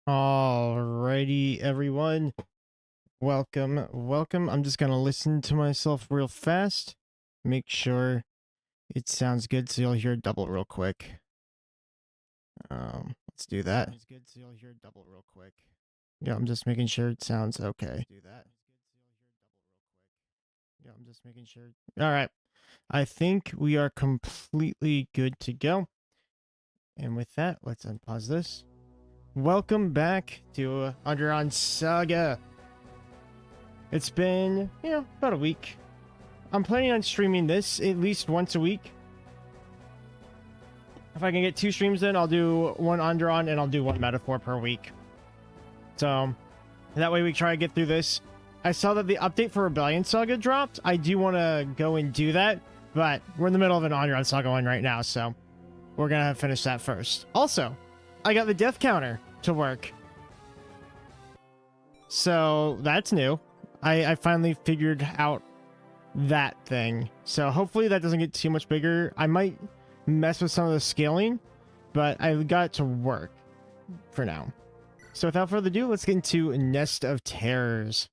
Alrighty, everyone. Welcome. I'm just gonna listen to myself real fast. Make sure it sounds good, so you'll hear double real quick. Let's do that. It's good, so you'll hear double real quick. Yeah, I'm just making sure it sounds okay. Do that. Yeah, I'm just making sure. All right. I think we are completely good to go. And with that, let's unpause this. Welcome back to Andaron Saga. It's been, about a week. I'm planning on streaming this at least once a week. If I can get 2 streams in, I'll do one Andaron and I'll do one metaphor per week. So that way we try to get through this. I saw that the update for Rebellion Saga dropped. I do want to go and do that, but we're in the middle of an Andaron Saga one right now, so we're going to finish that first. Also, I got the death counter to work. So that's new. I finally figured out that thing. So hopefully that doesn't get too much bigger. I might mess with some of the scaling, but I got it to work for now. So without further ado, let's get into Nest of Terrors.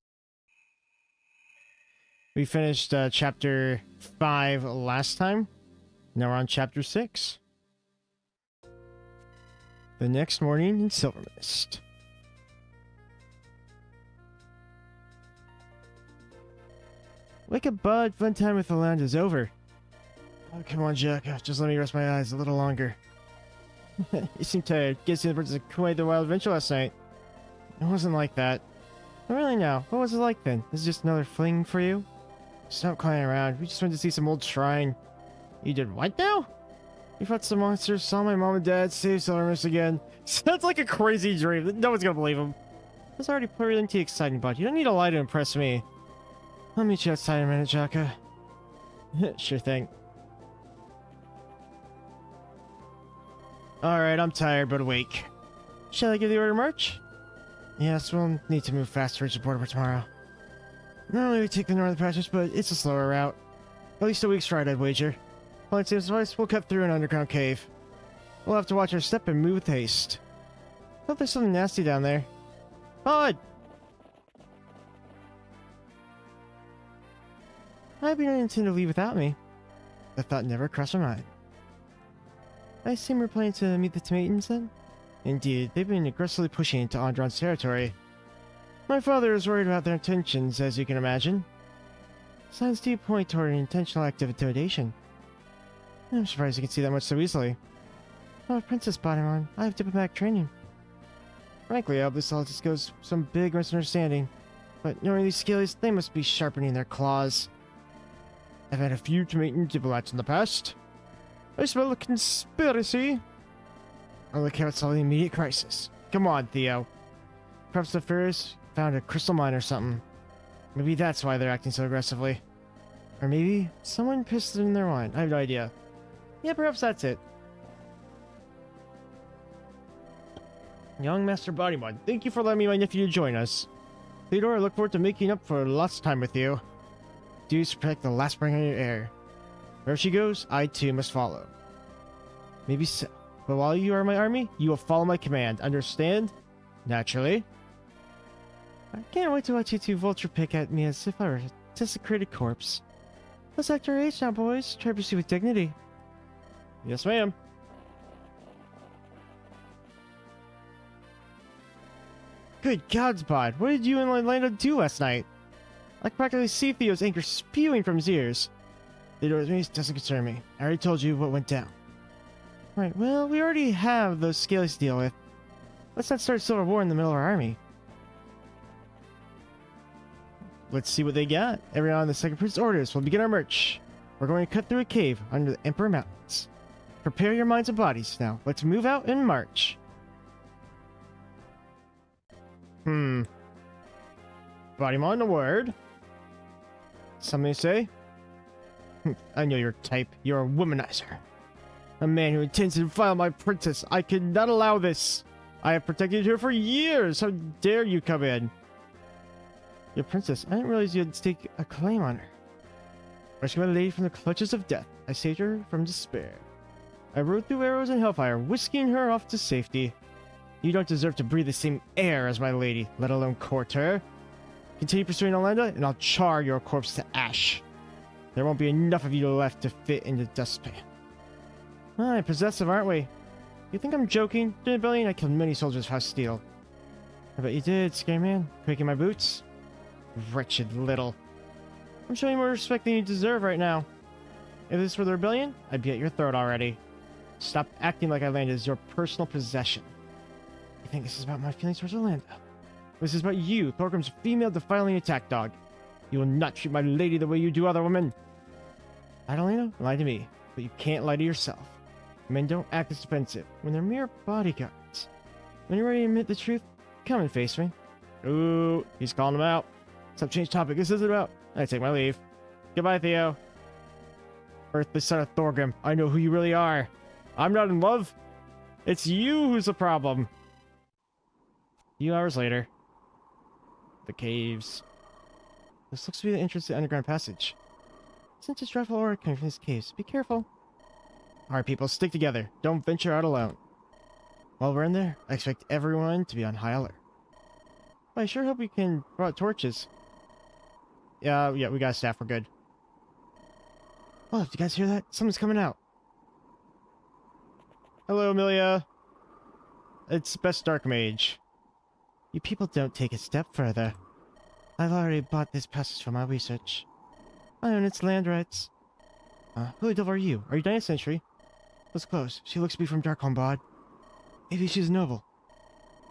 We finished chapter 5 last time. Now we're on chapter 6. The next morning in Silver Mist. Wake up, bud. Fun time with the land is over. Oh, come on, Jack. Just let me rest my eyes a little longer. You seem tired. Guessing the Princess quite the wild adventure last night. It wasn't like that. Not really now. What was it like then? This is just another fling for you? Stop clowning around. We just went to see some old shrine. You did what now? We fought some monsters, saw my mom and dad, saved Silver Mist again. Sounds like a crazy dream. No one's gonna believe him. That's already pretty exciting, bud. You don't need to lie to impress me. I'll meet you outside in a minute, Jaka. Sure thing. Alright, I'm tired but awake. Shall I give the order to march? Yes, we'll need to move fast to reach the border by tomorrow. Normally we take the northern passage, but it's a slower route. At least a week's ride, I'd wager. Following Sam's advice, we'll cut through an underground cave. We'll have to watch our step and move with haste. Hope there's something nasty down there. Bud! I hope you don't intend to leave without me. The thought never crossed my mind. I assume we're planning to meet the Tomatans then? Indeed, they've been aggressively pushing into Andaron's territory. My father is worried about their intentions, as you can imagine. Signs do point toward an intentional act of intimidation. I'm surprised you can see that much so easily. Oh, Princess Bodymon, I have diplomatic training. Frankly, I hope this all just goes some big misunderstanding. But knowing these scalies, they must be sharpening their claws. I've had a few Tomatin diplomats in the past. I smell a conspiracy. I'll look out solve the immediate crisis. Come on, Theo. Perhaps the Ferris found a crystal mine or something. Maybe that's why they're acting so aggressively. Or maybe someone pissed in their wine. I have no idea. Yeah, perhaps that's it. Young Master Bodymon, thank you for letting me my nephew join us. Theodore, I look forward to making up for lost time with you. Do protect the last spring on your heir. Wherever she goes, I too must follow. Maybe so. But while you are my army, you will follow my command. Understand? Naturally. I can't wait to watch you two vulture pick at me as if I were a desecrated corpse. Let's act our age now, boys. Try to proceed with dignity. Yes, ma'am. Good gods, Bod. What did you and Lando do last night? I could practically see Theo's anger spewing from his ears. Theodore's me doesn't concern me. I already told you what went down. Right, well, we already have those scales to deal with. Let's not start a civil war in the middle of our army. Let's see what they got. Everyone on the second prince's orders will begin our march. We're going to cut through a cave under the Emperor Mountains. Prepare your minds and bodies now. Let's move out and march. Bodymon, a word. Something to say? I know your type. You're a womanizer. A man who intends to defile my princess. I cannot allow this. I have protected her for years. How dare you come in? Your princess, I didn't realize you had stake a claim on her. Rescuing a lady from the clutches of death, I saved her from despair. I rode through arrows and hellfire, whisking her off to safety. You don't deserve to breathe the same air as my lady, let alone court her. Continue pursuing Olenda, and I'll char your corpse to ash. There won't be enough of you left to fit in the dustpan. Ah, possessive, aren't we? You think I'm joking? During Rebellion, I killed many soldiers for steel. I bet you did, scary man. Breaking my boots? Wretched little. I'm showing you more respect than you deserve right now. If this were the Rebellion, I'd be at your throat already. Stop acting like Olenda is your personal possession. You think this is about my feelings towards Olenda? This is about you, Thorgrim's female defiling attack dog. You will not treat my lady the way you do other women. Adelina, lie to me, but you can't lie to yourself. Men don't act as defensive when they're mere bodyguards. When you're ready to admit the truth, come and face me. Ooh, he's calling him out. Stop, change topic. This isn't about. I take my leave. Goodbye, Theo. Earthly son of Thorgrim, I know who you really are. I'm not in love. It's you who's the problem. A few hours later. The caves. This looks to be the entrance to the underground passage. Since a dreadful aura coming from these caves, be careful. Alright, people, stick together. Don't venture out alone. While we're in there, I expect everyone to be on high alert. But I sure hope we can brought torches. Yeah, we got staff. We're good. Oh, did you guys hear that? Someone's coming out. Hello, Amelia. It's Best Dark Mage. You people don't take a step further. I've already bought this passage for my research. I own its land rights. Who the devil are you? Are you 9th century? Let's close. She looks to be from Darkholm. Maybe she's a noble.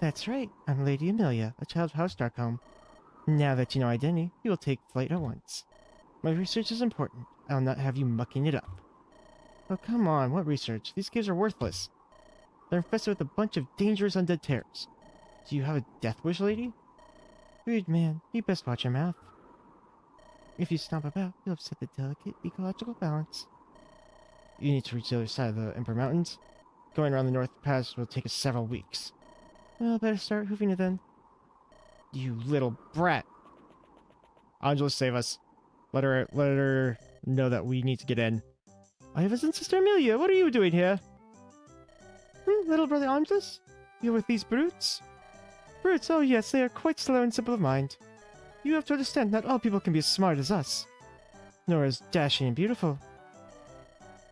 That's right. I'm Lady Amelia, a child of House Darkholm. Now that you know identity, you will take flight at once. My research is important. I'll not have you mucking it up. Oh, come on. What research? These caves are worthless. They're infested with a bunch of dangerous undead terrors. Do you have a death wish, lady? Rude man. You best watch your mouth. If you stomp about, you'll upset the delicate ecological balance. You need to reach the other side of the Emperor Mountains. Going around the North Pass will take us several weeks. Well, better start hoofing it then. You little brat. Angela, save us. Let her know that we need to get in. I have a sister Amelia. What are you doing here? Little brother Angelus? You're with these brutes? Brutes, oh yes, they are quite slow and simple of mind. You have to understand, not all people can be as smart as us. Nor as dashing and beautiful.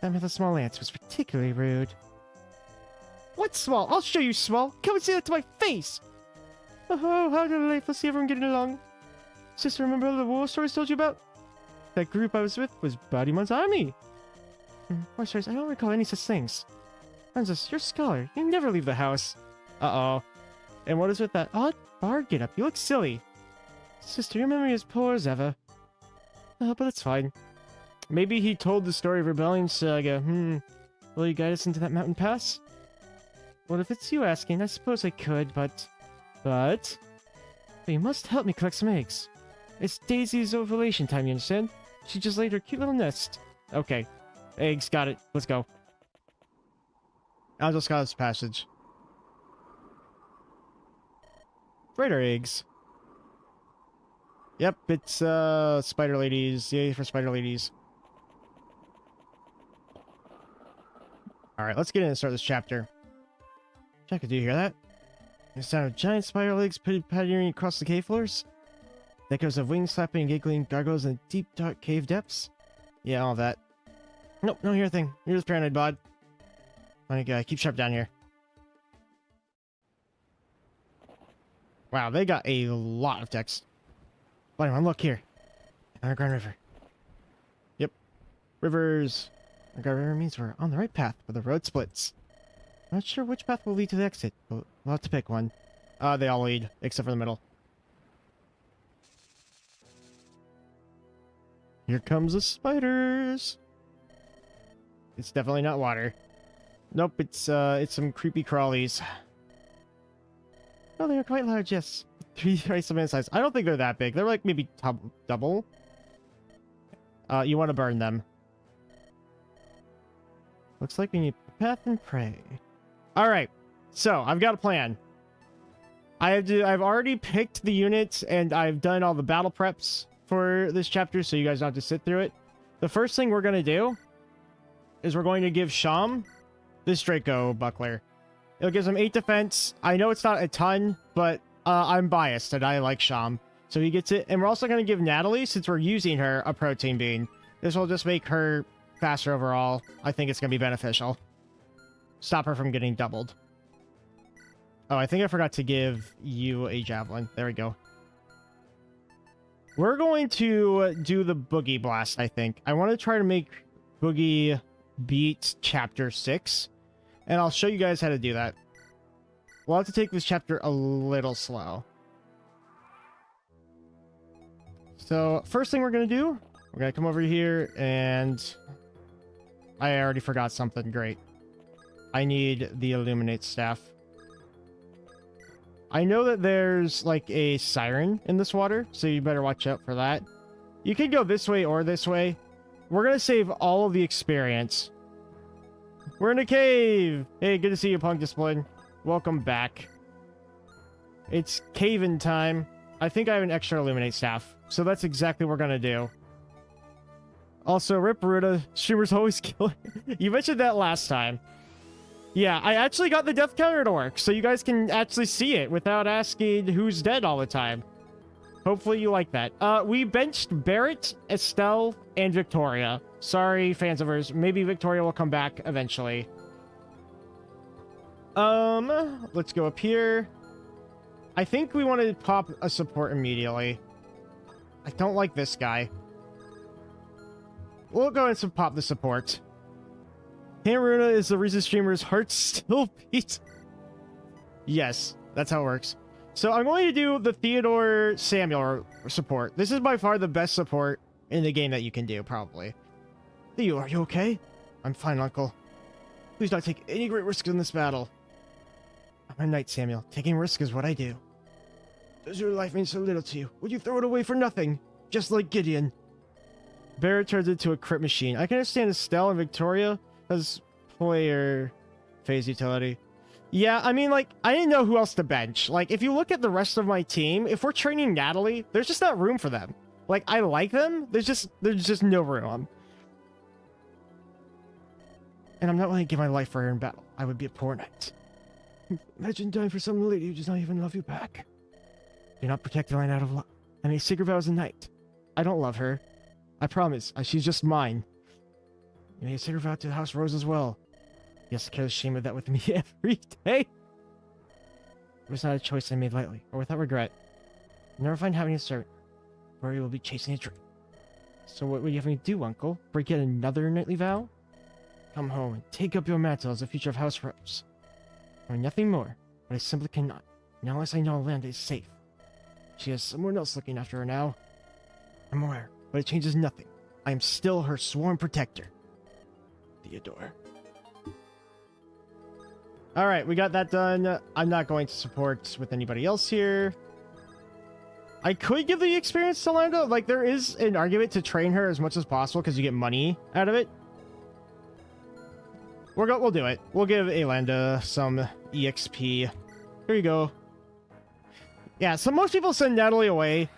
That with a small lance was particularly rude. What small? I'll show you small! Come and say that to my face! Oh, how delightful to see everyone getting along. Sister, remember all the war stories I told you about? That group I was with was Bodymon's army. War stories, I don't recall any such things. Francis, you're a scholar. You never leave the house. Uh-oh. And what is with that odd bard get-up? You look silly. Sister, your memory is poor as ever. But that's fine. Maybe he told the story of Rebellion Saga. Will you guide us into that mountain pass? Well, if it's you asking, I suppose I could, but you must help me collect some eggs. It's Daisy's ovulation time, you understand? She just laid her cute little nest. Okay. Eggs, got it. Let's go. I'll just got this passage. Radar eggs. Yep, it's spider ladies. Yay for spider ladies. Alright, let's get in and start this chapter. Jack, do you hear that? The sound of giant spider legs pattering across the cave floors? The echoes of wings flapping and giggling gargoyles in deep dark cave depths? Yeah, all that. Nope, no hear a thing. You're just paranoid, bud. Funny guy, keep sharp down here. Wow, they got a lot of text. But anyway, look here. Underground river. Yep. Rivers. Underground river means we're on the right path, but the road splits. I'm not sure which path will lead to the exit, but we'll have to pick one. They all lead, except for the middle. Here comes the spiders. It's definitely not water. Nope, it's some creepy crawlies. Oh, they're quite large, yes. 3 times the size. I don't think they're that big. They're like maybe double. You want to burn them. Looks like we need path and pray. All right, so I've got a plan. I've already picked the units and I've done all the battle preps for this chapter, so you guys don't have to sit through it. The first thing we're gonna do is we're going to give Sham this Draco buckler. It gives him 8 defense. I know it's not a ton, but I'm biased and I like Sham. So he gets it. And we're also going to give Natalie, since we're using her, a protein bean. This will just make her faster overall. I think it's going to be beneficial. Stop her from getting doubled. Oh, I think I forgot to give you a javelin. There we go. We're going to do the Buggi blast, I think. I want to try to make Buggi beat chapter 6. And I'll show you guys how to do that. We'll have to take this chapter a little slow. So, first thing we're going to do, we're going to come over here and... I already forgot something great. I need the Illuminate staff. I know that there's, like, a siren in this water, so you better watch out for that. You can go this way or this way. We're going to save all of the experience. We're in a cave! Hey, good to see you, Punk Discipline. Welcome back. It's cave-in time. I think I have an extra Illuminate staff, so that's exactly what we're going to do. Also, Rip Baruta, streamers always kill. You mentioned that last time. Yeah, I actually got the death counter to work, so you guys can actually see it without asking who's dead all the time. Hopefully you like that. We benched Barrett, Estelle, and Victoria. Sorry, fans of hers. Maybe Victoria will come back eventually. Let's go up here. I think we want to pop a support immediately. I don't like this guy. We'll go and pop the support. Hamruna is the reason streamers' hearts still beat. Yes, that's how it works. So I'm going to do the Theodore Samuel support. This is by far the best support in the game that you can do, probably. Theo, are you okay? I'm fine, Uncle. Please don't take any great risks in this battle. I'm a knight, Samuel. Taking risks is what I do. Does your life mean so little to you? Would you throw it away for nothing? Just like Gideon. Barrett turns into a crit machine. I can understand Estelle and Victoria as player phase utility. Yeah, I mean, like, I didn't know who else to bench. Like, if you look at the rest of my team, if we're training Natalie, there's just not room for them. Like, I like them, there's just no room. And I'm not willing to give my life for her in battle. I would be a poor knight. Imagine dying for some lady who does not even love you back. Do not protect the line out of love. I made sacred vow as a knight. I don't love her. I promise, she's just mine. You made a sacred vow to the House Rose as well. You have to carry the shame of that with me every day. It was not a choice I made lightly, or without regret. You'll never find happiness certain, where you will be chasing a dream. So what would you have me do, Uncle? Break yet another knightly vow? Come home and take up your mantle as the future of House Rose. I mean, nothing more, but I simply cannot. Now unless I know Alanda is safe. She has someone else looking after her now. I'm aware, but it changes nothing. I am still her sworn protector. Theodore. Alright, we got that done. I'm not going to support with anybody else here. I could give the experience to Lando. Like, there is an argument to train her as much as possible because you get money out of it. We'll do it. We'll give Alanda some EXP. Here you go. Yeah, so most people send Natalie away.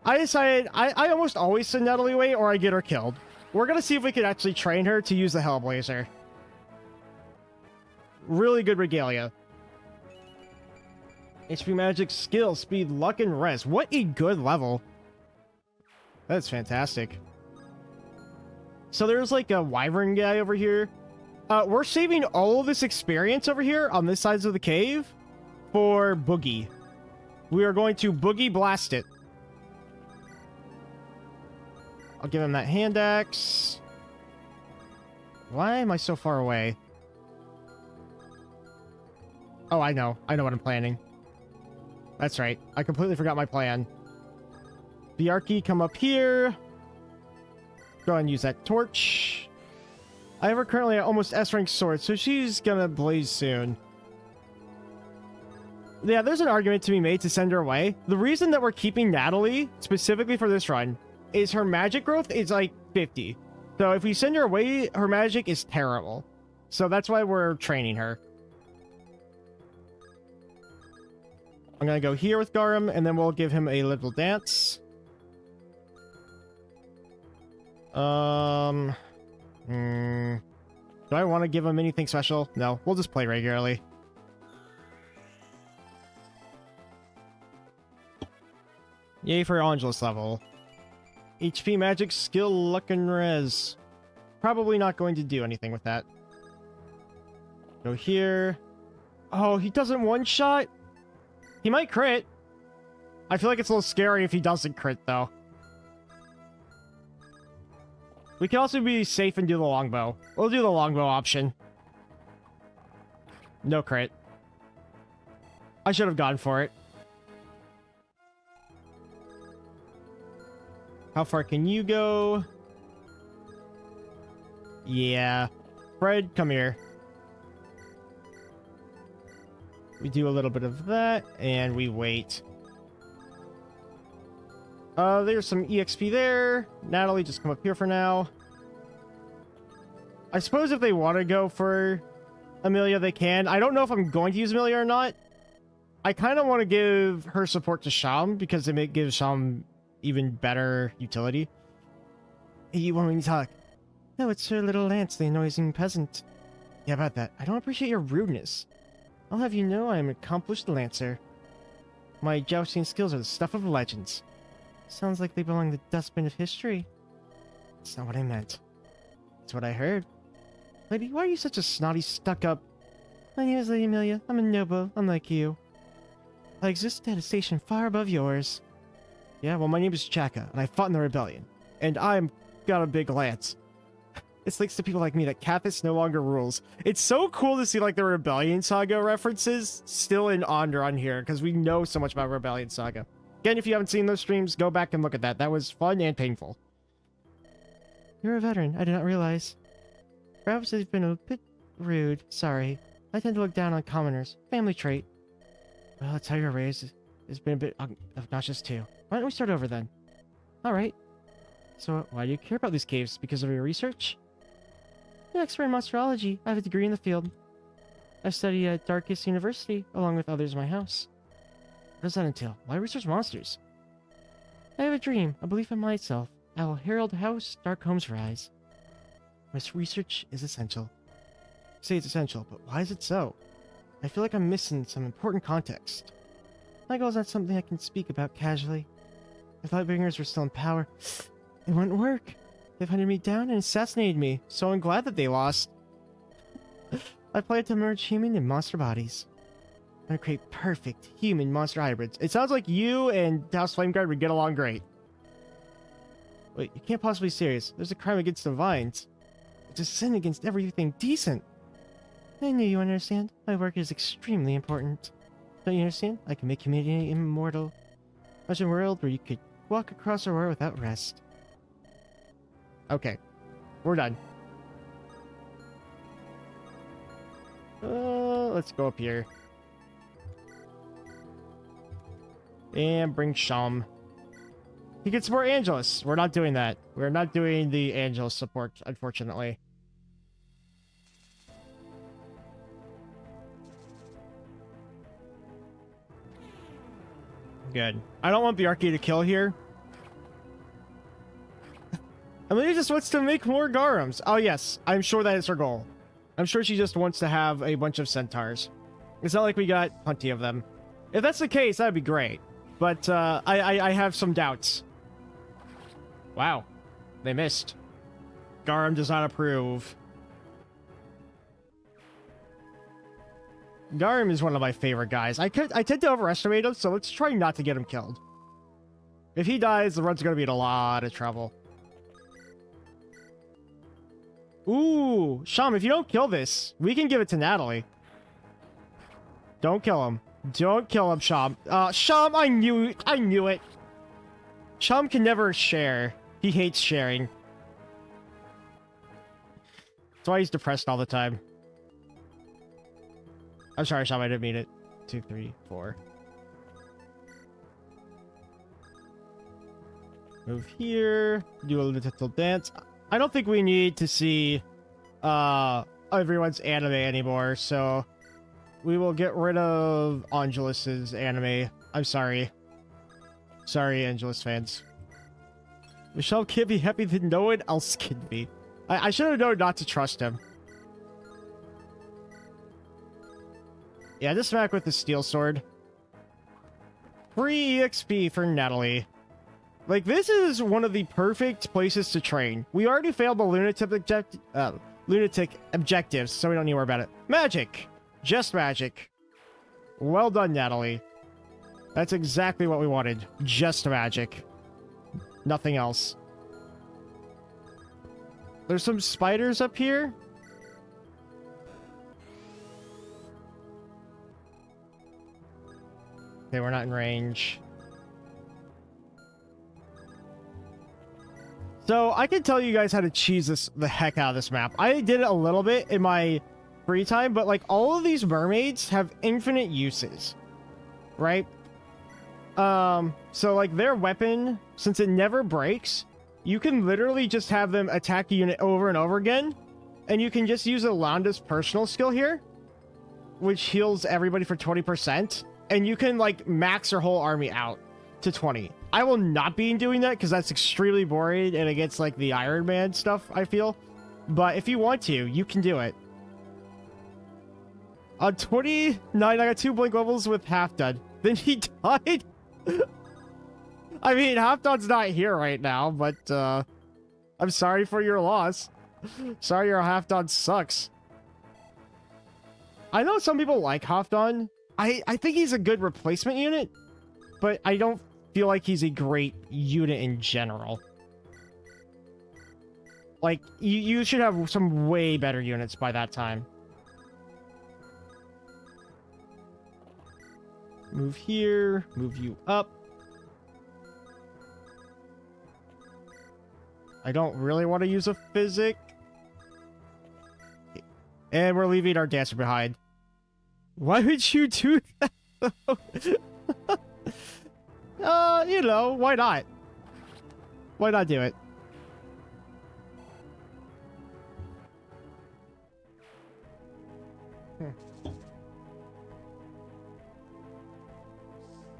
I decided I almost always send Natalie away or I get her killed. We're going to see if we can actually train her to use the Hellblazer. Really good regalia. HP magic, skill, speed, luck, and res. What a good level. That's fantastic. So there's like a wyvern guy over here. We're saving all of this experience over here on this side of the cave for Buggi. We are going to Buggi blast it. I'll give him that hand axe. Why am I so far away? Oh, I know. I know what I'm planning. That's right. I completely forgot my plan. Biarki, come up here. Go ahead and use that torch. I have her currently at almost S-rank sword, so she's gonna blaze soon. Yeah, there's an argument to be made to send her away. The reason that we're keeping Natalie, specifically for this run, is her magic growth is like 50. So if we send her away, her magic is terrible. So that's why we're training her. I'm gonna go here with Garum, and then we'll give him a little dance. Do I want to give him anything special? No, we'll just play regularly. Yay for Angelus level. HP, magic, skill, luck, and res. Probably not going to do anything with that. Go here. Oh, he doesn't one-shot? He might crit. I feel like it's a little scary if he doesn't crit, though. We can also be safe and do the longbow. We'll do the longbow option. No crit. I should have gone for it. How far can you go? Yeah. Fred, come here. We do a little bit of that, and we wait. There's some EXP there. Natalie, just come up here for now. I suppose if they want to go for Amelia, they can. I don't know if I'm going to use Amelia or not. I kind of want to give her support to Sham, because it may give Sham even better utility. Hey, you want me to talk? No, it's Sir Little Lance, the annoying peasant. Yeah, about that. I don't appreciate your rudeness. I'll have you know I am an accomplished lancer. My jousting skills are the stuff of legends. Sounds like they belong in the dustbin of history. That's not what I meant. That's what I heard. Lady, why are you such a snotty, stuck-up... My name is Lady Amelia. I'm a noble, unlike you. I exist at a station far above yours. Yeah, well, my name is Chaka, and I fought in the rebellion. And I'm got a big lance. It's thanks to people like me that Cathis no longer rules. It's so cool to see, like, the Rebellion Saga references still in Andaron here, because we know so much about Rebellion Saga. Again, if you haven't seen those streams, go back and look at that. That was fun and painful. You're a veteran. I did not realize. Perhaps I've been a bit rude. Sorry. I tend to look down on commoners. Family trait. Well, that's how you're raised. It's been a bit obnoxious, too. Why don't we start over, then? Alright. So, why do you care about these caves? Because of your research? I'm an expert in monsterology. I have a degree in the field. I study at Darkest University, along with others in my house. What does that entail? Why research monsters? I have a dream, a belief in myself. I will herald house, dark homes rise. My research is essential. I say it's essential, but why is it so? I feel like I'm missing some important context. My goal is not something I can speak about casually. If Lightbringers were still in power, it wouldn't work. They've hunted me down and assassinated me, so I'm glad that they lost. I plan to merge human and monster bodies. I'm gonna create perfect human-monster hybrids. It sounds like you and House Flameguard would get along great. Wait, you can't possibly be serious. There's a crime against the vines. It's a sin against everything decent. I knew you understand. My work is extremely important. Don't you understand? I can make humanity immortal. Imagine a world where you could walk across a war without rest. Okay. We're done. Let's go up here. And bring Sham. He can support Angelus. We're not doing that. We're not doing the Angelus support, unfortunately. Good. I don't want Bjarki to kill here. Amelia just wants to make more Garums. Oh, yes. I'm sure that is her goal. I'm sure she just wants to have a bunch of centaurs. It's not like we got plenty of them. If that's the case, that'd be great. But I have some doubts. Wow. They missed. Garum does not approve. Garum is one of my favorite guys. I tend to overestimate him, so let's try not to get him killed. If he dies, the run's going to be in a lot of trouble. Ooh, Sham, if you don't kill this, we can give it to Natalie. Don't kill him. Don't kill him, Sham. Sham, I knew it. Sham can never share. He hates sharing. That's why he's depressed all the time. I'm sorry, Sham, I didn't mean it. 2, 3, 4. Move here. Do a little dance. I don't think we need to see everyone's anime anymore, so we will get rid of Angelus's anime. I'm sorry. Sorry, Angelus fans. Michelle can't be happy that no one else can be. I should have known not to trust him. Yeah, just smack with the steel sword. Free EXP for Natalie. Like, this is one of the perfect places to train. We already failed the lunatic objectives, so we don't need to worry about it. Magic! Just magic. Well done, Natalie. That's exactly what we wanted. Just magic. Nothing else. There's some spiders up here. Okay, we're not in range. So, I can tell you guys how to cheese the heck out of this map. I did it a little bit in my free time, but like all of these mermaids have infinite uses, right? So like their weapon, since it never breaks, you can literally just have them attack a unit over and over again, and you can just use Alanda's personal skill here, which heals everybody for 20%, and you can like max your whole army out to 20. I will not be doing that because that's extremely boring and it gets like the Iron Man stuff, I feel. But if you want to, you can do it. On 29, I got 2 blink levels with Halfdone. Then he died. I mean, Halfdone's not here right now, but I'm sorry for your loss. Sorry your Halfdone sucks. I know some people like Halfdone. I think he's a good replacement unit, but I don't feel like he's a great unit in general. Like, you should have some way better units by that time. Move here, move you up. I don't really want to use a physic. And we're leaving our dancer behind. Why would you do that? You know, why not? Why not do it?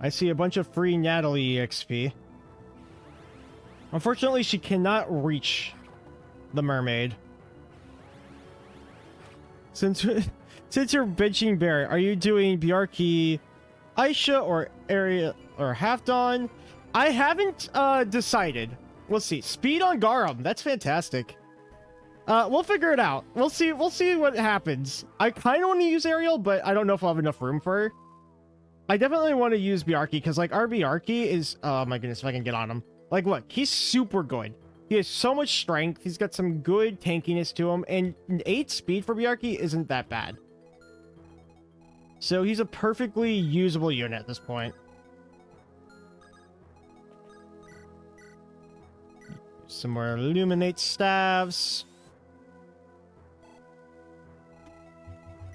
I see a bunch of free Natalie EXP. Unfortunately, she cannot reach the mermaid. Since you're benching Barry, are you doing Bjarki, Aisha, or Area or Halfdone? I haven't decided. We'll see. Speed on Garum. That's fantastic. We'll figure it out. We'll see what happens. I kind of want to use Ariel, but I don't know if I'll have enough room for her. I definitely want to use Bjarki because, like, our Bjarki is... Oh, my goodness, if I can get on him. Like, look, he's super good. He has so much strength. He's got some good tankiness to him. And 8 speed for Bjarki isn't that bad. So he's a perfectly usable unit at this point. Some more Illuminate staves.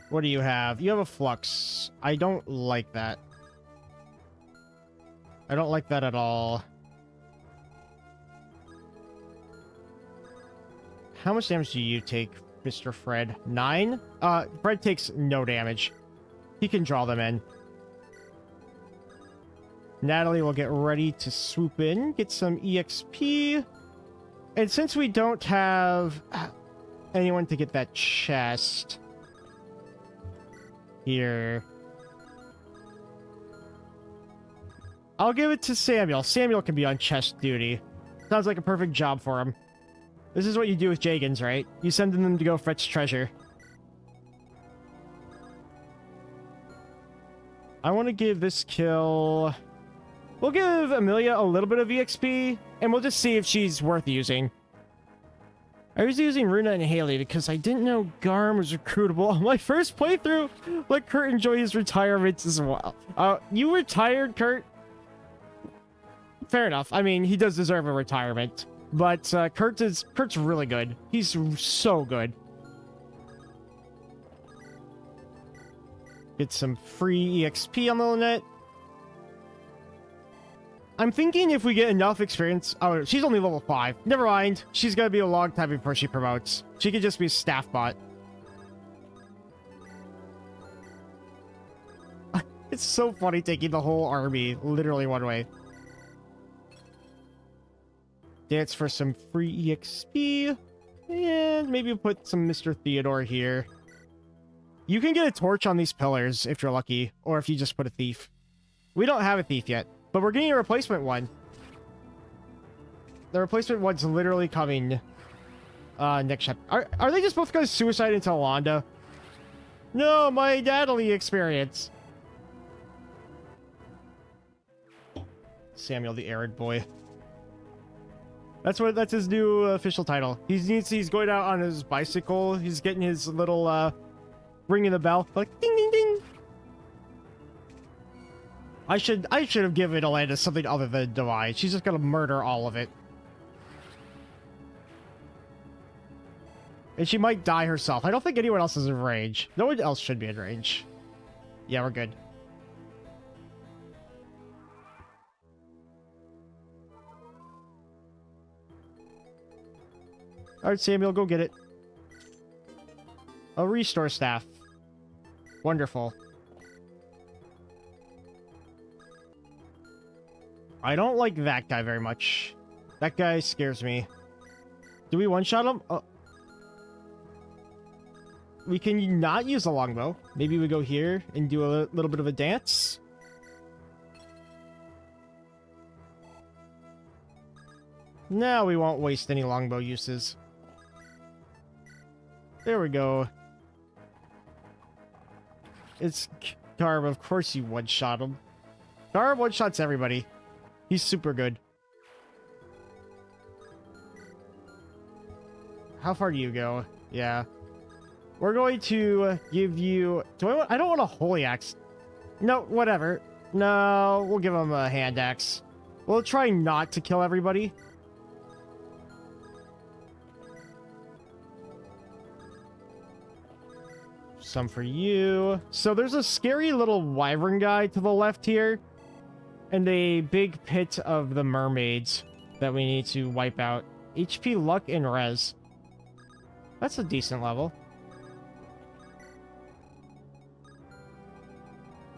What do you have? You have a Flux. I don't like that. I don't like that at all. How much damage do you take, Mr. Fred? 9? Fred takes no damage. He can draw them in. Natalie will get ready to swoop in, get some EXP. And since we don't have anyone to get that chest here, I'll give it to Samuel. Samuel can be on chest duty. Sounds like a perfect job for him. This is what you do with Jagans, right? You send them to go fetch treasure. I want to give this kill... We'll give Amelia a little bit of EXP, and we'll just see if she's worth using. I was using Runa and Haley because I didn't know Garm was recruitable on my first playthrough. Let Kurt enjoy his retirement as well. You retired, Kurt? Fair enough. I mean, he does deserve a retirement. But Kurt's really good. He's so good. Get some free EXP on the Lynette. I'm thinking if we get enough experience... Oh, she's only level 5. Never mind. She's gonna be a long time before she promotes. She could just be a staff bot. It's so funny taking the whole army literally one way. Dance for some free EXP. And maybe we'll put some Mr. Theodore here. You can get a torch on these pillars if you're lucky, or if you just put a thief. We don't have a thief yet, but we're getting a replacement one. The replacement one's literally coming next chapter. Are they just both going to suicide into Alonda? No, my Natalie experience. Samuel the Arid Boy. That's his new official title. He's going out on his bicycle. He's getting his little ringing the bell, like ding ding ding. I should have given Alanda something other than divine. She's just gonna murder all of it. And she might die herself. I don't think anyone else is in range. No one else should be in range. Yeah, we're good. Alright, Samuel, go get it. A restore staff. Wonderful. I don't like that guy very much. That guy scares me. Do we one-shot him? Oh. We can not use a longbow. Maybe we go here and do a little bit of a dance. No, we won't waste any longbow uses. There we go. It's Garb. Of course you one-shot him. Garb one-shots everybody. He's super good. How far do you go? Yeah. We're going to give you... I don't want a holy axe. No, whatever. No, we'll give him a hand axe. We'll try not to kill everybody. Some for you. So there's a scary little wyvern guy to the left here. And a big pit of the mermaids that we need to wipe out. HP, luck, and res. That's a decent level.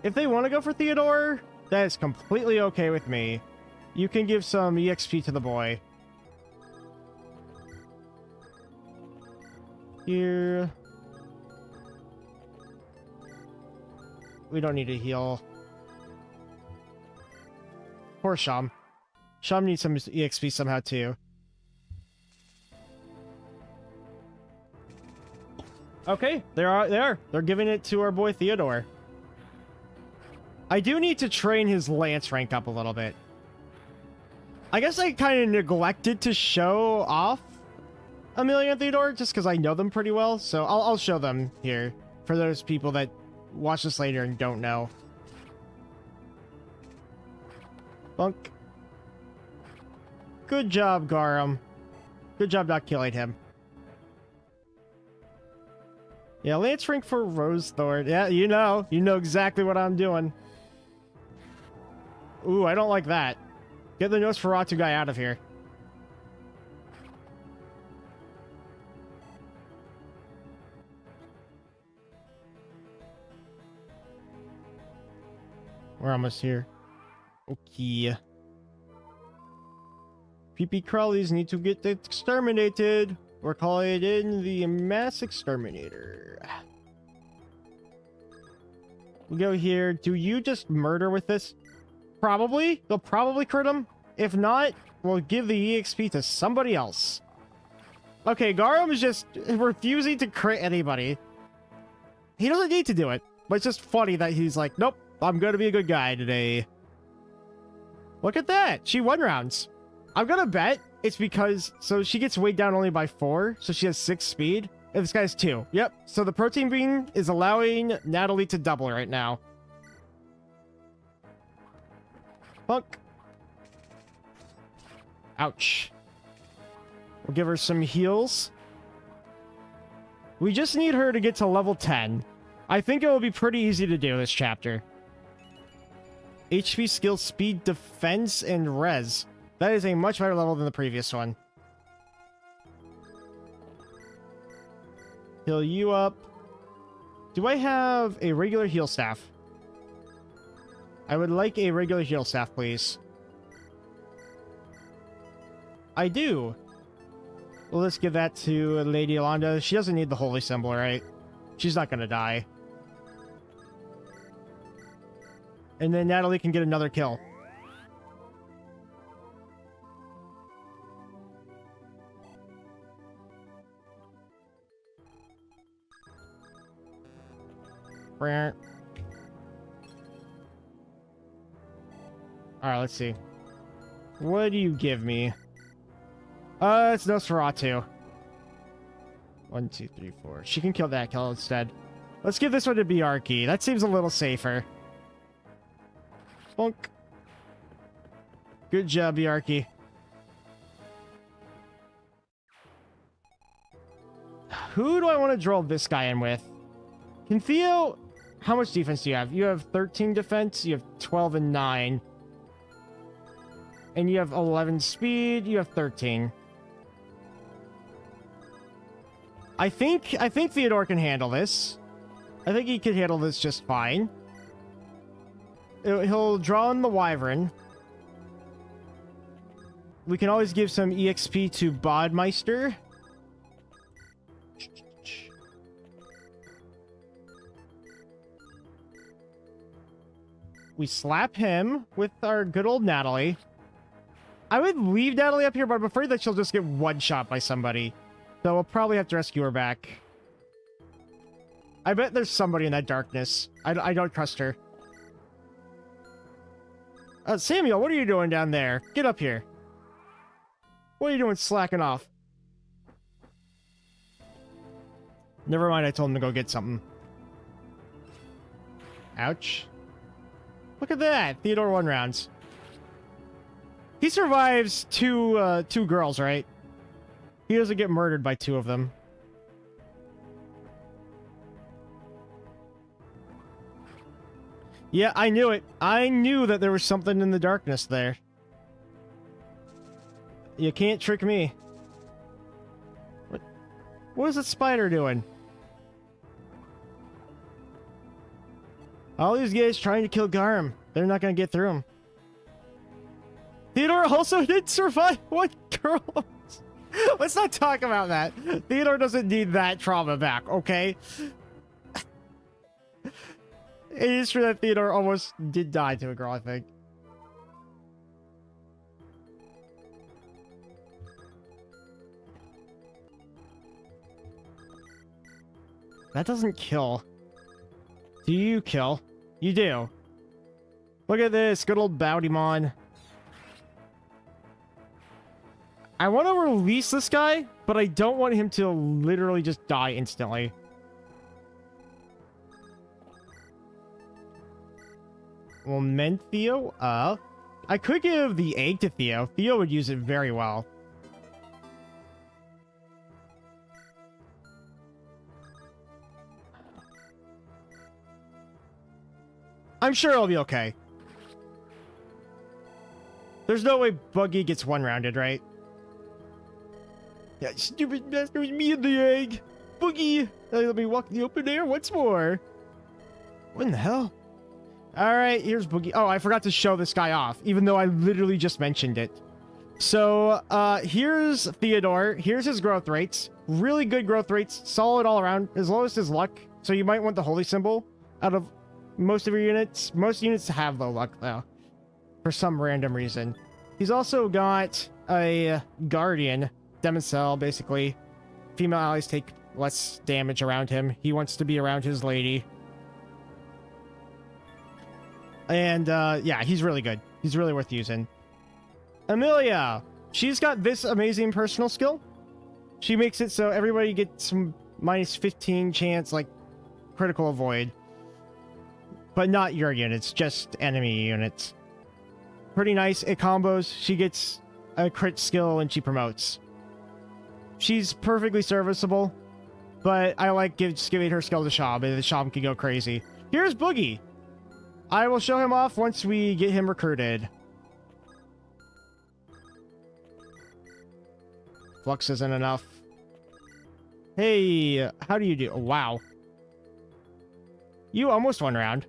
If they want to go for Theodore, that is completely okay with me. You can give some EXP to the boy. Here. We don't need to heal. Poor Sham. Sham needs some EXP somehow too. Okay, they're giving it to our boy Theodore. I do need to train his lance rank up a little bit. I guess I kind of neglected to show off Amelia and Theodore just because I know them pretty well. So I'll show them here for those people that watch this later and don't know. Bunk. Good job, Garum. Good job not killing him. Yeah, lance rank for Rose Thorn. Yeah, you know exactly what I'm doing. Ooh, I don't like that. Get the Nosferatu guy out of here. We're almost here. Okay. PP crawlies need to get exterminated. We're calling in the mass exterminator. We go here. Do you just murder with this? Probably. They'll probably crit him. If not, we'll give the EXP to somebody else. Okay, Garum is just refusing to crit anybody. He doesn't need to do it, but it's just funny that he's like, nope, I'm gonna be a good guy today. Look at that. She won rounds. I'm gonna bet it's because... So she gets weighed down only by 4, so she has 6 speed. And this guy has 2. Yep. So the protein bean is allowing Natalie to double right now. Punk. Ouch. We'll give her some heals. We just need her to get to level 10. I think it will be pretty easy to do this chapter. HP, skill, speed, defense, and res. That is a much better level than the previous one. Heal you up. Do I have a regular heal staff? I would like a regular heal staff, please. I do. Well, let's give that to Lady Alonda. She doesn't need the holy symbol, right? She's not gonna die. And then Natalie can get another kill. Alright, let's see. What do you give me? It's Nosferatu. 1, 2, 3, 4. She can kill that kill instead. Let's give this one to Bjarki. That seems a little safer. Bonk. Good job, Bjarki. Who do I want to draw this guy in with? Can Theo... How much defense do you have? You have 13 defense, you have 12 and 9. And you have 11 speed, you have 13. I think Theodore can handle this. I think he can handle this just fine. He'll draw in the Wyvern. We can always give some EXP to Bodmeister. We slap him with our good old Natalie. I would leave Natalie up here, but I'm afraid that she'll just get one-shot by somebody. So we'll probably have to rescue her back. I bet there's somebody in that darkness. I don't trust her. Samuel, what are you doing down there? Get up here. What are you doing slacking off? Never mind, I told him to go get something. Ouch. Look at that! Theodore 1 rounds. He survives two girls, right? He doesn't get murdered by 2 of them. Yeah, I knew it. I knew that there was something in the darkness there. You can't trick me. What is that spider doing? All these guys trying to kill Garm. They're not going to get through him. Theodore also did survive. What girl? Let's not talk about that. Theodore doesn't need that trauma back, okay? It is true that Theodore almost did die to a girl, I think. That doesn't kill. Do you kill? You do. Look at this, good old Bowdymon. I want to release this guy, but I don't want him to literally just die instantly. We'll mend Theo up. I could give the egg to Theo. Theo would use it very well. I'm sure it'll be okay. There's no way Buggi gets 1-rounded, right? Yeah, stupid bastard, me and the egg. Buggi! Let me walk in the open air once more. What in the hell? Alright, here's Buggi. Oh, I forgot to show this guy off, even though I literally just mentioned it. So, here's Theodore. Here's his growth rates. Really good growth rates. Solid all around. As low as his luck. So you might want the holy symbol out of most of your units. Most units have low luck, though. For some random reason. He's also got a Guardian. Demoiselle, basically. Female allies take less damage around him. He wants to be around his lady. And, yeah, he's really good. He's really worth using. Amelia! She's got this amazing personal skill. She makes it so everybody gets some minus 15 chance, like, critical avoid. But not your units, just enemy units. Pretty nice. It combos. She gets a crit skill and she promotes. She's perfectly serviceable, but I like just giving her skill to Shab, and the Shab can go crazy. Here's Buggi. I will show him off once we get him recruited. Flux isn't enough. Hey, how do you do? Oh, wow. You almost 1 round.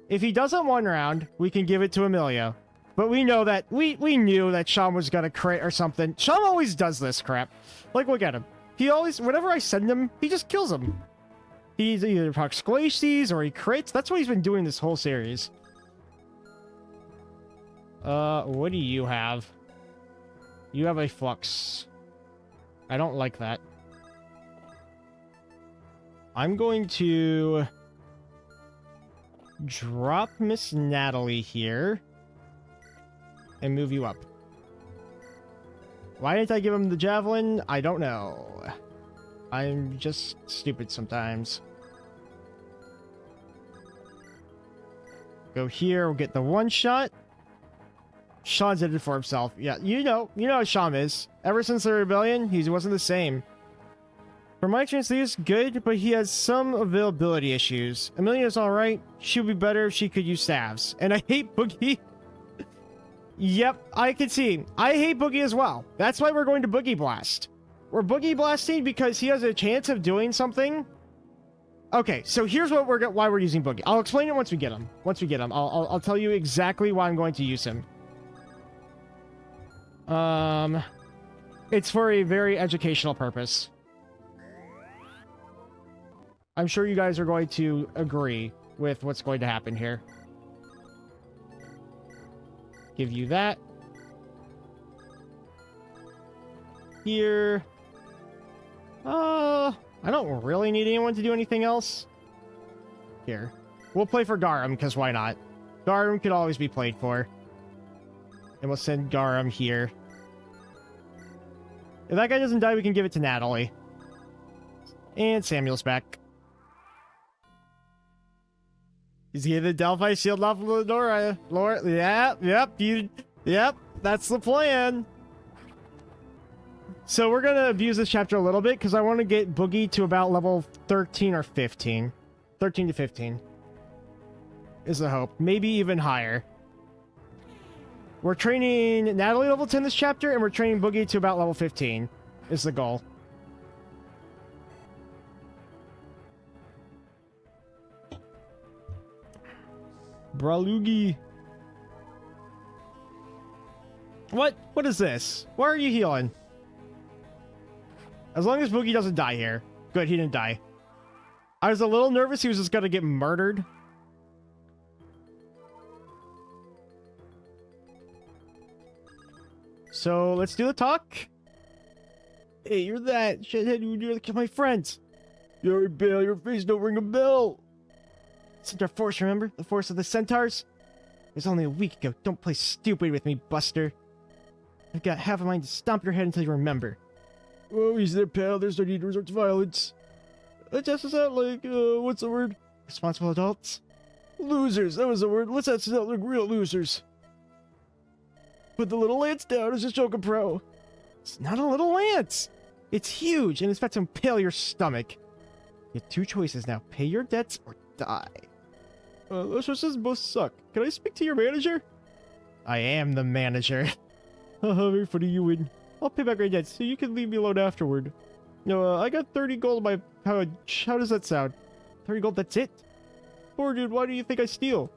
If he doesn't 1 round, we can give it to Amelia. But we know that, we knew that Sham was gonna crit or something. Sham always does this crap. Like, look at him. He always, whenever I send him, he just kills him. He's either procs Glacies or he crits. That's what he's been doing this whole series. What do you have? You have a flux. I don't like that. I'm going to drop Miss Natalie here and move you up. Why didn't I give him the javelin? I don't know. I'm just stupid sometimes. Go here, we'll get the one shot. Sean's in it for himself. Yeah, you know how Sean is. Ever since the Rebellion, he wasn't the same. From my experience, he's good, but he has some availability issues. Amelia's alright. She would be better if she could use staves. And I hate Buggi. Yep, I can see. I hate Buggi as well. That's why we're going to Buggi Blast. We're Buggi Blasting because he has a chance of doing something. Okay, so here's what why we're using Buggi. I'll explain it once we get him. I'll tell you exactly why I'm going to use him. It's for a very educational purpose. I'm sure you guys are going to agree with what's going to happen here. Give you that. Here. I don't really need anyone to do anything else. Here. We'll play for Garum, because why not? Garum could always be played for. And we'll send Garum here. If that guy doesn't die, we can give it to Natalie. And Samuel's back. He's getting the Delphi shield off of Laura. Yep, that's the plan. So we're going to abuse this chapter a little bit because I want to get Buggi to about level 13 or 15. 13 to 15 is the hope. Maybe even higher. We're training Natalie level 10 this chapter, and we're training Buggi to about level 15 is the goal. Bralugi. What is this? Why are you healing? As long as Buggi doesn't die here. Good, he didn't die. I was a little nervous he was just gonna get murdered. So, let's do the talk. Hey, you're that shithead who you're my friends. You're a bell, your face don't ring a bell. Centaur Force, remember? The Force of the Centaurs? It was only a week ago. Don't play stupid with me, Buster. I've got half a mind to stomp your head until you remember. Oh, easy there, pal. There's no need to resort to violence. Let's test this out like, what's the word? Responsible adults? Losers, that was the word. Let's test this out like real losers. Put the little lance down as a joker pro. It's not a little lance. It's huge, and it's about to impale your stomach. You have two choices now. Pay your debts or die. Those choices both suck. Can I speak to your manager? I am the manager. Haha, very funny, you win. I'll pay back my debts, so you can leave me alone afterward. No, I got 30 gold in my pouch. How does that sound? 30 gold, that's it? Poor dude, why do you think I steal?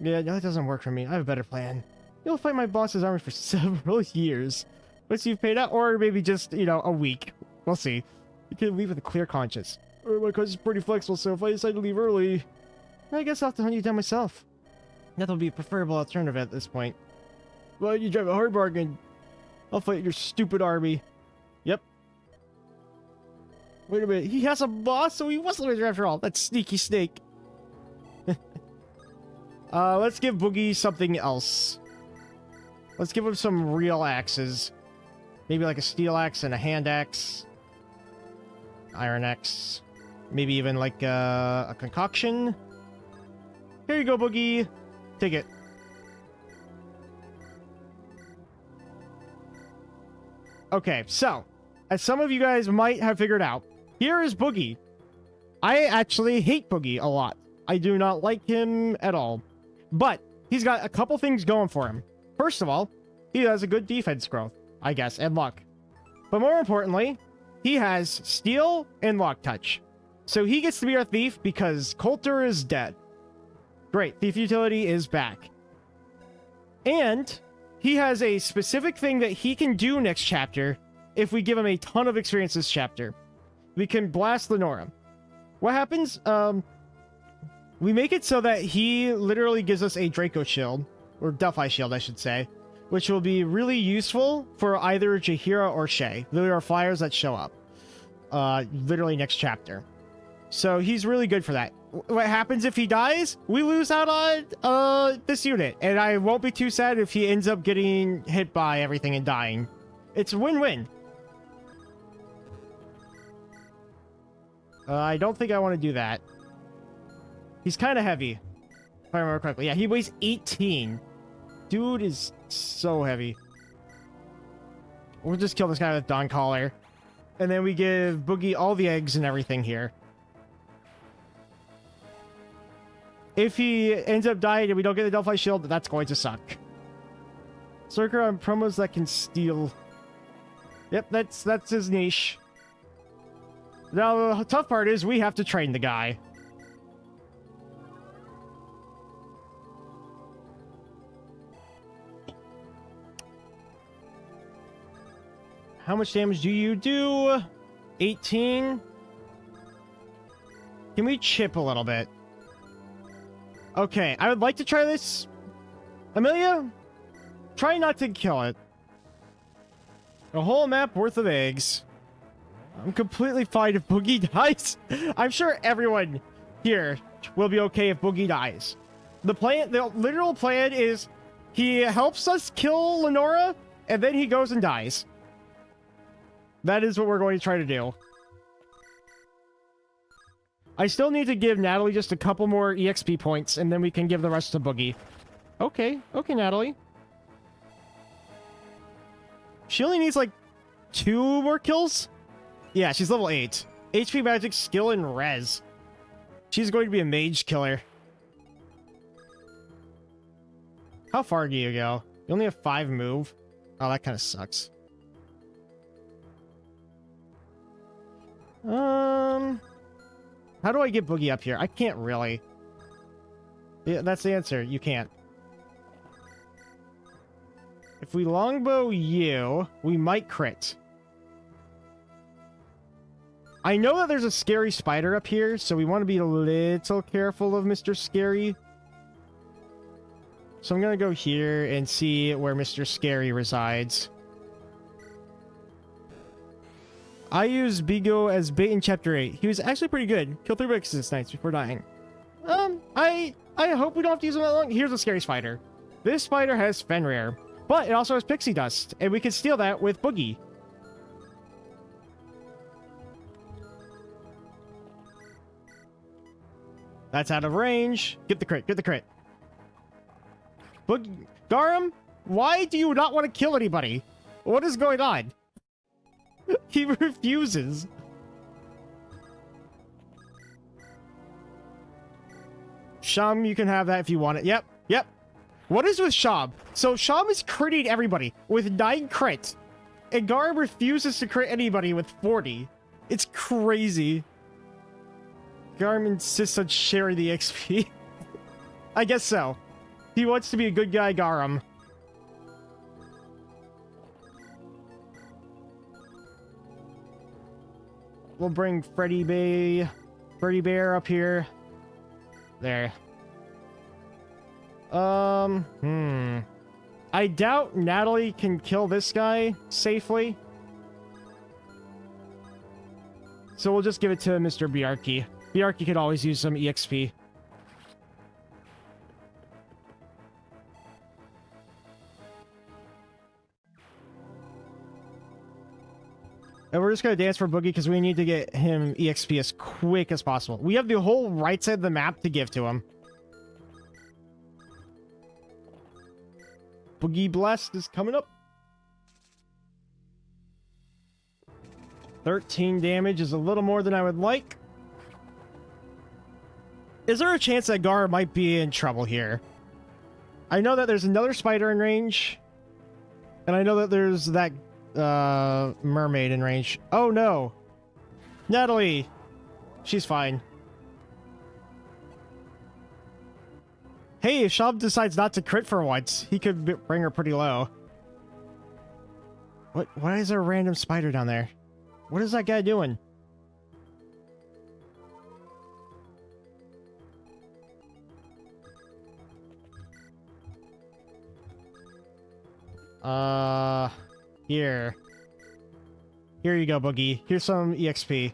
Yeah, no, that doesn't work for me. I have a better plan. You'll fight my boss's army for several years. Once you've paid out, or maybe just, a week. We'll see. You can leave with a clear conscience. Or my conscience is pretty flexible, so if I decide to leave early, I guess I'll have to hunt you down myself. That'll be a preferable alternative at this point. Well, you drive a hard bargain. I'll fight your stupid army. Yep. Wait a minute. He has a boss, so he wasn't a after all. That sneaky snake. Let's give Buggi something else. Let's give him some real axes. Maybe like a steel axe and a hand axe. Iron axe. Maybe even like a concoction. Here you go, Buggi. Take it. Okay, so, as some of you guys might have figured out, here is Buggi. I actually hate Buggi a lot. I do not like him at all. But, he's got a couple things going for him. First of all, he has a good defense growth, I guess, and luck. But more importantly, he has steel and lock touch. So he gets to be our thief because Coulter is dead. Great, thief utility is back. And he has a specific thing that he can do next chapter if we give him a ton of experience this chapter. We can blast Lenora. What happens? We make it so that he literally gives us a Draco shield or Delphi Shield, I should say, which will be really useful for either Jaheira or Shay. There are flyers that show up, literally next chapter. So he's really good for that. What happens if he dies? We lose out on this unit, and I won't be too sad if he ends up getting hit by everything and dying. It's win-win. I don't think I want to do that. He's kind of heavy, if I remember correctly. Yeah, he weighs 18. Dude is so heavy. We'll just kill this guy with Dawn Caller. And then we give Buggi all the eggs and everything here. If he ends up dying and we don't get the Delphi Shield, that's going to suck. Circer on promos that can steal. Yep, that's his niche. Now, the tough part is we have to train the guy. How much damage do you do? 18? Can we chip a little bit? Okay, I would like to try this. Amelia, try not to kill it. A whole map worth of eggs. I'm completely fine if Buggi dies. I'm sure everyone here will be okay if Buggi dies. The literal plan is he helps us kill Lenora, and then he goes and dies. That is what we're going to try to do. I still need to give Natalie just a couple more EXP points, and then we can give the rest to Buggi. Okay, Natalie. She only needs, like, 2 more kills? Yeah, she's level 8. HP, magic, skill, and res. She's going to be a mage killer. How far do you go? You only have 5 move. Oh, that kind of sucks. How do I get Buggi up here? I can't really. Yeah, that's the answer. You can't. If we longbow you, we might crit. I know that there's a scary spider up here, so we want to be a little careful of Mr. Scary. So I'm going to go here and see where Mr. Scary resides. I used Bigo as bait in Chapter 8. He was actually pretty good. Killed 3 Bixes nights before dying. I hope we don't have to use him that long. Here's a scary spider. This spider has Fenrir, but it also has Pixie Dust, and we can steal that with Buggi. That's out of range. Get the crit. Get the crit. Buggi. Garum, why do you not want to kill anybody? What is going on? He refuses. Sham, you can have that if you want it. Yep. What is with Sham? So Sham is critting everybody with 9 crit. And Garum refuses to crit anybody with 40. It's crazy. Garum insists on sharing the XP. I guess so. He wants to be a good guy, Garum. We'll bring Freddy Bear up here. There. I doubt Natalie can kill this guy safely. So we'll just give it to Mr. Bjarki. Bjarki could always use some EXP. And we're just going to dance for Buggi because we need to get him EXP as quick as possible. We have the whole right side of the map to give to him. Buggi Blast is coming up. 13 damage is a little more than I would like. Is there a chance that Gar might be in trouble here? I know that there's another spider in range. And I know that there's that mermaid in range. Oh no. Natalie. She's fine. Hey, if Shab decides not to crit for once, he could bring her pretty low. Why is there a random spider down there? What is that guy doing? Here. Here you go, Buggi. Here's some EXP.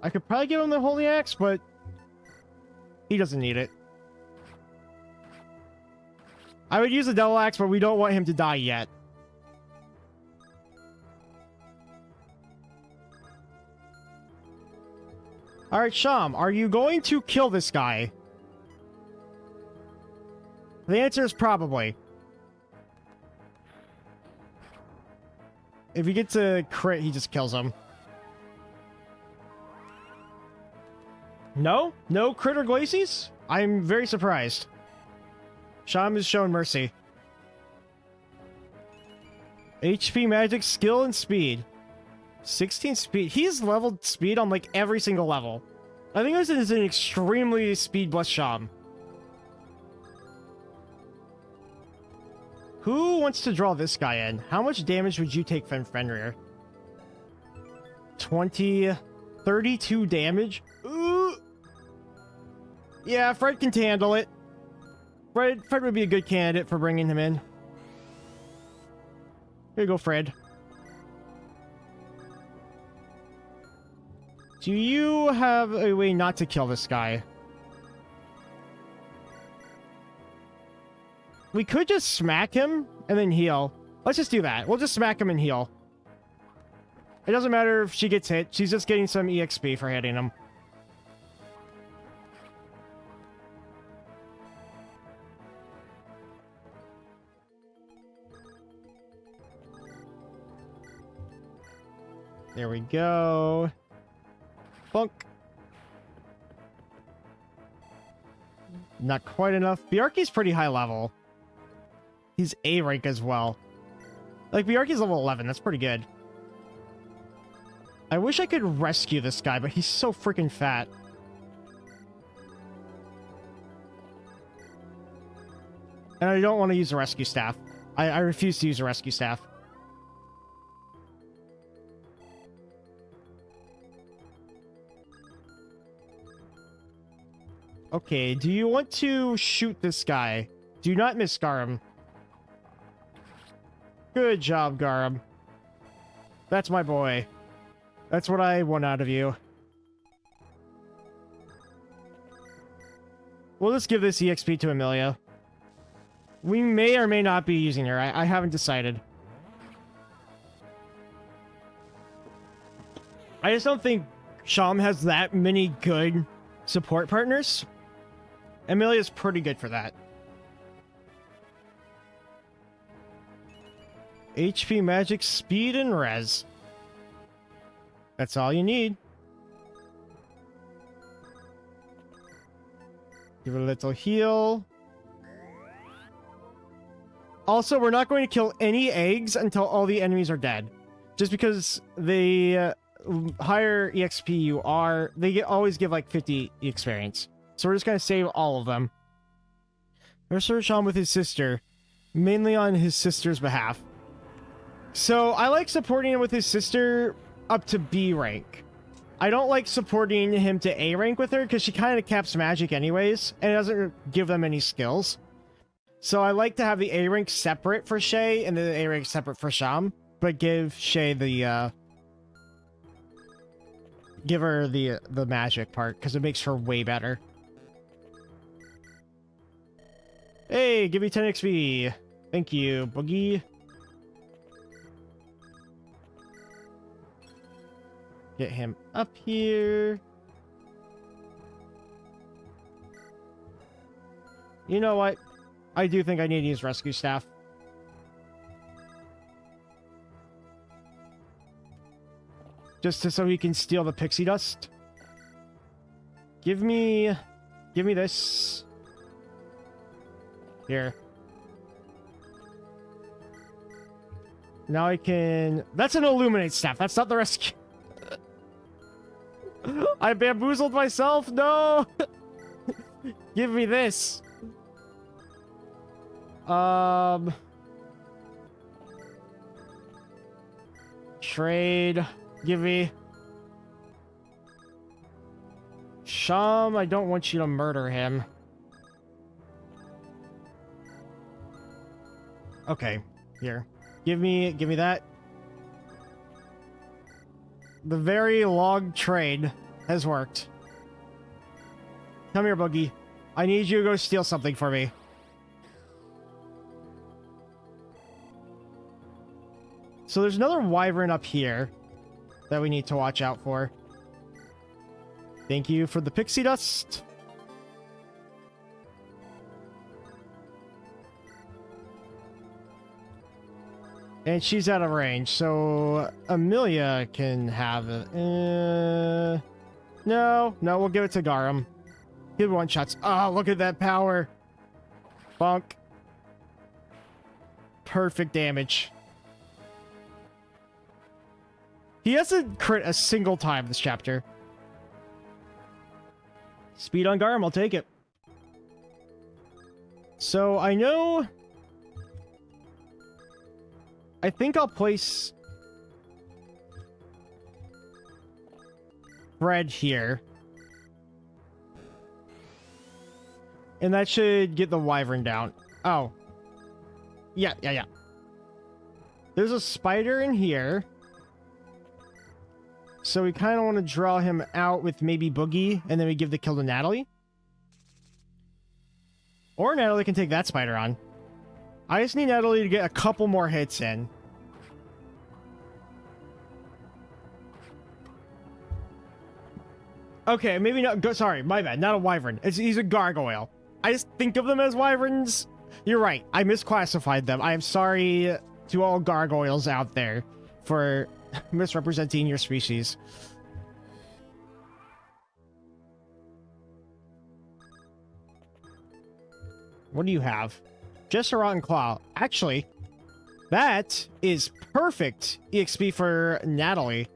I could probably give him the Holy Axe, but he doesn't need it. I would use the Devil Axe, but we don't want him to die yet. Alright, Sham, are you going to kill this guy? The answer is probably. If he gets a crit, he just kills him. No? No crit or glacies? I'm very surprised. Sham is shown mercy. HP, magic, skill, and speed. 16 speed. He's leveled speed on like every single level. I think this is an extremely speed blessed Sham. Who wants to draw this guy in? How much damage would you take from Fenrir? 32 damage? Ooh. Yeah, Fred can handle it. Fred would be a good candidate for bringing him in. Here you go, Fred. Do you have a way not to kill this guy? We could just smack him and then heal. Let's just do that. We'll just smack him and heal. It doesn't matter if she gets hit. She's just getting some EXP for hitting him. There we go. Bonk. Not quite enough. Bjarki's pretty high level. He's A rank as well. Like, Bjarki's level 11. That's pretty good. I wish I could rescue this guy, but he's so freaking fat. And I don't want to use a rescue staff. I refuse to use a rescue staff. Okay, do you want to shoot this guy? Do not miss Garum. Good job, Garum. That's my boy. That's what I want out of you. We'll just give this EXP to Amelia. We may or may not be using her. I haven't decided. I just don't think Sham has that many good support partners. Amelia's pretty good for that. HP, magic, speed, and res. That's all you need. Give her a little heal. Also, we're not going to kill any eggs until all the enemies are dead. Just because the higher EXP you are, they always give like 50 experience. So we're just going to save all of them. Mercer Sham with his sister. Mainly on his sister's behalf. So I like supporting him with his sister up to B rank. I don't like supporting him to A rank with her because she kind of caps magic anyways. And it doesn't give them any skills. So I like to have the A rank separate for Shay and the A rank separate for Sham. But give Shay the... give her the magic part because it makes her way better. Hey, give me 10 XP. Thank you, Buggi. Get him up here. You know what? I do think I need to use rescue staff. Just so he can steal the pixie dust. Give me this. Here. Now I can... That's an illuminate staff. That's not the rescue. I bamboozled myself. No. Give me this. Trade. Give me. Sham, I don't want you to murder him. Okay, here. Give me that. The very long train has worked. Come here, Buggi. I need you to go steal something for me. So there's another wyvern up here that we need to watch out for. Thank you for the pixie dust. And she's out of range, so Amelia can have it. No, we'll give it to Garum. Give one shots. Oh, look at that power. Bonk. Perfect damage. He hasn't crit a single time this chapter. Speed on Garum, I'll take it. So I know... I think I'll place Fred here. And that should get the wyvern down. Oh. Yeah. There's a spider in here. So we kind of want to draw him out with maybe Buggi, and then we give the kill to Natalie. Or Natalie can take that spider on. I just need Natalie to get a couple more hits in. Okay, maybe not. Sorry, my bad. Not a wyvern. He's a gargoyle. I just think of them as wyverns. You're right. I misclassified them. I am sorry to all gargoyles out there for misrepresenting your species. What do you have? Just a rotten claw. Actually, that is perfect EXP for Natalie.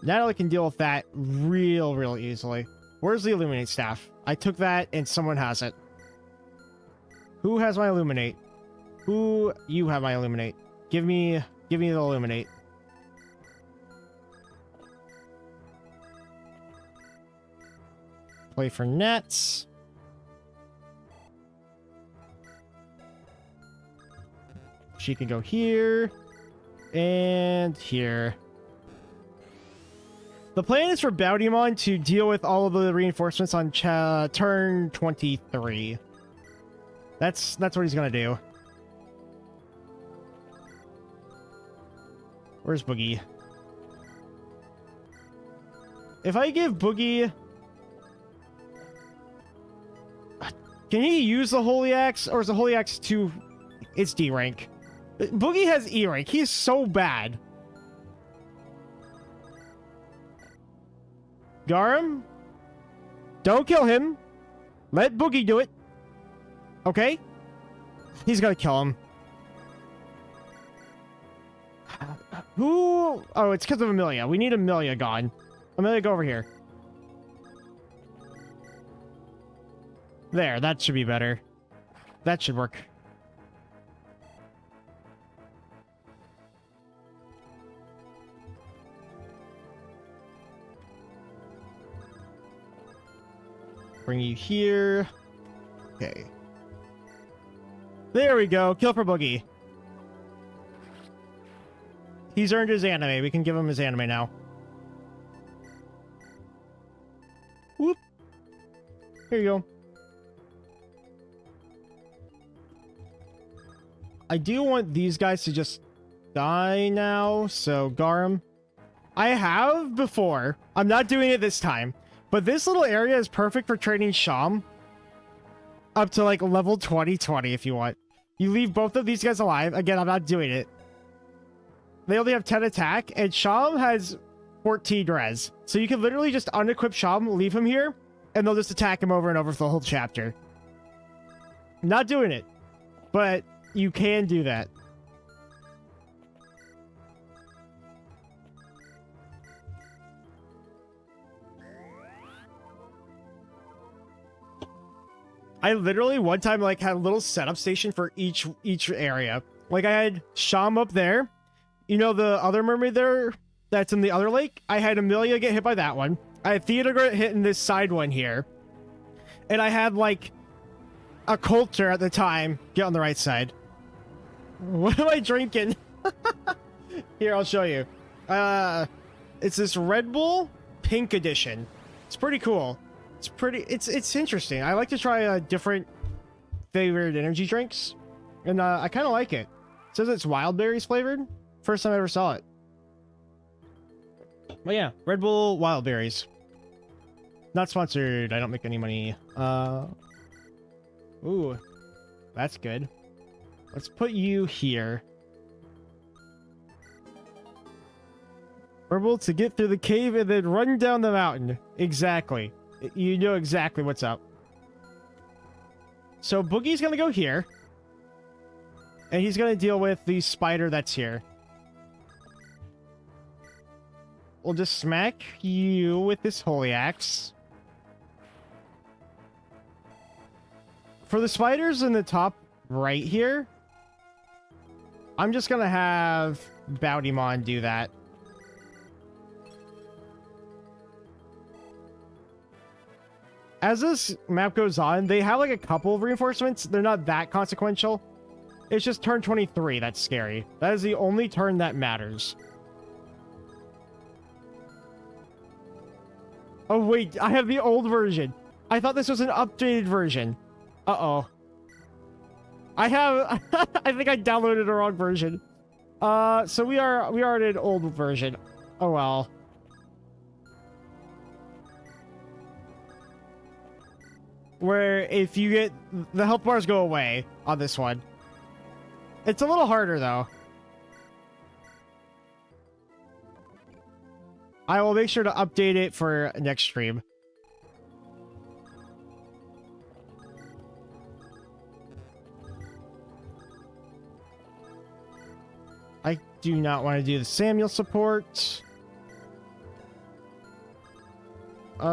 Natalie can deal with that real easily. Where's the Illuminate staff? I took that and someone has it. Who has my Illuminate? You have my Illuminate. Give me the Illuminate. Play for nets. She can go here and here. The plan is for Bowdymon to deal with all of the reinforcements on turn 23. That's what he's gonna do. Where's Buggi? If I give Buggi... Can he use the Holy Axe? Or is the Holy Axe too... It's D rank. Buggi has E rank. He's so bad. Garum? Don't kill him. Let Buggi do it. Okay? He's gonna kill him. Who? Oh, it's because of Amelia. We need Amelia gone. Amelia, go over here. There, that should be better. That should work. Bring you here. Okay. There we go. Kill for Buggi. He's earned his anime. We can give him his anime now. Whoop. Here you go. I do want these guys to just die now. So, Garum. I have before. I'm not doing it this time. But this little area is perfect for training Sham. Up to like level 20 if you want. You leave both of these guys alive. Again, I'm not doing it. They only have 10 attack, and Sham has 14 res. So you can literally just unequip Sham, leave him here, and they'll just attack him over and over for the whole chapter. Not doing it, but you can do that. I literally one time like had a little setup station for each area. Like I had Sham up there. You know the other mermaid there that's in the other lake? I had Amelia get hit by that one. I had Theodore get hit in this side one here. And I had like a Coulter at the time get on the right side. What am I drinking? Here, I'll show you. It's this Red Bull Pink Edition. It's pretty cool. It's interesting. I like to try different flavored energy drinks, and I kind of like it. It says it's wild berries flavored. First time I ever saw it. But yeah, Red Bull wild berries. Not sponsored. I don't make any money. Ooh, that's good. Let's put you here. We're able to get through the cave and then run down the mountain. Exactly. You know exactly what's up. So Boogie's gonna go here. And he's gonna deal with the spider that's here. We'll just smack you with this holy axe. For the spiders in the top right here, I'm just gonna have Boutymon do that. As this map goes on, they have like a couple of reinforcements. They're not that consequential. It's just turn 23 that's scary. That is the only turn that matters. Oh wait, I have the old version. I thought this was an updated version. Uh-oh. I think I downloaded the wrong version. So we are in an old version. Oh well. Where if you get the health bars go away on this one. It's a little harder though. I will make sure to update it for next stream. I do not want to do the Samuel support.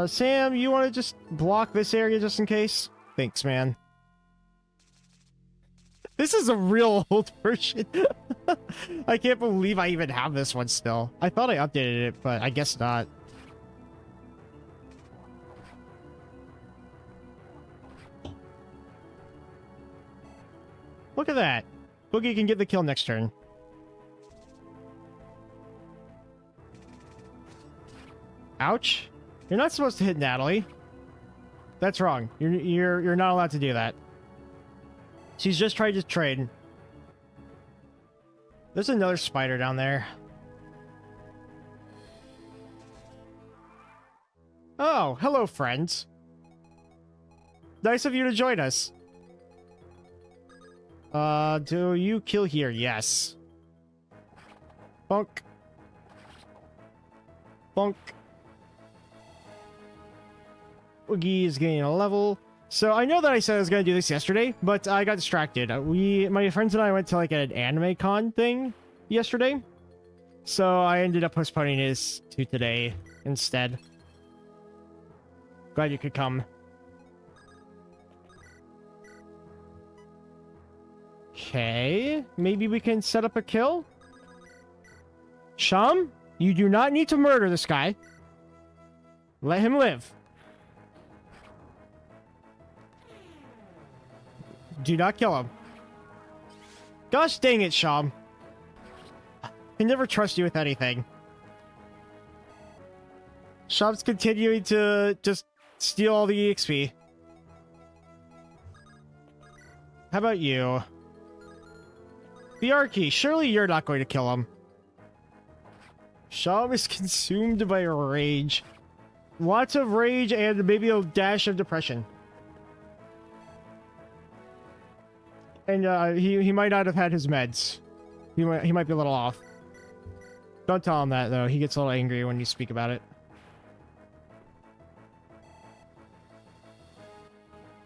Sam, you want to just block this area just in case? Thanks, man. This is a real old version. I can't believe I even have this one still. I thought I updated it, but I guess not. Look at that. Boogie can get the kill next turn. Ouch. You're not supposed to hit Natalie. That's wrong. You're not allowed to do that. She's just trying to trade. There's another spider down there. Oh, hello, friends. Nice of you to join us. Do you kill here? Yes. Bunk. Bunk. Buggi is getting a level. So I know that I said I was going to do this yesterday, but I got distracted. My friends and I went to like an anime con thing yesterday. So I ended up postponing this to today instead. Glad you could come. Okay, maybe we can set up a kill? Sham, you do not need to murder this guy. Let him live. Do not kill him. Gosh dang it, Sham. I can never trust you with anything. Sham's continuing to just steal all the EXP. How about you? Biarki, surely you're not going to kill him. Sham is consumed by rage. Lots of rage and maybe a dash of depression. And he might not have had his meds. He might be a little off. Don't tell him that though. He gets a little angry when you speak about it.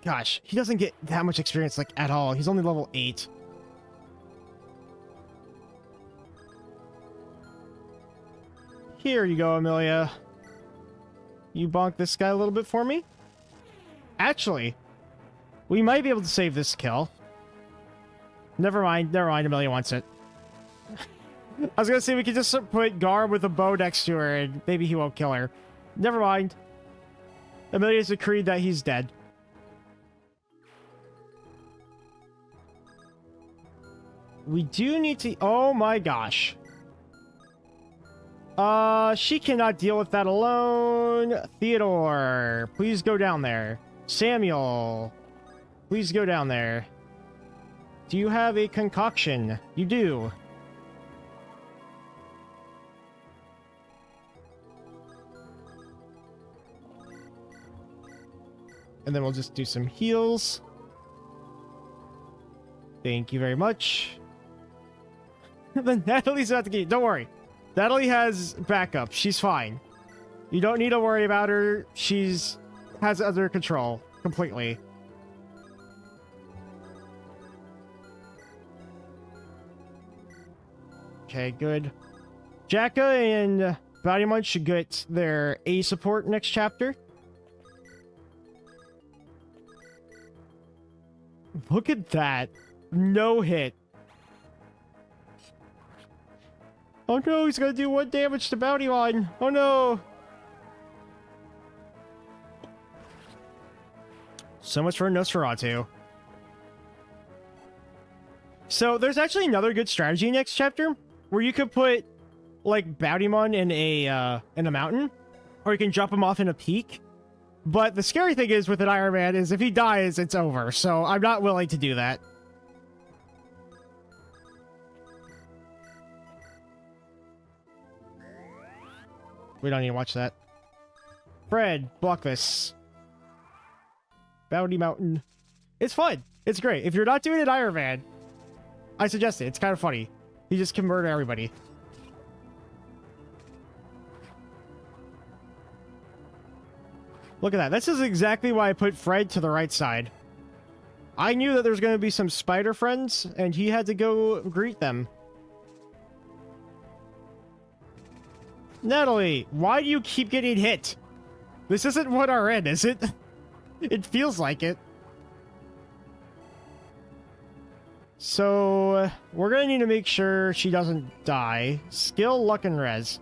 Gosh, he doesn't get that much experience like at all. He's only level 8. Here you go, Amelia. You bonk this guy a little bit for me? Actually, we might be able to save this kill. Never mind, Amelia wants it. I was gonna say we could just put Garb with a bow next to her and maybe he won't kill her. Never mind. Amelia's decreed that he's dead. We do need to... Oh my gosh. She cannot deal with that alone. Theodore, please go down there. Samuel, please go down there. Do you have a concoction? You do. And then we'll just do some heals. Thank you very much. Then Natalie's about to get... Don't worry. Natalie has backup. She's fine. You don't need to worry about her. She's... has it under control. Completely. Okay, good. Jacka and Bounty should get their A support next chapter. Look at that. No hit. Oh no, he's gonna do 1 damage to Bounty Mon. Oh no. So much for Nosferatu. So there's actually another good strategy next chapter where you could put like Bounty Mon in a mountain, or you can drop him off in a peak. But the scary thing is with an Iron Man is if he dies, it's over. So I'm not willing to do that. We don't need to watch that. Fred, block this. Bounty Mountain. It's fun. It's great. If you're not doing an Iron Man, I suggest it. It's kind of funny. You just can murder everybody. Look at that. This is exactly why I put Fred to the right side. I knew that there was going to be some spider friends, and he had to go greet them. Natalie, why do you keep getting hit? This isn't what our end, is it? It feels like it. So, we're going to need to make sure she doesn't die. Skill, luck, and res.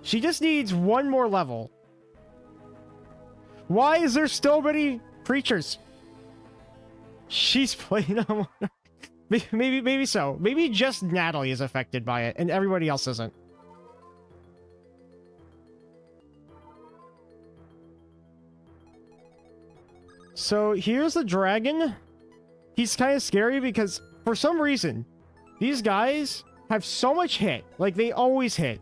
She just needs one more level. Why is there so many creatures? She's playing on... maybe so. Maybe just Natalie is affected by it, and everybody else isn't. So here's the dragon. He's kind of scary because for some reason, these guys have so much hit. Like, they always hit.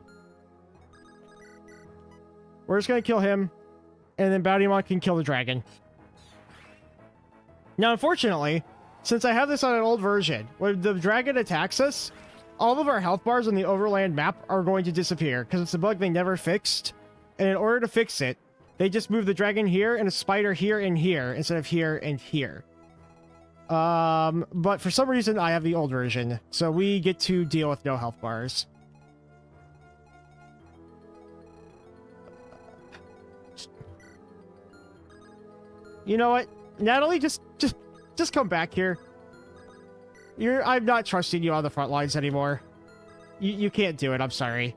We're just going to kill him. And then Bounty Mon can kill the dragon. Now, unfortunately, since I have this on an old version, when the dragon attacks us, all of our health bars on the overland map are going to disappear because it's a bug they never fixed. And in order to fix it, they just move the dragon here and a spider here and here instead of here and here. But for some reason, I have the old version, so we get to deal with no health bars. You know what? Natalie, just come back here. I'm not trusting you on the front lines anymore. You can't do it, I'm sorry.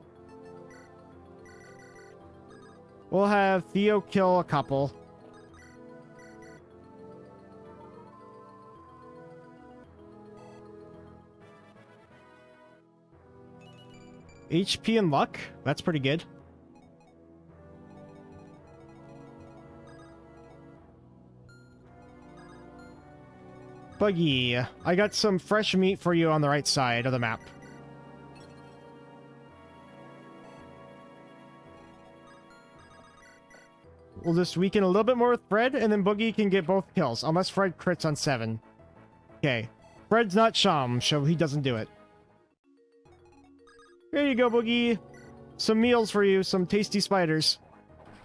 We'll have Theo kill a couple. HP and luck? That's pretty good. Buggi, I got some fresh meat for you on the right side of the map. We'll just weaken a little bit more with Fred, and then Buggi can get both kills, unless Fred crits on 7. Okay. Fred's not Sham, so he doesn't do it. There you go, Buggi. Some meals for you, some tasty spiders.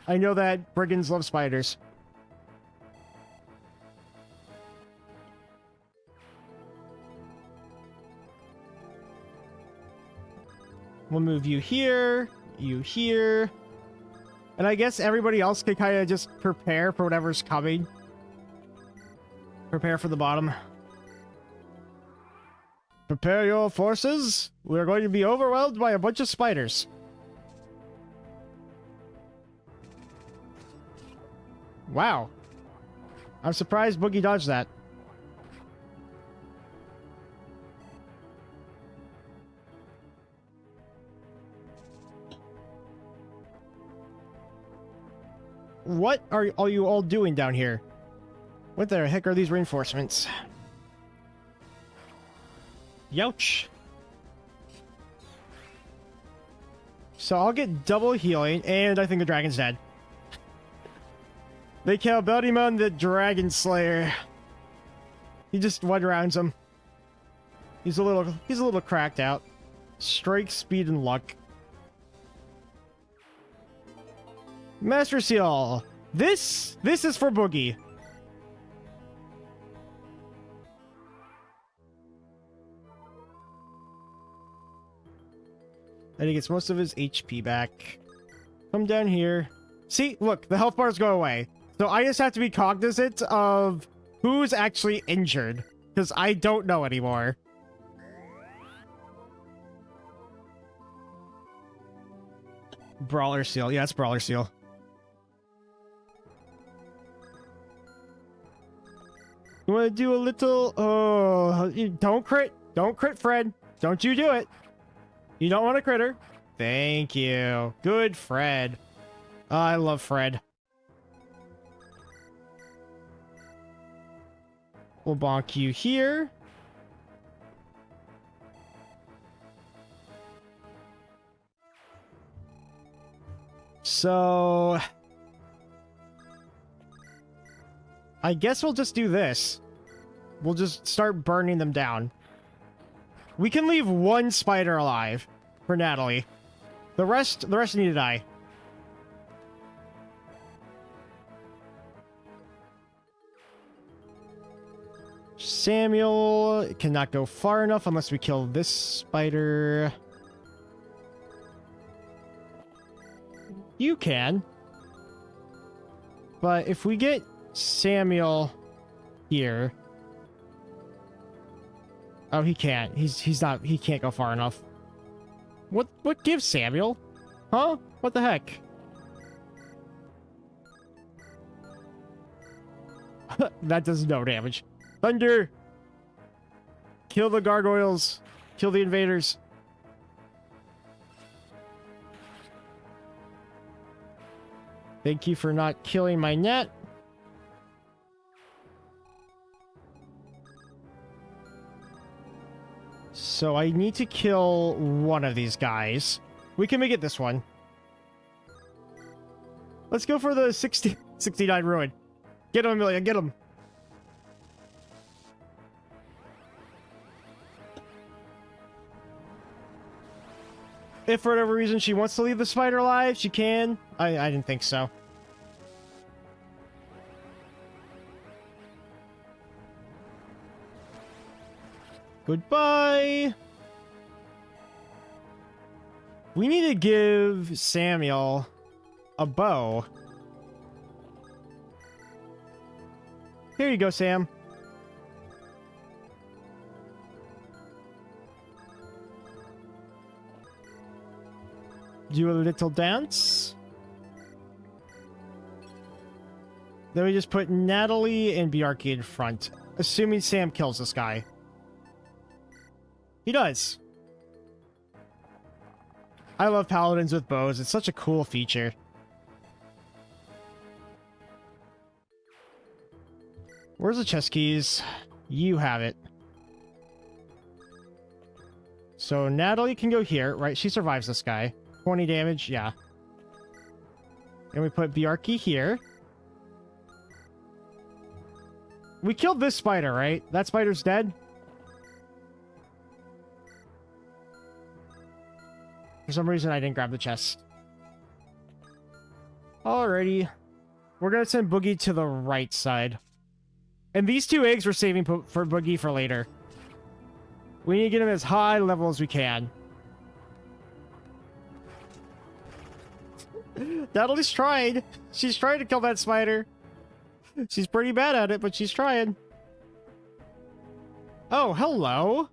I know that brigands love spiders. We'll move you here, you here. And I guess everybody else can kind of just prepare for whatever's coming. Prepare for the bottom. Prepare your forces. We're going to be overwhelmed by a bunch of spiders. Wow. I'm surprised Buggi dodged that. what are you all doing down here? What the heck are these reinforcements? Youch. So I'll get double healing, and I think the dragon's dead. They Cowbellymon the Dragon Slayer. He just one-rounds him. He's a little cracked out. Strike, speed, and luck. Master Seal. This is for Buggi. And he gets most of his HP back. Come down here. See, look, the health bars go away. So I just have to be cognizant of who's actually injured, because I don't know anymore. Brawler Seal. Yeah, it's Brawler Seal. You want to do a little... Oh, don't crit. Don't crit, Fred. Don't you do it. You don't want a critter. Thank you. Good, Fred. Oh, I love Fred. We'll bonk you here. So... I guess we'll just do this. We'll just start burning them down. We can leave one spider alive for Natalie. The rest need to die. Samuel cannot go far enough unless we kill this spider. You can. But if we get Samuel here... Oh, he can't. He's not... He can't go far enough. What gives Samuel? Huh? What the heck? That does no damage. Thunder! Kill the gargoyles. Kill the invaders. Thank you for not killing my net. So I need to kill one of these guys. We can make it this one. Let's go for the 69 ruin. Get him, Amelia, get him. If for whatever reason she wants to leave the spider alive, she can. I didn't think so. Goodbye. We need to give Samuel a bow. Here you go, Sam. Do a little dance. Then we just put Natalie and Bjarki in front, assuming Sam kills this guy. He does. I love paladins with bows. It's such a cool feature. Where's the chest keys? You have it. So Natalie can go here, right? She survives this guy. 20 damage, yeah. And we put Bjarki here. We killed this spider, right? That spider's dead? For some reason, I didn't grab the chest. Alrighty. We're gonna send Buggi to the right side. And these 2 eggs we're saving for Buggi for later. We need to get him as high level as we can. Natalie's trying. She's trying to kill that spider. She's pretty bad at it, but she's trying. Oh, hello.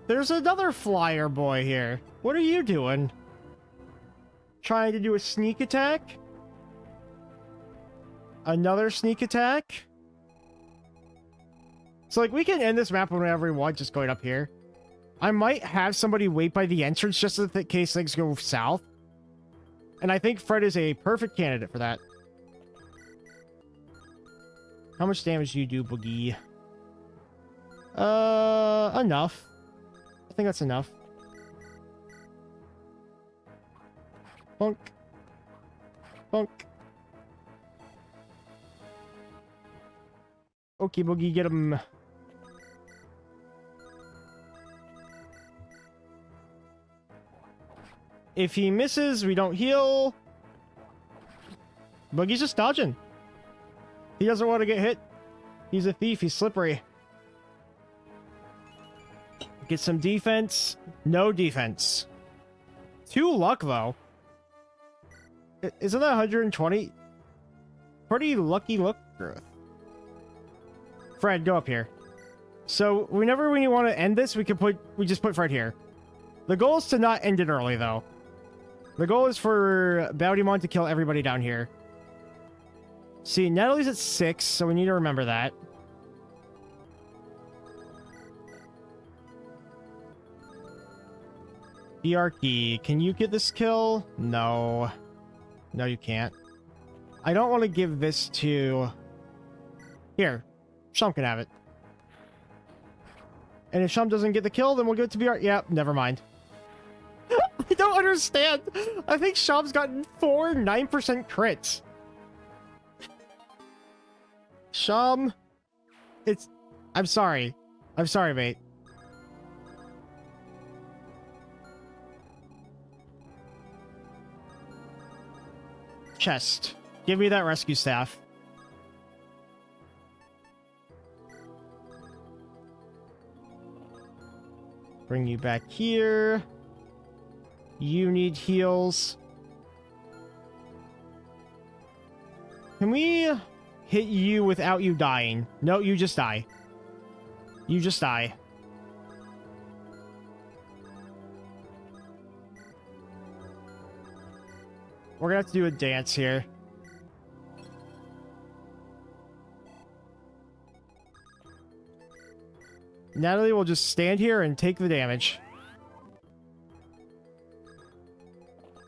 There's another flyer boy here. What are you doing? Trying to do a sneak attack? Another sneak attack? So, like, we can end this map whenever we want, just going up here. I might have somebody wait by the entrance just in case things go south. And I think Fred is a perfect candidate for that. How much damage do you do, Buggi? Enough. I think that's enough. Bonk. Bonk. Okay, Buggi, get him. If he misses, we don't heal. Buggy's just dodging. He doesn't want to get hit. He's a thief. He's slippery. Get some defense. No defense. 2 luck, though. Isn't that 120? Pretty lucky luck growth. Fred, go up here. So, whenever we want to end this, we just put Fred here. The goal is to not end it early, though. The goal is for Bowdymon to kill everybody down here. See, Natalie's at 6, so we need to remember that. BRK, can you get this kill? No. No, you can't. I don't want to give this to... Here. Shum can have it. And if Shum doesn't get the kill, then we'll give it to BR... Yeah, never mind. I don't understand. I think Shum's gotten 9% crits. Shum... It's... I'm sorry. I'm sorry, mate. Chest. Give me that rescue staff. Bring you back here. You need heals. Can we hit you without you dying? No, you just die. You just die. We're gonna have to do a dance here. Natalie will just stand here and take the damage.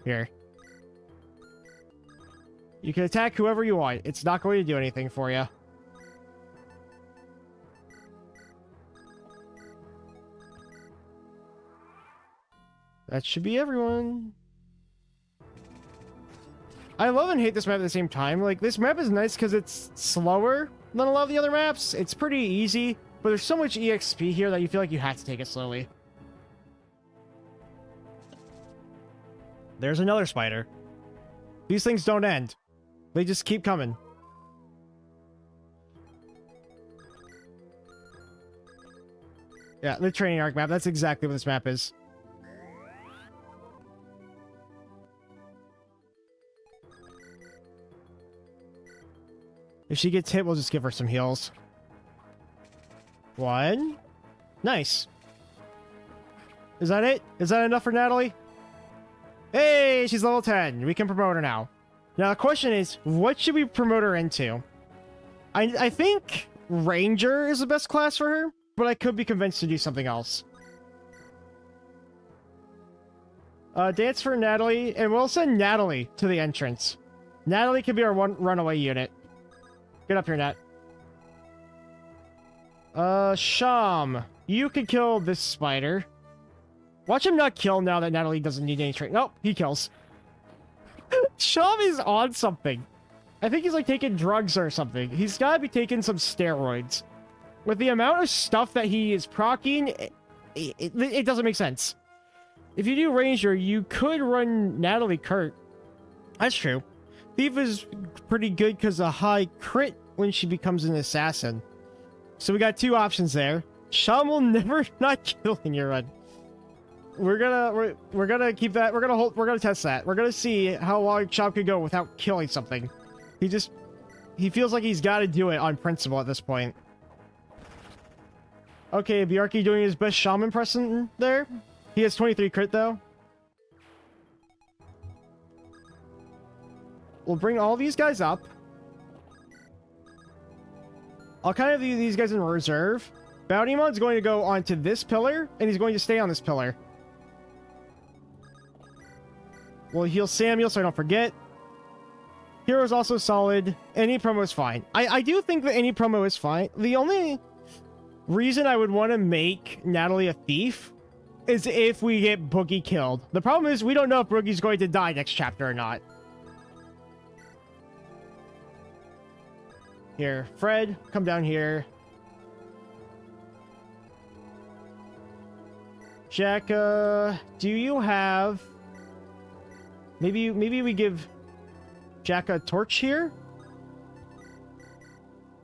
Here. You can attack whoever you want. It's not going to do anything for you. That should be everyone. I love and hate this map at the same time. Like, this map is nice because it's slower than a lot of the other maps. It's pretty easy, but there's so much EXP here that you feel like you have to take it slowly. There's another spider. These things don't end. They just keep coming. Yeah, the training arc map. That's exactly what this map is. If she gets hit, we'll just give her some heals. 1. Nice. Is that it? Is that enough for Natalie? Hey, she's level 10. We can promote her now. Now, the question is, what should we promote her into? I think Ranger is the best class for her, but I could be convinced to do something else. Dance for Natalie, and we'll send Natalie to the entrance. Natalie can be our runaway unit. Get up here, Nat. Sham, you can kill this spider. Watch him not kill now that Natalie doesn't need any training. Nope, he kills. Sham is on something. I think he's like taking drugs or something. He's gotta be taking some steroids. With the amount of stuff that he is proccing, it doesn't make sense. If you do Ranger, you could run Natalie Kurt. That's true. Thief is pretty good because of high crit when she becomes an assassin. So we got 2 options there. Sham will never not kill in your run. We're gonna keep that. We're gonna test that. We're gonna see how long Sham could go without killing something. He feels like he's got to do it on principle at this point. Okay, Bjarki doing his best Sham impression there. He has 23 crit though. We'll bring all these guys up. I'll kind of leave these guys in reserve. Bowdymon's going to go onto this pillar, and he's going to stay on this pillar. We'll heal Samuel so I don't forget. Hero's also solid. Any promo is fine. I do think that any promo is fine. The only reason I would want to make Natalie a thief is if we get Buggi killed. The problem is we don't know if Boogie's going to die next chapter or not. Here, Fred, come down here. Jack, do you have... Maybe we give Jack a torch here?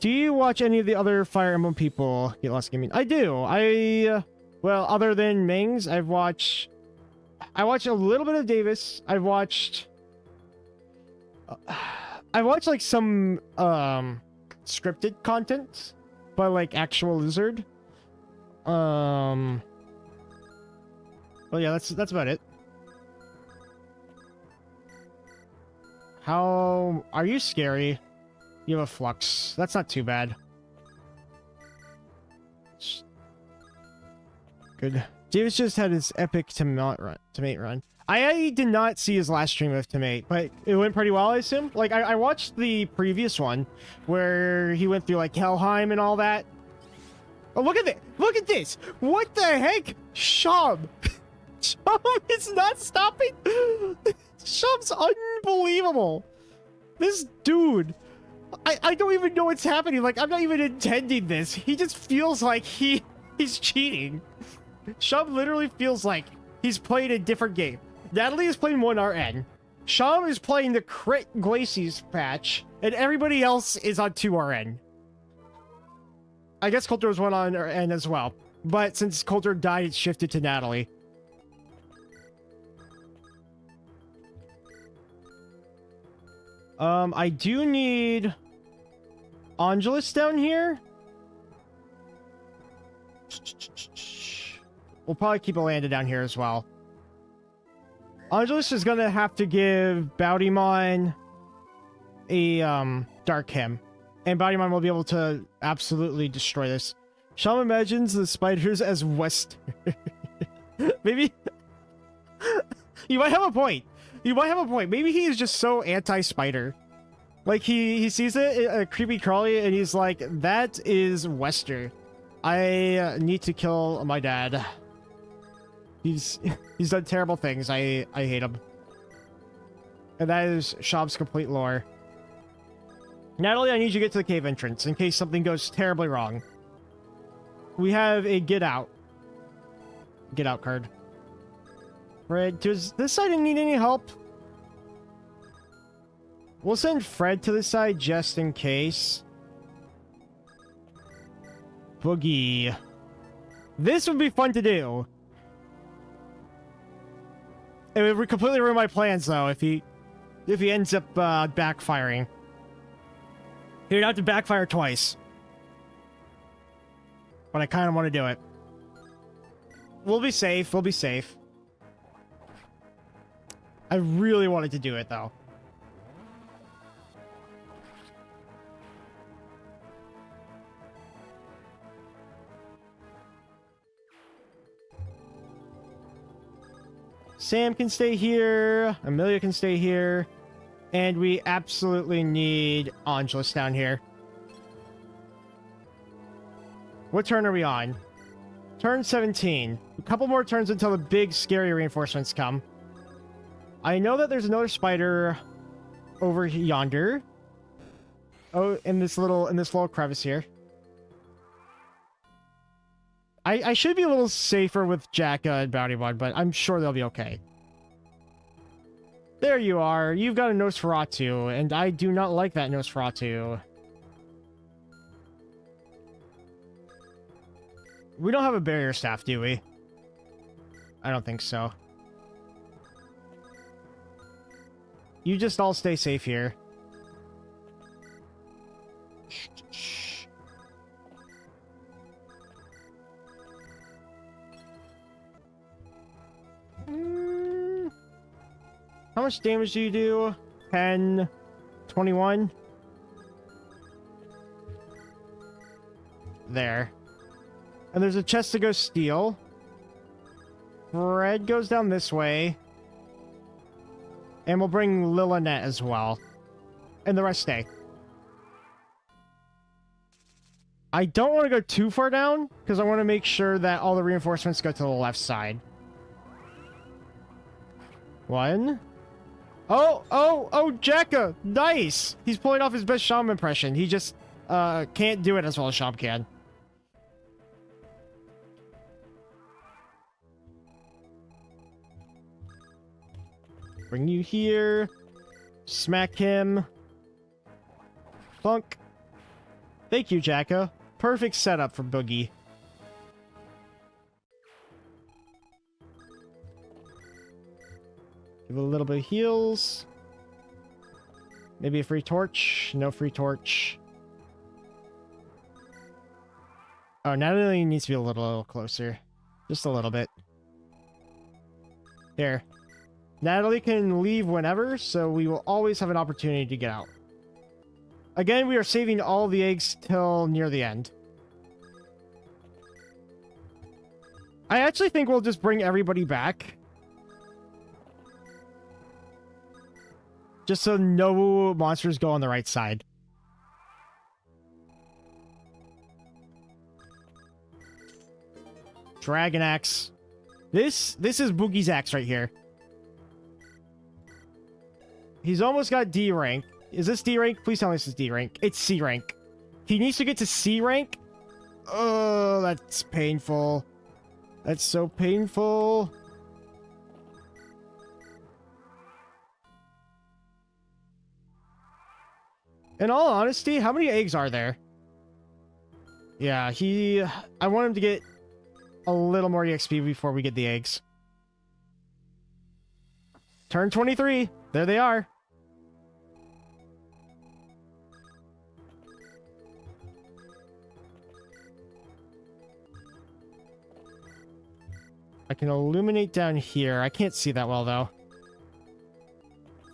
Do you watch any of the other Fire Emblem people get lost gaming? I do. Well, other than Mings, I watch a little bit of Davis. I've watched like some scripted content by like Actual Lizard. Well, yeah, that's about it. How are you scary? You have a flux. That's not too bad. Good. Davis just had his epic Tomate run. I did not see his last stream of Tomate, but it went pretty well, I assume. Like, I watched the previous one where he went through, like, Helheim and all that. Oh, look at this! Look at this! What the heck? Shub! Shub is not stopping! Shub's unbelievable! This dude... I don't even know what's happening. Like, I'm not even intending this. He just feels like he's cheating. Shub literally feels like he's playing a different game. Natalie is playing 1RN. Shub is playing the Crit Glacies patch, and everybody else is on 2RN. I guess Coulter was 1RN as well, but since Coulter died, it shifted to Natalie. I do need Angelus down here. We'll probably keep Alanda down here as well. Angelus is gonna have to give Baudimon a Dark Hymn, and Baudimon will be able to absolutely destroy this. Sham imagines the spiders as West. Maybe you might have a point. You might have a point. Maybe he is just so anti-spider. Like, he sees it, a creepy crawly, and he's like, that is Wester. I need to kill my dad. He's done terrible things. I hate him. And that is Shab's complete lore. Natalie, I need you to get to the cave entrance in case something goes terribly wrong. We have a get out card. Fred, does this side need any help? We'll send Fred to the side just in case. Buggi. This would be fun to do. It would completely ruin my plans, though, if he ends up backfiring. He'd have to backfire twice. But I kind of want to do it. We'll be safe. We'll be safe. I really wanted to do it, though. Sam can stay here. Amelia can stay here. And we absolutely need Angelus down here. What turn are we on? Turn 17. A couple more turns until the big scary reinforcements come. I know that there's another spider over yonder. Oh, in this little crevice here. I should be a little safer with Jacka and Bounty1, but I'm sure they'll be okay. There you are. You've got a Nosferatu, and I do not like that Nosferatu. We don't have a barrier staff, do we? I don't think so. You just all stay safe here. How much damage do you do? 10, 21. There. And there's a chest to go steal. Fred goes down this way. And we'll bring Lillinet as well. and the rest stay. I don't want to go too far down, because I want to make sure that all the reinforcements go to the left side. 1. Oh, Jekka! Nice! He's pulling off his best Sham impression. He just, can't do it as well as Sham can. Bring you here. Smack him. Plunk. Thank you, Jekka. Perfect setup for Buggi. Give it a little bit of heals. Maybe a free torch. No free torch. Oh, Natalie needs to be a little closer. Just a little bit. Here. Natalie can leave whenever, so we will always have an opportunity to get out. Again, we are saving all the eggs till near the end. I actually think we'll just bring everybody back. Just so no monsters go on the right side. Dragon Axe. This is Boogie's axe right here. He's almost got D rank. Is this D rank? Please tell me this is D rank. It's C rank. He needs to get to C rank. Oh, that's painful. That's so painful. In all honesty, how many eggs are there? Yeah, I want him to get a little more EXP before we get the eggs. Turn 23. There they are. I can illuminate down here. I can't see that well, though.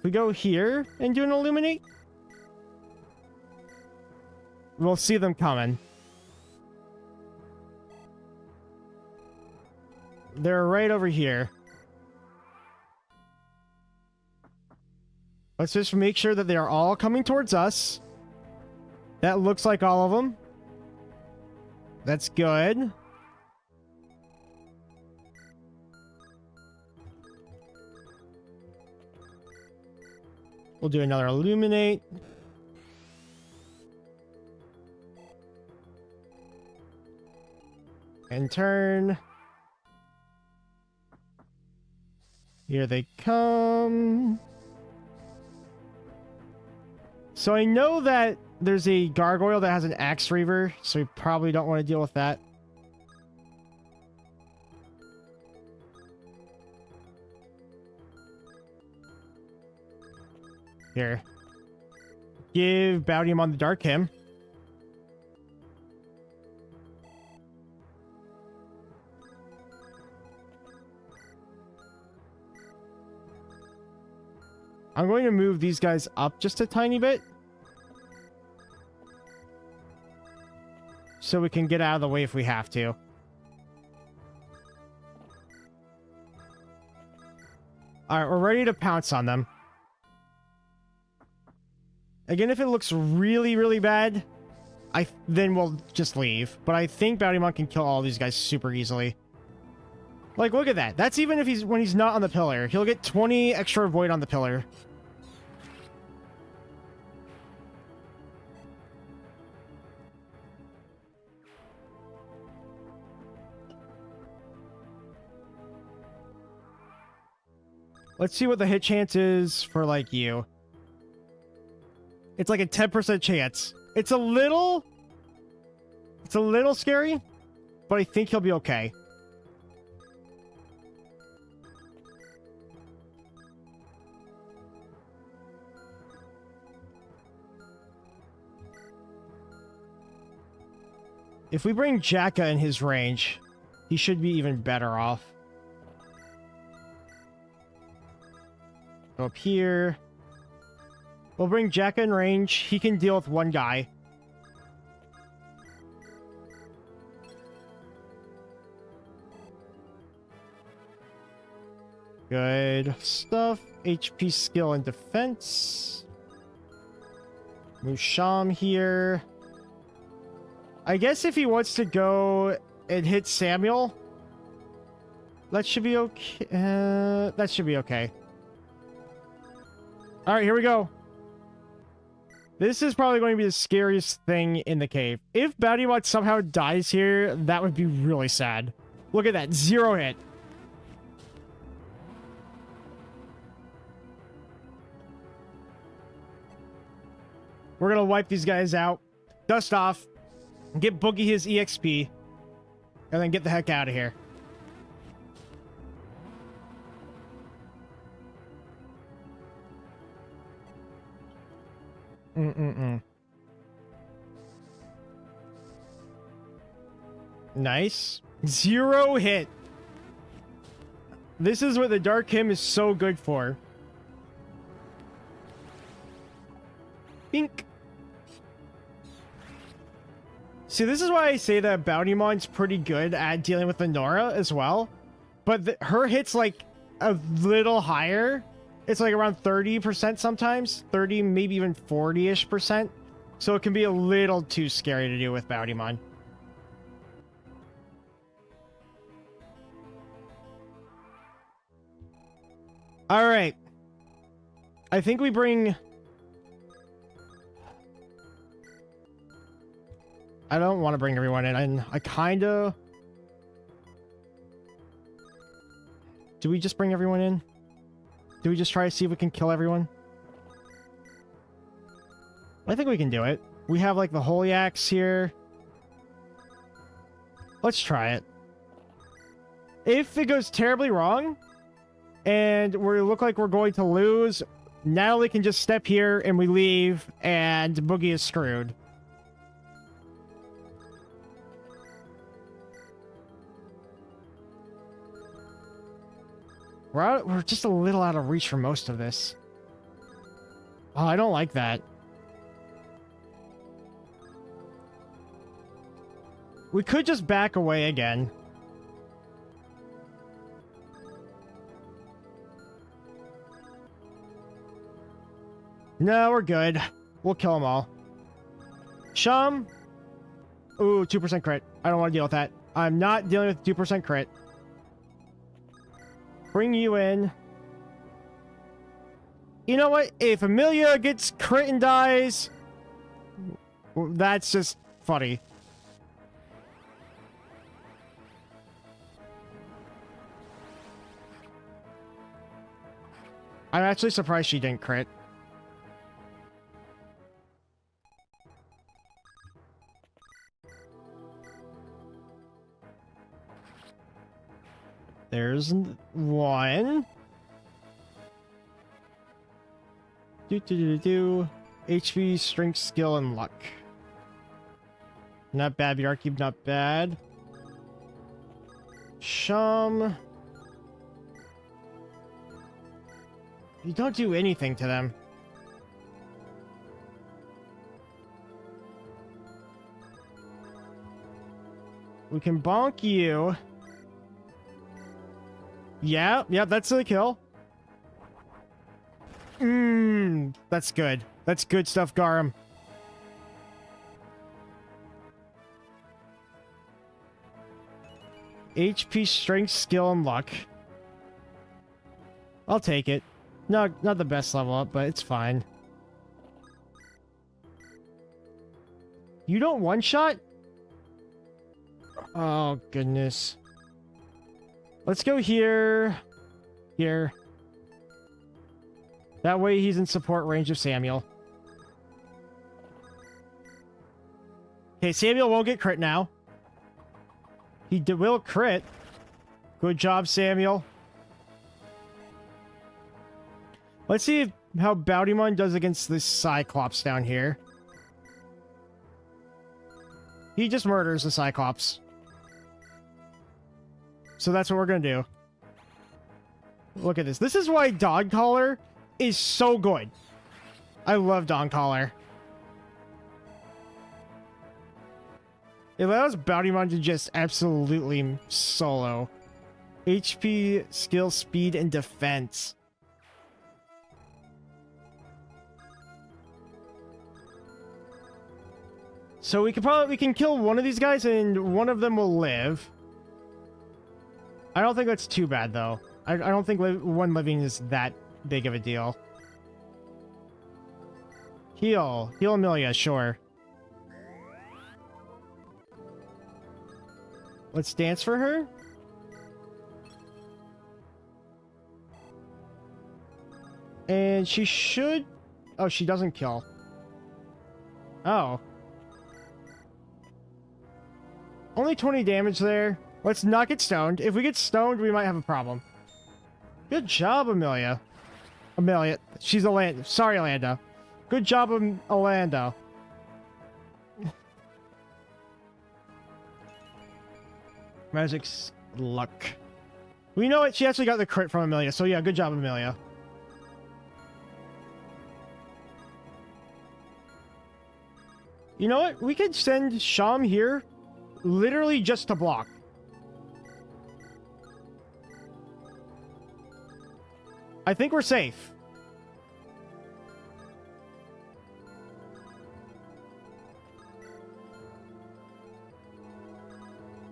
We go here and do an illuminate? We'll see them coming. They're right over here. Let's just make sure that they are all coming towards us. That looks like all of them. That's good. We'll do another illuminate. And turn. Here they come. So I know that there's a gargoyle that has an axe reaver, so we probably don't want to deal with that. Here. Give Baudium on the Dark him. I'm going to move these guys up just a tiny bit. So we can get out of the way if we have to. Alright, we're ready to pounce on them. Again, if it looks really, really bad, then we'll just leave. But I think Bounty can kill all these guys super easily. Like, look at that. That's even if when he's not on the pillar. He'll get 20 extra void on the pillar. Let's see what the hit chance is for, like, you. It's like a 10% chance. It's a little scary, but I think he'll be okay. If we bring Jekka in his range, he should be even better off. Go up here. We'll bring Jekka in range. He can deal with one guy. Good stuff. HP, skill, and defense. Musham here. I guess if he wants to go and hit Samuel, that should be okay. That should be okay. All right, here we go. This is probably going to be the scariest thing in the cave. If Bounty somehow dies here, that would be really sad. Look at that, 0 hit. We're gonna wipe these guys out, dust off, get Buggi his EXP, and then get the heck out of here. Nice. 0 hit. This is what the Dark Hymn is so good for. Bink. See, this is why I say that Bountymon's pretty good at dealing with the Nora as well. But her hit's like a little higher. It's like around 30% sometimes. 30, maybe even 40-ish%. So it can be a little too scary to do with Bountymon. Alright. I think we bring... I don't want to bring everyone in. I kind of... Do we just bring everyone in? Do we just try to see if we can kill everyone? I think we can do it. We have, like, the Holy Axe here. Let's try it. If it goes terribly wrong, and we look like we're going to lose, Natalie can just step here, and we leave, and Buggi is screwed. We're just a little out of reach for most of this. Oh, I don't like that. We could just back away again. No, we're good. We'll kill them all. Shum. Ooh, 2% crit. I don't want to deal with that. I'm not dealing with 2% crit. Bring you in. You know what? If Amelia gets crit and dies, that's just funny. I'm actually surprised she didn't crit. There's one. HP, strength, skill, and luck. Not bad, Yarkeep, not bad. Shum. You don't do anything to them. We can bonk you. Yeah, that's a kill. That's good. That's good stuff, Garum. HP, strength, skill, and luck. I'll take it. Not the best level up, but it's fine. You don't one-shot? Oh, goodness. Let's go here. Here. That way he's in support range of Samuel. Okay, Samuel won't get crit now. He will crit. Good job, Samuel. Let's see how Bounty does against this Cyclops down here. He just murders the Cyclops. So that's what we're going to do. Look at this. This is why Dog Collar is so good. I love Dog Collar. It allows Bounty to just absolutely solo. HP, skill, speed, and defense. So we can kill one of these guys and one of them will live. I don't think that's too bad though. I don't think one living is that big of a deal. Heal Amelia, sure. Let's dance for her. And she should... Oh, she doesn't kill. Oh. Only 20 damage there. Let's not get stoned. If we get stoned, we might have a problem. Good job, Amelia. Amelia. She's Alanda. Sorry, Alanda. Good job, Alanda. Magic's luck. We know it. She actually got the crit from Amelia. So yeah, good job, Amelia. You know what? We could send Sham here literally just to block. I think we're safe.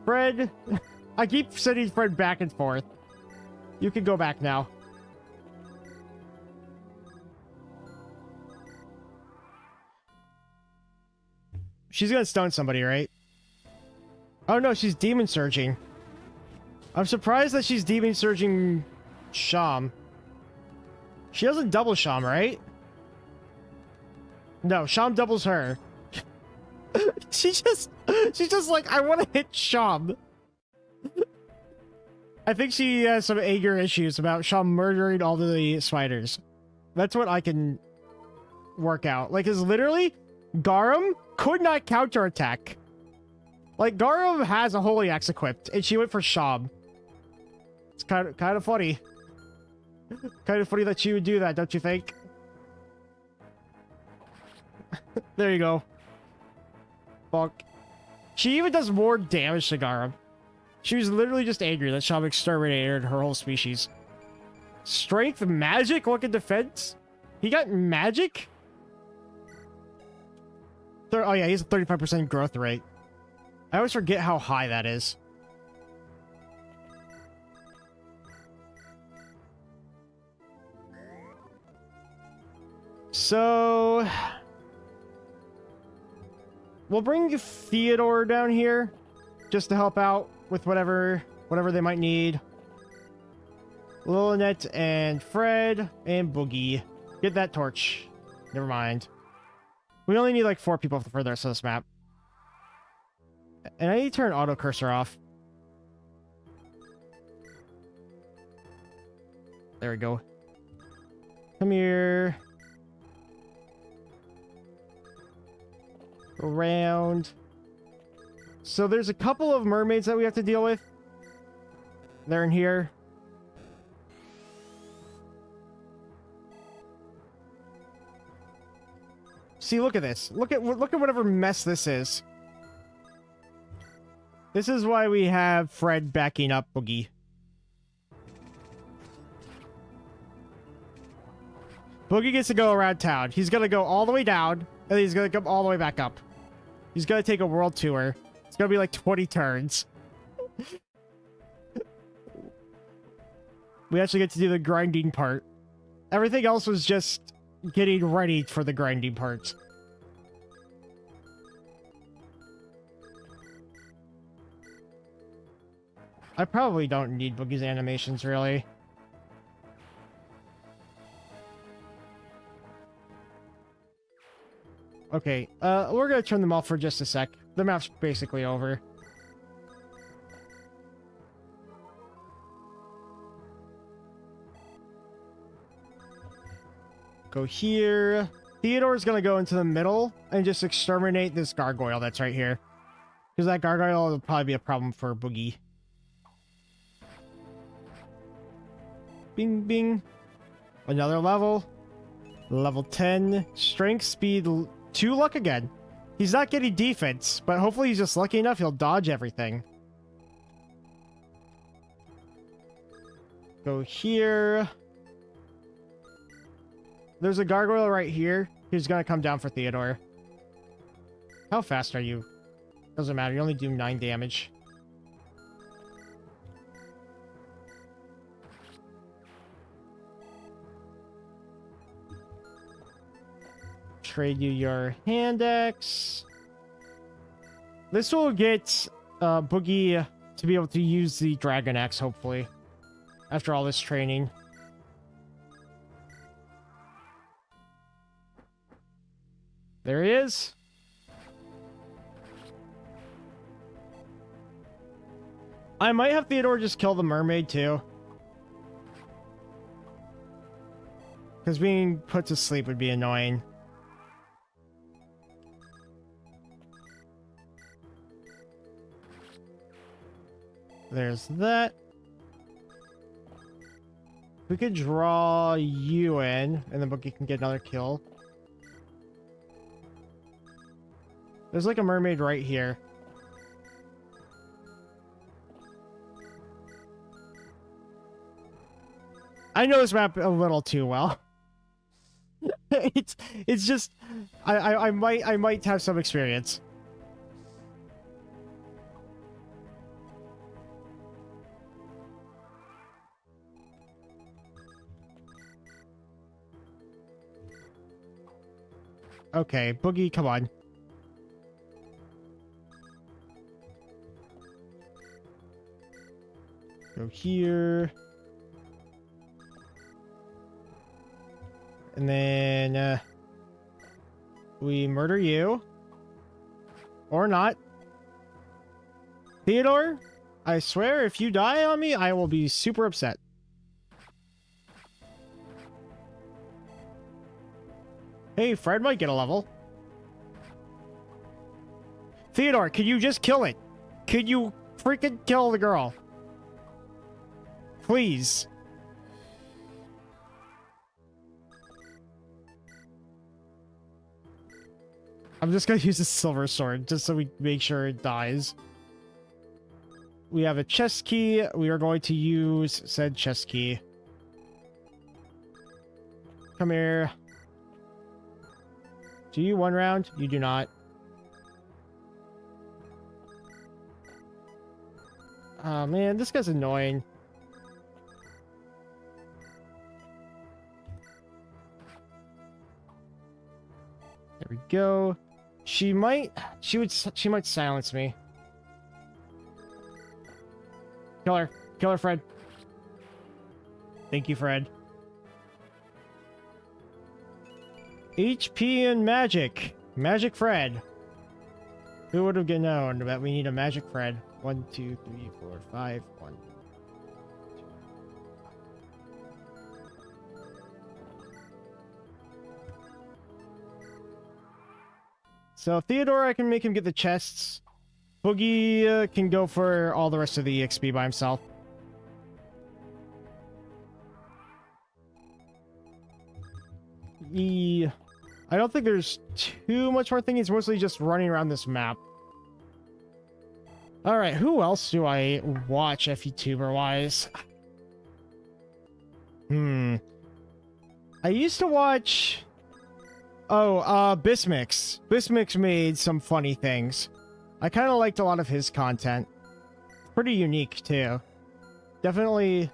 Fred. I keep sending Fred back and forth. You can go back now. She's gonna stun somebody, right? Oh no, she's demon surging. I'm surprised that she's demon surging Sham. She doesn't double Sham, right? No, Sham doubles her. she's just like, I want to hit Sham. I think she has some anger issues about Sham murdering all the spiders. That's what I can work out. Like, is literally Garum could not counterattack. Like, Garum has a Holy Axe equipped, and she went for Sham. It's kind of funny. Kind of funny that she would do that, don't you think? There you go. Fuck. She even does more damage to Garum. She was literally just angry that Sham exterminated her whole species. Strength, magic, look at defense. He got magic? Oh yeah, he has a 35% growth rate. I always forget how high that is. So... we'll bring Theodore down here just to help out with whatever they might need. Lilith and Fred and Buggi. Get that torch. Never mind. We only need like 4 people for the rest of this map. And I need to turn auto cursor off. There we go. Come here. Go around. So there's a couple of mermaids that we have to deal with. They're in here. See, look at this. Look at whatever mess this is. This is why we have Fred backing up Buggi. Buggi gets to go around town. He's gonna go all the way down, and he's gonna come all the way back up. He's gonna take a world tour. It's gonna be like 20 turns. We actually get to do the grinding part. Everything else was just getting ready for the grinding parts. I probably don't need Buggi's animations, really. Okay, we're gonna turn them off for just a sec. The map's basically over. Go here. Theodore's gonna go into the middle and just exterminate this gargoyle that's right here. Because that gargoyle will probably be a problem for Buggi. Bing, bing. Another level. Level 10. Strength, speed, 2 luck again. He's not getting defense, but hopefully he's just lucky enough he'll dodge everything. Go here. There's a gargoyle right here. He's gonna come down for Theodore. How fast are you? Doesn't matter. You only do 9 damage. Trade you your hand axe. This will get Buggi to be able to use the dragon axe, hopefully, after all this training. There he is. I might have Theodore just kill the mermaid too, because being put to sleep would be annoying. There's that. We could draw you in, and then Buggi can get another kill. There's like a mermaid right here. I know this map a little too well. it's just I might have some experience. Okay, Buggi, come on. Go here. And then we murder you. Or not. Theodore, I swear if you die on me, I will be super upset. Hey, Fred might get a level. Theodore, could you just kill it? Could you freaking kill the girl? Please. I'm just gonna use a silver sword just so we make sure it dies. We have a chest key. We are going to use said chest key. Come here. Do you one round? You do not. Oh man, this guy's annoying. There we go. She might silence me. Kill her. Kill her, Fred. Thank you, Fred. HP and magic. Magic Fred. Who would have known that we need a magic Fred? 1, 2, 3, 4, 5. 1. So Theodore, I can make him get the chests. Buggi can go for all the rest of the EXP by himself. I don't think there's too much more thing. It's mostly just running around this map. Alright, who else do I watch FUtuber-wise? I used to watch... Oh, Bismix. Bismix made some funny things. I kind of liked a lot of his content. Pretty unique, too. Definitely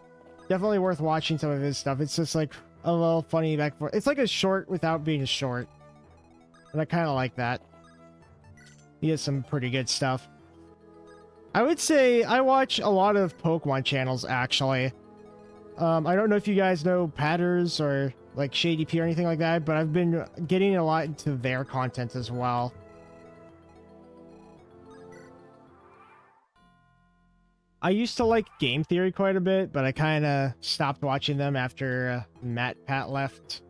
worth watching some of his stuff. It's just like a little funny back and forth. It's like a short without being a short. And I kind of like that. He has some pretty good stuff. I would say I watch a lot of Pokemon channels, actually. I don't know if you guys know Patters or like Shady P or anything like that, but I've been getting a lot into their content as well. I used to like Game Theory quite a bit, but I kind of stopped watching them after Pat left.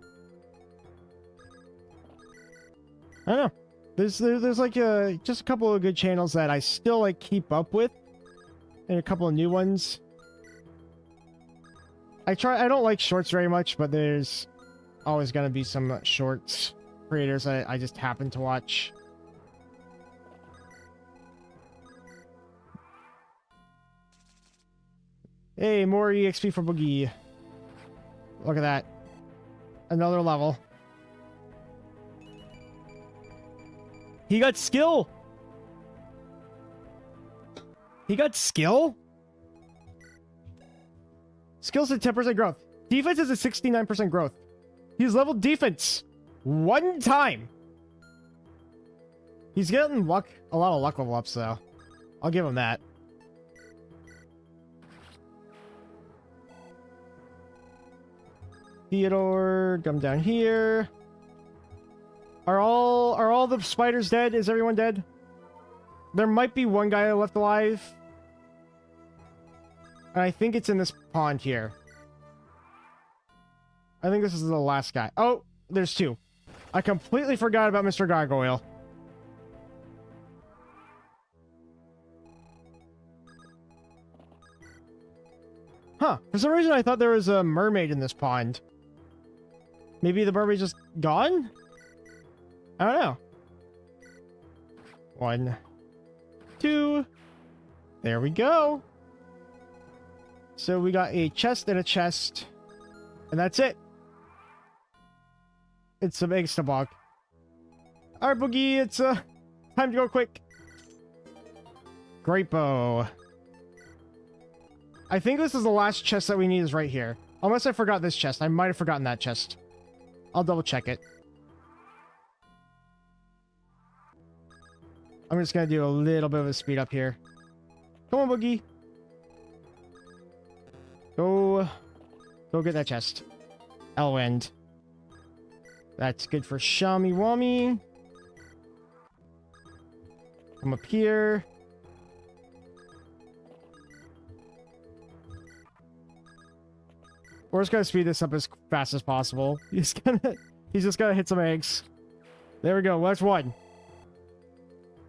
I don't know. There's like just a couple of good channels that I still like keep up with, and a couple of new ones. I don't like shorts very much, but there's always gonna be some shorts creators I just happen to watch. Hey, more EXP for Buggi. Look at that. Another level. He got skill. He got skill? Skills at 10% growth. Defense is a 69% growth. He's leveled defense 1 time. He's getting luck, a lot of luck level ups though. I'll give him that. Theodore, come down here. Are all the spiders dead? Is everyone dead? There might be one guy left alive. And I think it's in this pond here. I think this is the last guy. Oh, there's 2. I completely forgot about Mr. Gargoyle. Huh. For some reason, I thought there was a mermaid in this pond. Maybe the mermaid's just gone? I don't know. 1, 2. There we go. So we got a chest and a chest. And that's it. It's some eggs to block. Alright, Buggi, it's time to go quick. Great bow. I think this is the last chest that we need is right here. Unless I forgot this chest. I might have forgotten that chest. I'll double check it. I'm just gonna do a little bit of a speed up here. Come on, Buggi. Go get that chest. Elwend. That's good for Shami Wami. Come up here. We're just gonna speed this up as fast as possible. He's just gonna hit some eggs. There we go. That's 1.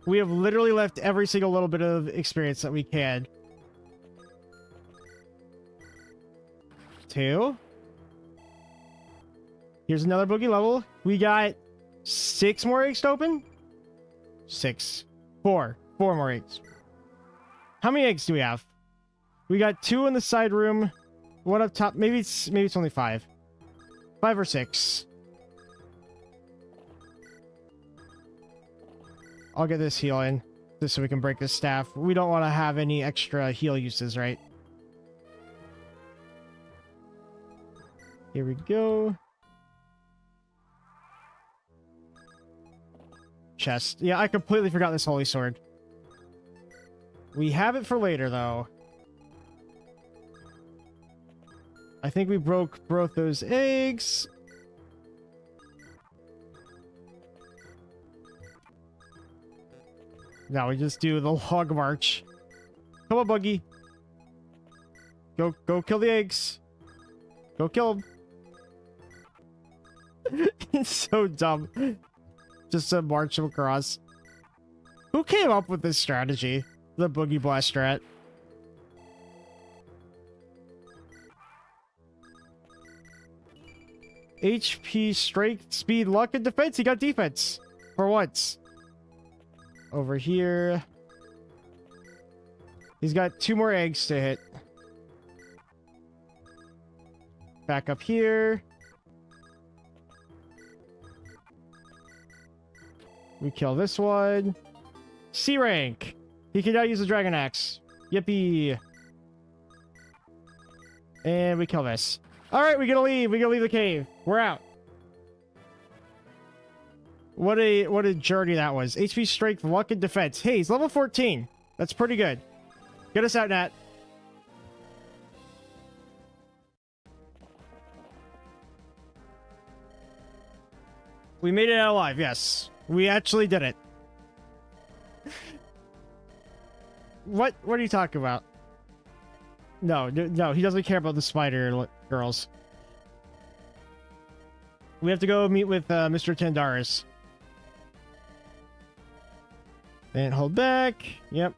We have literally left every single little bit of experience that we can. 2. Here's another Buggi level. We got 6 more eggs to open. 6. 4 more eggs. How many eggs do we have? We got 2 in the side room. 1 up top. Maybe it's only 5. 5 or 6. I'll get this heal in just so we can break this staff. We don't want to have any extra heal uses, right? Here we go. Chest. Yeah, I completely forgot this holy sword. We have it for later, though. I think we broke both those eggs. Now we just do the log march. Come on, Buggi. Go kill the eggs. Go kill them. It's so dumb. Just to march them across. Who came up with this strategy? The Buggi Blast strat. HP, strength, speed, luck, and defense. He got defense. For once. Over here. He's got 2 more eggs to hit. Back up here. We kill this one. C rank. He can now use the dragon axe. Yippee. And we kill this. Alright, we gotta leave. We gotta leave the cave. We're out. What a journey that was. HP, strength, luck, and defense. Hey, he's level 14. That's pretty good. Get us out, Nat. We made it out alive, yes. We actually did it. What are you talking about? No, he doesn't care about the spider girls. We have to go meet with Mr. Tandaris. And hold back. Yep.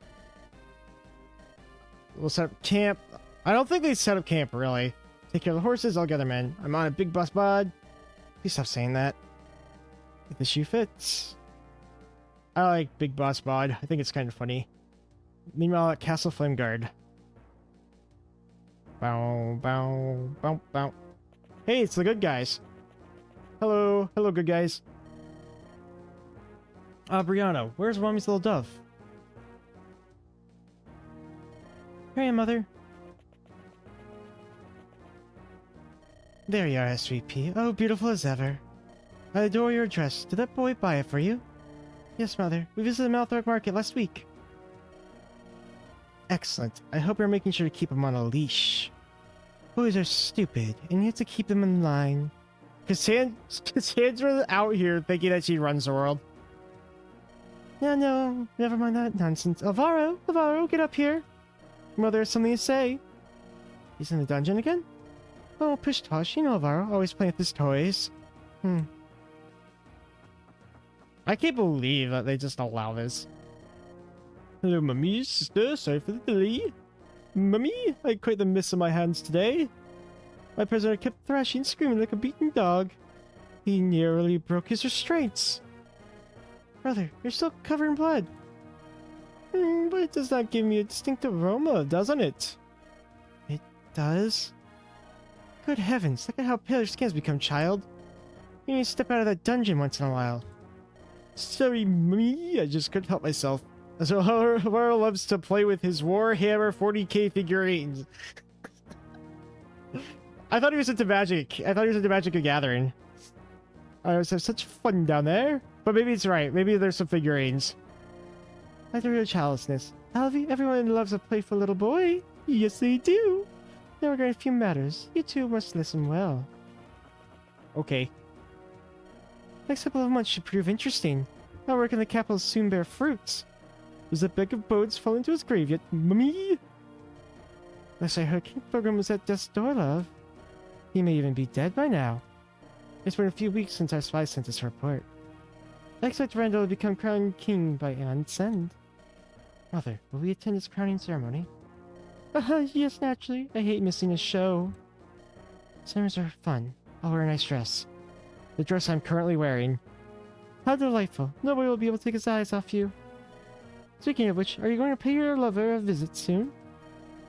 We'll set up camp. I don't think they set up camp, really. Take care of the horses. I'll get them in. I'm on a big bus, bud. Please stop saying that. If the shoe fits. I like Big Boss Bod. I think it's kind of funny. Meanwhile, at Castle Flame Guard. Bow, bow, bow, bow. Hey, it's the good guys. Hello. Hello, good guys. Brianna, where's Mommy's little dove? Here I am, Mother. There you are, SVP. Oh, beautiful as ever. I adore your dress. Did that boy buy it for you? Yes, Mother. We visited Malthorpe Market last week. Excellent. I hope you're making sure to keep him on a leash. Boys are stupid, and you have to keep them in line. Cassandra's out here thinking that she runs the world. No, never mind that nonsense. Alvaro, get up here. Mother has something to say. He's in the dungeon again? Oh, pish tosh, you know Alvaro, always playing with his toys. I can't believe that they just allow this. Hello, Mummy, sister, sorry for the delay. Mummy, I had quite the mess on my hands today. My prisoner kept thrashing and screaming like a beaten dog. He nearly broke his restraints. Brother, you're still covered in blood. But it does not give me a distinct aroma, doesn't it? It does? Good heavens, look at how pale your skin's become, child. You need to step out of that dungeon once in a while. Sorry, me, I just couldn't help myself. So Alvaro loves to play with his Warhammer 40k figurines. I thought he was into Magic. I thought he was into Magic the Gathering. I always have such fun down there. But maybe it's right. Maybe there's some figurines. Like the real childlessness. Alvy, everyone loves a playful little boy. Yes, they do. Now regarding a few matters. You two must listen well. Okay. Next couple of months should prove interesting. Our work in the capital will soon bear fruits. Does that bag of bones fall into his grave yet, Mummy? Unless I heard King Pilgrim was at death's door, love. He may even be dead by now. It's been a few weeks since our spy sent us a report. I expect Randall will become crowned king by month's end. Mother, will we attend his crowning ceremony? Yes, naturally. I hate missing a show. Summers are fun. I'll wear a nice dress. The dress I'm currently wearing. How delightful. Nobody will be able to take his eyes off you. Speaking of which, are you going to pay your lover a visit soon?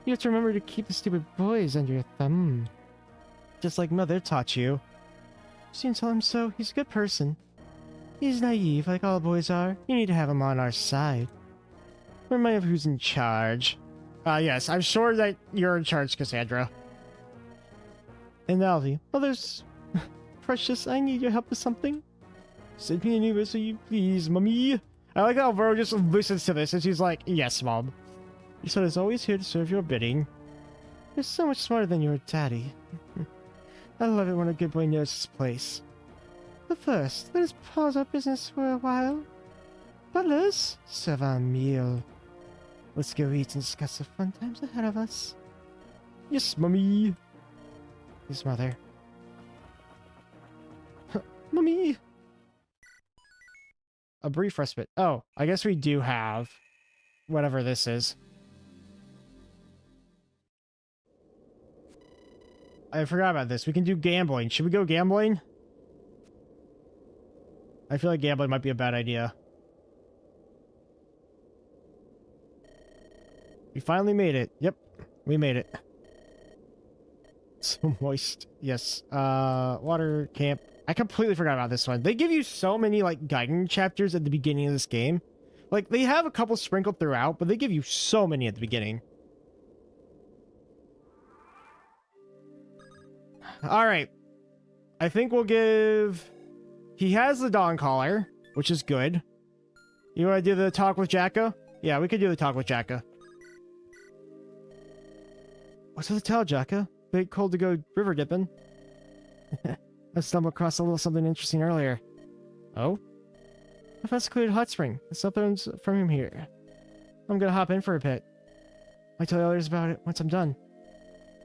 You have to remember to keep the stupid boys under your thumb. Just like Mother taught you. Soon tell him so. He's a good person. He's naive, like all boys are. You need to have him on our side. Remind of who's in charge. Yes, I'm sure that you're in charge, Cassandra. And Alvy, Mother's... Precious, I need your help with something. Send me anywhere so you please, Mummy. I like how Alvaro just listens to this and she's like, yes, Mom. Your son is always here to serve your bidding. You're so much smarter than your daddy. I love it when a good boy knows his place. But first, let us pause our business for a while. Butlers, serve our meal. Let's go eat and discuss the fun times ahead of us. Yes, Mummy. His mother. Mummy! A brief respite. Oh, I guess we do have whatever this is. I forgot about this. We can do gambling. Should we go gambling? I feel like gambling might be a bad idea. We finally made it. Yep, we made it. So moist. Yes. Water camp. I completely forgot about this one. They give you so many, like, guiding chapters at the beginning of this game. Like, they have a couple sprinkled throughout, but they give you so many at the beginning. Alright. I think we'll give... He has the Dawn Caller, which is good. You want to do the talk with Jacka? Yeah, we could do the talk with Jacka. What's with the tell, Jacka? Bit cold to go river dipping. I stumbled across a little something interesting earlier. Oh? I found a secluded hot spring. It's up from here. I'm gonna hop in for a bit. I'll tell others about it once I'm done.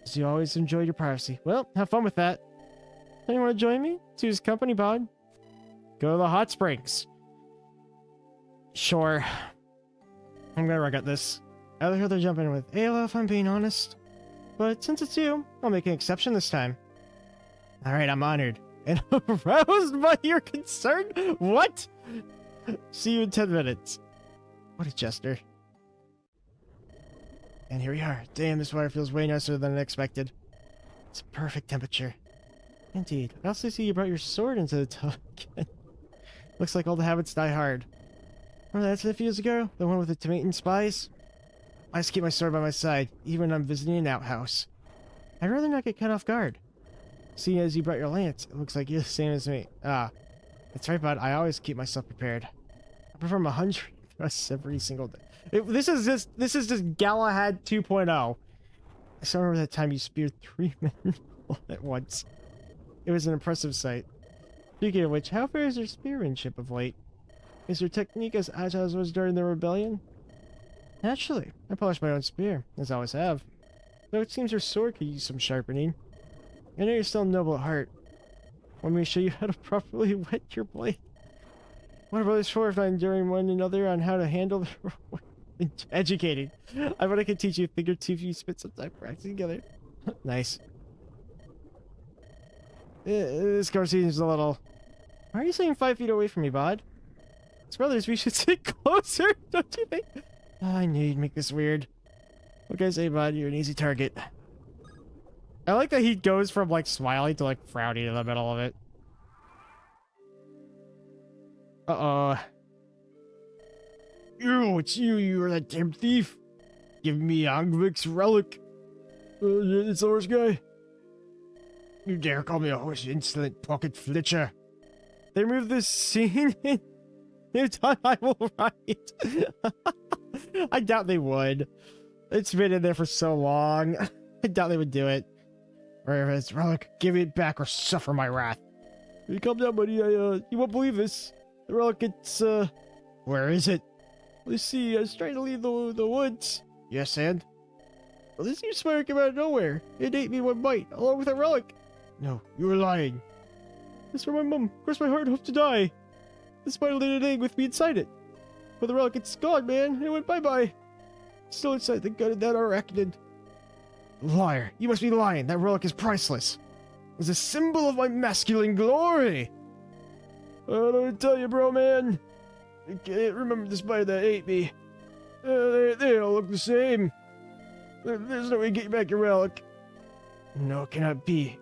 As you always enjoy your privacy. Well, have fun with that. Anyone want to join me? Two's company, bod. Go to the hot springs. Sure. I'm gonna regret this. I'd rather jump in with Ayla if I'm being honest. But since it's you, I'll make an exception this time. Alright, I'm honored. And aroused by your concern? What? See you in 10 minutes. What a jester. And here we are. Damn, this water feels way nicer than expected. It's perfect temperature. Indeed. I also see you brought your sword into the tub again. Looks like all the habits die hard. Oh, that's a few years ago? The one with the tomato spies? I just keep my sword by my side, even when I'm visiting an outhouse. I'd rather not get caught off guard. Seeing as you brought your lance, it looks like you're the same as me. Ah, that's right, bud. I always keep myself prepared. I perform 100 thrusts every single day. This is just Galahad 2.0. I still remember that time you speared 3 men all at once. It was an impressive sight. Speaking of which, how far is your spearmanship of late? Is your technique as agile as it was during the rebellion? Naturally, I polished my own spear, as I always have. Though it seems your sword could use some sharpening. I know you're still noble at heart. Want me to show you how to properly whet your blade? What are brothers for if not enduring one another on how to handle their educated? I bet I could teach you a thing or two if you spent some time practicing together. Nice. This conversation is a little... Why are you sitting 5 feet away from me, bud? As brothers, we should sit closer, don't you think? Oh, I knew you'd make this weird. What can I say, bud? You're an easy target. I like that he goes from, like, smiling to, like, frowning in the middle of it. Uh-oh. It's you. You're that damn thief. Give me Angvik's relic. It's the horse guy. You dare call me a horse, you insolent pocket flitcher. They removed this scene in time I will write. I doubt they would. It's been in there for so long. I doubt they would do it. Wherever it's relic, give it back or suffer my wrath. Hey, calm down, buddy. You won't believe this. The relic, it's, where is it? Let's see, I was trying to leave the woods. Yes, and? Well, this new spider came out of nowhere. It ate me one bite, along with a relic. No, you were lying. It's for my mum. Of course my heart hoped to die. The spider laid an egg with me inside it. But the relic, it's gone, man. It went bye-bye. Still inside the gut of that arachnid. Liar. You must be lying. That relic is priceless. It was a symbol of my masculine glory. I don't know what to tell you, bro, man. I can't remember the spider that ate me. They all look the same. There's no way to get back your relic. No, it cannot be.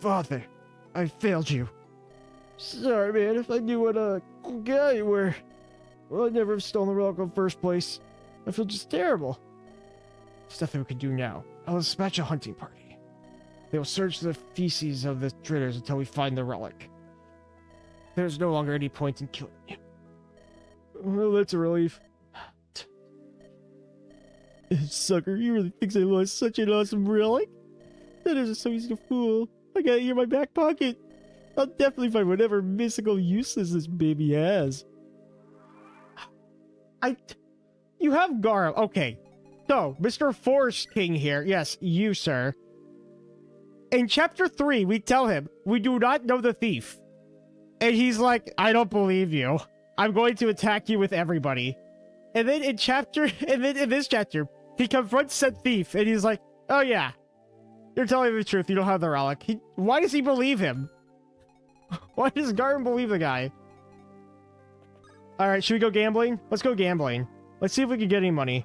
Father, I failed you. Sorry, man. If I knew what a cool guy you were, well, I'd never have stolen the relic in the first place. I feel just terrible. There's nothing we can do now. I'll dispatch a hunting party. They will search the feces of the traitors until we find the relic. There's no longer any point in killing you. Well, that's a relief. Sucker, you really think I lost such an awesome relic? That isn't so easy to fool. I got it here in my back pocket. I'll definitely find whatever mystical uses this baby has. You have Garl. Okay. So, Mr. Forest King here. Yes, you, sir. In Chapter 3, we tell him, we do not know the thief. And he's like, I don't believe you. I'm going to attack you with everybody. And then in this chapter, he confronts said thief, and he's like, oh yeah, you're telling me the truth, you don't have the relic. Why does he believe him? Why does Garden believe the guy? Alright, should we go gambling? Let's go gambling. Let's see if we can get any money.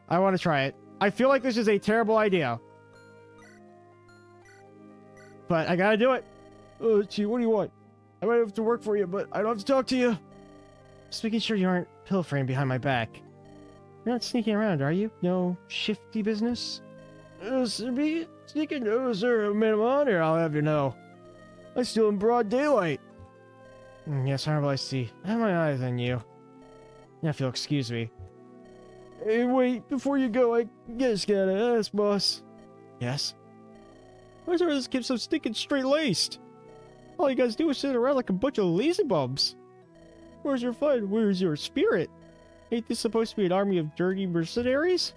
I want to try it. I feel like this is a terrible idea. But I gotta do it. Oh, gee, what do you want? I might have to work for you, but I don't have to talk to you. Just making sure you aren't pilfering behind my back. You're not sneaking around, are you? No shifty business? Sneaking? No, sir. Man of honor, I'll have you know. I steal in broad daylight. Yes, Honorable, I see. I have my eyes on you. Now, if you'll excuse me. Hey, wait, before you go, I just gotta ask, boss. Yes? Why's this kid so stinking straight-laced? All you guys do is sit around like a bunch of lazy bums. Where's your fun? Where's your spirit? Ain't this supposed to be an army of dirty mercenaries?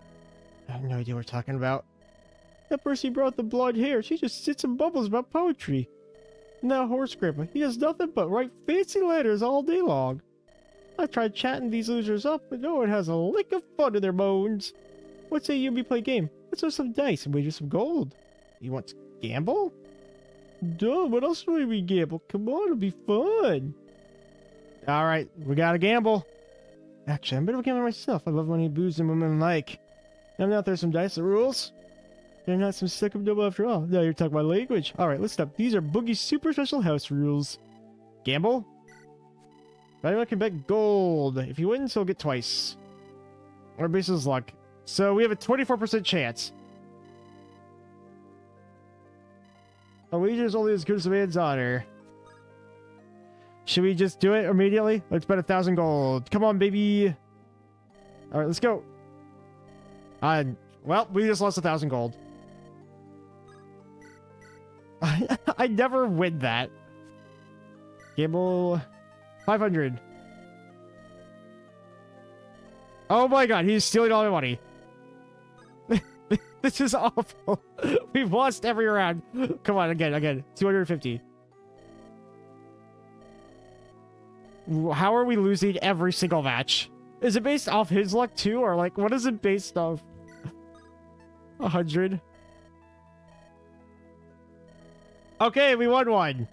I have no idea what we're talking about. That person brought the blonde hair, she just sits and bubbles about poetry. And that horse grandpa, he does nothing but write fancy letters all day long. I tried chatting these losers up, but no one has a lick of fun in their bones. What say you and me play a game? Let's throw some dice and wager some gold. You want to gamble? Duh, what else would we gamble? Come on, it'll be fun. Alright, we gotta gamble. Actually, I'm a bit of a gambler myself. I love money, booze, and women alike. I'm out there some dice. The rules? They're not some sick of double after all. Now you're talking my language. Alright, let's stop. These are Boogie's super special house rules. Gamble? But anyone can bet gold. If he wins, he'll get twice. Our base is luck. So we have a 24% chance. A wager is only as good as a man's honor. Should we just do it immediately? Let's bet 1,000 gold. Come on, baby. All right, let's go. Well, we just lost 1,000 gold. I never win that. Gamble 500. Oh my god, he's stealing all my money. This is awful. We've lost every round. Come on, again. 250. How are we losing every single match? Is it based off his luck too? Or like, what is it based off? 100. Okay, we won one.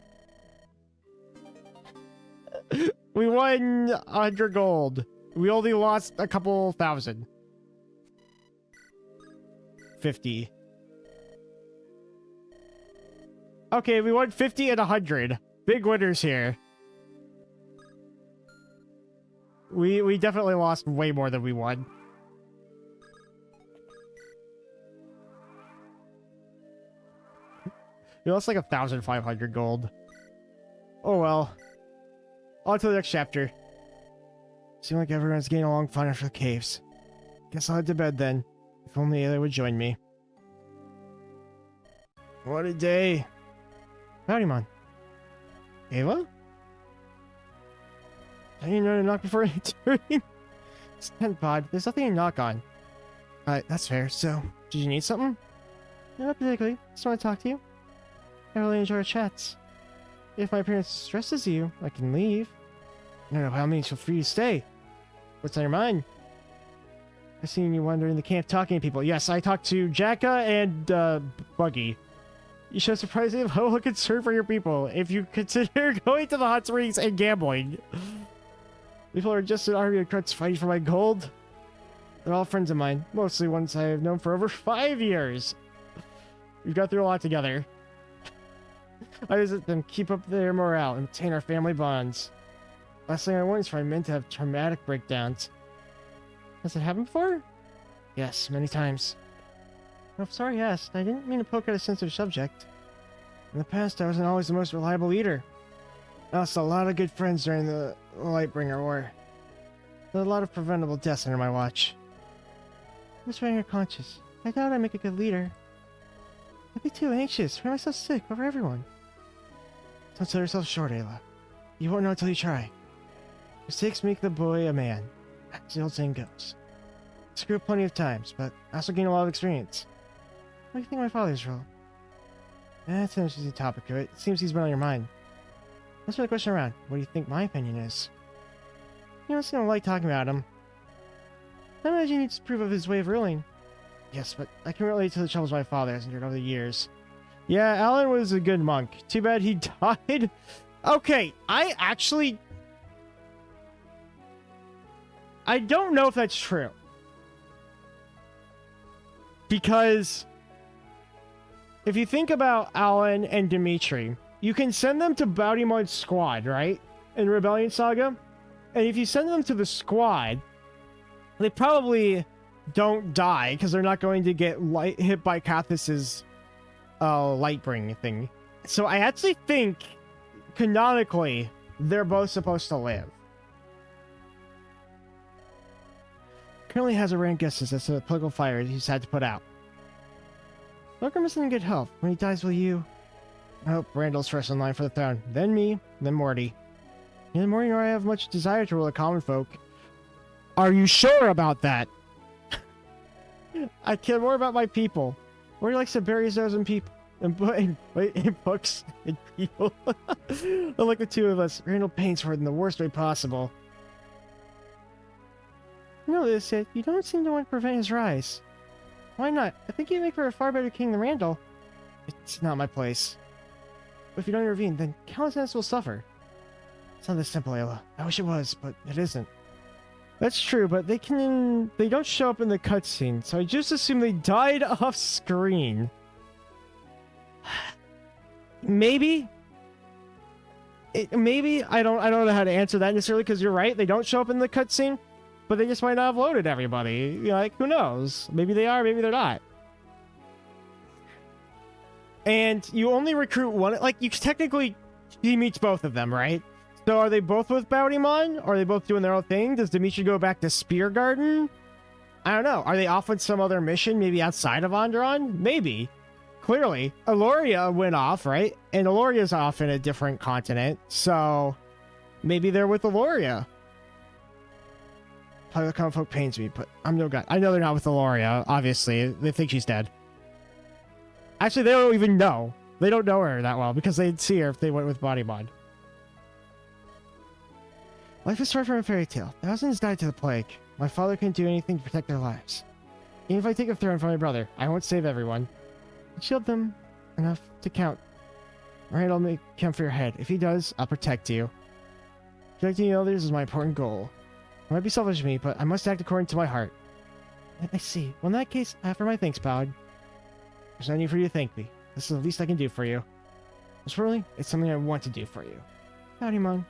We won 100 gold. We only lost a couple thousand. 50. Okay, we won 50 and 100. Big winners here. We definitely lost way more than we won. We lost like 1,500 gold. Oh well. On to the next chapter. Seems like everyone's getting along fine after the caves. Guess I'll head to bed then. If only Ayla would join me. What a day. Howdy, man. Ayla? I didn't know to knock before entering. It's pod. There's nothing to knock on. That's fair. So, did you need something? No, not particularly. Just want to talk to you. I really enjoy our chats. If my appearance stresses you, I can leave. No, by all means, feel free to stay. What's on your mind? I've seen you wander in the camp talking to people. Yes, I talked to Jacka and Buggi. You show surprising level of concern for your people if you consider going to the hot springs and gambling. People are just an army of crutch fighting for my gold. They're all friends of mine, mostly ones I have known for over 5 years. We've got through a lot together. I visit them, keep up their morale, and maintain our family bonds. Last thing I want is for my men to have traumatic breakdowns. Has it happened before? Yes, many times. Oh, sorry I asked. I didn't mean to poke at a sensitive subject. In the past, I wasn't always the most reliable leader. I lost a lot of good friends during the Lightbringer War. There were a lot of preventable deaths under my watch. What's wrong your conscience? I doubt I'd make a good leader. I'd be too anxious. Why am I so sick over everyone? Don't sell yourself short, Ayla. You won't know until you try. Mistakes make the boy a man. As the old saying goes. Screw up plenty of times, but I also gain a lot of experience. What do you think of my father's role? That's an interesting topic. It seems he's been on your mind. Let's put the question around. What do you think my opinion is? You don't seem to like talking about him. I imagine you need to prove of his way of ruling. Yes, but I can relate to the troubles my father has endured over the years. Yeah, Alan was a good monk. Too bad he died. Okay, I don't know if that's true. Because if you think about Alan and Dimitri, you can send them to Baudimon's squad, right? In Rebellion Saga. And if you send them to the squad, they probably don't die because they're not going to get hit by Kathus's Lightbring thing. So I actually think, canonically, they're both supposed to live. Currently has a rank guesses as to the political fire he's had to put out. Welcome is in good health. When he dies, will you? I hope Randall's first in line for the throne. Then me, then Morty. Neither Morty nor I have much desire to rule the common folk. Are you sure about that? I care more about my people. Morty likes to bury his nose in people. In books and people. Unlike the two of us, Randall paints for it in the worst way possible. No, this it. You don't seem to want to prevent his rise. Why not? I think you'd make for a far better king than Randall. It's not my place. But if you don't intervene, then countless innocents will suffer. It's not this simple, Ayla. I wish it was, but it isn't. That's true, but they don't show up in the cutscene, so I just assume they died off screen. Maybe maybe I don't know how to answer that necessarily, because you're right, they don't show up in the cutscene, but they just might not have loaded everybody. You know, like, who knows? Maybe they are, maybe they're not. And you only recruit one. Like, you technically, he meets both of them, right? So are they both with Bounty-Mon? Or are they both doing their own thing? Does Dimitri go back to Spear Garden? I don't know. Are they off with some other mission, maybe outside of Andaron? Maybe. Clearly. Aloria went off, right? And Aloria's off in a different continent. So maybe they're with Aloria. Probably the common folk pains me, but I'm no god. I know they're not with Aloria, obviously. They think she's dead. Actually, they don't even know. They don't know her that well, because they'd see her if they went with Bodymon. Life is far from a fairy tale. Thousands died to the plague. My father couldn't do anything to protect their lives. Even if I take a throne from my brother, I won't save everyone. I'll shield them enough to count. Alright, I'll make count for your head. If he does, I'll protect you. Protecting others is my important goal. It might be selfish of me, but I must act according to my heart. I see. Well, in that case, after my thanks, Bowd. There's no need for you to thank me. This is the least I can do for you. Most really, it's something I want to do for you. Howdy, Mon.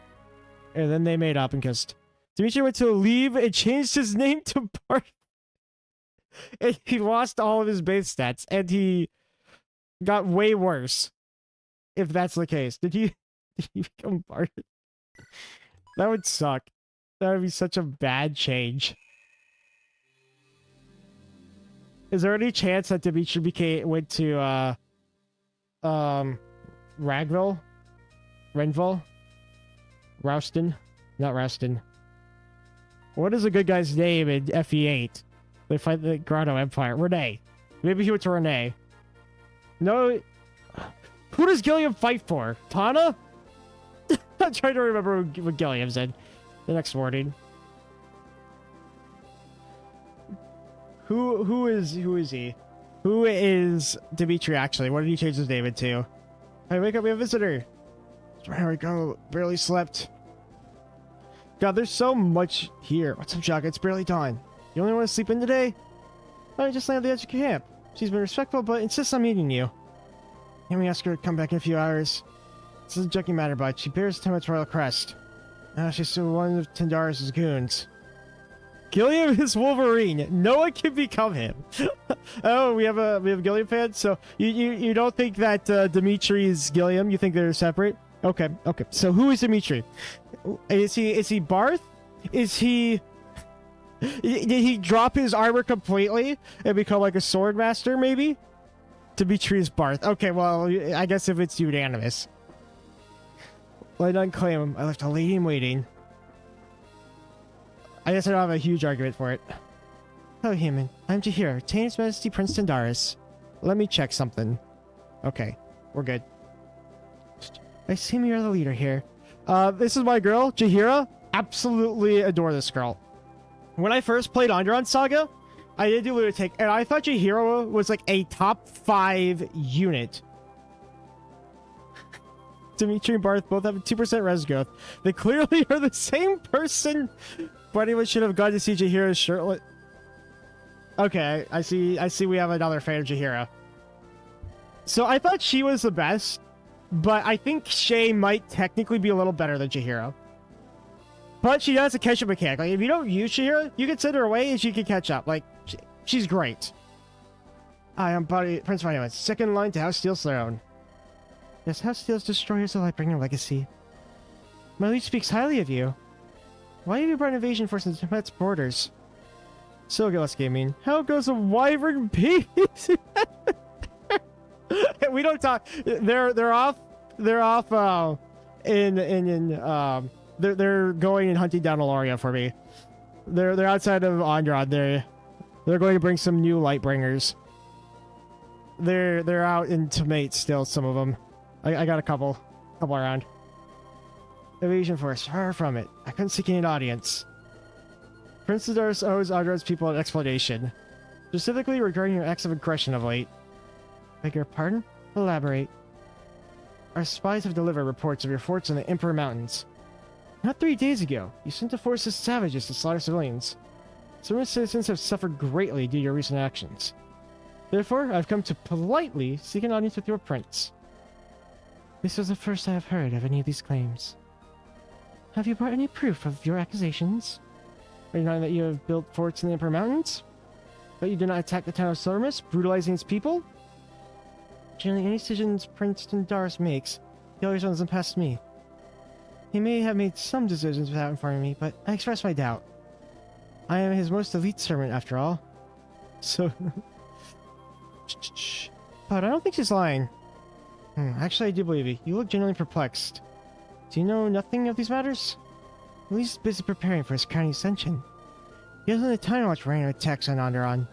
And then they made up and kissed. Dimitri went to leave and changed his name to Bart. And he lost all of his base stats, and he got way worse. If that's the case. Did he become Bart? That would suck. That would be such a bad change. Is there any chance that Dimitri went to Ragville? Renville? Rouston? Not Rouston. What is a good guy's name in FE8? They fight the Grotto Empire. Renee. Maybe he went to Renee. No. Who does Gilliam fight for? Tana? I'm trying to remember what Gilliam said the next morning. Who is he? Who is Dimitri actually? What did he change his name into? Hey, wake up, we have a visitor. There we go. Barely slept. God, there's so much here. What's up, Jock? It's barely dawn. You only want to sleep in today? I just landed at the edge of camp. She's been respectful, but insists on meeting you. Can we ask her to come back in a few hours? This is a joking matter, but she bears Tiamat's royal crest. She's still one of Tyndaris' goons. Gilliam is Wolverine. No one can become him. Oh, we have Gilliam fans. So you don't think that Dimitri is Gilliam? You think they're separate? Okay. So who is Dimitri? Is he Barth? Did he drop his armor completely and become like a sword master? Maybe. Dimitri is Barth. Okay, well, I guess if it's unanimous. Well, I don't claim him. I left a lady in waiting. I guess I don't have a huge argument for it. Hello, human. I'm Jahir, His Majesty Prince Tyndaris. Let me check something. Okay, we're good. I assume you're the leader here. This is my girl, Jahira. Absolutely adore this girl. When I first played Andaron Saga, I did do Lunatic, and I thought Jahira was like a top 5 unit. Dimitri and Barth both have a 2% res growth. They clearly are the same person. But anyone should have gone to see Jahira's shirtlet. Okay, I see we have another fan of Jahira. So I thought she was the best, but I think Shay might technically be a little better than Jahira. But she does a catch-up mechanic. Like, if you don't use Jahira, you can send her away and she can catch up. Like, she's great. Hi, I'm Prince Monument, second in line to House Steel's throne. Yes, House Steel's destroyers will bring your legacy. My liege speaks highly of you. Why have you brought an invasion force into Tibet's borders? So, let's gaming. How goes a wyvern baby? We don't talk. They're off. They're going and hunting down Aloria for me. They're outside of Andaron. They're going to bring some new Lightbringers. They're out in Tomate still. Some of them. I got a couple around. Evasion force, far from it. I couldn't seek an audience. Prince Tyndaris owes Andaron's people an explanation, specifically regarding your acts of aggression of late. Beg your pardon? Elaborate. Our spies have delivered reports of your forts in the Emperor Mountains. Not 3 days ago, you sent a force of savages to slaughter civilians. Some citizens have suffered greatly due to your recent actions. Therefore, I've come to politely seek an audience with your prince. This was the first I have heard of any of these claims. Have you brought any proof of your accusations? Are you denying that you have built forts in the Emperor Mountains? That you did not attack the town of Silvermist, brutalizing its people? Generally, any decisions Prince Andaron makes, he always runs them past me. He may have made some decisions without informing me, but I express my doubt. I am his most elite servant, after all. So... But I don't think she's lying. Actually, I do believe you. You look genuinely perplexed. Do you know nothing of these matters? He's busy preparing for his crowning ascension. He doesn't have time to watch random attacks on Andaron.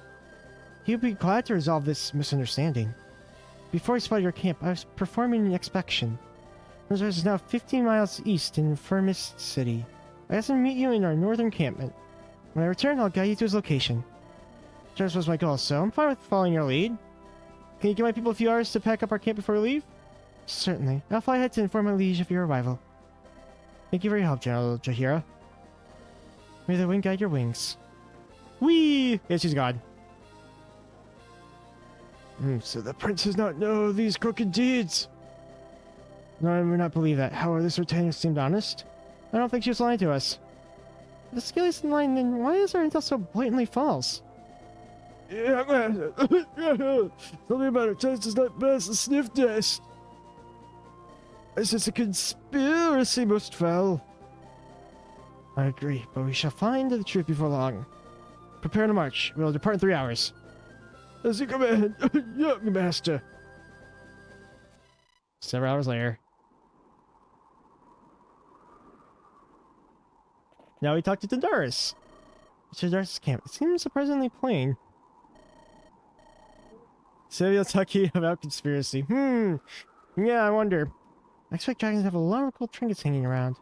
He would be glad to resolve this misunderstanding. Before I spotted your camp, I was performing an inspection. This is now 15 miles east in Firmist City. I asked him to meet you in our northern encampment. When I return, I'll guide you to his location. Just was my goal, so I'm fine with following your lead. Can you give my people a few hours to pack up our camp before we leave? Certainly. I'll fly ahead to inform my liege of your arrival. Thank you for your help, General Jaheira. May the wind guide your wings. Whee! Yeah, she's gone. So the prince does not know these crooked deeds. No, I would not believe that. However, this retainer seemed honest. I don't think she was lying to us. If the skill isn't lying, then why is our intel so blatantly false? Yeah, man. Something about her test does not pass the sniff test. This is a conspiracy most foul. I agree, but we shall find the truth before long. Prepare to march. We'll depart in 3 hours. As you command, young master. Several hours later. Now we talk to Andaron. Andaron's camp. It seems surprisingly plain. Samuel talking about conspiracy. Yeah, I wonder. I expect dragons have a lot of cool trinkets hanging around.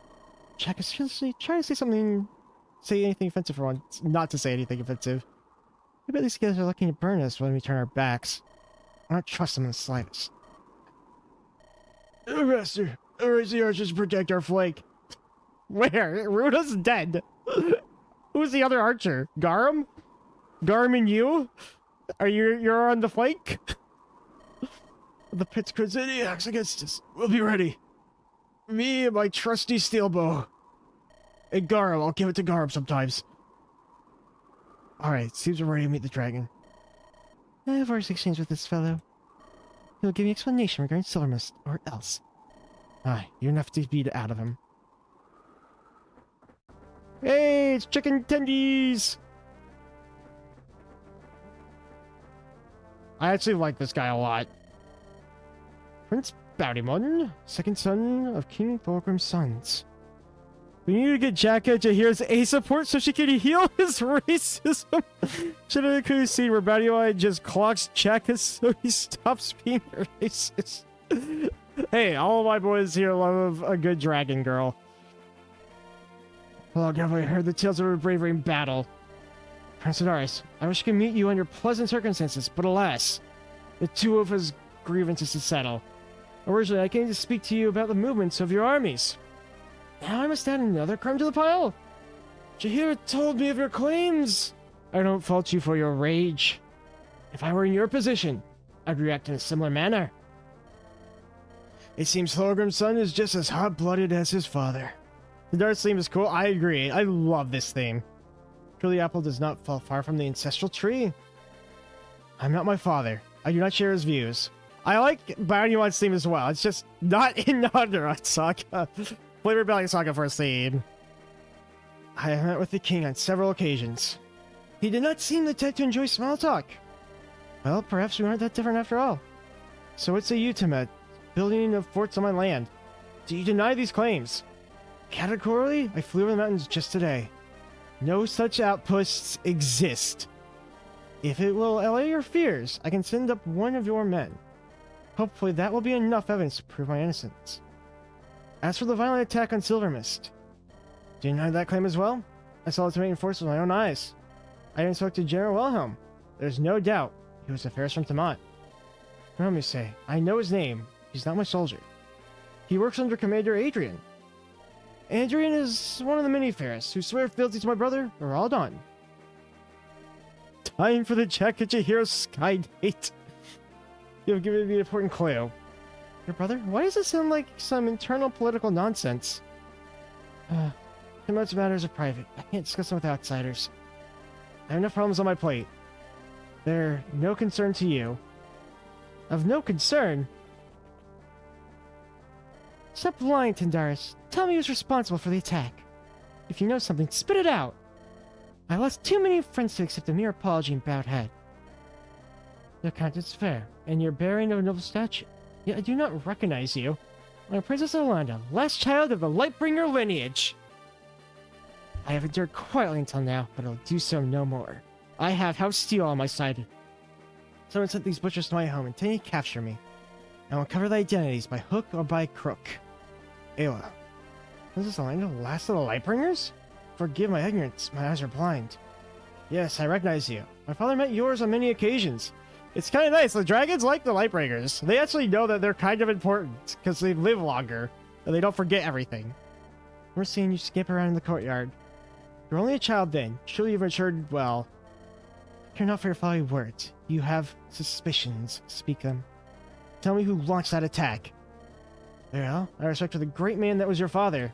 Jack is seriously trying to say something... Say anything offensive for once. Not to say anything offensive. Maybe these guys are looking to burn us when we turn our backs. I don't trust them in the slightest. Master, raise the archers to protect our flank. Where? Ruda's dead. Who's the other archer? Garum? Garum and you? You're on the flank? The pit's crazy acts against us. We'll be ready. Me and my trusty steel bow. And Garum, I'll give it to Garum sometimes. Alright, seems we're ready to meet the dragon. I have already exchanged with this fellow. He'll give me an explanation regarding Silvermist, or else. You're enough to beat it out of him. Hey, it's chicken tendies! I actually like this guy a lot. Prince Bountymun, second son of King Thorgrim's sons. We need to get Jacka Jaheira's A support so she can heal his racism. Should have included a scene where Bountymun just clocks Jacka so he stops being racist. Hey, all of my boys here love a good dragon girl. Long have I heard the tales of her bravery in battle. Prince Andaron, I wish I could meet you under pleasant circumstances, but alas, the two of us grievances to settle. Originally, I came to speak to you about the movements of your armies. Now I must add another crime to the pile. Jaheira told me of your claims. I don't fault you for your rage. If I were in your position, I'd react in a similar manner. It seems Thorgrim's son is just as hot-blooded as his father. The Darth theme is cool. I agree. I love this theme. Truly, apple does not fall far from the ancestral tree. I'm not my father. I do not share his views. I like Bountymun's theme as well. It's just not in Andaron Saga. Play Rebellion Saga for a theme. I have met with the king on several occasions. He did not seem the type to enjoy small talk. Well, perhaps we aren't that different after all. So what say you, Timet? Building of forts on my land. Do you deny these claims? Categorically, I flew over the mountains just today. No such outposts exist. If it will allay your fears, I can send up one of your men. Hopefully that will be enough evidence to prove my innocence. As for the violent attack on Silvermist, do you deny that claim as well? I saw the Timaean force with my own eyes. I even spoke to General Wilhelm. There's no doubt he was the fairest from Tiamat. Let me say, I know his name. He's not my soldier. He works under Commander Adrian. Adrian is one of the many fairest who swear fealty to my brother are all done. Time for the Jack Jaheira Skygate. You have given me an important clue. Your brother? Why does it sound like some internal political nonsense? Too much matters are private. I can't discuss them with outsiders. I have enough problems on my plate. They're no concern to you. Of no concern? Stop lying, Tindaris. Tell me who's responsible for the attack. If you know something, spit it out. I lost too many friends to accept a mere apology and bowed head. Your conscience fair, and you're bearing of a noble statue. Yet I do not recognize you. I'm Princess Yolanda, last child of the Lightbringer lineage. I have endured quietly until now, but I'll do so no more. I have House Steel on my side. Someone sent these butchers to my home, intending to capture me. I will uncover their identities by hook or by crook. Ayla. Princess Yolanda, last of the Lightbringers? Forgive my ignorance, my eyes are blind. Yes, I recognize you. My father met yours on many occasions. It's kind of nice. The dragons like the Lightbringers. They actually know that they're kind of important because they live longer and they don't forget everything. We're seeing you skip around in the courtyard. You're only a child then. Surely you've matured well. Care not for your folly words. You have suspicions. Speak them. Tell me who launched that attack. Well, I respect for the great man that was your father.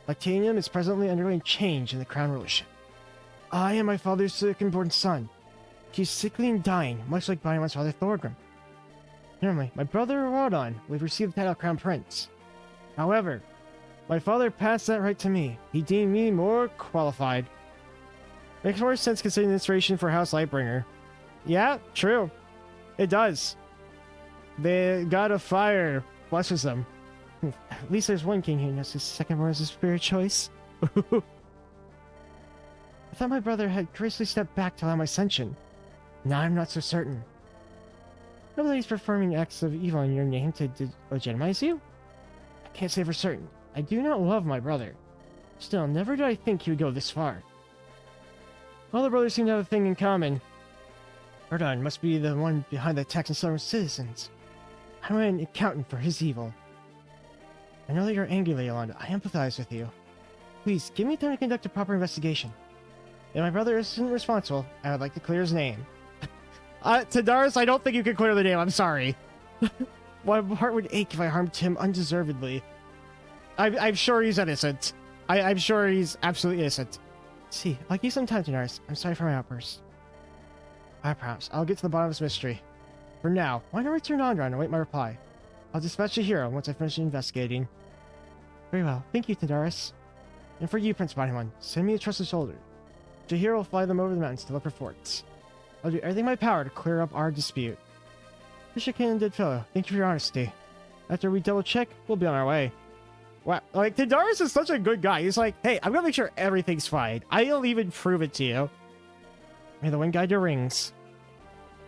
Lactanium is presently undergoing change in the crown rulership. I am my father's second-born son. He's sickly and dying, much like Biomon's father Thorgrim. Normally, my brother Rodon would receive the title of Crown Prince. However, my father passed that right to me. He deemed me more qualified. Makes more sense considering the inspiration for House Lightbringer. Yeah, true. It does. The god of fire blesses them. At least there's one king who knows his second-born is his spirit choice. I thought my brother had gracefully stepped back to allow my ascension. Now I'm not so certain. Nobody's performing acts of evil in your name to legitimize you? I can't say for certain. I do not love my brother. Still, never did I think he would go this far. All the brothers seem to have a thing in common. Rodon must be the one behind the attacks on Southern citizens. I'm an accountant for his evil. I know that you're angry, Yolanda. I empathize with you. Please, give me time to conduct a proper investigation. If my brother isn't responsible, I would like to clear his name. Tindaris, I don't think you can clear the name. I'm sorry. My heart would ache if I harmed him undeservedly. I'm sure he's innocent. I'm sure he's absolutely innocent. See, I'll give you some time, Tindaris. I'm sorry for my outburst. I promise. I'll get to the bottom of this mystery. For now, why not return to Andaron and await my reply? I'll dispatch the hero once I finish investigating. Very well. Thank you, Tindaris. And for you, Prince Bodyman, send me a trusted soldier. Jahir will fly them over the mountains to look for forts. I'll do everything in my power to clear up our dispute. Bishop King and Dead Fellow, thank you for your honesty. After we double check, we'll be on our way. Wow, like, Tindaris is such a good guy. He's like, hey, I'm gonna make sure everything's fine. I'll even prove it to you. May the wind guide your rings.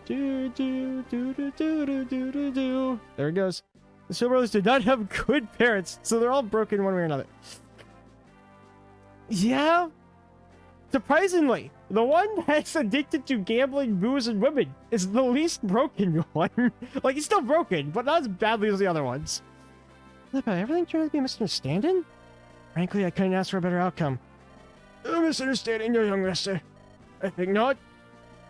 Do, do, do, do, do, do, do, do, do. There it goes. The Steel Brothers do not have good parents, so they're all broken one way or another. Yeah? Surprisingly, the one that's addicted to gambling, booze, and women is the least broken one. Like, he's still broken, but not as badly as the other ones. Everything turned out to be a misunderstanding? Frankly, I couldn't ask for a better outcome. A misunderstanding, your young master. I think not.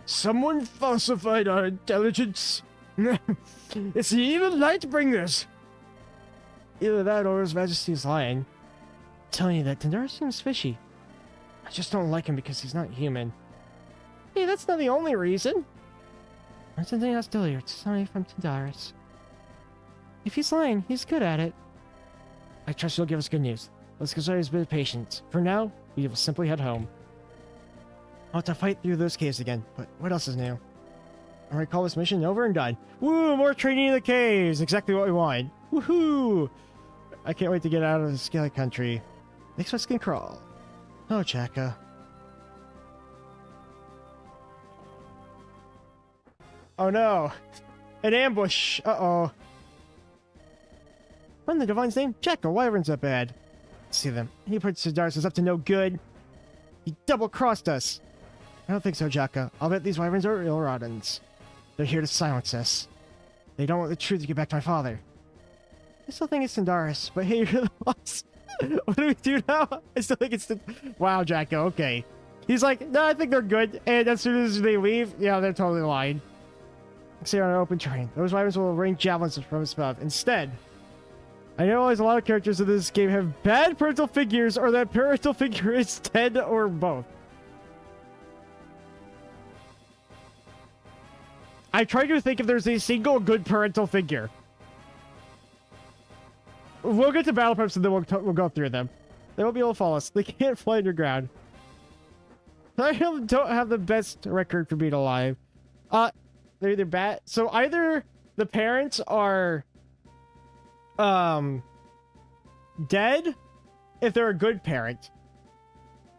Someone falsified our intelligence. It's the evil Lightbringers. Either that or His Majesty is lying. I'm telling you that Tindaris seems fishy. I just don't like him because he's not human. Hey, that's not the only reason. There's something else to hear. It's something from Tindaris. If he's lying, he's good at it. I trust you'll give us good news. Let's exercise a bit of patience. For now, we will simply head home. I'll have to fight through those caves again, but what else is new? I'm gonna call this mission over and done. Woo! More training in the caves! Exactly what we want. Woohoo! I can't wait to get out of the scaly country. Makes my skin crawl. Oh, Chaka. Oh no! An ambush! Uh-oh. What in the Divine's name? Chaka, why everyone's that bad? Let's see them. He put Tindaris is up to no good. He double-crossed us. I don't think so, Jaka. I'll bet these wyverns are real Rodons. They're here to silence us. They don't want the truth to get back to my father. I still think it's Tindaris, but hey, you're the boss. What do we do now? I still think it's the... Wow, Jaka, okay. He's like, no, I think they're good. And as soon as they leave, yeah, they're totally lying. Say on an open terrain. Those weapons will rain javelins from above. Instead, I know there's a lot of characters in this game have bad parental figures, or that parental figure is dead, or both. I tried to think if there's a single good parental figure. We'll get to battle preps and then we'll go through them. They won't be able to follow us. They can't fly underground. I don't have the best record for being alive. They're either bad. So either the parents are dead if they're a good parent,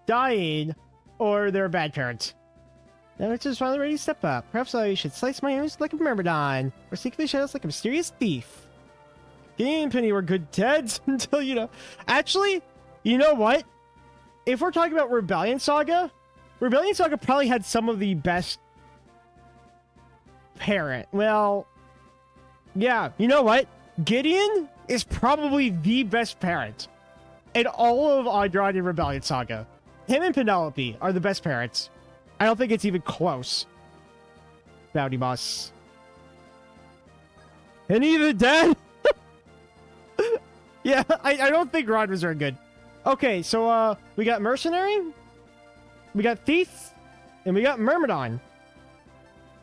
dying, or they're a bad parent. Now it's just finally ready to step up. Perhaps I should slice my ears like a myrmidon, or seek the shadows like a mysterious thief. Gideon and Penny were good dads until, you know. Actually, you know what? If we're talking about Rebellion Saga probably had some of the best parent. Well, yeah, you know what? Gideon is probably the best parent in all of Andaron and Rebellion Saga. Him and Penelope are the best parents. I don't think it's even close. Bounty boss. And even dead? Yeah, I don't think Rod was very good. Okay, so we got Mercenary, we got Thief, and we got Myrmidon.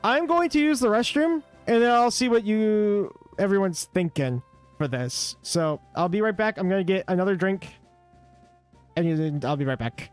I'm going to use the restroom, and then I'll see what everyone's thinking for this. So I'll be right back. I'm going to get another drink, and I'll be right back.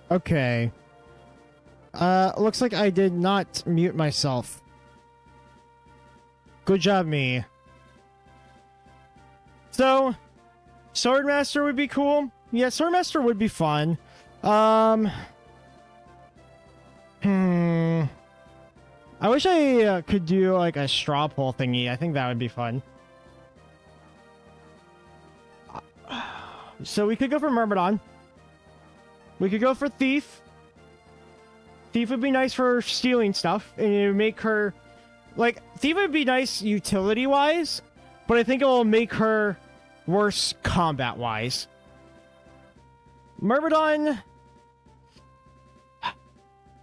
Okay. Looks like I did not mute myself. Good job, me. So, Swordmaster would be cool. Yeah, Swordmaster would be fun. I wish I could do like a straw poll thingy. I think that would be fun. So we could go for Myrmidon. We could go for Thief. Thief would be nice for stealing stuff, and it would make her... Like, Thief would be nice utility-wise, but I think it will make her worse combat-wise. Myrmidon,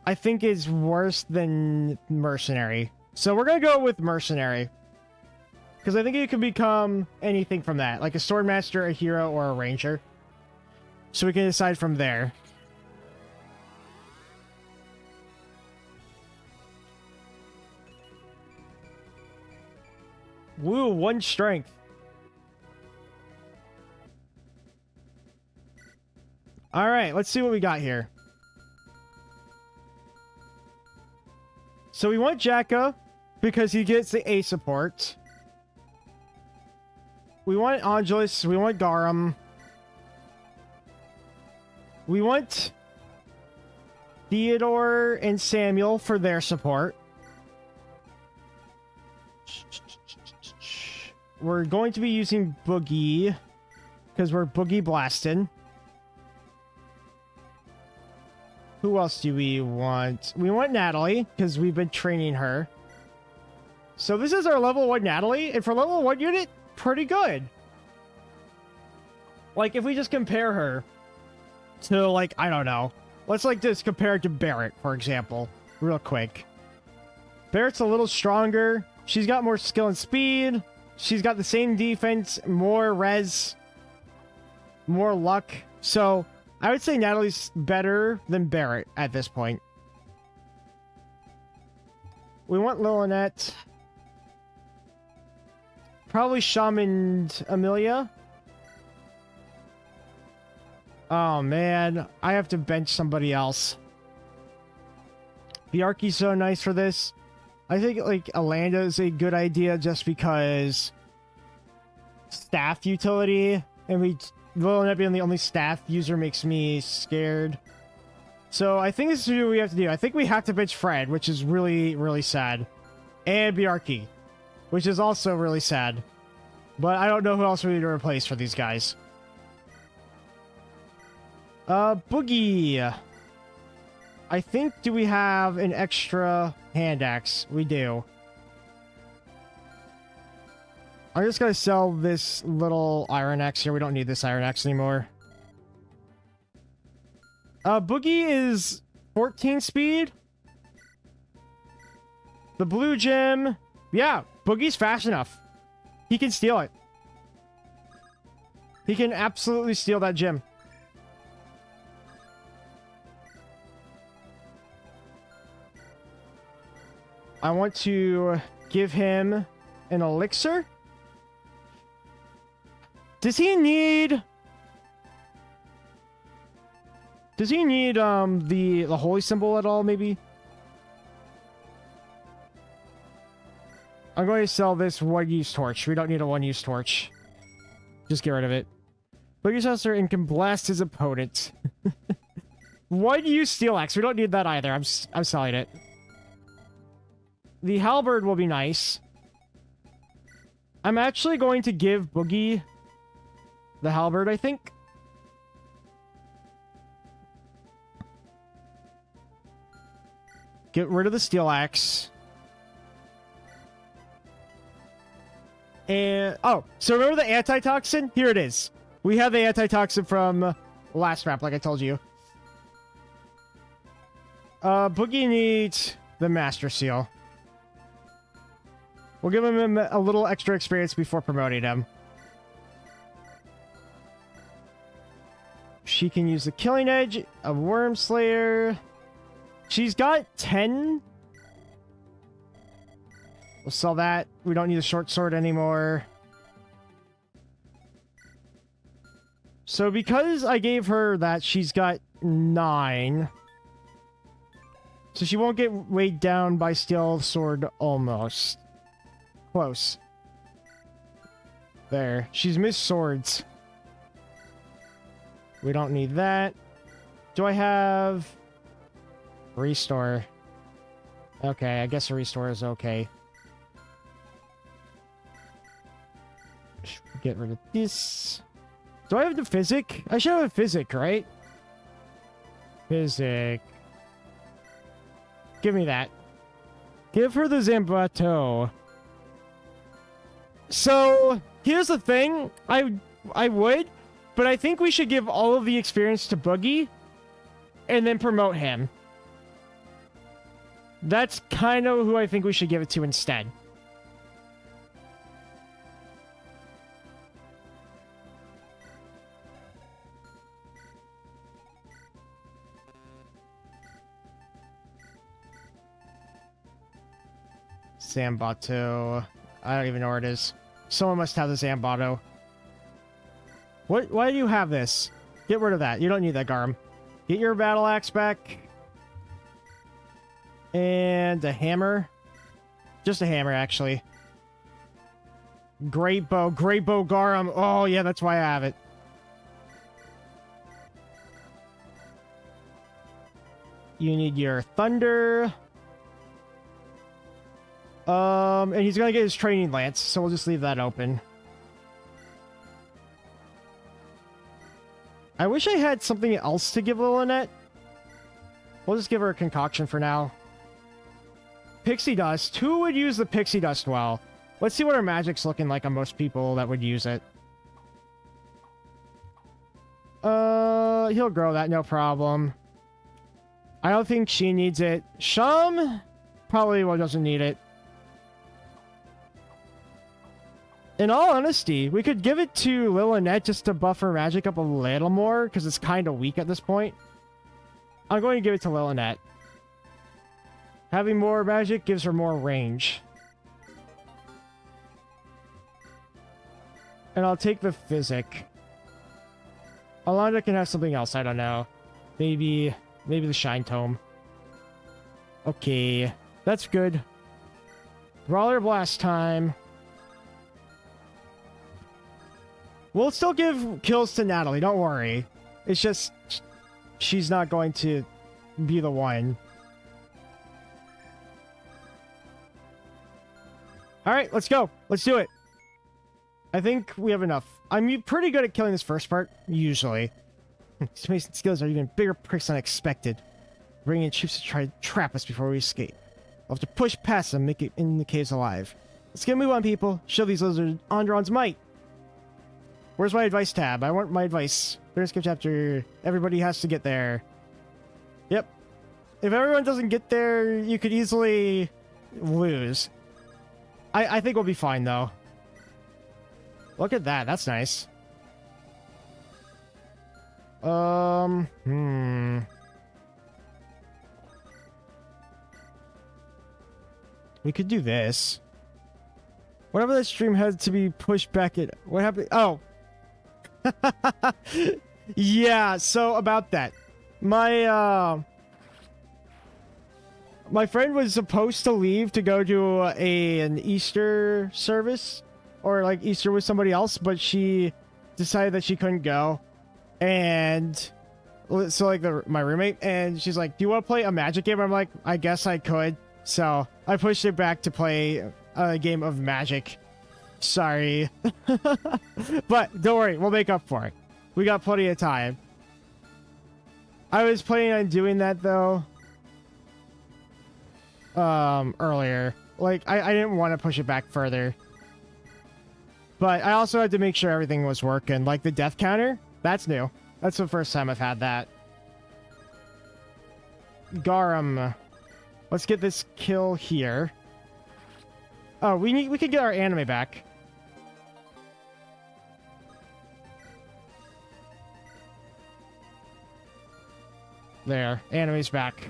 I think, is worse than Mercenary. So we're going to go with Mercenary. Because I think it could become anything from that. Like a Swordmaster, a Hero, or a Ranger. So we can decide from there. Woo, 1 strength. Alright, let's see what we got here. So we want Jacka because he gets the A support. We want Angelus. We want Garum. We want Theodore and Samuel for their support. We're going to be using Buggi because we're Boogie blasted. Who else do we want? We want Natalie because we've been training her. So this is our level 1 Natalie, and for level 1 unit, pretty good. Like, if we just compare her to, like, I don't know. Let's, like, just compare it to Barrett, for example, real quick. Barrett's a little stronger. She's got more skill and speed. She's got the same defense, more res, more luck. So, I would say Natalie's better than Barrett at this point. We want Lillinette. Probably Shaman Amelia. Oh, man. I have to bench somebody else. Bjarki's so nice for this. I think, like, Alanda is a good idea just because staff utility, and Lillinette being the only staff user makes me scared. So I think this is what we have to do. I think we have to bench Fred, which is really, really sad. And Bjarki, which is also really sad. But I don't know who else we need to replace for these guys. Buggi. I think, do we have an extra hand axe? We do. I'm just gonna sell this little iron axe here. We don't need this iron axe anymore. Buggi is 14 speed. The blue gem. Yeah, Boogie's fast enough. He can steal it. He can absolutely steal that gem. I want to give him an elixir. Does he need the holy symbol at all, maybe? I'm going to sell this one-use torch. We don't need a one-use torch. Just get rid of it. Boogie's Huster and can blast his opponent. One-use steel axe. We don't need that either. I'm selling it. The halberd will be nice. I'm actually going to give Buggi the halberd, I think. Get rid of the steel axe. And oh, so remember the antitoxin? Here it is. We have the antitoxin from last map, like I told you. Buggi needs the master seal. We'll give him a little extra experience before promoting him. She can use the killing edge, a worm slayer. She's got 10. We'll sell that. We don't need a short sword anymore. So because I gave her that, she's got 9. So she won't get weighed down by steel sword almost. Close. There. She's missed swords. We don't need that. Do I have... Restore. Okay, I guess a restore is okay. Get rid of this. Do I have the physic? I should have a physic, right? Physic. Give me that. Give her the Zambato. So, here's the thing. I would, but I think we should give all of the experience to Buggi and then promote him. That's kind of who I think we should give it to instead. Zambato. I don't even know where it is. Someone must have the Zambato. What? Why do you have this? Get rid of that. You don't need that, Garm. Get your battle axe back. And a hammer. Just a hammer, actually. Great bow Garum. Oh, yeah, that's why I have it. You need your thunder. And he's gonna get his training lance, so we'll just leave that open. I wish I had something else to give Lynette. We'll just give her a concoction for now. Pixie dust. Who would use the pixie dust well? Let's see what our magic's looking like on most people that would use it. He'll grow that, no problem. I don't think she needs it. Shum probably doesn't need it. In all honesty, we could give it to Lynette just to buff her magic up a little more, because it's kind of weak at this point. I'm going to give it to Lynette. Having more magic gives her more range. And I'll take the physic. Alondra can have something else, I don't know. Maybe the Shine Tome. Okay, that's good. Brawler Blast time. We'll still give kills to Natalie, don't worry. It's just, she's not going to be the one. Alright, let's go. Let's do it. I think we have enough. I'm pretty good at killing this first part, usually. These amazing skills are even bigger pricks than expected. Bringing in troops to try to trap us before we escape. We'll have to push past them, make it in the caves alive. Let's get a move on, people. Show these lizards Andaron's might. Where's my advice tab? I want my advice. There's skip chapter. Everybody has to get there. Yep. If everyone doesn't get there, you could easily lose. I think we'll be fine, though. Look at that. That's nice. We could do this. Whatever that stream had to be pushed back at... What happened? Oh. Yeah, so about that. My friend was supposed to leave to go to an Easter service. Or like Easter with somebody else, but she decided that she couldn't go. And so like my roommate, and she's like, do you want to play a magic game? I'm like, I guess I could. So I pushed it back to play a game of magic. Sorry. But don't worry, we'll make up for it. We got plenty of time. I was planning on doing that though. Earlier. Like, I didn't want to push it back further. But I also had to make sure everything was working. Like the death counter, that's new. That's the first time I've had that. Garum. Let's get this kill here. Oh, we could get our anime back. There, anime's back.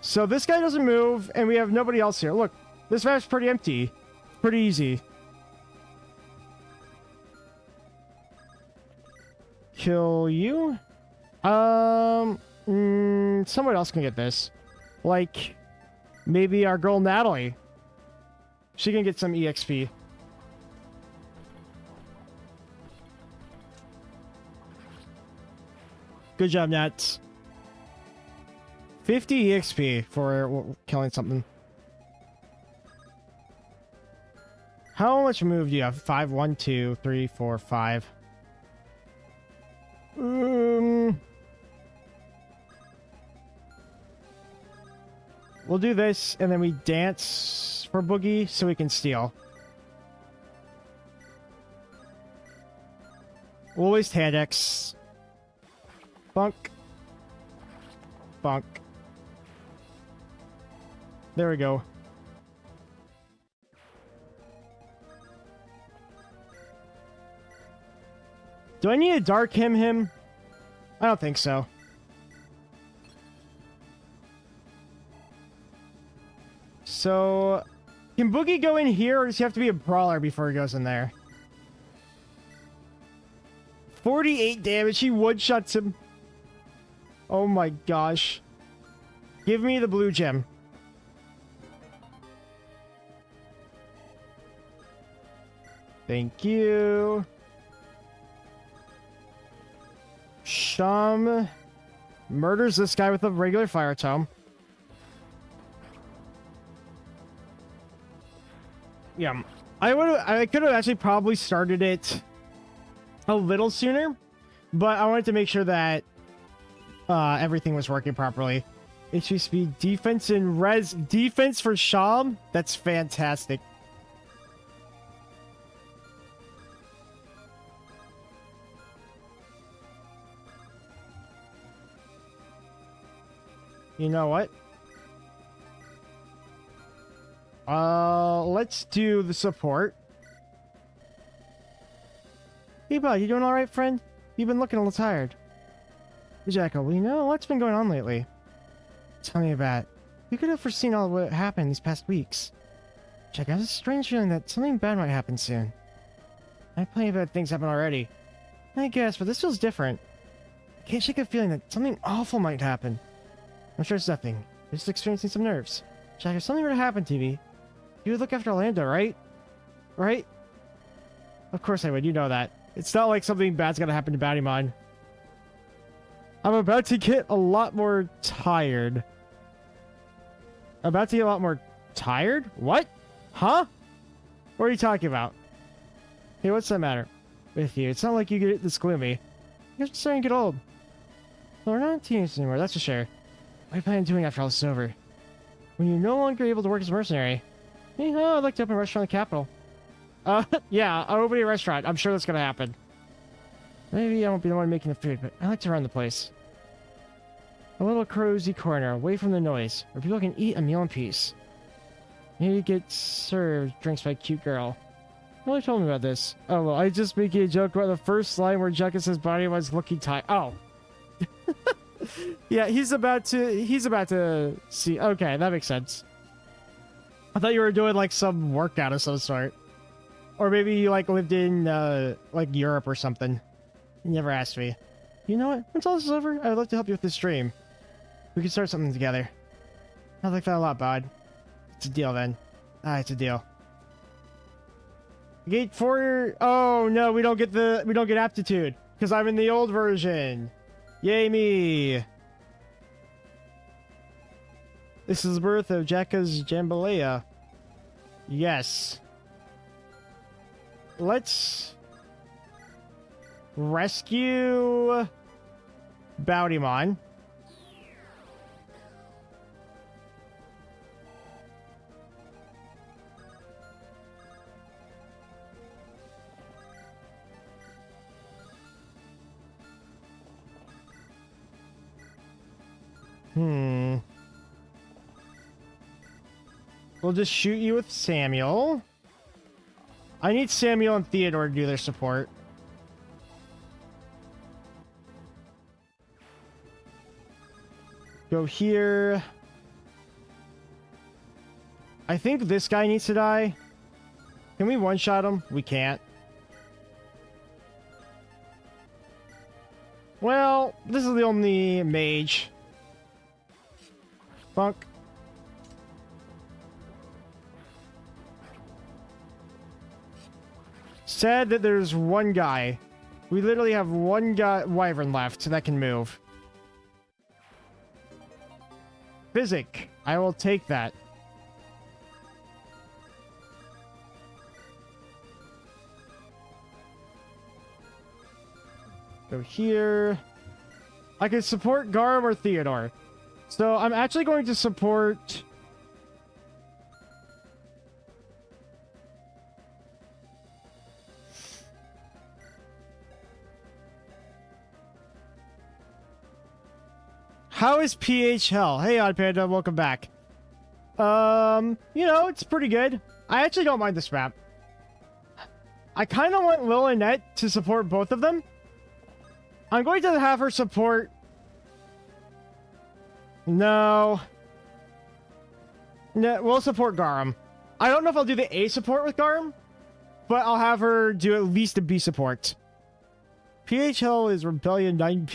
So this guy doesn't move, and we have nobody else here. Look, this map's pretty empty. Pretty easy. Kill you? Someone else can get this. Like, maybe our girl Natalie. She can get some EXP. Good job, Nats. 50 EXP for killing something. How much move do you have? 5, 1, 2, 3, 4, 5. We'll do this, and then we dance for Buggi so we can steal. We'll waste hand X. Bunk. Bunk. There we go. Do I need a dark him? I don't think so. So, can Buggi go in here, or does he have to be a brawler before he goes in there? 48 damage. He one-shots him. Oh my gosh. Give me the blue gem. Thank you. Sham murders this guy with a regular fire tome. Yeah, I could have actually probably started it a little sooner, but I wanted to make sure that everything was working properly. HP speed, defense, and res. Defense for Sham? That's fantastic. You know what? Let's do the support. Hey, bud, you doing all right, friend? You've been looking a little tired. Hey, Jacko, well, you know, what's been going on lately? Tell me about it. Who could have foreseen all what happened these past weeks? Jack, I have a strange feeling that something bad might happen soon. I have plenty of bad things happen already. I guess, but this feels different. I can't shake a feeling that something awful might happen. I'm sure it's nothing. I'm just experiencing some nerves. Jack, if something were to happen to me, you would look after Orlando, right? Right? Of course I would, you know that. It's not like something bad's gonna happen to Bounty I'm about to get a lot more tired. About to get a lot more tired? What? Huh? What are you talking about? Hey, what's the matter with you? It's not like you get this gloomy. You're starting to get old. Well, we're not teenagers anymore, that's for sure. What are you planning on doing after all this is over? When you're no longer able to work as a mercenary? Hey, I'd like to open a restaurant in the capital. Yeah, I'll open a restaurant. I'm sure that's gonna happen. Maybe I won't be the one making the food, but I like to run the place. A little cozy corner, away from the noise, where people can eat a meal in peace. Maybe get served drinks by a cute girl. Nobody told me about this. Oh, well, I just making a joke about the first line where Jackass's body was looking tight. Oh. Yeah, he's about to see. Okay, that makes sense. I thought you were doing like some workout of some sort. Or maybe you like lived in like Europe or something. You never asked me. You know what? Once all this is over, I would love to help you with this dream. We could start something together. I like that a lot, bud. It's a deal then. It's a deal. Gate 4. Oh no, we don't get aptitude because I'm in the old version. Yay me! This is the birth of Jacka's Jambalaya. Yes. Let's rescue Bounty. We'll just shoot you with Samuel. I need Samuel and Theodore to do their support. Go here. I think this guy needs to die. Can we one-shot him? We can't. Well, this is the only mage. Funk. Sad that there's one guy. We literally have one guy, wyvern left that can move. Physic. I will take that. Go here. I can support Garm or Theodore. So I'm actually going to support... How is PHL? Hey, Odd Panda, welcome back. You know, it's pretty good. I actually don't mind this map. I kind of want Lil Annette to support both of them. I'm going to have her support... No, we'll support Garum. I don't know if I'll do the A support with Garum, but I'll have her do at least a B support. PHL is Rebellion 9...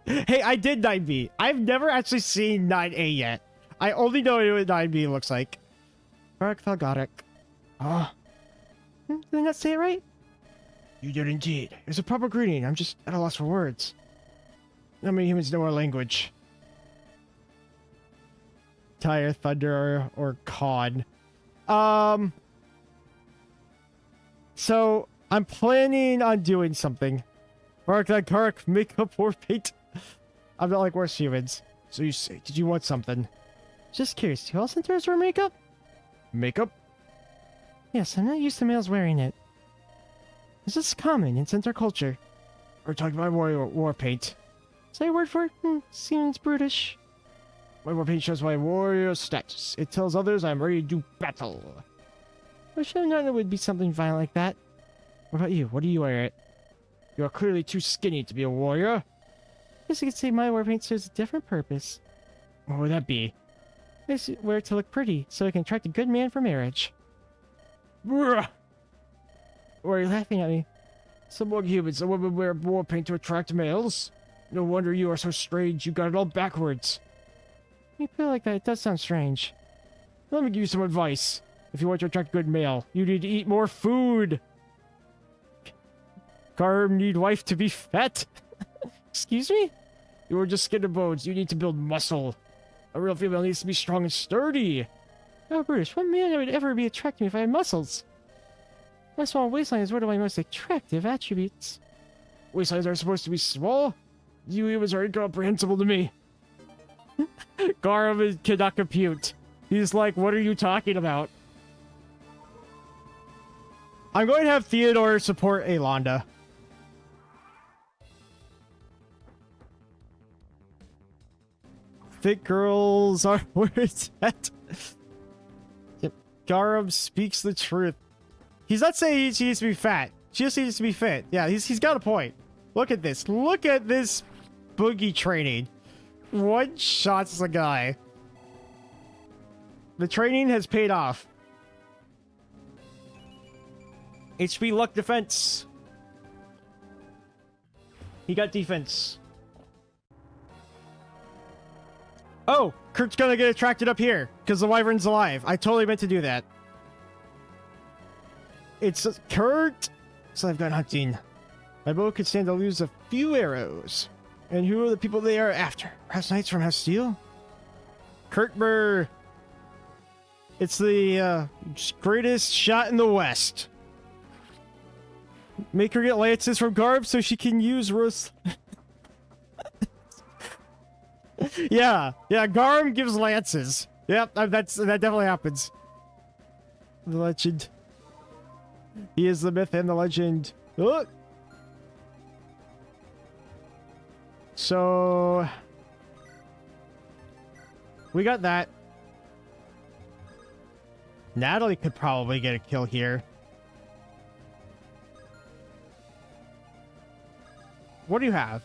Hey, I did 9B. I've never actually seen 9A yet. I only know what 9B looks like. Karak Falgaric. Ah. Did I not say it right? You did indeed. It's a proper greeting. I'm just at a loss for words. Not many humans know our language. Tire, Thunder, or Con. So, I'm planning on doing something. Karak, makeup or paint. I'm not like worse humans. So you say, did you want something? Just curious, do all centaurs wear makeup? Makeup? Yes, I'm not used to males wearing it. This is common in centaur culture. We're talking about war paint. Say a word for it? Seems brutish. My war paint shows my warrior status. It tells others I'm ready to do battle. I should have known it would be something violent like that. What about you? What do you wear it? You are clearly too skinny to be a warrior. I guess you could say my war paint serves a different purpose. What would that be? I just wear it to look pretty, so I can attract a good man for marriage. Why are you laughing at me? Some more humans, a woman wear war paint to attract males. No wonder you are so strange. You got it all backwards. You feel like that? It does sound strange. Let me give you some advice. If you want to attract a good male, you need to eat more food. Garm need wife to be fat. Excuse me? You are just skin and bones. You need to build muscle. A real female needs to be strong and sturdy. Oh, Bruce, what man would ever be attracted to me if I had muscles? My small waistline is one of my most attractive attributes. Waistlines are supposed to be small? You humans are incomprehensible to me. Garm cannot compute. He's like, what are you talking about? I'm going to have Theodore support Alonda. Thick girls are where it's at. Yep. Garum speaks the truth. He's not saying she needs to be fat. She just needs to be fit. Yeah, he's got a point. Look at this. Look at this Buggi training. One shots a guy. The training has paid off. HP luck defense. He got defense. Oh, Kurt's gonna get attracted up here because the wyvern's alive. I totally meant to do that. It's Kurt. So I've gone hunting. My bow could stand to lose a few arrows. And who are the people they are after? Perhaps knights from House Steel? Kurtmer. It's the greatest shot in the West. Make her get lances from Garb so she can use Rose. Yeah, Garm gives lances. Yep, that definitely happens. The legend. He is the myth and the legend. Oh. So we got that. Natalie could probably get a kill here. What do you have?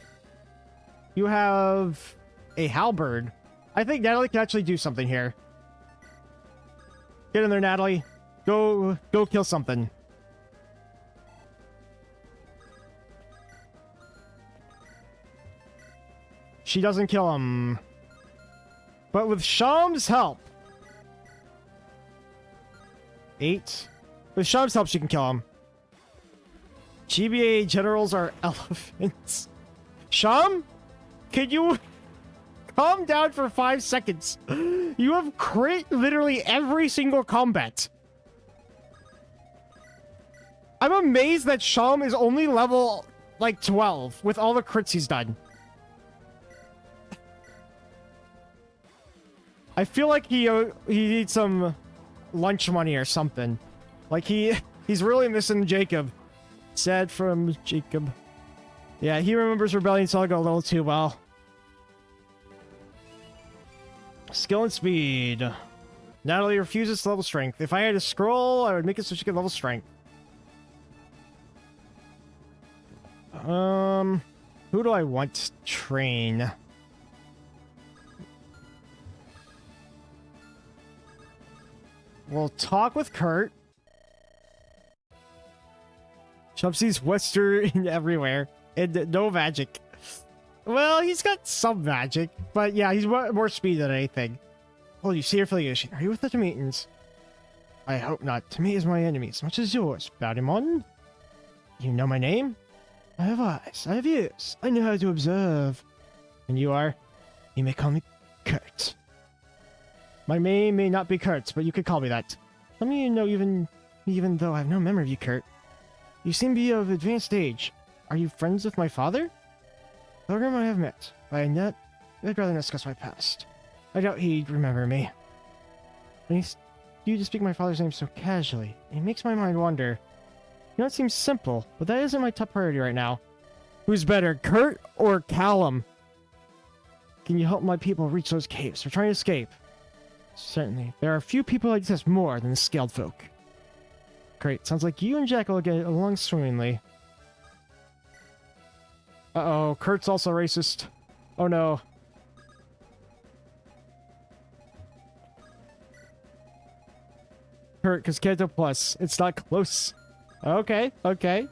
You have a halberd. I think Natalie can actually do something here. Get in there, Natalie. Go kill something. She doesn't kill him. But with Sham's help. 8. With Sham's help, she can kill him. GBA generals are elephants. Sham? Can you calm down for 5 seconds? You have crit literally every single combat. I'm amazed that Sham is only level like 12 with all the crits he's done. I feel like he needs some lunch money or something. Like he's really missing Jacob. Sad from Jacob. Yeah, he remembers Rebellion Saga a little too well. Skill and speed. Natalie refuses to level strength. If I had a scroll, I would make it so she could level strength. Who do I want to train? We'll talk with Kurt. Chub sees Western everywhere. And no magic. Well, he's got some magic, but yeah, he's more speed than anything. Oh, you see your affiliation. Are you with the Demetans? I hope not. Tome is my enemy as much as yours, Baudimon. You know my name? I have eyes. I have ears. I know how to observe. And you are? You may call me Kurt. My name may not be Kurt, but you could call me that. Some of you know even though I have no memory of you, Kurt. You seem to be of advanced age. Are you friends with my father? Pilgrim I have met, but I'd rather not discuss my past. I doubt he'd remember me. When you just speak my father's name so casually, it makes my mind wander. You know, it seems simple, but that isn't my top priority right now. Who's better, Kurt or Callum? Can you help my people reach those caves? They're trying to escape. Certainly. There are a few people like this more than the scaled folk. Great. Sounds like you and Jack will get along swimmingly. Uh-oh. Kurt's also racist. Oh, no. Kurt, because Kanto Plus. It's not close. Okay. Okay.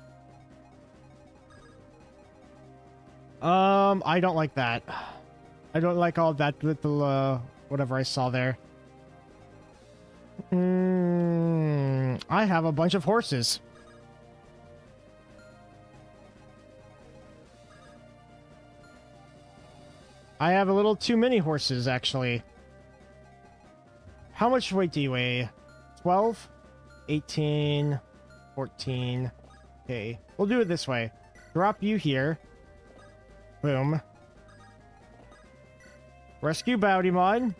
I don't like that. I don't like all that little, whatever I saw there. I have a bunch of horses. I have a little too many horses, actually. How much weight do you weigh? 12? 18? 14? Okay. We'll do it this way. Drop you here. Boom. Rescue Baudimon.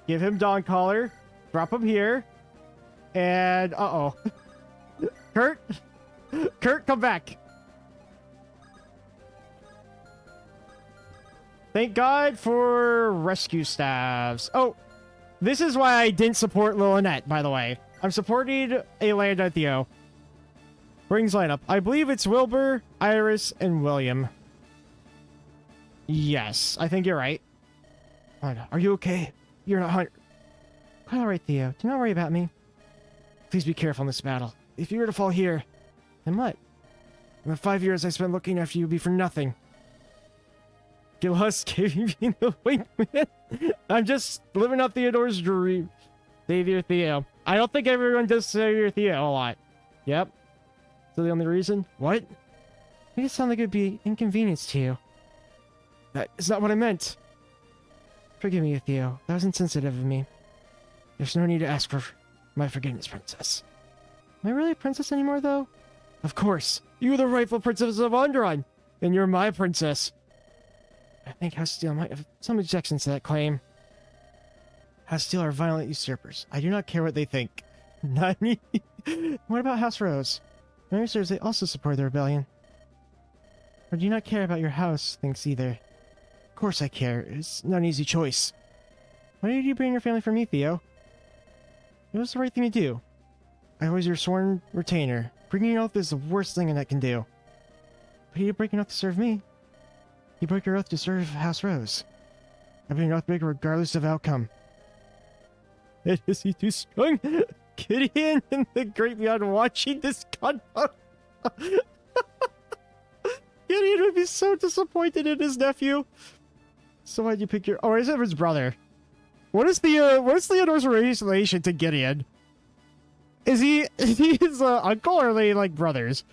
Give him Dawn Collar. Drop him here. And, uh-oh. Kurt? Kurt, come back. Thank God for rescue staffs. Oh, this is why I didn't support Lillinette, by the way. I'm supporting Aelanda Theo. Brings lineup. I believe it's Wilbur, Iris, and William. Yes, I think you're right. Are you okay? You're not hungry. Quite alright, Theo. Do not worry about me. Please be careful in this battle. If you were to fall here, then what? The 5 years I spent looking after you would be for nothing. Get lost, giving me the wingman. I'm just living up Theodore's dream. Xavier Theo. I don't think everyone does Xavier Theo a lot. Yep. So the only reason? What? Made it sound like it would be inconvenience to you. That is not what I meant. Forgive me, Theo. That was insensitive of me. There's no need to ask for my forgiveness, Princess. Am I really a princess anymore, though? Of course. You're the rightful princess of Andaron. And you're my princess. I think House Steel might have some objections to that claim. House Steel are violent usurpers. I do not care what they think. Nani? What about House Rose? Memory serves they also support the rebellion. Or do you not care about your house thinks either? Of course I care. It's not an easy choice. Why did you bring your family for me, Theo? It was the right thing to do. I was your sworn retainer. Breaking an oath is the worst thing that can do. But you break an oath to serve me. You broke your oath to serve House Rose. I've been an oath breaker regardless of outcome. Is he too strong? Gideon in the Great Beyond watching this conduct. Gideon would be so disappointed in his nephew. So why'd you pick your... Oh, is it his brother? What is Theodore's relation to Gideon? Is he his uncle or are they like brothers?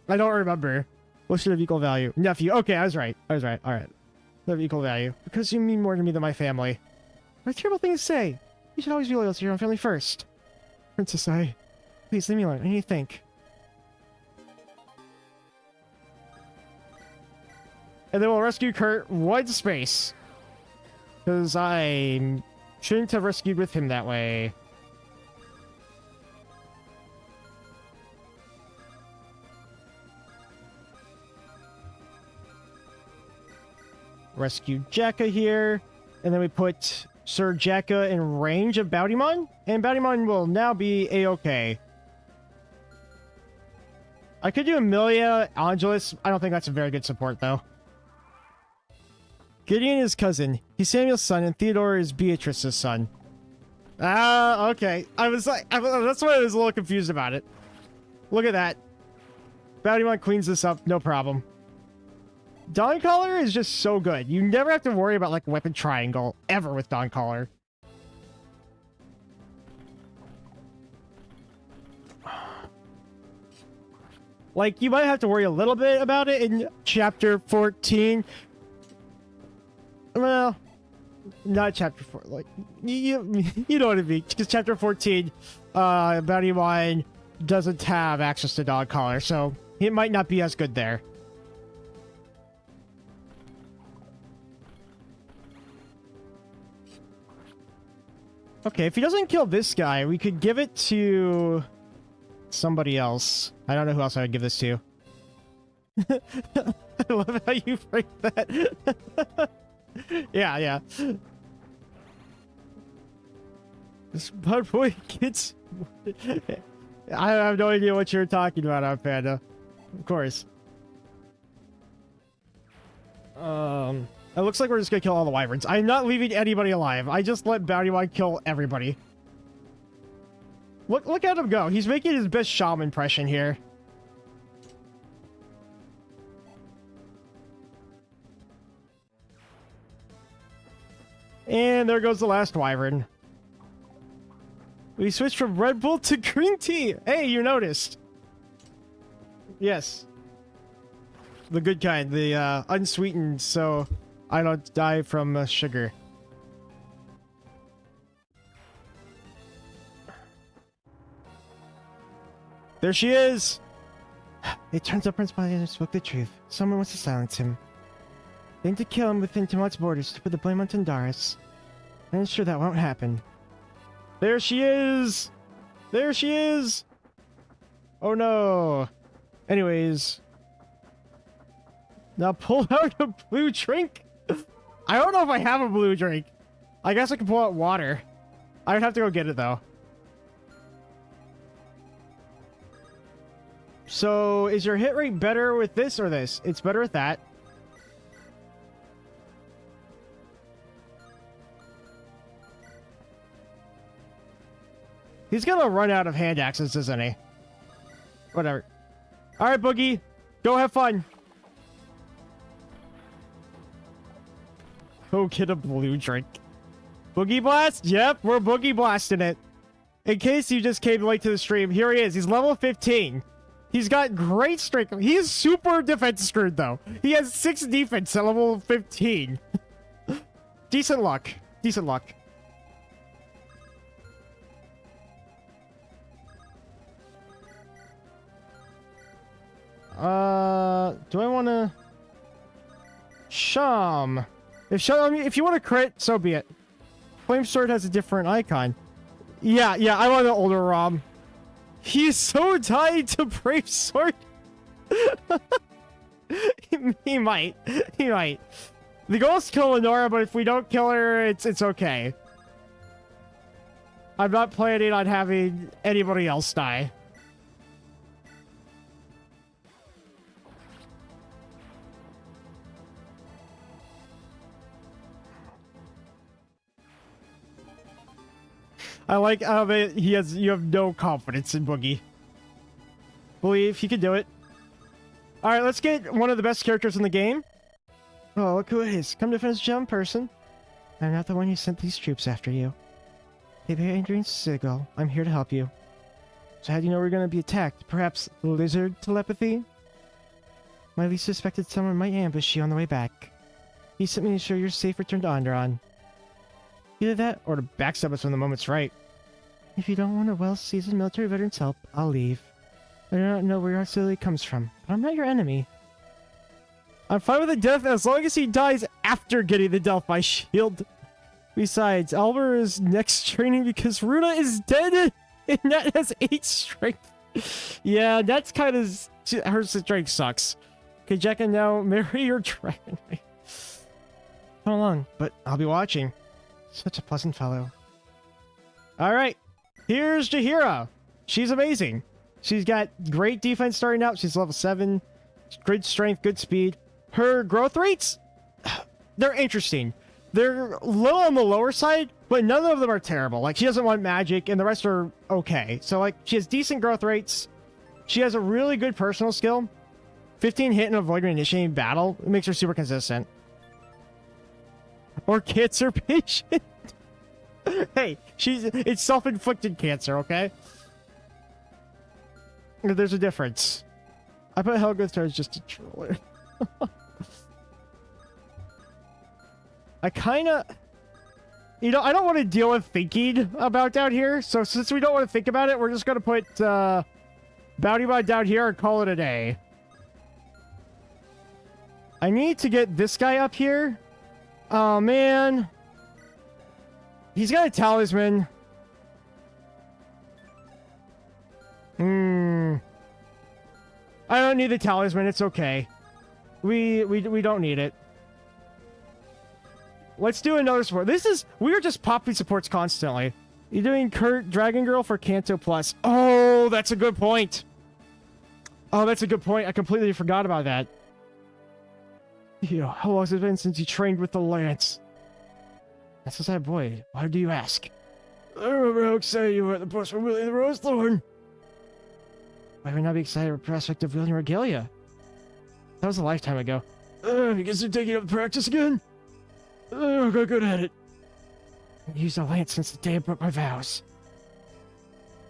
I don't remember. What should have equal value? Nephew. Okay, I was right. Alright. They have equal value. Because you mean more to me than my family. What a terrible thing to say. You should always be loyal to your own family first. Princess, please leave me alone. I need to think. And then we'll rescue Kurt one space. Because I shouldn't have rescued with him that way. Rescue Jacka here. And then we put Sir Jacka in range of Baudimon. And Baudimon will now be A-okay. I could do Amelia, Angelus. I don't think that's a very good support, though. Gideon is cousin. He's Samuel's son, and Theodore is Beatrice's son. Okay. I was like, that's why I was a little confused about it. Look at that. Bounty cleans this up, no problem. Dawncaller is just so good. You never have to worry about, like, weapon triangle, ever with Dawncaller. Like, you might have to worry a little bit about it in Chapter 14. Well, not Chapter 4. Like, you know what I mean. Because Chapter 14, Bounty Mine doesn't have access to Dawncaller, so it might not be as good there. Okay, if he doesn't kill this guy, we could give it to somebody else. I don't know who else I would give this to. I love how you break that. Yeah. This bad boy gets... I have no idea what you're talking about, Panda. Of course. It looks like we're just gonna kill all the wyverns. I'm not leaving anybody alive. I just let Bounty Mine kill everybody. Look at him go. He's making his best Shaman impression here. And there goes the last wyvern. We switched from Red Bull to green tea. Hey, you noticed. Yes. The good kind. The unsweetened, so I don't die from sugar. There she is! It turns out Prince Body spoke the truth. Someone wants to silence him. They need to kill him within Tiamat's borders to put the blame on Tandarus. I'm sure that won't happen. There she is! There she is! Oh no! Anyways. Now pull out a blue drink! I don't know if I have a blue drink. I guess I can pull out water. I would have to go get it though. So, is your hit rate better with this or this? It's better with that. He's gonna run out of hand axes, isn't he? Whatever. Alright, Buggi. Go have fun. Go get a blue drink. Boogie Blast? Yep, we're Boogie Blasting it. In case you just came late to the stream, here he is. He's level 15. He's got great strength. He is super defense screwed, though. He has 6 defense at level 15. Decent luck. Decent luck. Do I want to... Sham. If you want to crit, so be it. Flame Sword has a different icon. Yeah, I want an older ROM. He's so tied to Brave Sword. he might. The goal is to kill Lenora, but if we don't kill her, it's okay. I'm not planning on having anybody else die. I like how you have no confidence in Boogie. Believe he can do it. Alright, let's get one of the best characters in the game. Oh, look who it is. Come defend this young person. I'm not the one who sent these troops after you. Hey there, Andaron Saga. I'm here to help you. So how do you know we're going to be attacked? Perhaps lizard telepathy? My least suspected someone might ambush you on the way back. He sent me to ensure your safe return to Andaron. Either that, or to backstab us when the moment's right. If you don't want a well-seasoned military veteran's help, I'll leave. I do not know where your hostility comes from, but I'm not your enemy. I'm fine with the death as long as he dies after getting the Delphi shield. Besides, Albert is next training because Runa is dead and Nat has 8 strength. Yeah, that's kind of... her strength sucks. Okay, Jack, and now marry your dragon. Come along, but I'll be watching. Such a pleasant fellow. Alright, here's Jaheira. She's amazing. She's got great defense starting out. She's level 7. Good strength, good speed. Her growth rates, they're interesting. They're low on the lower side, but none of them are terrible. Like, she doesn't want magic, and the rest are okay. So, like, she has decent growth rates. She has a really good personal skill. 15 hit and avoid initiating battle. It makes her super consistent. Or cancer patient. Hey, it's self-inflicted cancer, okay? There's a difference. I put Helga as just a troller. I kinda... You know, I don't want to deal with thinking about down here, so since we don't want to think about it, we're just gonna put, Bounty Mod down here and call it a day. I need to get this guy up here. Oh, man. He's got a talisman. I don't need the talisman. It's okay. We don't need it. Let's do another support. We are just popping supports constantly. You're doing Kurt Dragon Girl for Kanto Plus. Oh, that's a good point. Oh, that's a good point. I completely forgot about that. Yo, how long has it been since you trained with the Lance? That's a sad boy. Why do you ask? I remember how excited you were at the post for wielding the Rose Thorn. Why would I not be excited at the prospect of wielding Regalia? That was a lifetime ago. Because you're taking up the practice again? I got good at it. I've used a lance since the day I broke my vows.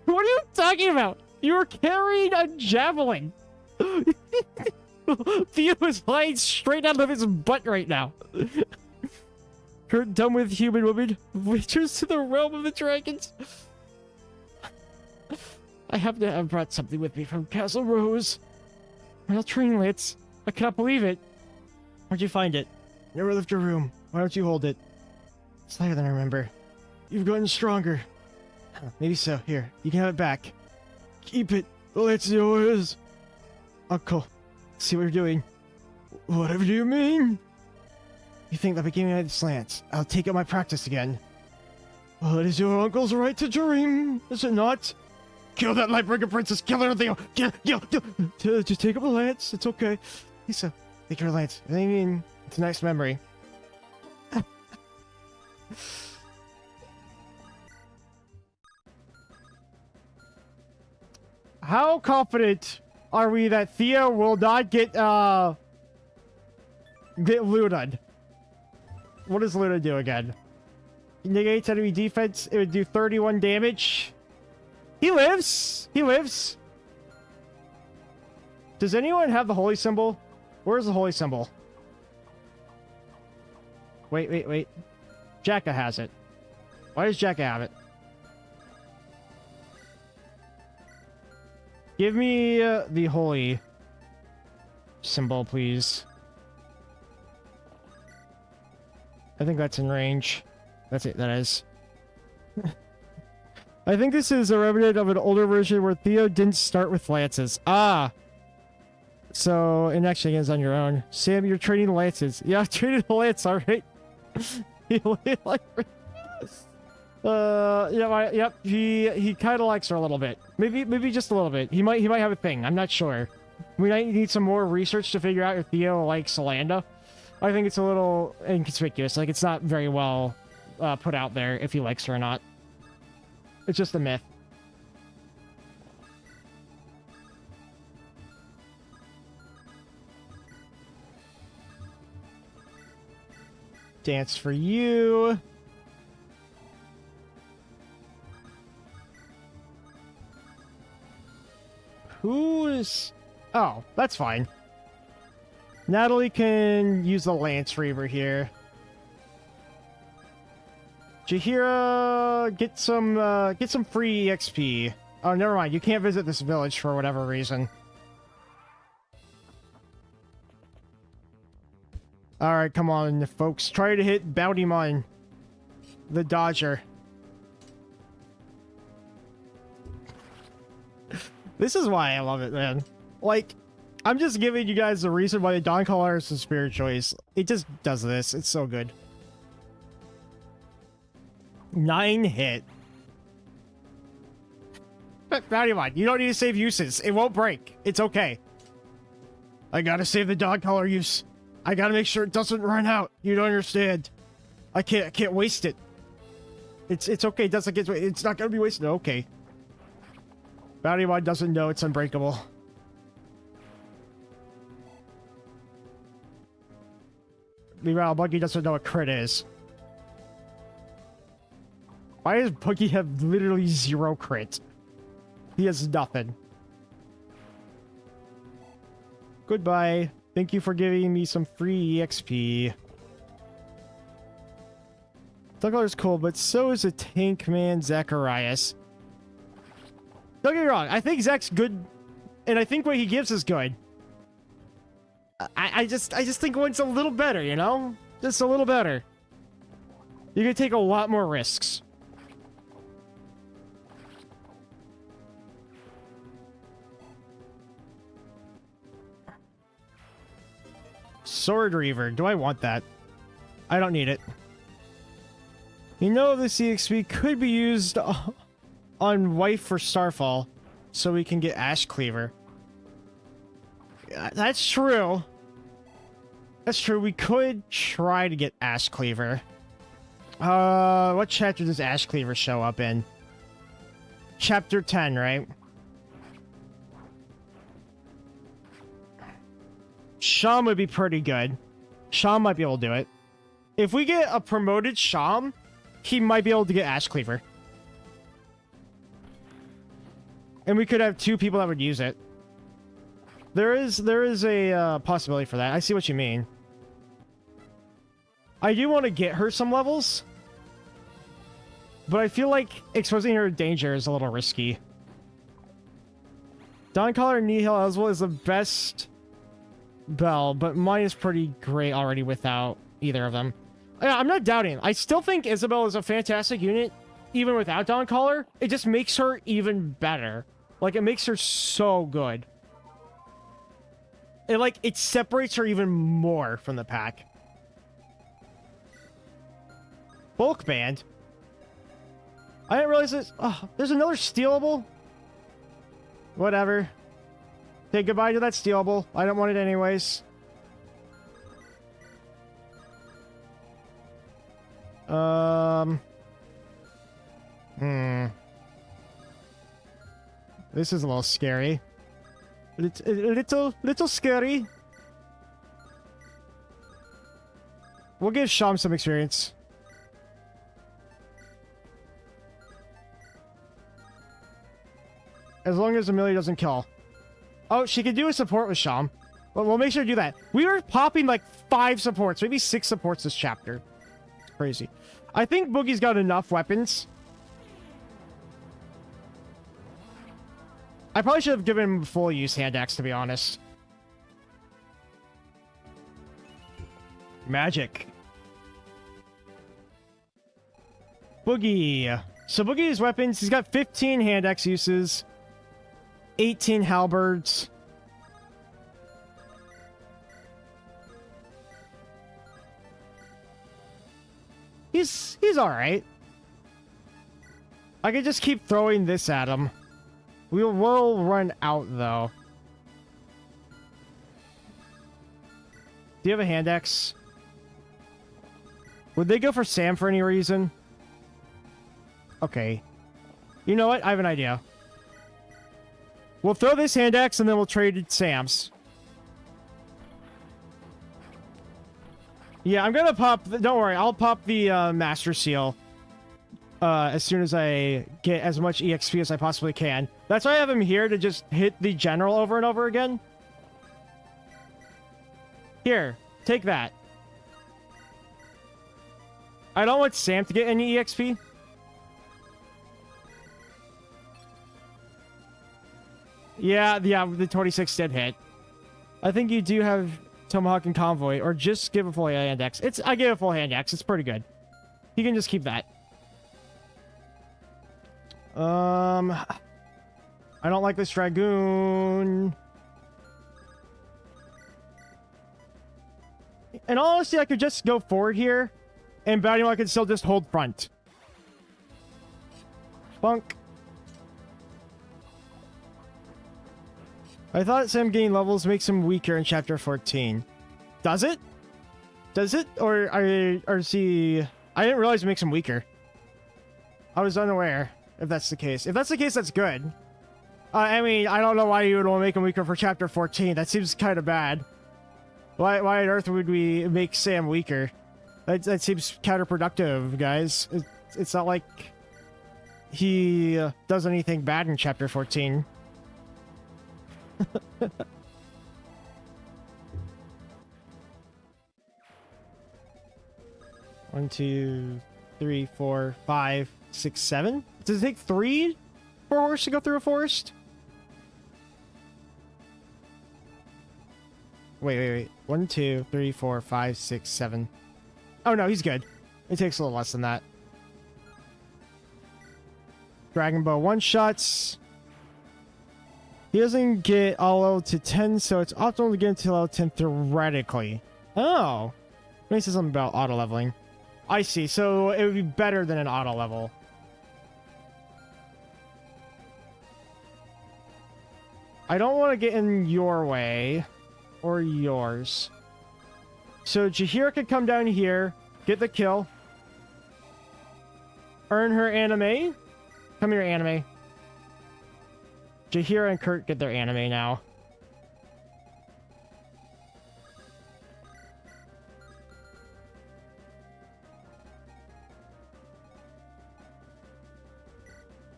What are you talking about? You were carrying a javelin. Theo is lying straight out of his butt right now. You're done with human women. Witches to the realm of the dragons. I happen to have brought something with me from Castle Rose. Real training lance. I cannot believe it. Where'd you find it? Never left your room. Why don't you hold it? It's lighter than I remember. You've gotten stronger. Maybe so. Here, you can have it back. Keep it. The lance is yours. Uncle, see what you're doing. Whatever do you mean? You think that by giving me this lance, I'll take up my practice again? Well, it is your uncle's right to dream, is it not? Kill that Lightbringer princess! Kill her, Theo! Kill! Just take up a lance, it's okay. Lisa, take your lance. I mean, it's a nice memory. How confident are we that Theo will not get looted? What does Luna do again? Negates enemy defense. It would do 31 damage. He lives. He lives. Does anyone have the holy symbol? Where's the holy symbol? Wait. Jacka has it. Why does Jacka have it? Give me the holy symbol, please. I think that's in range. That's it, that is. I think this is a remnant of an older version where Theo didn't start with lances. Ah! So, it actually is on your own. Sam, you're training lances. Yeah, I've trained a lance, alright. He kind of likes her a little bit. Maybe just a little bit. He might have a thing. I'm not sure. We might need some more research to figure out if Theo likes Solanda. I think it's a little inconspicuous. Like, it's not very well put out there if he likes her or not. It's just a myth. Dance for you. Who is... Oh, that's fine. Natalie can use the Lance Reaver here. Jahira, get some free EXP. Oh, never mind. You can't visit this village for whatever reason. Alright, come on, folks. Try to hit Bounty Mon. The Dodger. This is why I love it, man. Like, I'm just giving you guys the reason why the Dawn Caller is a spirit choice. It just does this. It's so good. 9 hit. Bounty Mon, you don't need to save uses. It won't break. It's okay. I gotta save the Dawn Caller use. I gotta make sure it doesn't run out. You don't understand. I can't waste it. It's okay. It doesn't get. It's not gonna be wasted. Okay. Bounty Mod doesn't know it's unbreakable. meanwhile, Buggi doesn't know what crit is. Why does Buggi have literally 0 crit? He has nothing. Goodbye. Thank you for giving me some free EXP. Dunkler is cool, but so is a tank man, Zacharias. Don't get me wrong, I think Zach's good, and I think what he gives is good. I just think one's a little better, you know? Just a little better. You can take a lot more risks. Sword Reaver. Do I want that? I don't need it. You know, this EXP could be used on Wife for Starfall, so we can get Ash Cleaver. That's true. That's true. We could try to get Ash Cleaver. What chapter does Ash Cleaver show up in? Chapter 10, right? Sham would be pretty good. Sham might be able to do it. If we get a promoted Sham, he might be able to get Ash Cleaver. And we could have 2 people that would use it. There is a possibility for that. I see what you mean. I do want to get her some levels. But I feel like exposing her to danger is a little risky. Dawncaller and Nihil as well is the best Bell, but mine is pretty great already without either of them. Yeah, I'm not doubting. I still think Isabel is a fantastic unit, even without Dawncaller. It just makes her even better. Like, it makes her so good. It separates her even more from the pack. Bulk Band? I didn't realize this. Oh, there's another stealable? Whatever. Say goodbye to that stealable. I don't want it anyways. This is a little scary. It's a little scary. We'll give Sham some experience. As long as Amelia doesn't kill. Oh, she can do a support with Sham. But we'll make sure to do that. We were popping like 5 supports, maybe 6 supports this chapter. It's crazy. I think Boogie's got enough weapons. I probably should have given him full use hand axe, to be honest. Magic. Buggi. So Boogie's weapons, he's got 15 hand axe uses. 18 halberds. He's alright. I could just keep throwing this at him. We'll run out, though. Do you have a hand axe? Would they go for Sam for any reason? Okay. You know what? I have an idea. We'll throw this hand axe and then we'll trade Sam's. Yeah, I'm gonna pop... Don't worry, I'll pop the Master Seal as soon as I get as much EXP as I possibly can. That's why I have him here, to just hit the General over and over again. Here, take that. I don't want Sam to get any EXP. Yeah, the 26 did hit. I think you do have Tomahawk and Convoy, or just give a full hand axe. I gave a full hand axe. It's pretty good. You can just keep that. I don't like this Dragoon. In all honesty, I could just go forward here, and Bounty could still just hold front. Bunk. I thought Sam gaining levels makes him weaker in Chapter 14. Does it? Does it? Or is he... I didn't realize it makes him weaker. I was unaware, if that's the case. If that's the case, that's good. I mean, I don't know why you would want to make him weaker for Chapter 14. That seems kind of bad. Why on earth would we make Sam weaker? That seems counterproductive, guys. It's not like he does anything bad in Chapter 14. One, two, three, four, 5, 6, 7. Does it take 3 for a horse to go through a forest? Wait. 1, 2, 3, 4, 5, 6, 7. Oh no, he's good. It takes a little less than that. Dragon Bow one-shots. He doesn't get all level to 10, so it's optimal to get into level 10 theoretically. Oh. Maybe say something about auto-leveling. I see, so it would be better than an auto-level. I don't want to get in your way. Or yours. So Jaheira could come down here, get the kill. Earn her anime. Come here, anime. Jaheira and Kurt get their anime now.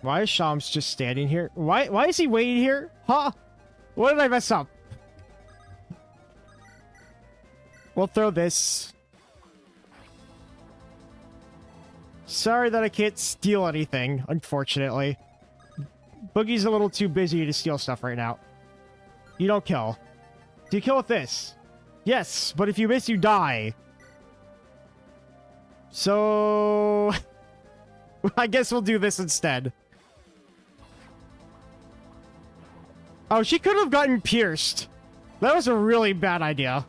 Why is Shams just standing here? Why is he waiting here? Huh? What did I mess up? We'll throw this. Sorry that I can't steal anything, unfortunately. Boogie's a little too busy to steal stuff right now. You don't kill. Do you kill with this? Yes, but if you miss, you die. So... I guess we'll do this instead. Oh, she could have gotten pierced. That was a really bad idea.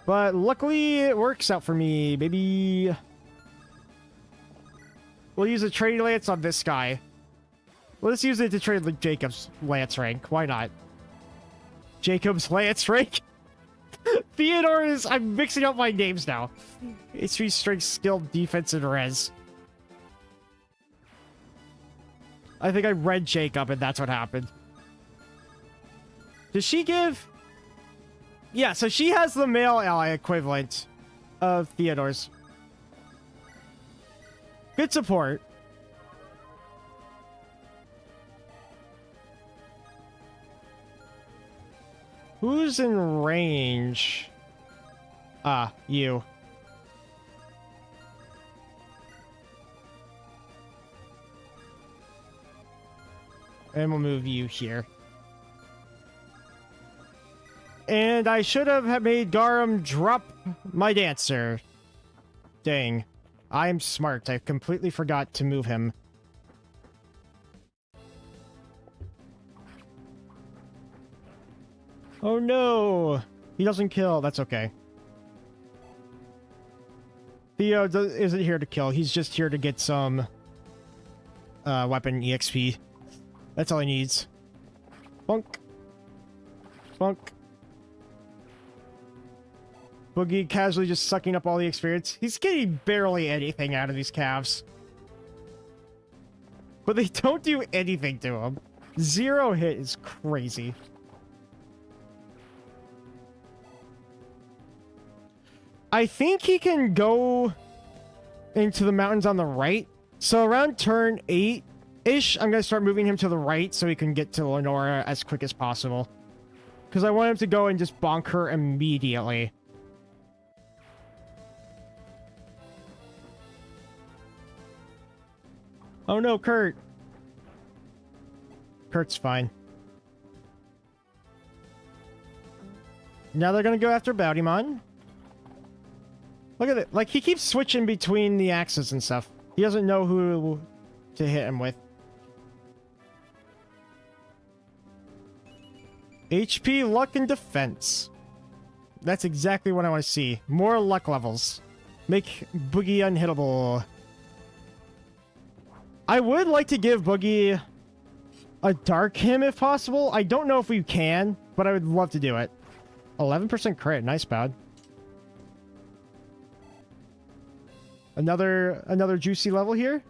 But luckily, it works out for me, baby. We'll use a trade lance on this guy. Let's use it to trade like Jacob's lance rank. Why not? Jacob's lance rank? Theodore is... I'm mixing up my names now. HP, strength, skill, defense, and res. I think I read Jacob, and that's what happened. Does she give... Yeah, so she has the male ally equivalent of Theodore's. Good support. Who's in range? Ah, you. And we'll move you here. And I should have made Garum drop my dancer. Dang. I'm smart. I completely forgot to move him. Oh no! He doesn't kill. That's okay. Theo isn't here to kill. He's just here to get some weapon EXP. That's all he needs. Bunk. Bunk. Buggi casually just sucking up all the experience. He's getting barely anything out of these calves. But they don't do anything to him. 0 hit is crazy. I think he can go into the mountains on the right. So around turn 8-ish, I'm going to start moving him to the right so he can get to Lenora as quick as possible. Because I want him to go and just bonk her immediately. Oh no, Kurt. Kurt's fine. Now they're gonna go after Boudimon. Look at it. Like, he keeps switching between the axes and stuff. He doesn't know who to hit him with. HP, luck, and defense. That's exactly what I want to see. More luck levels. Make Buggi unhittable. I would like to give Buggi a dark him if possible. I don't know if we can, but I would love to do it. 11% crit, nice bad. Another juicy level here.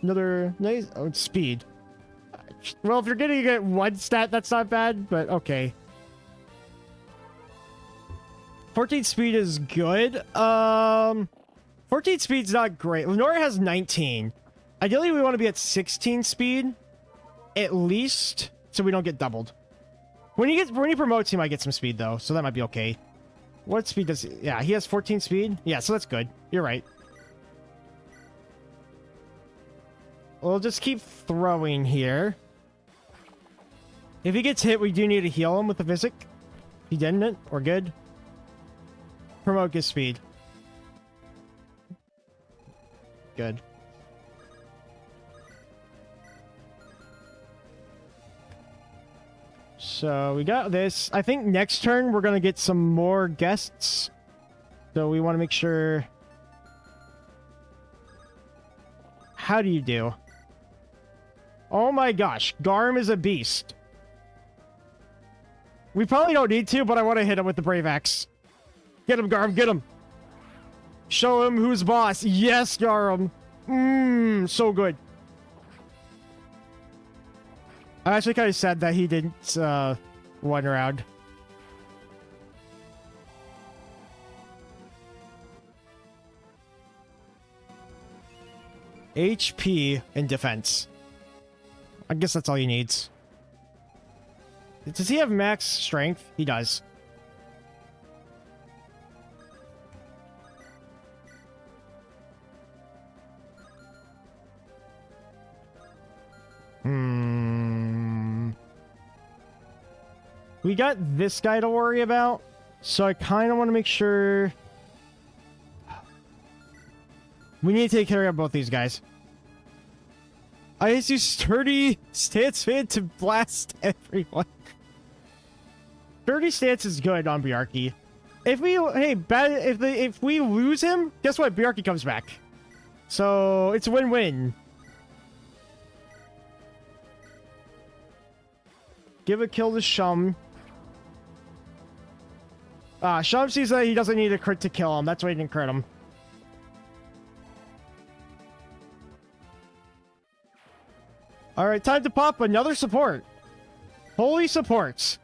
Another nice speed. Well, if you're gonna get one stat, that's not bad, but okay. 14 speed is good. 14 speed's not great. Lenora has 19. Ideally, we want to be at 16 speed, at least, so we don't get doubled. When he promotes, he might get some speed though, so that might be okay. What speed does he? Yeah, he has 14 speed. Yeah, so that's good. You're right. We'll just keep throwing here. If he gets hit, we do need to heal him with the physic. He didn't. We're good. Promote gets speed. Good. So we got this. I think next turn we're gonna get some more guests. So we want to make sure. How do you do? Oh my gosh, Garm is a beast. We probably don't need to, but I want to hit him with the Brave Axe. Get him, Garm, get him. Show him who's boss. Yes, Garm. So good. I'm actually kind of sad that he didn't one round. HP and defense. I guess that's all he needs. Does he have max strength? He does. We got this guy to worry about, so I kind of want to make sure... We need to take care of both these guys. I just use sturdy stance fan to blast everyone. Sturdy stance is good on Bjarki. If we if we lose him, guess what? Bjarki comes back. So it's a win-win. Give a kill to Shum. Shum sees that he doesn't need a crit to kill him. That's why he didn't crit him. Alright, time to pop another support. Holy supports.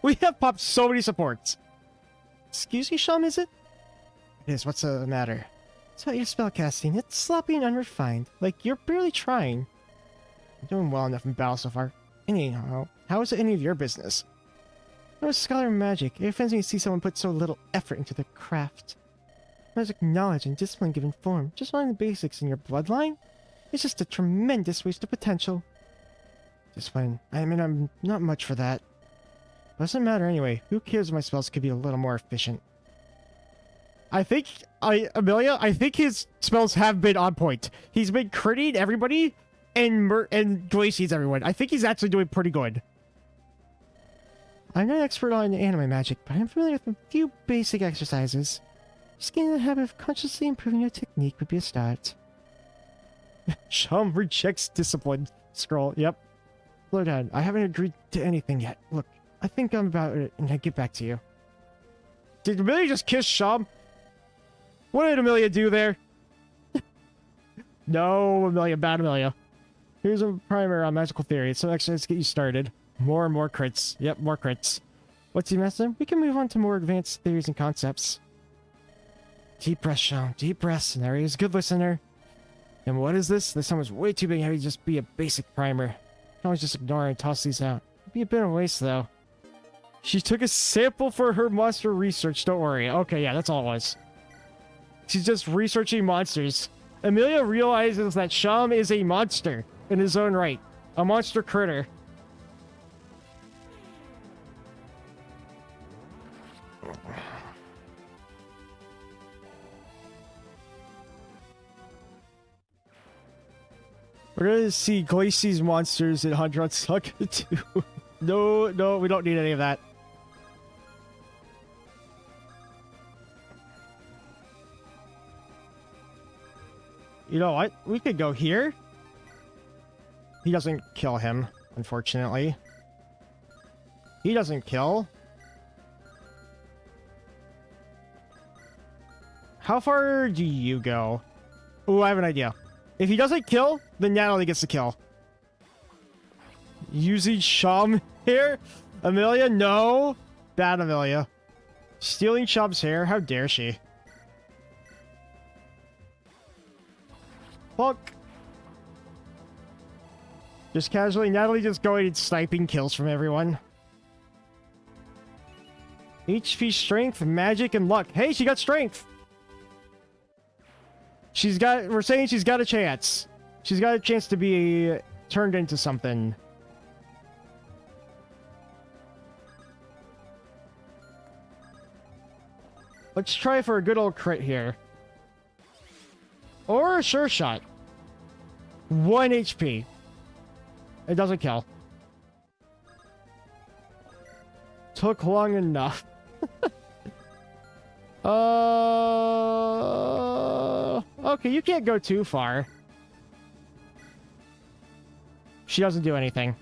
We have popped so many supports. Excuse me, Shum, is it? It is. What's the matter? It's about your spellcasting. It's sloppy and unrefined. Like, you're barely trying. You're doing well enough in battle so far. Anyhow, how is it any of your business? I'm a scholar of magic. It offends me to see someone put so little effort into their craft. Magic knowledge and discipline given form. Just learning the basics in your bloodline? It's just a tremendous waste of potential. Discipline. I mean, I'm not much for that. Doesn't matter anyway. Who cares if my spells could be a little more efficient? Amelia, I think his spells have been on point. He's been critting everybody and glaciates everyone. I think he's actually doing pretty good. I'm not an expert on anime magic, but I'm familiar with a few basic exercises. Just getting the habit of consciously improving your technique would be a start. Shum rejects discipline. Scroll. Yep. Slow down. I haven't agreed to anything yet. Look, I think I'm about it, and I'll get back to you. Did Amelia just kiss Shum? What did Amelia do there? No, Amelia. Bad Amelia. Here's a primer on magical theory. So actually, let's get you started. More and more crits. Yep, more crits. What's the message? We can move on to more advanced theories and concepts. Deep breaths, Shum. Deep breaths. There he is. Good listener. And what is this? This one was way too big and heavy to just be a basic primer. You can always just ignore and toss these out. It'd be a bit of a waste, though. She took a sample for her monster research. Don't worry. Okay, yeah, that's all it was. She's just researching monsters. Amelia realizes that Shum is a monster in his own right. A monster critter. We're gonna see Glacy's monsters in Andaron Saga 2. No, we don't need any of that. You know what? We could go here. He doesn't kill him, unfortunately. He doesn't kill. How far do you go? Oh, I have an idea. If he doesn't kill, then Natalie gets to kill. Using Sham hair? Amelia, no. Bad Amelia. Stealing Sham's hair? How dare she? Fuck. Just casually, Natalie just going and sniping kills from everyone. HP, strength, magic, and luck. Hey, she got strength. We're saying she's got a chance. She's got a chance to be turned into something. Let's try for a good old crit here. Or a sure shot. 1 HP. It doesn't kill. Took long enough. Okay, you can't go too far. She doesn't do anything.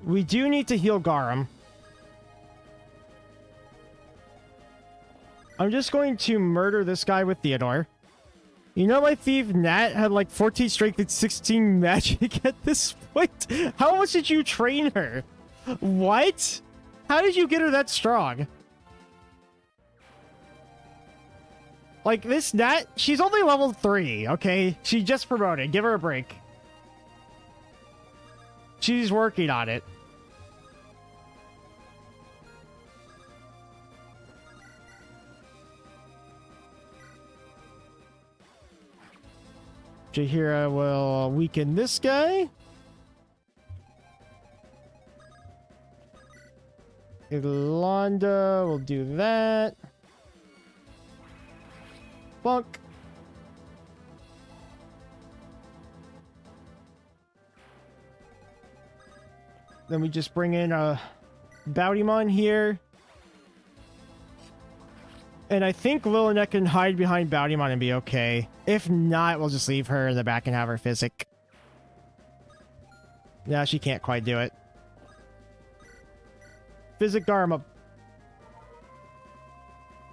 We do need to heal Garum. I'm just going to murder this guy with Theodore. You know my thief Nat had like 14 strength and 16 magic at this point? How much did you train her? What? How did you get her that strong? Like this Nat, she's only level 3, okay? She just promoted. Give her a break. She's working on it. Jaheira will weaken this guy. Ilonda will do that. Bonk. Then we just bring in a Boutymon here. And I think Lilinet can hide behind Boutymon and be okay. If not, we'll just leave her in the back and have her physic. No, she can't quite do it. Physic Dharma.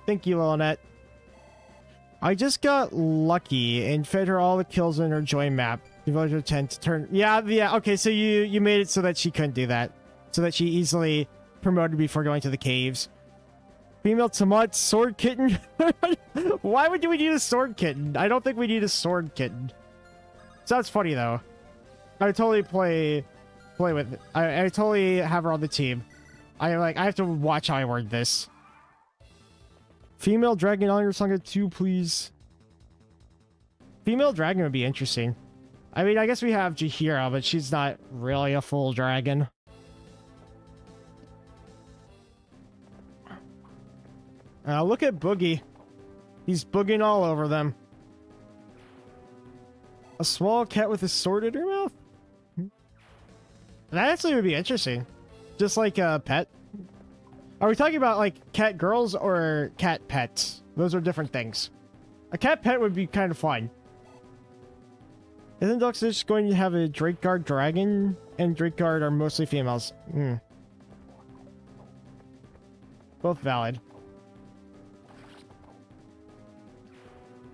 Thank you, Lilinet. I just got lucky and fed her all the kills in her joy map. Devoted her 10 to turn. Yeah, okay, so you made it so that she couldn't do that. So that she easily promoted before going to the caves. Female Tamat, sword kitten. Why would we need a sword kitten? I don't think we need a sword kitten. Sounds funny though. I would totally play with it. I totally have her on the team. I have to watch how I word this. Female dragon on your Saga 2, please. Female dragon would be interesting. I mean, I guess we have Jaheira, but she's not really a full dragon. Look at Buggi. He's booging all over them. A small cat with a sword in her mouth? That actually would be interesting. Just like a pet. Are we talking about like cat girls or cat pets? Those are different things. A cat pet would be kind of fun. Isn't Duxfish going to have a Drakeguard dragon? And Drakeguard are mostly females. Both valid.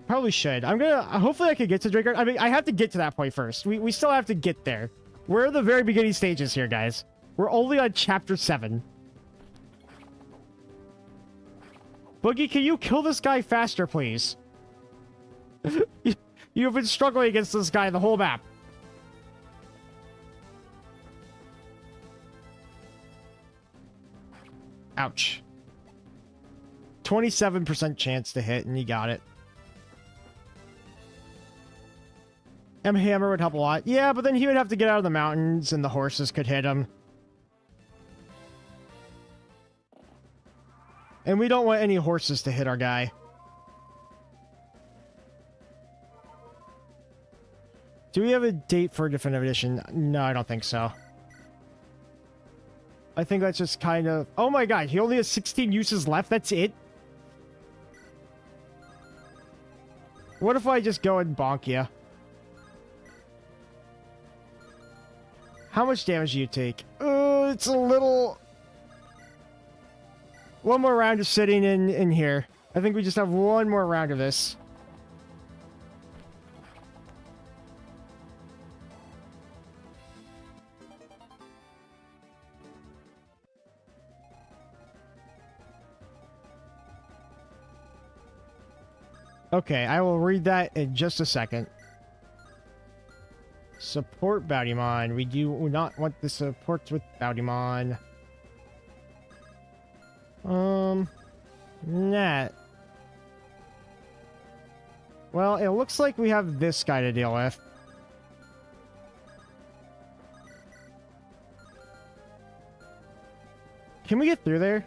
Probably should. Hopefully I could get to Drakeguard. I mean, I have to get to that point first. We still have to get there. We're at the very beginning stages here, guys. We're only on chapter 7. Buggi, can you kill this guy faster, please? You've been struggling against this guy the whole map. Ouch. 27% chance to hit, and he got it. M-Hammer would help a lot. Yeah, but then he would have to get out of the mountains, and the horses could hit him. And we don't want any horses to hit our guy. Do we have a date for a definitive edition? No, I don't think so. I think that's just kind of... Oh my god, he only has 16 uses left? That's it? What if I just go and bonk you? How much damage do you take? It's a little... one more round of sitting in here. I think we just have one more round of this. Okay, I will read that in just a second. Support Bounty-mon. We do not want the supports with Bounty-mon. Nah. Well, it looks like we have this guy to deal with. Can we get through there?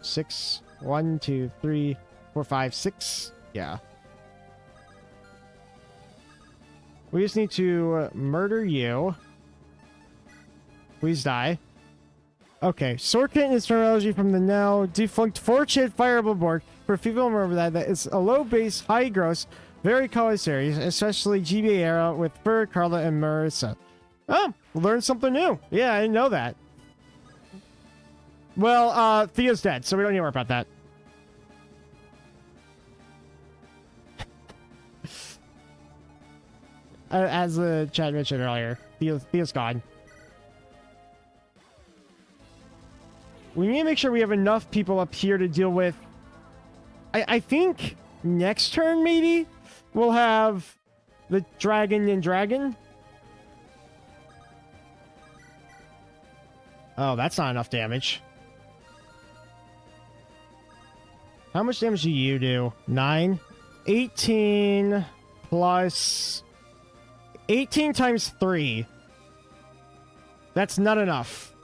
6, 1, 2, 3, 4, 5, 6. Yeah. We just need to murder you. Please die. Okay, Sorkin is terminology from the now defunct 4-chit fireable board. For people who remember that it's a low base, high gross, very color series, especially GBA era with Fur, Carla, and Marissa. Oh, learned something new. Yeah, I didn't know that. Well, Thea's dead, so we don't need to worry about that. As the chat mentioned earlier, Thea's gone. We need to make sure we have enough people up here to deal with. I think next turn, maybe, we'll have the dragon and dragon. Oh, that's not enough damage. How much damage do you do? 9? 18 plus... 18 times 3. That's not enough.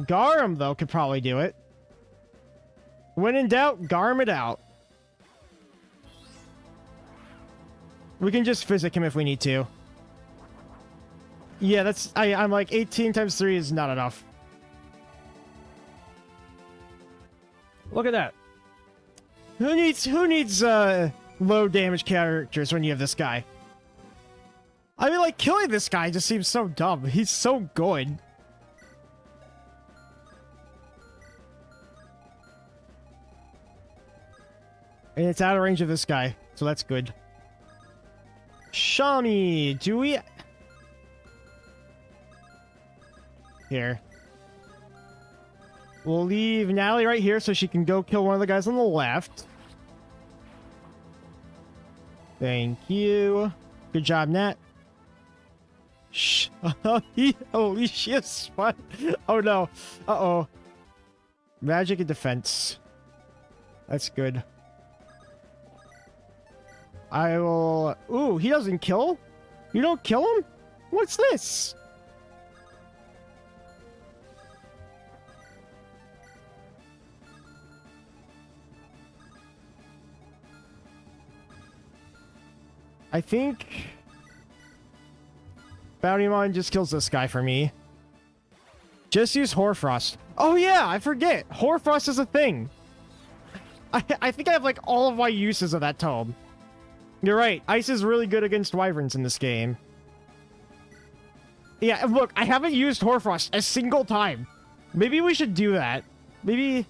Garum, though, could probably do it. When in doubt, Garum it out. We can just physic him if we need to. Yeah, that's... I'm like, 18 times 3 is not enough. Look at that. Who needs low damage characters when you have this guy? I mean, like, killing this guy just seems so dumb. He's so good. And it's out of range of this guy, so that's good. Shami, do we... Here. We'll leave Natalie right here so she can go kill one of the guys on the left. Thank you. Good job, Nat. Shh. Alicia's spot. Oh, no. Uh-oh. Magic and defense. That's good. I will... Ooh, he doesn't kill? You don't kill him? What's this? I think... Bounty-mon just kills this guy for me. Just use Hoarfrost. Oh yeah, I forget. Hoarfrost is a thing. I think I have like all of my uses of that tome. You're right. Ice is really good against wyverns in this game. Yeah, look, I haven't used Hoarfrost a single time. Maybe we should do that. Maybe...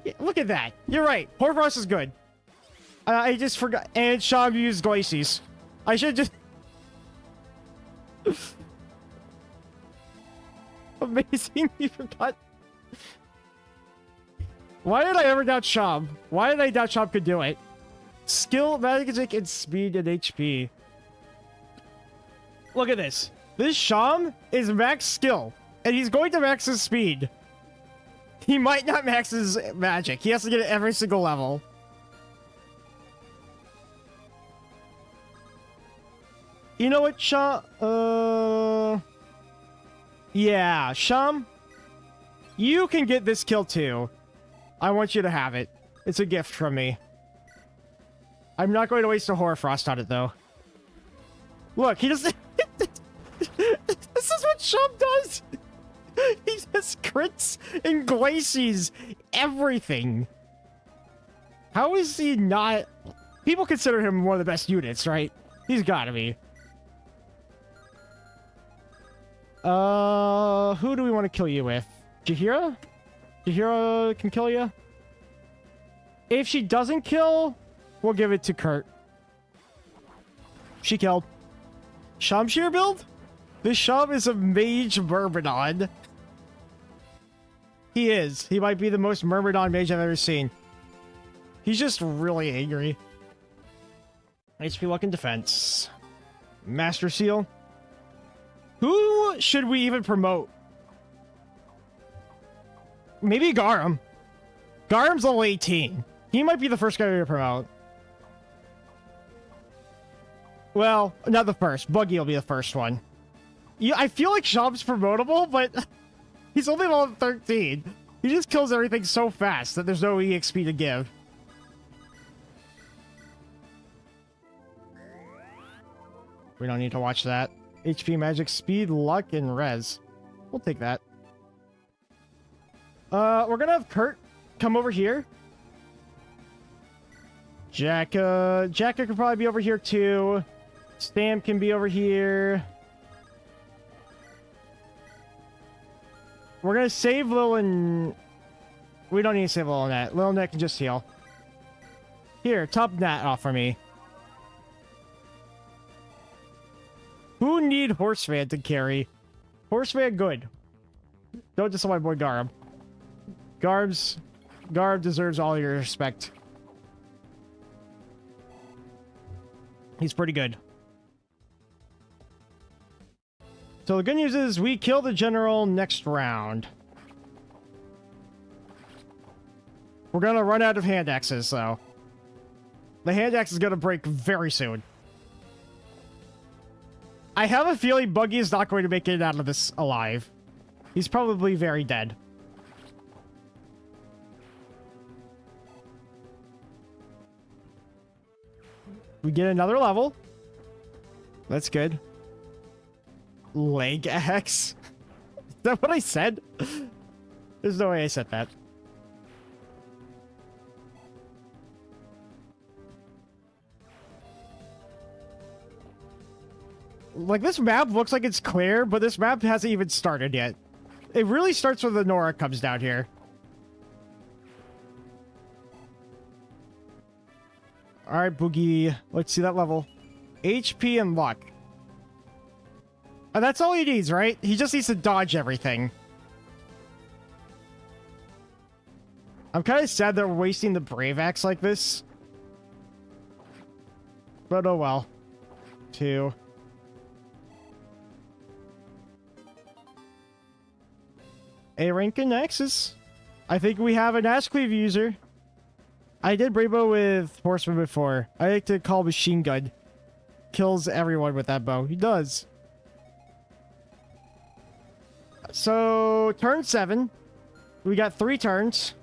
Yeah, look at that. You're right. Hoarfrost is good. I just forgot. And Sham used Glacies. I should just... Amazing, you forgot. Why did I ever doubt Sham? Why did I doubt Sham could do it? Skill, magic, and speed and HP. Look at this. This Sham is max skill, and he's going to max his speed. He might not max his magic. He has to get it every single level. You know what, Sham? Yeah, Sham, you can get this kill too. I want you to have it. It's a gift from me. I'm not going to waste a Hoarfrost on it, though. Look, he doesn't... This is what Sham does! He just crits and glacies everything. How is he not... People consider him one of the best units, right? He's gotta be. Who do we want to kill you with? Jahira? Jahira can kill you? If she doesn't kill, we'll give it to Kurt. She killed. Shamshir build? This Sham is a mage Myrmidon. He is. He might be the most Myrmidon mage I've ever seen. He's just really angry. HP luck and defense. Master Seal. Who should we even promote? Maybe Garum. Garum's level 18. He might be the first guy to promote. Well, not the first. Buggi will be the first one. Yeah, I feel like Sham's promotable, but he's only level 13. He just kills everything so fast that there's no EXP to give. We don't need to watch that. HP, magic, speed, luck, and res. We'll take that. We're gonna have Kurt come over here. Jacka could probably be over here too. Stam can be over here. We're gonna save Lil and... We don't need to save Lil Nat. Lil Nat can just heal. Here, top Nat off for me. Who need Horseman to carry? Horseman, good. Don't diss my boy Garb. Garb deserves all your respect. He's pretty good. So the good news is we kill the general next round. We're gonna run out of hand axes, though. The hand axe is gonna break very soon. I have a feeling Buggi is not going to make it out of this alive. He's probably very dead. We get another level. That's good. Leg axe? Is that what I said? There's no way I said that. Like, this map looks like it's clear, but this map hasn't even started yet. It really starts when the Nora comes down here. Alright, Buggi. Let's see that level. HP and luck. And that's all he needs, right? He just needs to dodge everything. I'm kind of sad that we're wasting the Brave Axe like this. But oh well. 2. A rank in Axes. I think we have an Ash Cleave user. I did Braybow with Horseman before. I like to call Machine Gun. Kills everyone with that bow. He does. So, turn 7. We got 3 turns.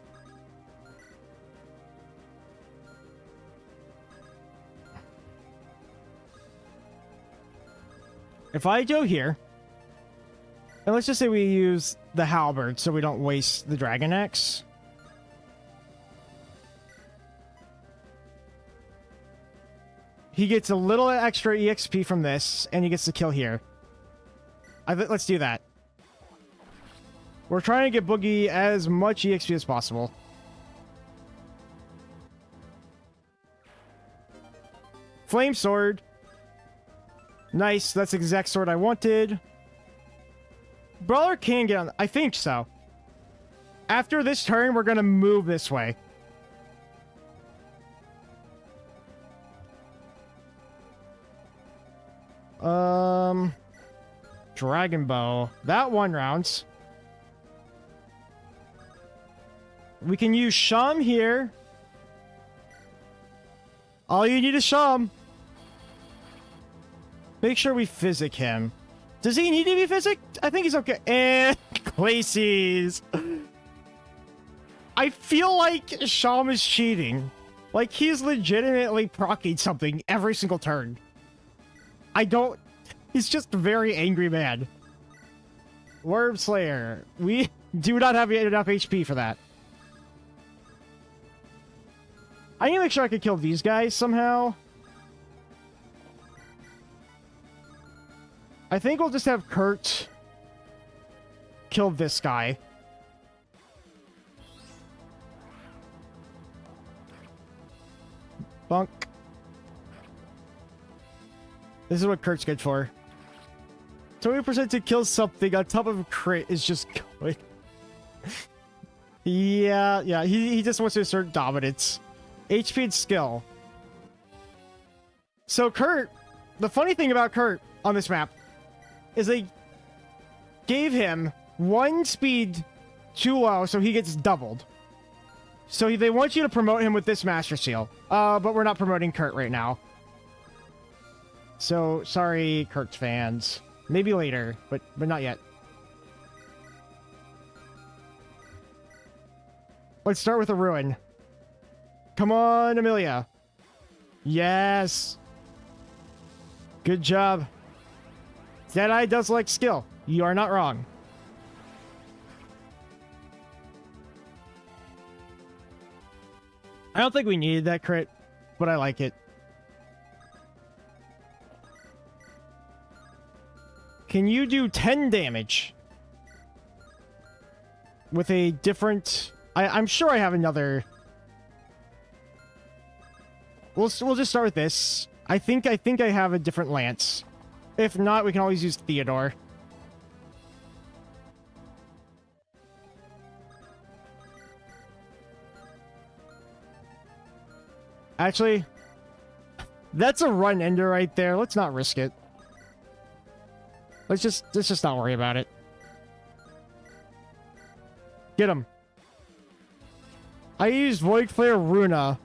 If I go here, and let's just say we use the halberd so we don't waste the dragon axe. He gets a little extra EXP from this, and he gets to kill here. Let's do that. We're trying to get Buggi as much EXP as possible. Flame sword. Nice, that's the exact sword I wanted. Brawler can get on... I think so. After this turn, we're going to move this way. Dragon Bow. That one rounds. We can use Sham here. All you need is Sham. Make sure we physic him. Does he need to be physicked? I think he's okay. And Glacies. I feel like Sham is cheating. Like, he's legitimately proccing something every single turn. I don't... He's just a very angry man. Worm Slayer. We do not have enough HP for that. I need to make sure I can kill these guys somehow. I think we'll just have Kurt kill this guy. Bonk. This is what Kurt's good for. 20% to kill something on top of a crit is just good. Yeah, he just wants to assert dominance. HP and skill. So Kurt, the funny thing about Kurt on this map is they gave him 1 speed too low, so he gets doubled. So they want you to promote him with this Master Seal. But we're not promoting Kurt right now. So, sorry, Kurt's fans. Maybe later, but not yet. Let's start with a ruin. Come on, Amelia. Yes. Good job. Deadeye does like skill. You are not wrong. I don't think we needed that crit, but I like it. Can you do 10 damage? With a different... I'm sure I have another... We'll just start with this. I think I have a different lance. If not, we can always use Theodore. Actually, that's a run ender right there. Let's not risk it. Let's just not worry about it. Get him. I used Void Flare Runa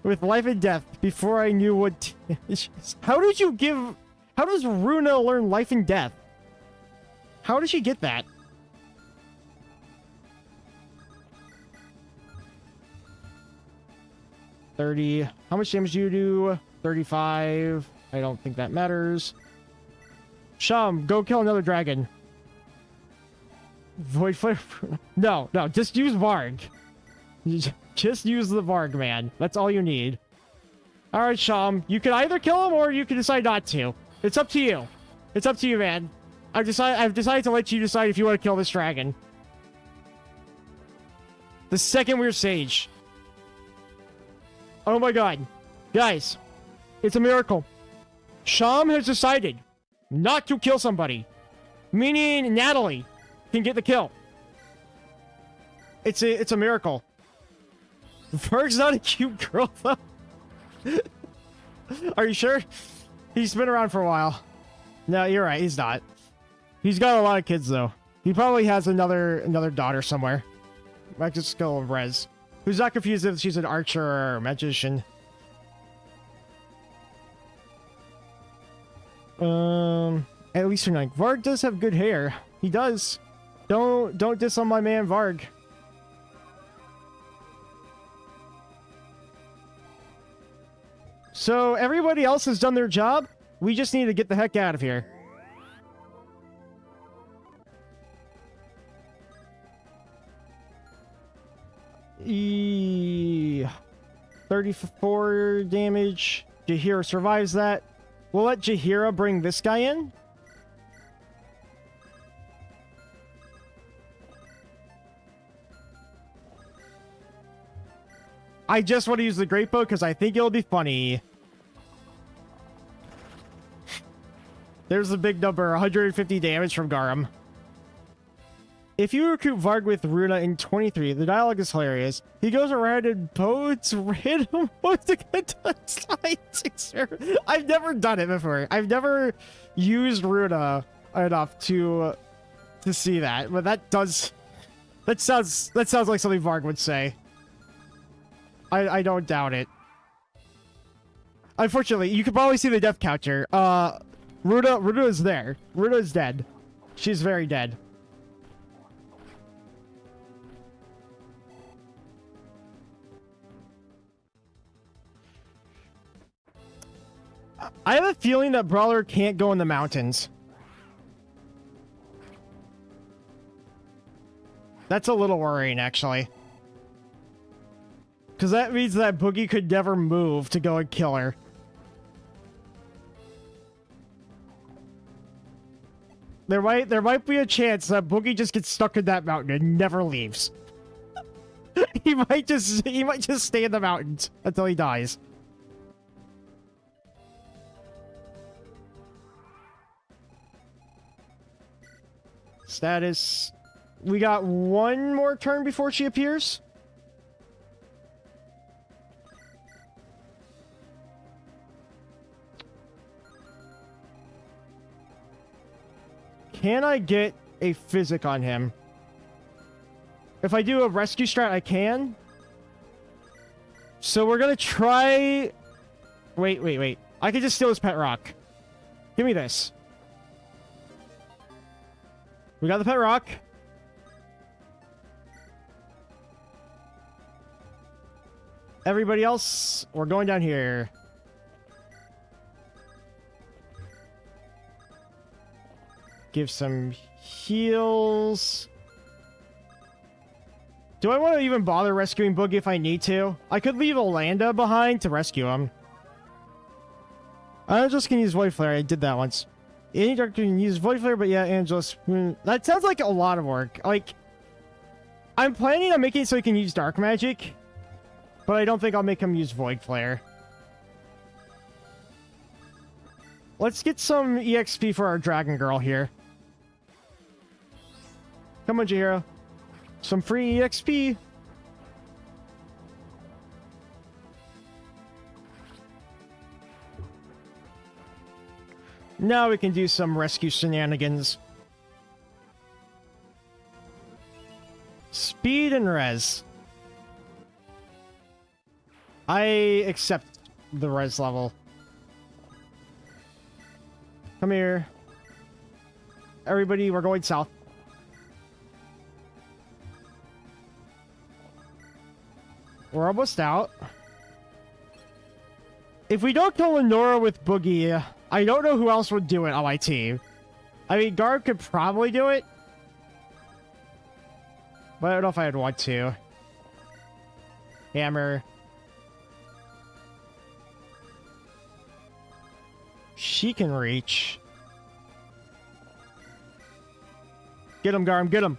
with life and death before I knew what damage is. How does Runa learn life and death? How did she get that? $30. How much damage do you do? 35. I don't think that matters. Shum, go kill another dragon. Void Flare. No, just use Varg. Just use the Varg, man. That's all you need. Alright, Shum. You can either kill him or you can decide not to. It's up to you. It's up to you, man. I've decided to let you decide if you want to kill this dragon. The second we're Sage. Oh my god. Guys, it's a miracle. Shum has decided not to kill somebody. Meaning Natalie can get the kill. It's a miracle. Varg's not a cute girl, though. Are you sure? He's been around for a while. No, you're right. He's not. He's got a lot of kids, though. He probably has another daughter somewhere. I just go with Rez. Who's not confused if she's an archer or a magician. At least for like Varg does have good hair. He does. Don't diss on my man Varg. So everybody else has done their job. We just need to get the heck out of here. E 34 damage. Jaheira survives that. We'll let Jaheira bring this guy in. I just want to use the great bow because I think it'll be funny. There's the big number, 150 damage from Garum. If you recruit Varg with Runa in 23, the dialogue is hilarious. He goes around and boats random boats to get to I've never done it before. I've never used Runa enough to see that, but that sounds like something Varg would say. I don't doubt it. Unfortunately, you can probably see the death counter. Runa is there. Runa is dead. She's very dead. I have a feeling that Brawler can't go in the mountains. That's a little worrying, actually. Because that means that Buggi could never move to go and kill her. There might be a chance that Buggi just gets stuck in that mountain and never leaves. he might just stay in the mountains until he dies. Status. We got one more turn before she appears. Can I get a physic on him? If I do a rescue strat, I can. So we're gonna try... Wait. I can just steal his pet rock. Give me this. We got the pet rock. Everybody else, we're going down here. Give some heals. Do I want to even bother rescuing Buggi if I need to? I could leave Olanda behind to rescue him. I'm just gonna use Void Flare. I did that once. Any doctor can use Void Flare, but yeah, Angelus. That sounds like a lot of work. Like, I'm planning on making it so he can use Dark Magic, but I don't think I'll make him use Void Flare. Let's get some EXP for our Dragon Girl here. Come on, Jihiro. Some free EXP. Now we can do some rescue shenanigans. Speed and res. I accept the res level. Come here. Everybody, we're going south. We're almost out. If we don't kill Lenora with Buggi, I don't know who else would do it on my team. I mean, Garb could probably do it, but I don't know if I'd want to. Hammer. She can reach. Get him, Garm, get him.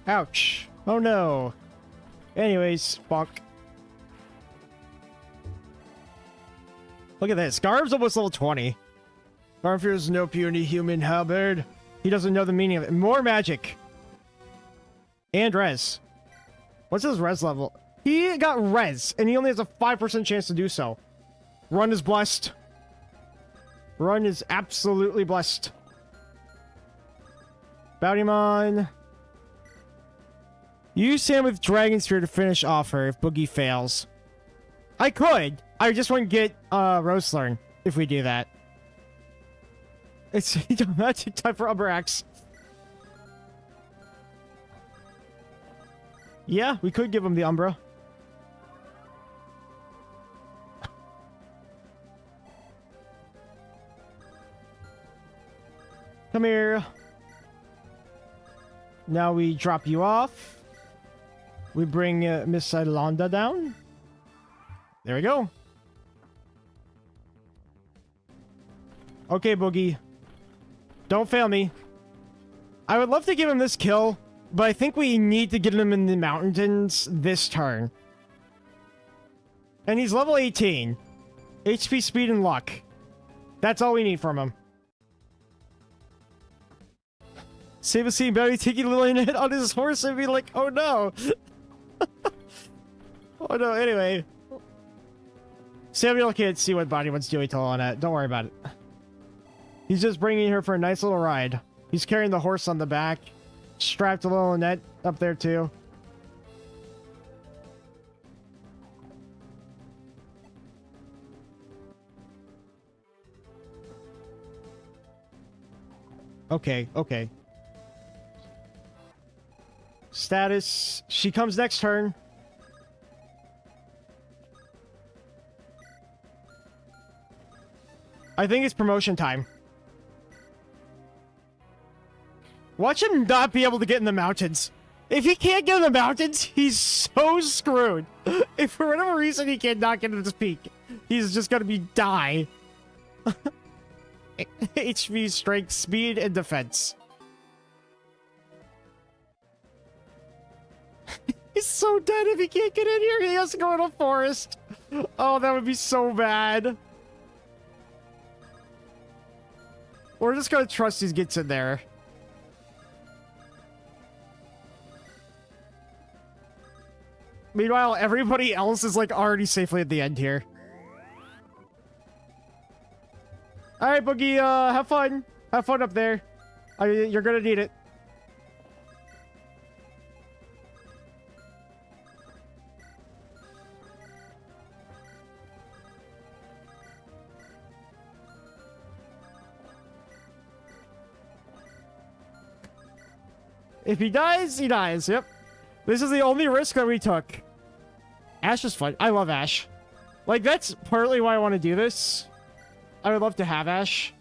Ouch. Oh no. Anyways, bonk. Look at this. Garb's almost level 20. Garm fears no puny human halberd. He doesn't know the meaning of it. More magic. And res. What's his res level? He got res, and he only has a 5% chance to do so. Run is blessed. Run is absolutely blessed. Bounty Use Sam with Dragon Spear to finish off her if Buggi fails. I could. I just want to get Rose Learn if we do that. It's magic time for Umbra. Yeah, we could give him the Umbra. Come here. Now we drop you off. We bring Miss Alonda down. There we go. Okay, Buggi. Don't fail me. I would love to give him this kill, but I think we need to get him in the mountains this turn. And he's level 18. HP, speed, and luck. That's all we need from him. Save a scene, Barry taking Lillian on his horse and be like, oh no. Oh no, anyway. Samuel can't see what Bodywood's doing to Lillian. Don't worry about it. He's just bringing her for a nice little ride. He's carrying the horse on the back. Strapped a little net up there too. Okay, okay. Status. She comes next turn. I think it's promotion time. Watch him not be able to get in the mountains. If he can't get in the mountains, he's so screwed. If for whatever reason he cannot get to this peak, he's just gonna be die. HP, strength, speed, and defense. He's so dead if he can't get in here. He has to go in a forest. Oh, that would be so bad. We're just gonna trust he gets in there. Meanwhile, everybody else is like already safely at the end here. All right, Buggi, have fun. Have fun up there. You're gonna need it. If he dies, he dies. Yep. This is the only risk that we took. Ash is fun. I love Ash. Like, that's partly why I want to do this. I would love to have Ash.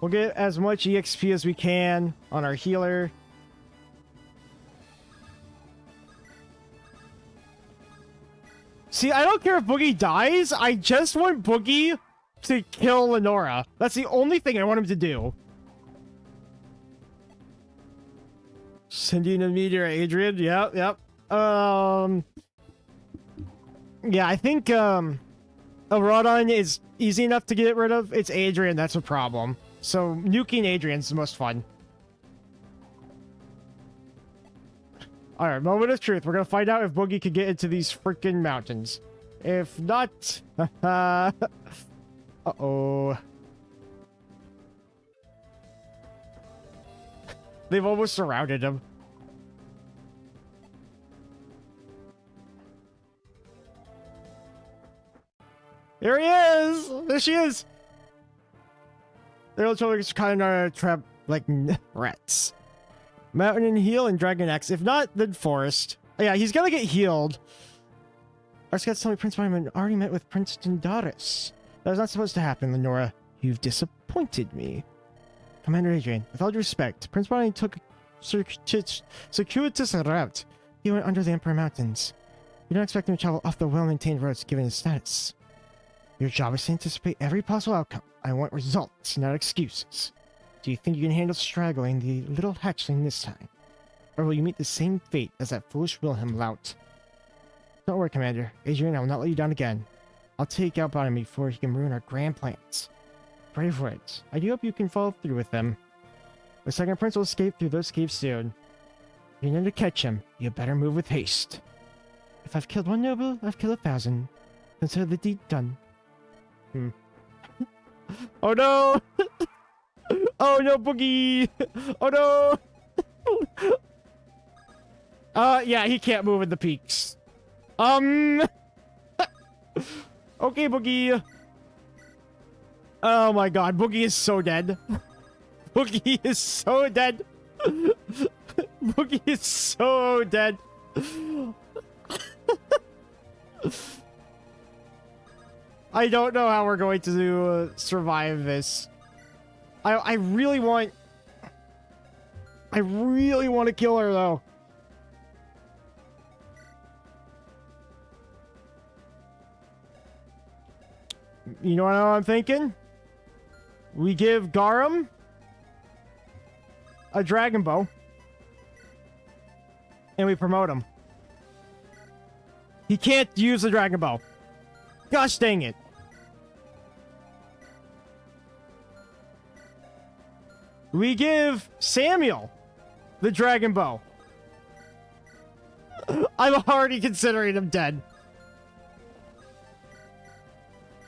We'll get as much EXP as we can on our healer. See, I don't care if Buggi dies. I just want Buggi to kill Lenora. That's the only thing I want him to do. Sending a meteor, Adrian. Yep, yep. Yeah, I think Rodon is easy enough to get rid of. It's Adrian that's a problem. So nuking Adrian's the most fun. Alright, moment of truth. We're gonna find out if Buggi could get into these freaking mountains. If not... Uh-oh. They've almost surrounded him. Here he is! There she is! They're literally just kind of trapped like rats. Mountain and heal and Dragon Axe. If not, then Forest. Oh, yeah, he's gonna get healed. Our scouts tell me Prince Wyman already met with Prince Dendaris. That was not supposed to happen, Lenora. You've disappointed me. Commander Adrian, with all due respect, Prince Wyman took a circuitous route. He went under the Emperor Mountains. You don't expect him to travel off the well-maintained roads given his status. Your job is to anticipate every possible outcome. I want results, not excuses. Do you think you can handle straggling the little hatchling this time? Or will you meet the same fate as that foolish Wilhelm lout? Don't worry, Commander. Adrian, I will not let you down again. I'll take out Bottom before he can ruin our grand plans. Brave words. I do hope you can follow through with them. The second prince will escape through those caves soon. If you need to catch him, you better move with haste. If I've killed one noble, I've killed 1,000. Consider the deed done. Oh no! Oh no, Buggi! Oh no! Yeah, he can't move in the peaks. Okay, Buggi. Oh my god, Buggi is so dead. Buggi is so dead. Buggi is so dead. I don't know how we're going to survive this. I really want to kill her though. You know what I'm thinking? We give Garum a Dragon Bow and we promote him. He can't use the Dragon Bow. Gosh dang it. We give Samuel the Dragon Bow. I'm already considering him dead.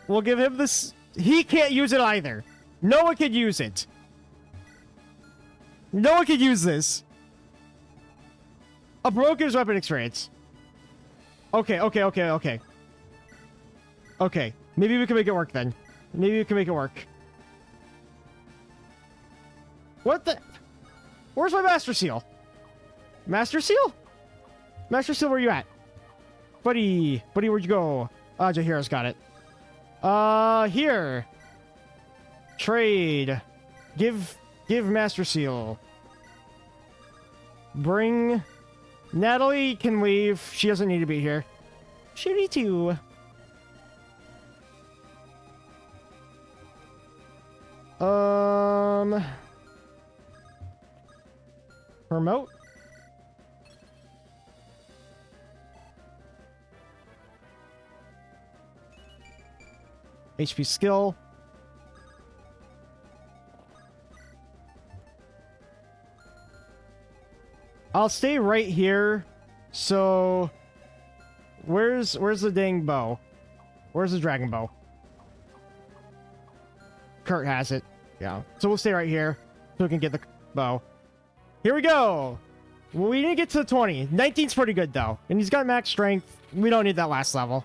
We'll give him this. He can't use it either. No one can use it. No one can use this. A broken gives weapon experience. Okay. Okay, maybe we can make it work then. Maybe we can make it work. What the? Where's my Master Seal? Master Seal? Master Seal, where you at? Buddy, where'd you go? Jaheira's got it. Here. Trade. Give Master Seal. Bring. Natalie can leave. She doesn't need to be here. She need to. Promote? HP skill. I'll stay right here. So where's the dang bow? Where's the dragon bow? Kurt has it. Yeah. So we'll stay right here so we can get the bow. Here we go. Well, we didn't get to the 20. 19's pretty good though. And he's got max strength. We don't need that last level.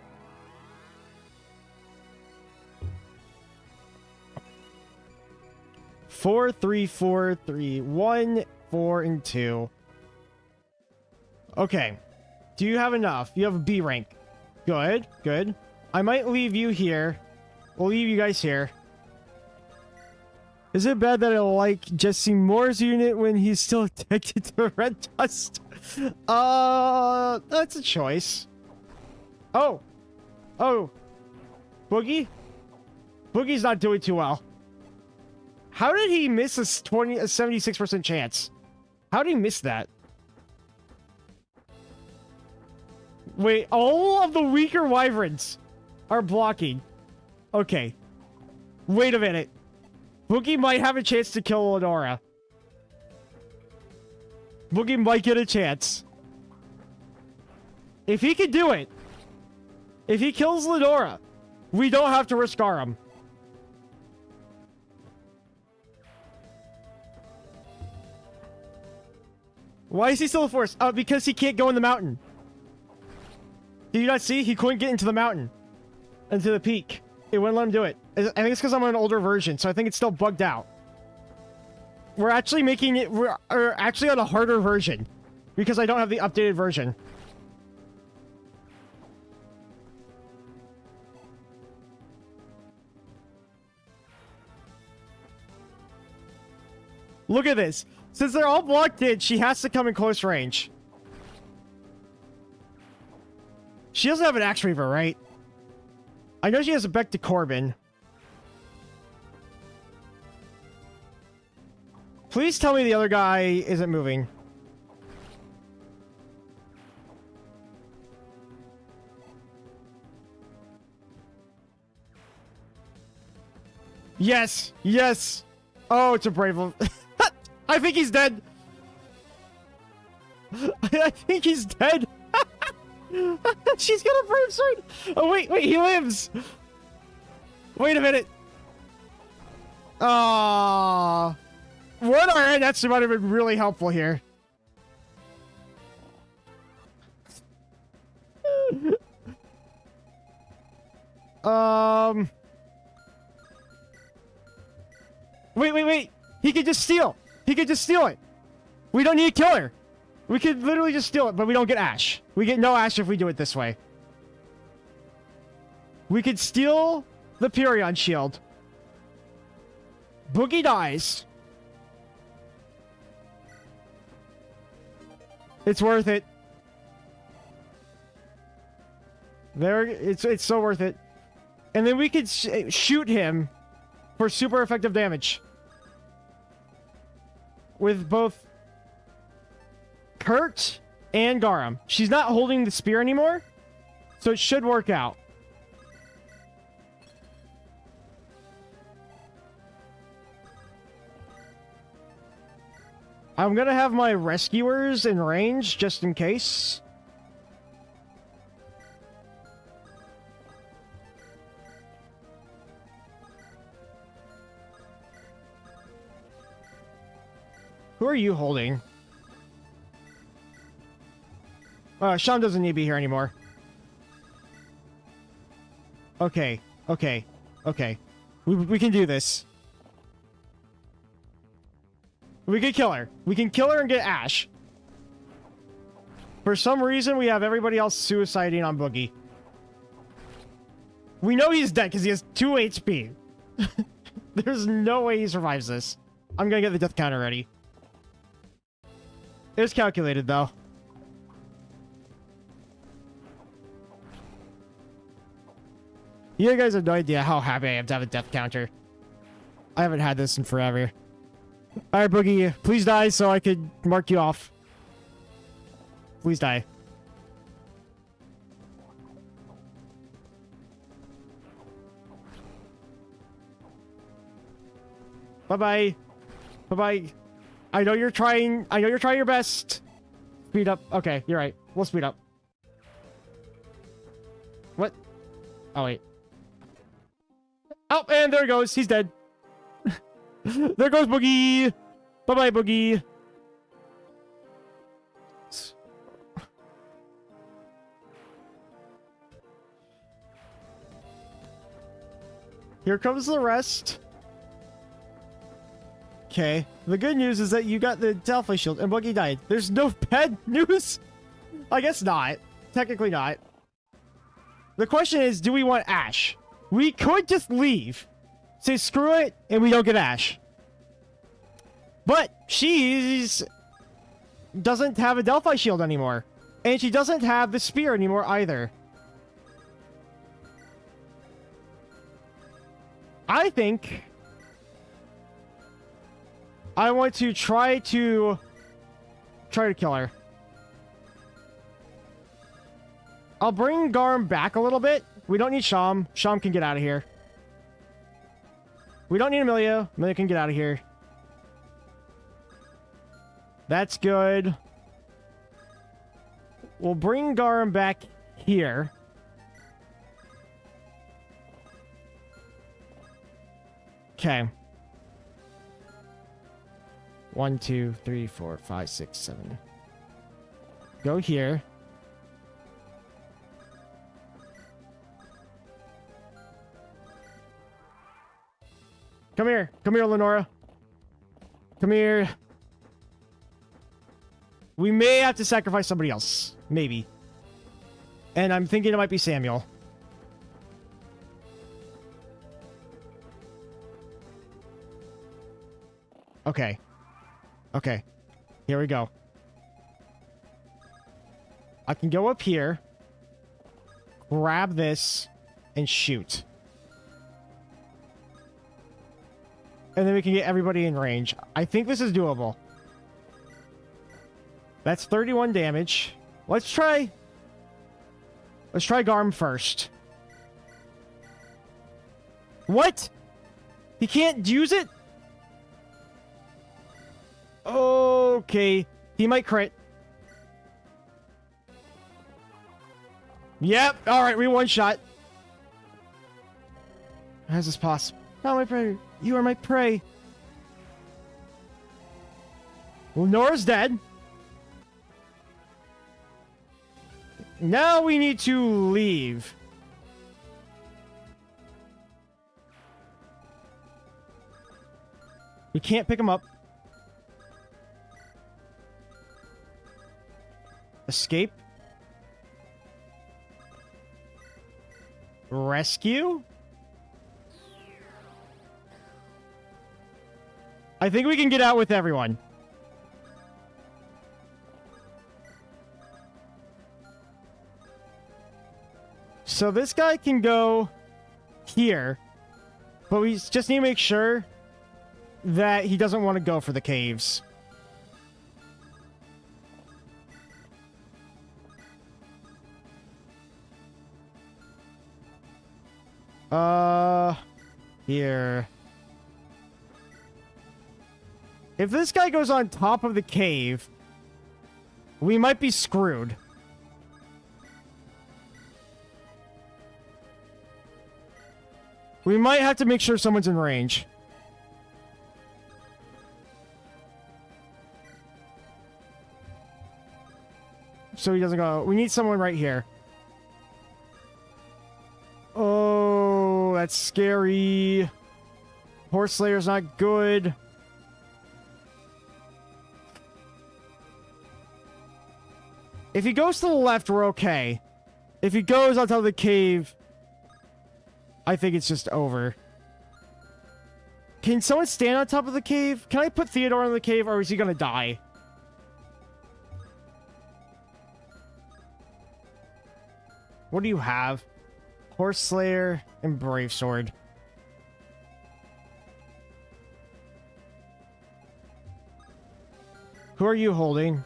Four, three, four, three, 1, 4, and 2. Okay. Do you have enough? You have a B rank. Good, good. I might leave you here. We'll leave you guys here. Is it bad that I like Jesse Moore's unit when he's still addicted to red dust? That's a choice. Oh. Oh. Buggi? Boogie's not doing too well. How did he miss a 76% chance? How did he miss that? Wait, all of the weaker wyverns are blocking. Okay. Wait a minute. Buggi might have a chance to kill Lenora. Buggi might get a chance. If he can do it, if he kills Lenora, we don't have to risk Aram. Why is he still a force? Because he can't go in the mountain. Did you not see? He couldn't get into the mountain. Into the peak. It wouldn't let him do it. I think it's because I'm on an older version, so I think it's still bugged out. We're actually making it... We're actually on a harder version. Because I don't have the updated version. Look at this. Since they're all blocked in, she has to come in close range. She doesn't have an Axe Reaver, right? I know she has a Beck to Corbin. Please tell me the other guy isn't moving. Yes! Yes! Oh, it's a brave one. I think he's dead. I think he's dead. She's got a brave sword. Oh, wait, he lives. Wait a minute. Ah, what? All right, that might have been really helpful here. Wait. He could just steal. He could just steal it. We don't need to kill her. We could literally just steal it, but we don't get Ash. We get no Ash if we do it this way. We could steal the Pyrion shield. Buggi dies. It's worth it. It's so worth it. And then we could shoot him for super effective damage. With both Kurt and Garam. She's not holding the spear anymore, so it should work out. I'm gonna have my rescuers in range just in case. Who are you holding? Sean doesn't need to be here anymore. Okay. We can do this. We can kill her. We can kill her and get Ash. For some reason, we have everybody else suiciding on Buggi. We know he's dead because he has 2 HP. There's no way he survives this. I'm gonna get the death counter ready. It was calculated, though. You guys have no idea how happy I am to have a death counter. I haven't had this in forever. Alright, Buggi, please die so I could mark you off. Please die. Bye-bye. Bye-bye. I know you're trying your best. Speed up. Okay, you're right. We'll speed up. What? Oh, wait. Oh, and there he goes. He's dead. There goes Buggi. Bye-bye, Buggi. Here comes the rest. Okay. The good news is that you got the Delphi shield and Buggi died. There's no bad news? I guess not. Technically not. The question is, do we want Ash? We could just leave. Say screw it, and we don't get Ash. But she's doesn't have a Delphi shield anymore. And she doesn't have the spear anymore either. I think I want to try to kill her. I'll bring Garm back a little bit. We don't need Sham. Sham can get out of here. We don't need Amelia. Amelia can get out of here. That's good. We'll bring Garm back here. Okay. 1, 2, 3, 4, 5, 6, 7. Go here. Come here. Come here, Lenora. Come here. We may have to sacrifice somebody else. Maybe. And I'm thinking it might be Samuel. Okay. Okay. Here we go. I can go up here, grab this, and shoot. And then we can get everybody in range. I think this is doable. That's 31 damage. Let's try Garm first. What? He can't use it? Okay. He might crit. Yep. Alright, we one shot. How is this possible? Not my prey. You are my prey. Well, Nora's dead. Now we need to leave. We can't pick him up. Escape. Rescue? I think we can get out with everyone. So this guy can go here, but we just need to make sure that he doesn't want to go for the caves. Here. If this guy goes on top of the cave, we might be screwed. We might have to make sure someone's in range. So he doesn't go. We need someone right here. Oh, that's scary. Horse Slayer's not good. If he goes to the left, we're okay. If he goes on top of the cave, I think it's just over. Can someone stand on top of the cave? Can I put Theodore in the cave, or is he gonna die? What do you have? Horse Slayer and Brave Sword. Who are you holding?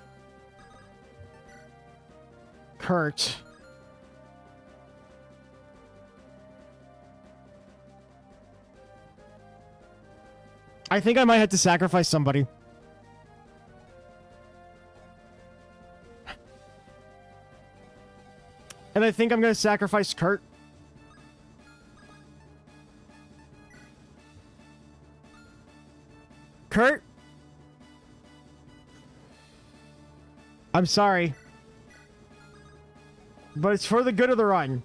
Kurt. I think I might have to sacrifice somebody. And I think I'm going to sacrifice Kurt. Kurt? I'm sorry. But it's for the good of the run.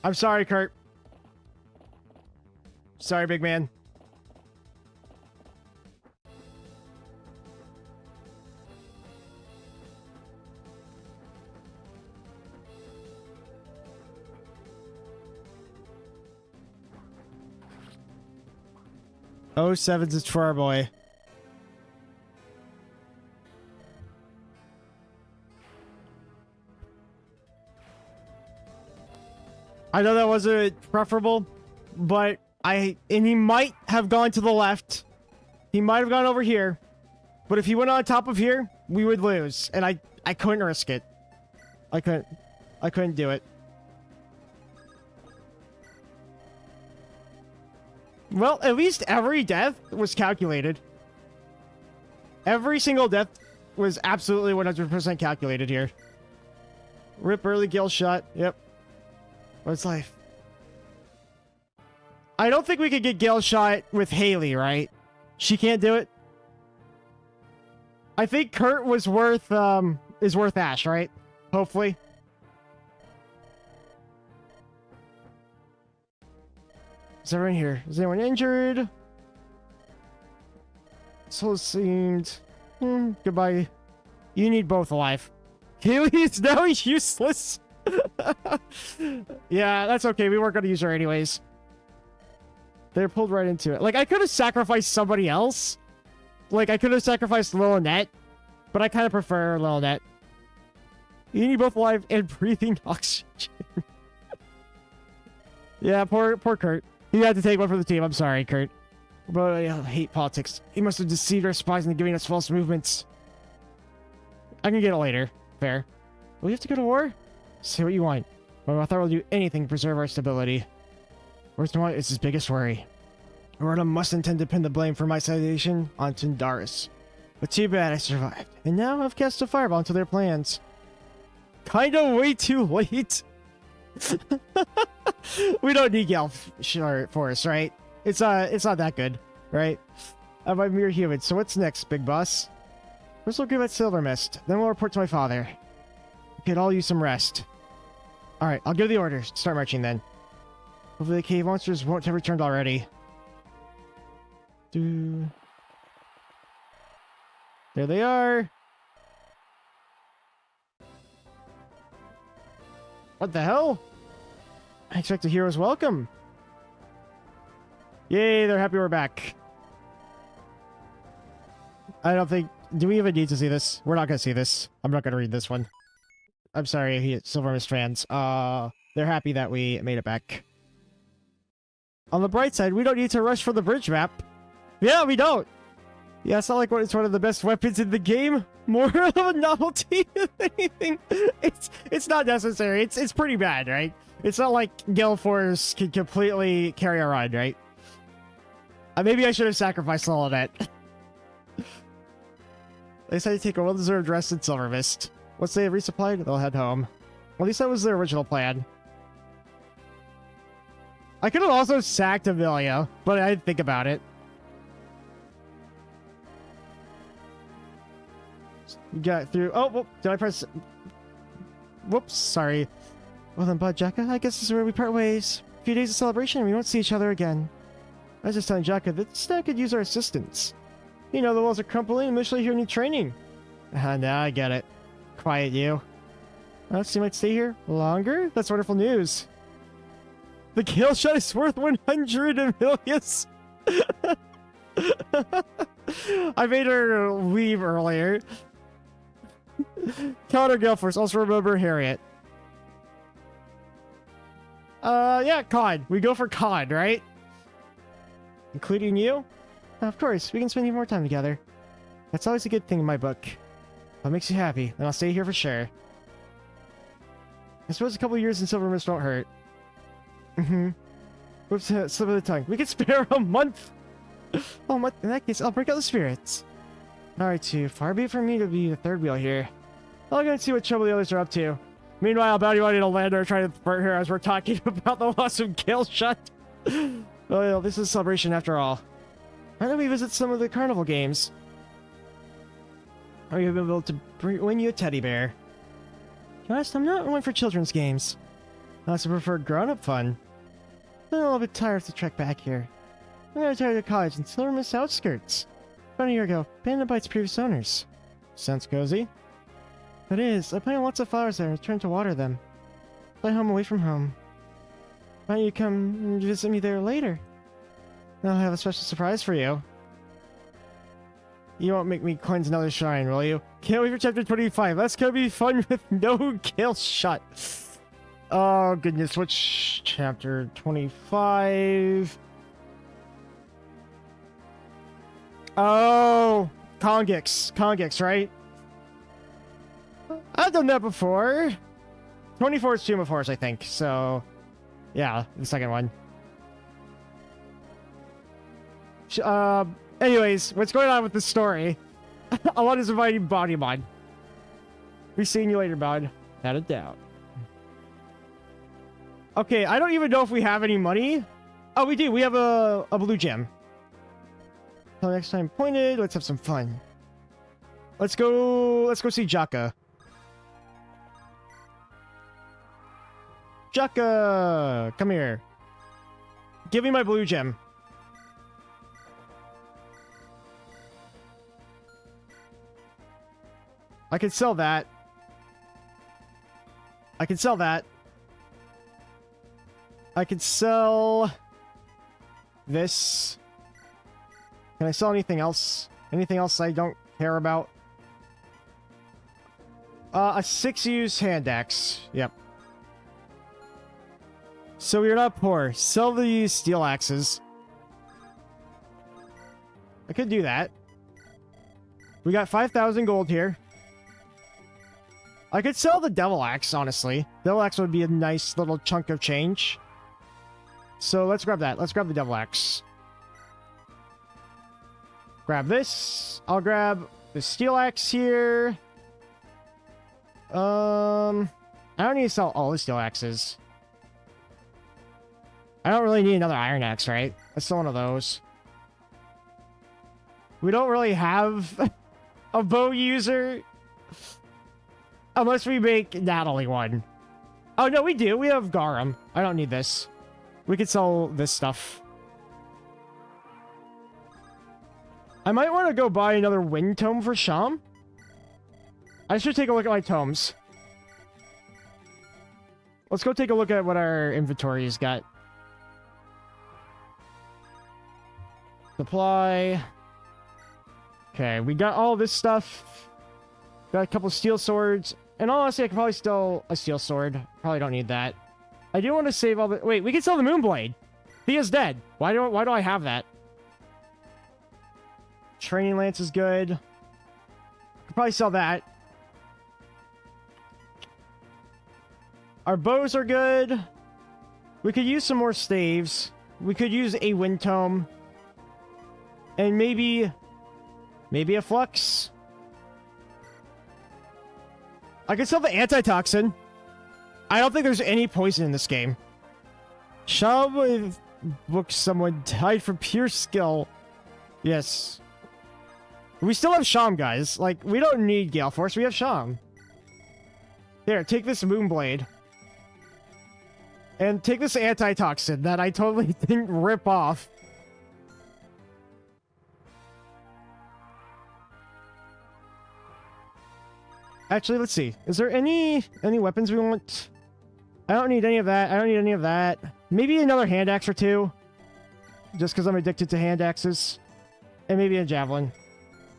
I'm sorry, Kurt. Sorry, big man. Oh, sevens is for our boy. I know that wasn't preferable, but and he might have gone to the left. He might have gone over here. But if he went on top of here, we would lose. And I couldn't risk it. I couldn't do it. Well, at least every death was calculated. Every single death was absolutely 100% calculated here. Rip early gill shot. Yep. What's life? I don't think we could get Gale shot with Haley, right? She can't do it. I think Kurt was worth is worth Ash, right? Hopefully. Is everyone here? Is anyone injured? Soul seemed... goodbye. You need both alive. Haley is now useless. Yeah, that's okay. We weren't going to use her anyways. They're pulled right into it. Like, I could have sacrificed somebody else. Like, I could have sacrificed Lilith, but I kind of prefer Lilith. You need both alive and breathing oxygen. Yeah, poor Kurt. He had to take one for the team. I'm sorry, Kurt. But I hate politics. He must have deceived our spies into giving us false movements. I can get it later. Fair. Will we have to go to war? Say what you want. But I thought we'll do anything to preserve our stability. Where's Noah is his biggest worry. Aurora must intend to pin the blame for my citation on Tundaris. But too bad I survived. And now I've cast a fireball into their plans. Kinda way too late. We don't need Gale Force, right? It's not that good, right? I'm a mere human, so what's next, big boss? First we'll give it Silver Mist, then we'll report to my father. We could all use some rest. Alright, I'll give the orders. Start marching then. Hopefully the cave monsters won't have returned already. There they are! What the hell? I expect a hero's welcome. Yay, they're happy we're back. I don't think... Do we even need to see this? We're not going to see this. I'm not going to read this one. I'm sorry, Silver Mist fans. They're happy that we made it back. On the bright side, we don't need to rush for the bridge map. Yeah, we don't. Yeah, it's not like it's one of the best weapons in the game. More of a novelty than anything. It's not necessary. It's pretty bad, right? It's not like Gale Force can completely carry a run, right? Maybe I should have sacrificed all of that. They decided to take a well-deserved rest in Silver Mist. Once they have resupplied, they'll head home. Well, at least that was their original plan. I could have also sacked Amelia, but I didn't think about it. We got through... Oh, whoop, did I press... Whoops, sorry. Well then, Bud, Jacka, I guess this is where we part ways. A few days of celebration and we won't see each other again. I was just telling Jacka that this could use our assistance. You know, the walls are crumbling and Michelle here need training. Now I get it. Quiet, you. So you might stay here longer? That's wonderful news. The kill shot is worth 100 Amelius. I made her leave earlier. Counter Gale Force. Also remember Harriet. Yeah, Con. We go for Con, right? Including you? Of course, we can spend even more time together. That's always a good thing in my book. What makes you happy, then I'll stay here for sure. I suppose a couple years in Silver Mist won't hurt. Mm-hmm. Whoops, slip of the tongue. We can spare a month! Oh, month. In that case, I'll break out the spirits. Alright, too. Far be it from me to be the third wheel here. I'll go and see what trouble the others are up to. Meanwhile, Bounty Wanted to land or trying to thwart her as we're talking about the loss of Kill Shot. Well, this is a celebration after all. Why don't we visit some of the carnival games? Or you'll be able to win you a teddy bear. To be honest, I'm not one for children's games. I also prefer grown-up fun. I'm a little bit tired of the trek back here. I'm gonna retire to college in Silvermist outskirts. About a year ago, abandoned by its previous owners. Sounds cozy. It is. I planted lots of flowers there and returned to water them. Fly home away from home. Why don't you come and visit me there later? I'll have a special surprise for you. You won't make me cleanse another shrine, will you? Can't wait for chapter 25. That's gonna be fun with no kill shot. Oh goodness, which chapter 25? Oh, Kongix, right? I've done that before. 24 is Tomb of Horrors, I think. So, yeah, the second one. Anyways, what's going on with the story? I want to invite you, body mod. Be seeing you later, bud. Had it down. Okay, I don't even know if we have any money. Oh, we do. We have a blue gem. Until next time pointed, let's have some fun. Let's go see Jaka. Jaka, come here. Give me my blue gem. I can sell that. I can sell that. I can sell this. Can I sell anything else? Anything else I don't care about? A 6-use hand axe. Yep. So you're not poor. Sell the steel axes. I could do that. We got 5,000 gold here. I could sell the devil axe, honestly. Devil axe would be a nice little chunk of change. So let's grab that. Let's grab the devil axe. Grab this. I'll grab the steel axe here. I don't need to sell all the steel axes. I don't really need another iron axe, right? Let's sell one of those. We don't really have a bow user. Unless we make Natalie one. Oh, no, we do. We have Garum. I don't need this. We could sell this stuff. I might want to go buy another wind tome for Sham. I should take a look at my tomes. Let's go take a look at what our inventory's got. Supply. Okay, we got all this stuff. Got a couple steel swords. And honestly, I could probably sell a steel sword. Probably don't need that. I do want to save all the... Wait, we can sell the Moonblade. Thea's dead. Why do I have that? Training Lance is good. Could probably sell that. Our bows are good. We could use some more staves. We could use a wind tome. And maybe a flux. I could sell the antitoxin. I don't think there's any poison in this game. Sham with book someone died for pure skill. Yes. We still have Sham, guys. Like, we don't need Gale Force. We have Sham. Here, take this Moonblade. And take this antitoxin that I totally didn't rip off. Actually, let's see. Is there any weapons we want? I don't need any of that. I don't need any of that. Maybe another hand axe or two. Just because I'm addicted to hand axes. And maybe a javelin.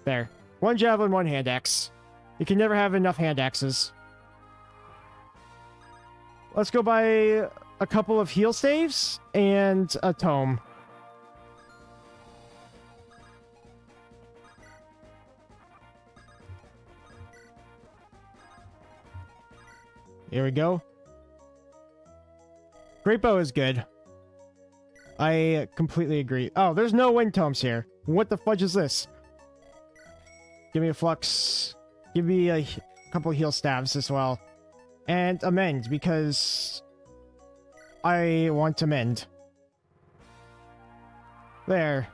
There. One javelin, one hand axe. You can never have enough hand axes. Let's go buy a couple of heal staves and a tome. Here we go. Great bow is good. I completely agree. Oh, there's no wind tomes here. What the fudge is this? Give me a flux. Give me a couple heal stabs as well. And a mend, because I want to mend. There.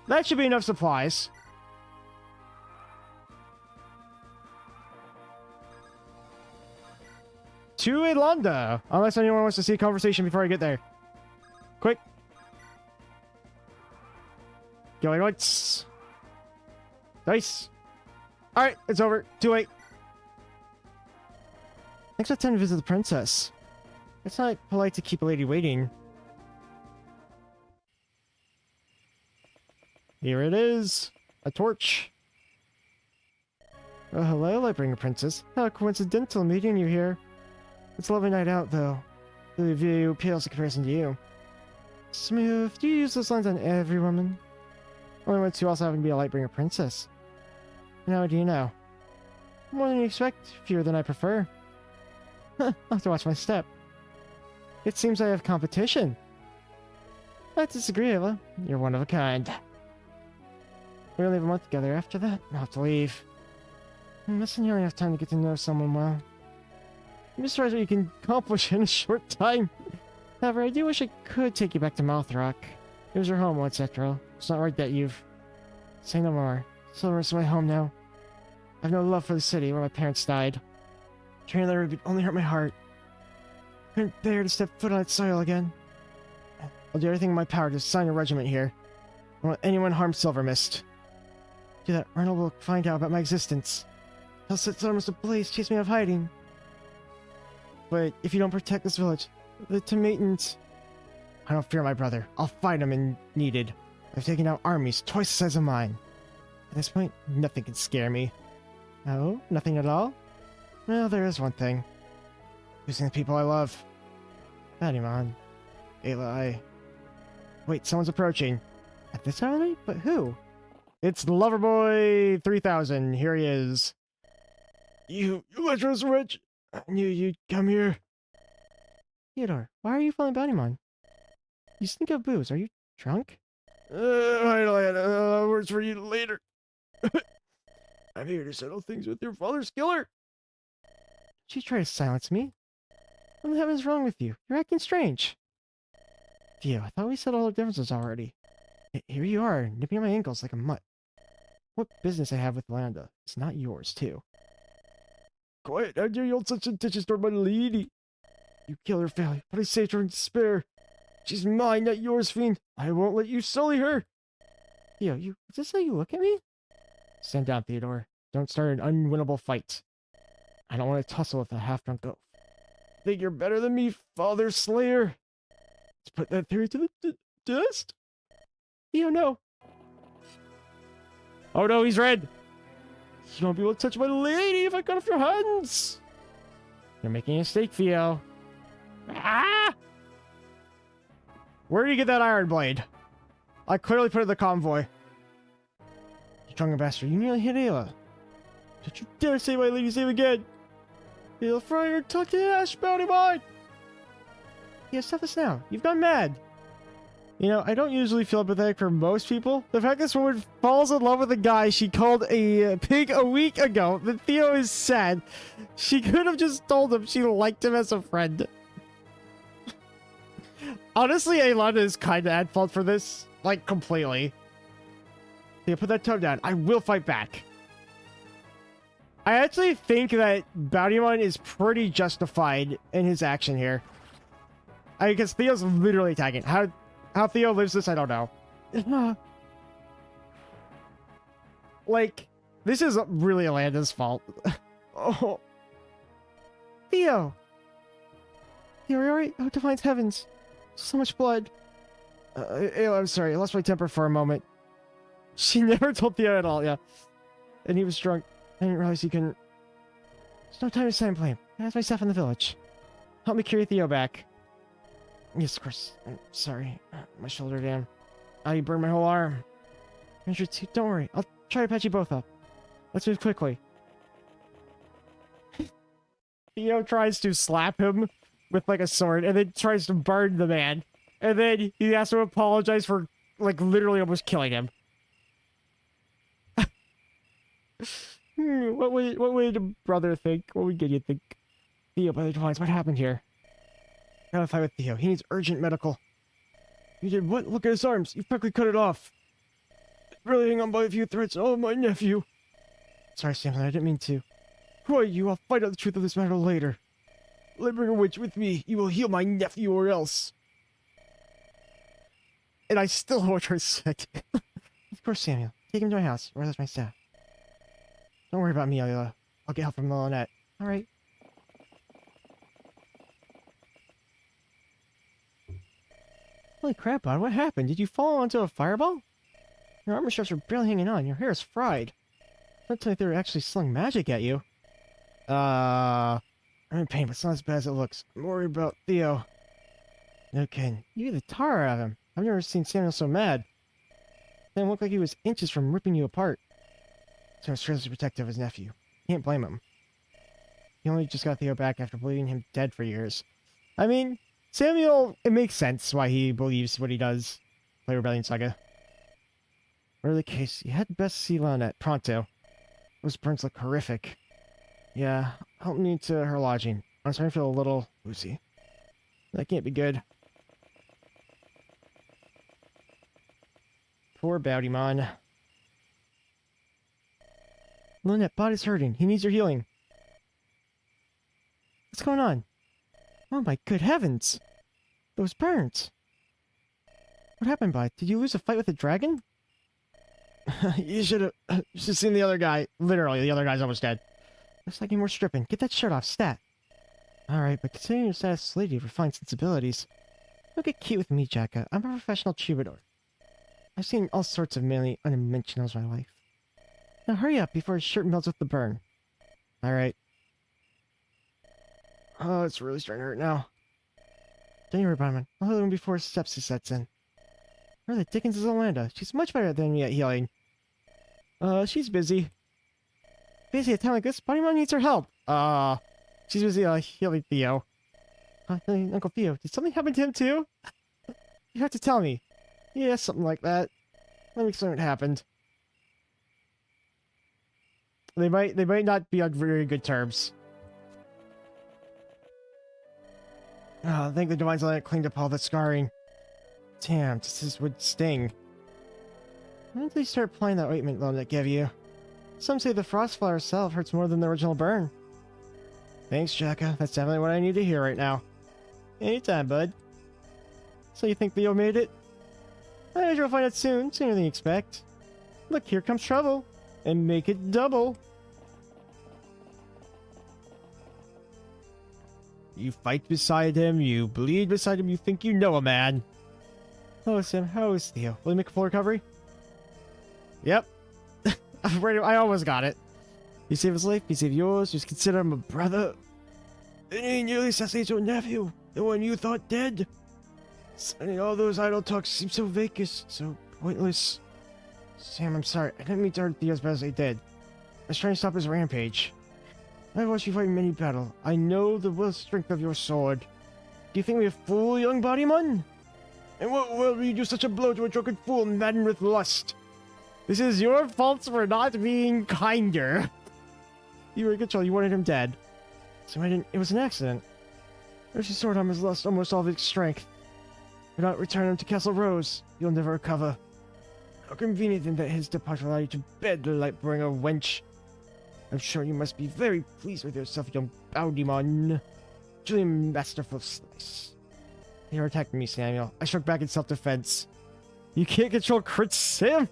That should be enough supplies. To Ilanda, unless anyone wants to see a conversation before I get there. Quick. Going once. Nice. Alright, it's over. Too late. Next time to visit the princess. It's not polite to keep a lady waiting. Here it is. A torch. Oh, hello, Lightbringer Princess. How coincidental meeting you here. It's a lovely night out, though. The view pales in comparison to you. Smooth. Do you use those lines on every woman? Only ones who also happen to be a Lightbringer Princess. Now do you know? More than you expect, fewer than I prefer. I'll have to watch my step. It seems I have competition. I disagree, Ava. You're one of a kind. We only have a month together. After that, I'll have to leave. That's nearly enough time to get to know someone well. I'm surprised what you can accomplish in a short time. However, I do wish I could take you back to Mouthrock. It was your home once, after all. It's not right that you've... Say no more. Silver's my home now. I have no love for the city where my parents died. Training there would only hurt my heart. I couldn't bear to step foot on its soil again. I'll do everything in my power to sign a regiment here. I don't want anyone harm Silver Mist. Do that, Arnold will find out about my existence. He'll set Silver Mist ablaze, chase me out of hiding. But if you don't protect this village, the Tomatans... I don't fear my brother. I'll fight him when needed. I've taken out armies twice the size of mine. At this point, nothing can scare me. Oh, nothing at all? Well, there is one thing. Losing the people I love. Paimon. Ayla, Wait, someone's approaching. At this time of night? But who? It's Loverboy 3000. Here he is. You lecherous wretch! I knew you'd come here. Theodore, why are you following Paimon? You stink of booze. Are you drunk? Words for you later. I'm here to settle things with your father's killer. She tried to silence me. What the heaven's wrong with you? You're acting strange. Theo, I thought we settled all our differences already. Here you are, nipping at my ankles like a mutt. What business I have with Landa? It's not yours, too. Quiet, how dare you hold such intentions toward my lady? You killed her family, but I saved her in despair. She's mine, not yours, fiend. I won't let you sully her. Theo, is this how you look at me? Stand down, Theodore. Don't start an unwinnable fight. I don't want to tussle with a half-drunk oaf. Think you're better than me, Father Slayer? Let's put that theory to the dust. Theo, no. Oh no, he's red. You won't be able to touch my lady if I cut off your hands. You're making a mistake, Theo. Ah! Where do you get that iron blade? I clearly put it in the convoy. You drunken bastard, you nearly hit Ayla. Don't you dare say my lady's name again! You'll fry your tucked in ash, bounty mine! Yeah, stop this now. You've gone mad. You know, I don't usually feel empathetic for most people. The fact this woman falls in love with a guy she called a pig a week ago, that Theo is sad. She could have just told him she liked him as a friend. Honestly, Aylana is kind of at fault for this. Like, completely. Yeah, put that tome down. I will fight back. I actually think that Bountymon is pretty justified in his action here. Because Theo's literally attacking. How Theo lives this, I don't know. Like, this is really Alanda's fault. Oh. Theo! Theo, are you alright? Oh, Defiance Heavens. So much blood. I'm sorry, I lost my temper for a moment. She never told Theo at all, yeah. And he was drunk. I didn't realize he couldn't... There's no time to sign blame. I have my stuff in the village. Help me carry Theo back. Yes, of course. I'm sorry. My shoulder down. You burned my whole arm. Injured too. Don't worry. I'll try to patch you both up. Let's move quickly. Theo tries to slap him with like a sword and then tries to burn the man. And then he has to apologize for like literally almost killing him. What would a brother think? What would Gideon think? Theo, Brother Divines, what happened here? I gotta fight with Theo. He needs urgent medical. You did what? Look at his arms. You quickly cut it off. Really hang on by a few threads. Oh, my nephew. Sorry, Samson, I didn't mean to. Who are you? I'll find out the truth of this matter later. Let me bring a witch with me. You will heal my nephew or else. And I still hold her sick. Of course, Samuel. Take him to my house. Or that's my staff. Don't worry about me, I'll get help from Lynette. Alright. Holy crap, bud. What happened? Did you fall onto a fireball? Your armor straps are barely hanging on. Your hair is fried. Don't tell me they were actually slung magic at you. I'm in pain, but it's not as bad as it looks. I'm worried about Theo. No kidding. You get the tar out of him. I've never seen Samuel so mad. It looked like he was inches from ripping you apart. So he's seriously protective of his nephew. Can't blame him. He only just got Theo back after believing him dead for years. I mean, Samuel, it makes sense why he believes what he does. Play Rebellion Saga. Whatever the case, you had best see Lynette pronto. Those burns look horrific. Yeah, help me to her lodging. I'm starting to feel a little woozy. That can't be good. Poor Bowdymon. Lynette, body's hurting. He needs your healing. What's going on? Oh my good heavens! Those burns! What happened, bud? Did you lose a fight with a dragon? You should have seen the other guy. Literally, the other guy's almost dead. Looks like more stripping. Get that shirt off, stat. Alright, but considering your status lady of refined sensibilities, don't get cute with me, Jacka. I'm a professional troubadour. I've seen all sorts of manly unmentionables in my life. Now hurry up before his shirt melts with the burn. Alright. Oh, it's really starting to hurt now. Don't you worry about him. I'll heal him before sepsis sets in. Where the dickens is Olanda? She's much better than me at healing. She's busy. Busy at a time like this? Bodymon needs her help. She's busy, healing Theo. Uncle Theo, did something happen to him too? You have to tell me. Yeah, something like that. Let me explain what happened. They might not be on very good terms. I think the Divine Light cleaned up all the scarring. Damn, this would sting. When did they start applying that ointment that gave you? Some say the frost flower itself hurts more than the original burn. Thanks, Jacka. That's definitely what I need to hear right now. Anytime, bud. So you think Theo made it? I guess you'll find out soon, sooner than you expect. Look, here comes trouble. And make it double. You fight beside him, you bleed beside him, you think you know a man. Hello, Sam. How is Theo? Will he make a full recovery? Yep. I almost got it. You save his life, you save yours, just consider him a brother. And he nearly assassinated your nephew, the one you thought dead. Sending all those idle talks seem so vacuous, so pointless. Sam, I'm sorry. I didn't mean to hurt Theo as bad as I did. I was trying to stop his rampage. I've watched you fight many battles. I know the will strength of your sword. Do you think me a fool, young Bodymon? And what will you do such a blow to a drunken fool maddened with lust? This is your fault for not being kinder. You were in control. You wanted him dead. So I didn't. It was an accident. There's your sword arm has lost almost all of its strength. Do not return him to Castle Rose. You'll never recover. How convenient then that his departure allowed you to bed, the light-bringer wench. I'm sure you must be very pleased with yourself, young Bowdymon. Truly a masterful slice. You're attacking me, Samuel. I struck back in self-defense. You can't control crits, Sam.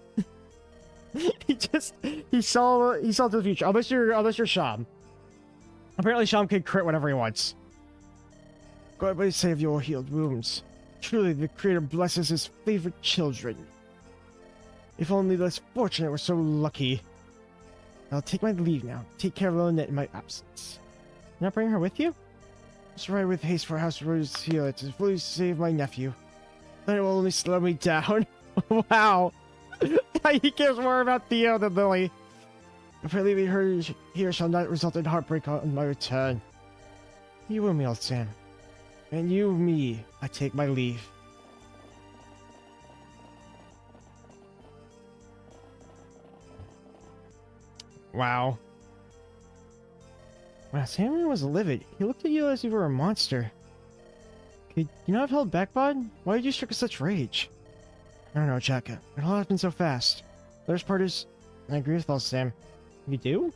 he saw to the future. Unless you're Sham. Apparently Sham can crit whatever he wants. God may save your healed wounds. Truly the Creator blesses his favorite children. If only the less fortunate were so lucky. I'll take my leave now. Take care of Lynette in my absence. You're not bringing her with you? Just ride with haste for House Rose Healer to fully save my nephew. Then it will only slow me down. Wow. He cares more about Theo than Lily. If I leave her here shall not result in heartbreak on my return. You will me, old Sam. And you, me, I take my leave. Wow. Wow, Samuel was livid. He looked at you as if you were a monster. Could you not have held back, bud? Why did you strike with such rage? I don't know, Chaka. It all happened so fast. The worst part is, I agree with all Sam. You do?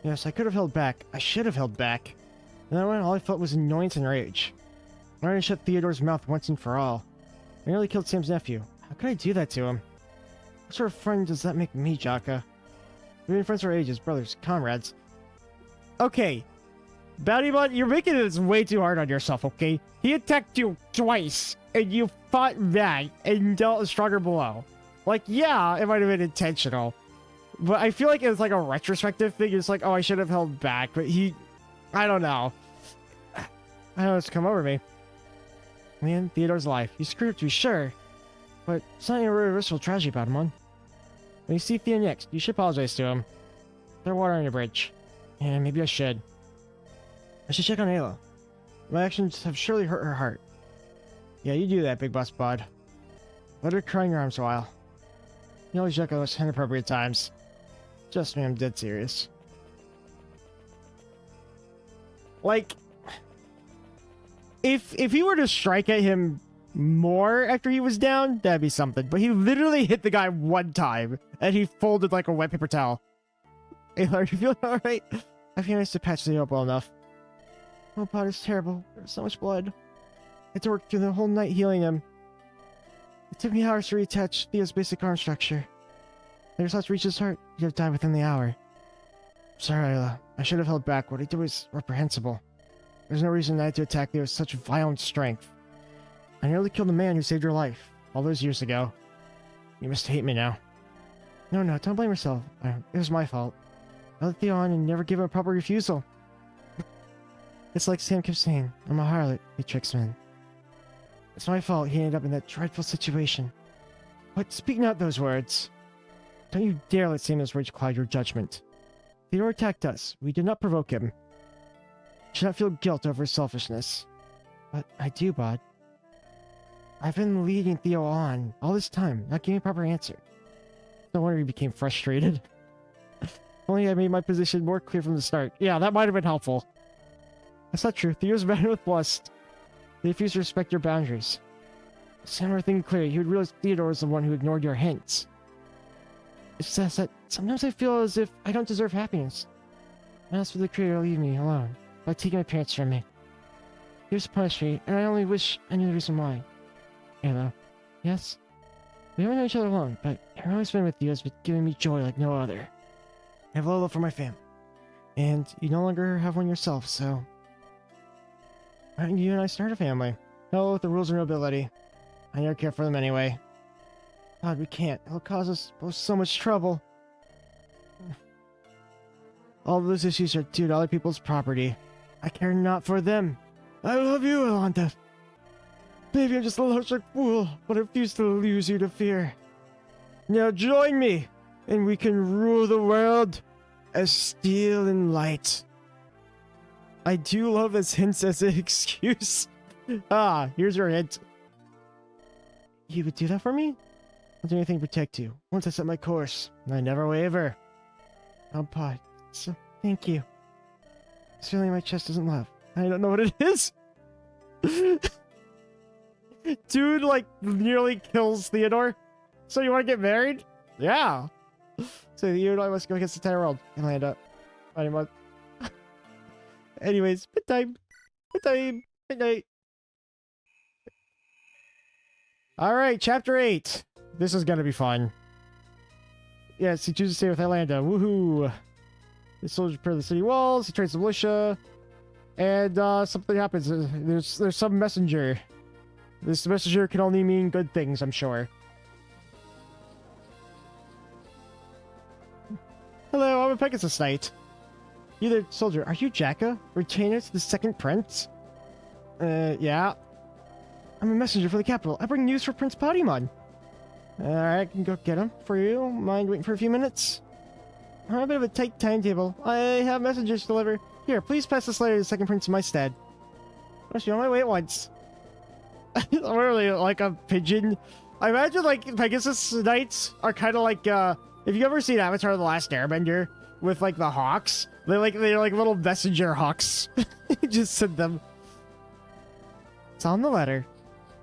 Yes, I could have held back. I should have held back. And then all I felt was annoyance and rage. I already shut Theodore's mouth once and for all. I nearly killed Sam's nephew. How could I do that to him? What sort of friend does that make me, Chaka? We've been friends for ages, brothers, comrades. Okay. Bounty Bud, you're making this way too hard on yourself, okay? He attacked you twice, and you fought back and dealt a stronger blow. Like, yeah, it might have been intentional. But I feel like it's like a retrospective thing. It's like, oh, I should have held back. But I don't know. I don't know what's come over me. Man, Theodore's life. He screwed up to be sure. But it's not any irreversible tragedy about him, man. When you see Theo next, you should apologize to him. Throw water on your bridge. Yeah, maybe I should. I should check on Ayla. My actions have surely hurt her heart. Yeah, you do that, Big Boss Bud. Let her cry in your arms a while. You always check us at inappropriate times. Just me, I'm dead serious. Like, if he were to strike at him more after he was down, that'd be something. But he literally hit the guy one time, and he folded like a wet paper towel. Ayla, are you feeling alright? I've managed to patch the up well enough. Oh, Pod is terrible. There's so much blood. I had to work through the whole night healing him. It took me hours to reattach Theo's basic arm structure. If your thoughts reached his heart, he'd have died within the hour. Sorry, Ayla. I should have held back. What I did was reprehensible. There's no reason I had to attack Theo with such violent strength. I nearly killed the man who saved your life all those years ago. You must hate me now. No, don't blame yourself. It was my fault. I let Theo on and never gave him a proper refusal. It's like Sam kept saying, I'm a harlot, he tricks men. It's my fault he ended up in that dreadful situation. But speak not those words. Don't you dare let Samuel's rage cloud your judgment. Theodore attacked us. We did not provoke him. You should not feel guilt over his selfishness. But I do, Bod. I've been leading Theo on all this time, not giving a proper answer. No wonder he became frustrated. Only I made my position more clear from the start. Yeah, that might have been helpful. That's not true. Theo's mad with lust. They refuse to respect your boundaries. Sam were thinking clearly, he would realize Theodore was the one who ignored your hints. It's just that sometimes I feel as if I don't deserve happiness. I ask for the Creator to leave me alone by taking my parents from me. He was punished me, and I only wish I knew the reason why. Ayla, yes? We haven't known each other long, but every time I spend with you has been giving me joy like no other. I have a lot of love for my family. And you no longer have one yourself, so... why don't you and I start a family? No, with the rules of nobility. I never care for them anyway. God, we can't. It'll cause us both so much trouble. All of those issues are due to other people's property. I care not for them. I love you, Alonda. Maybe I'm just a logic fool, but I refuse to lose you to fear. Now join me, and we can rule the world as steel and light. I do love his hints as an excuse. Here's your hint. You would do that for me? I'll do anything to protect you. Once I set my course, I never waver. Oh, Pod, so thank you. This feeling in my chest doesn't love. I don't know what it is. Dude, like, nearly kills Theodore. So you want to get married? Yeah. So you and I must go against the entire world and land up. Anyways, bedtime. Bedtime. Midnight. Alright, chapter 8. This is gonna be fun. Yes, he chooses to stay with Atlanta. Woohoo! The soldiers prepare the city walls, he trains the militia, and something happens. There's some messenger. This messenger can only mean good things, I'm sure. Hello, I'm a Pegasus Knight. You there, soldier. Are you Jacka? Retainer to the second prince? Yeah. I'm a messenger for the capital. I bring news for Prince Patimon. Alright, I can go get him for you. Mind waiting for a few minutes? I'm on a bit of a tight timetable. I have messages to deliver. Here, please pass this letter to the second prince in my stead. Must be on my way at once. Literally like a pigeon. I imagine like Pegasus Knights are kind of like if you ever seen Avatar: The Last Airbender with like the hawks, they're like little messenger hawks. Just send them. It's on the letter.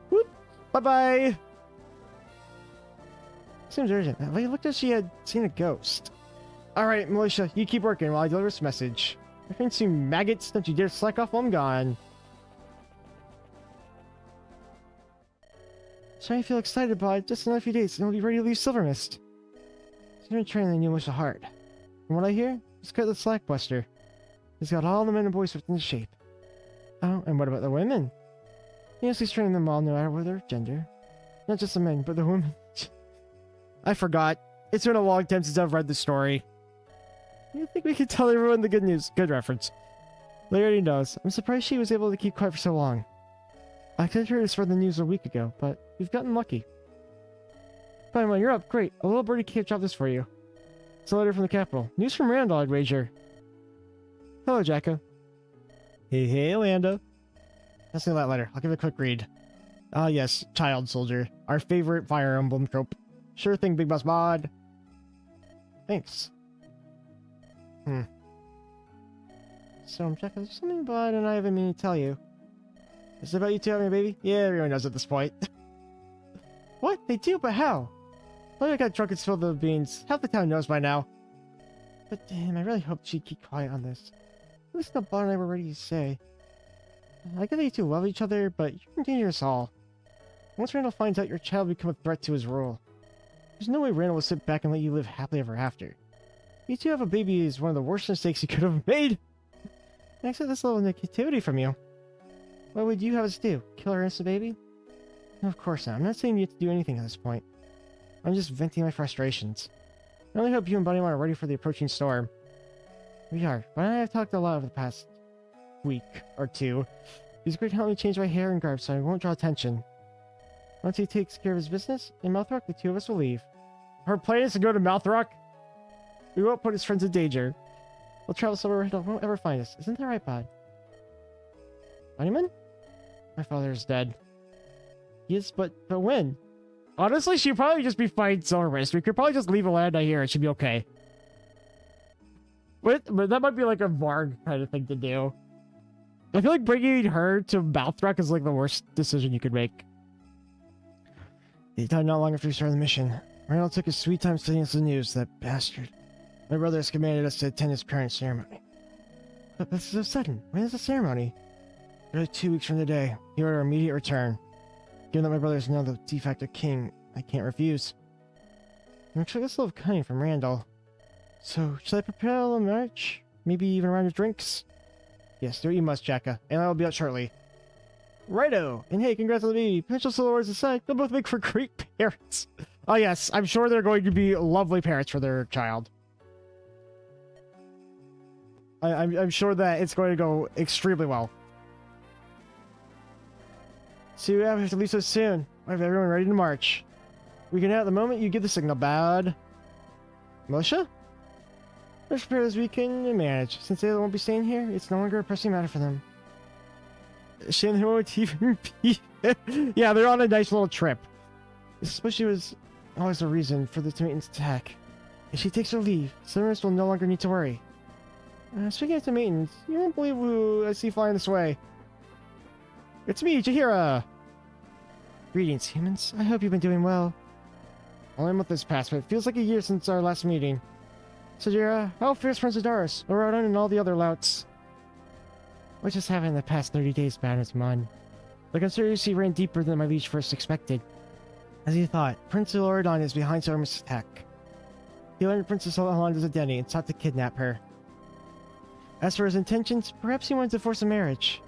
Whoop. Bye bye. Seems urgent. It looked as she had seen a ghost. Alright, Militia, you keep working while I deliver this message. I can see maggots, don't you dare slack off while I'm gone. So I feel excited about it. Just in a few days, and I'll be ready to leave Silver Mist. So you're training the new Militia hard. From what I hear, he's got the Slackbuster. He's got all the men and boys within shape. Oh, and what about the women? Yes, he's training them all, no matter their gender. Not just the men, but the women. I forgot. It's been a long time since I've read the story. You think we could tell everyone the good news? Good reference. Larry knows. I'm surprised she was able to keep quiet for so long. I could have heard this from the news a week ago, but we've gotten lucky. Fine, well, you're up. Great. A little birdie can't drop this for you. It's a letter from the capital. News from Randall, I'd wager. Hello, Jacko. Hey, Lando. Let's see that letter. I'll give it a quick read. Ah, yes. Child soldier. Our favorite Fire Emblem trope. Sure thing, Big Boss Mod. Thanks. So, Jacko, there's something Bud and I haven't meaning to tell you. Is it about you two having a baby? Yeah, everyone knows at this point. What? They do? But how? Well, I got drunk and spilled the beans. Half the town knows by now. But damn, I really hoped she'd keep quiet on this. At least the Bud and I were ready to say. I get that you two love each other, but you can danger us all. Once Randall finds out your child will become a threat to his rule. There's no way Randall will sit back and let you live happily ever after. You two have a baby is one of the worst mistakes you could have made. I accept this little negativity from you. What would you have us do? Kill our innocent baby? No, of course not. I'm not saying you have to do anything at this point. I'm just venting my frustrations. I only hope you and Bunny are ready for the approaching storm. We are. Bunny and I have talked a lot over the past week or two. He's agreed to help me change my hair and garb so I won't draw attention. Once he takes care of his business, in Mouthrock, the two of us will leave. Our plan is to go to Mouthrock? We won't put his friends in danger. We'll travel somewhere where he won't ever find us. Isn't that right, Bud? Bunnyman? My father is dead. Yes, but when? Honestly, she'd probably just be fine Silver Mist. We could probably just leave Alanda here. It should be okay. But that might be like a Varg kind of thing to do. I feel like bringing her to Mouthrock is like the worst decision you could make. He died not long after we started the mission. Randall took his sweet time telling us the news, that bastard. My brother has commanded us to attend his parents' ceremony. But this is so sudden. When is the ceremony? Really 2 weeks from today. He ordered our immediate return. Given that my brother is now the de facto king, I can't refuse. I'm actually a little cunning from Randall. So, should I prepare a little march? Maybe even a round of drinks? Yes, do what you must, Jacka, and I will be out shortly. Righto! And hey, congrats on the baby. Potential solo wars aside, they'll both make for great parents. Oh yes, I'm sure they're going to be lovely parents for their child. I'm sure that it's going to go extremely well. So we have to leave so soon. I have everyone ready to march. We can out the moment you give the signal, Bad. Militia? Let's prepare as we can manage. Since they won't be staying here, it's no longer a pressing matter for them. Shane won't even be... Yeah, they're on a nice little trip. Especially was always the reason for the maintenance attack. If she takes her leave, Silver Mist will no longer need to worry. Speaking of the maintenance, you won't believe who I see flying this way. It's me, Jahira! Greetings, humans. I hope you've been doing well. Only a month has passed, but it feels like a year since our last meeting. So, Jahira, how fares Princess Doris, Orodon, and all the other louts? What just happened in the past 30 days, Bannersmon? The conspiracy ran deeper than my liege first expected. As you thought, Prince Orodon is behind Silver Mist's attack. He learned Princess Yolanda's identity and sought to kidnap her. As for his intentions, perhaps he wanted to force a marriage.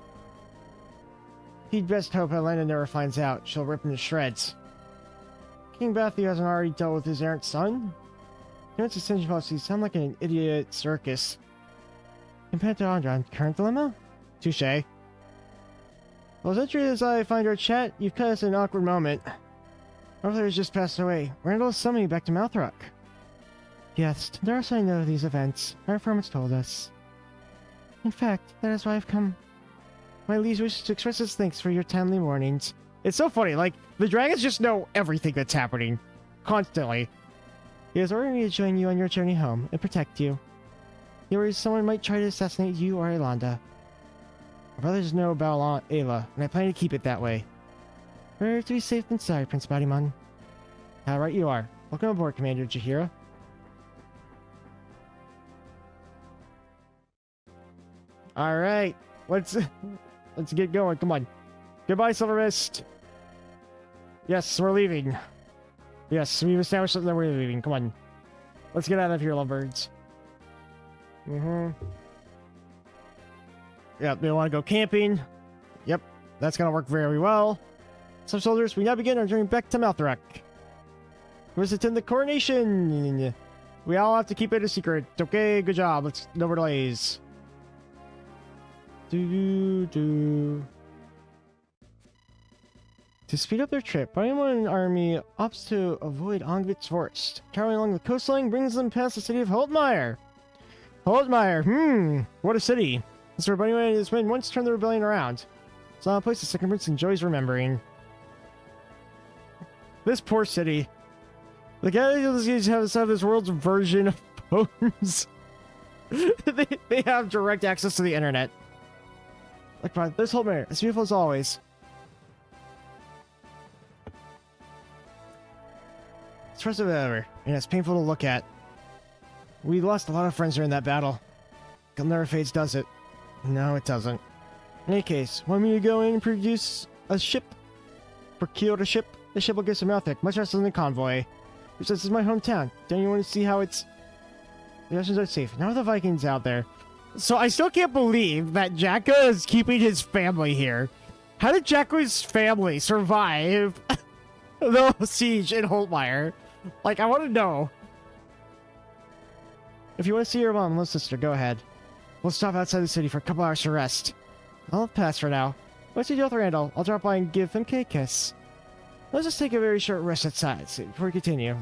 He'd best hope Yolanda never finds out. She'll rip him to shreds. King Bathu hasn't already dealt with his errant son? Parents' extension policies sound like an idiot circus. Compared to Andron, current dilemma? Touché. Well, as interesting as I find our chat, you've cut us in an awkward moment. Our father has just passed away. Randall is summoning you back to Mouthrock. Yes, there are I know of these events. Our informants told us. In fact, that is why I've come. My liege wishes to express his thanks for your timely warnings. It's so funny, like, the dragons just know everything that's happening. Constantly. He has ordered me to join you on your journey home and protect you. He worries someone might try to assassinate you or Yolanda. My brothers know about Ayla, and I plan to keep it that way. Better to be safe than sorry, Prince Bodymon. How right you are. Welcome aboard, Commander Jahira. Alright, let's get going. Come on. Goodbye, Silver Mist. Yes, we're leaving. Yes, we've established that we're leaving. Come on. Let's get out of here, lovebirds. Yep, they want to go camping. Yep, that's going to work very well. So, soldiers, we now begin our journey back to Maltharak. Visiting the coronation. We all have to keep it a secret. Okay, good job. Let's no more delays. To speed up their trip, Bodymon army opts to avoid Ongbit's forest. Traveling along the coastline brings them past the city of Holtmeyer. Holtmeyer, what a city. This is where Bodymon and his men once turned the rebellion around. It's not a place the second prince enjoys remembering. This poor city. The guys have this world's version of phones. they have direct access to the internet. Like, there's Holtmeyer. It's beautiful as always. It's first of ever, and it's painful to look at. We lost a lot of friends during that battle. It never fades, does it? No, it doesn't. In any case, want me to go in and produce a ship? Procure a ship? The ship will get some Maltharak, much faster than the convoy. Which this is my hometown. Don't you want to see how it's... The oceans are safe. Now the Vikings out there. So I still can't believe that Jacka is keeping his family here. How did Jacka's family survive the siege in Holtmeyer? Like, I want to know. If you want to see your mom and little sister, go ahead. We'll stop outside the city for a couple hours to rest. I'll pass for now. Once you deal with Randall, I'll drop by and give him a kiss. Let's just take a very short rest outside before we continue.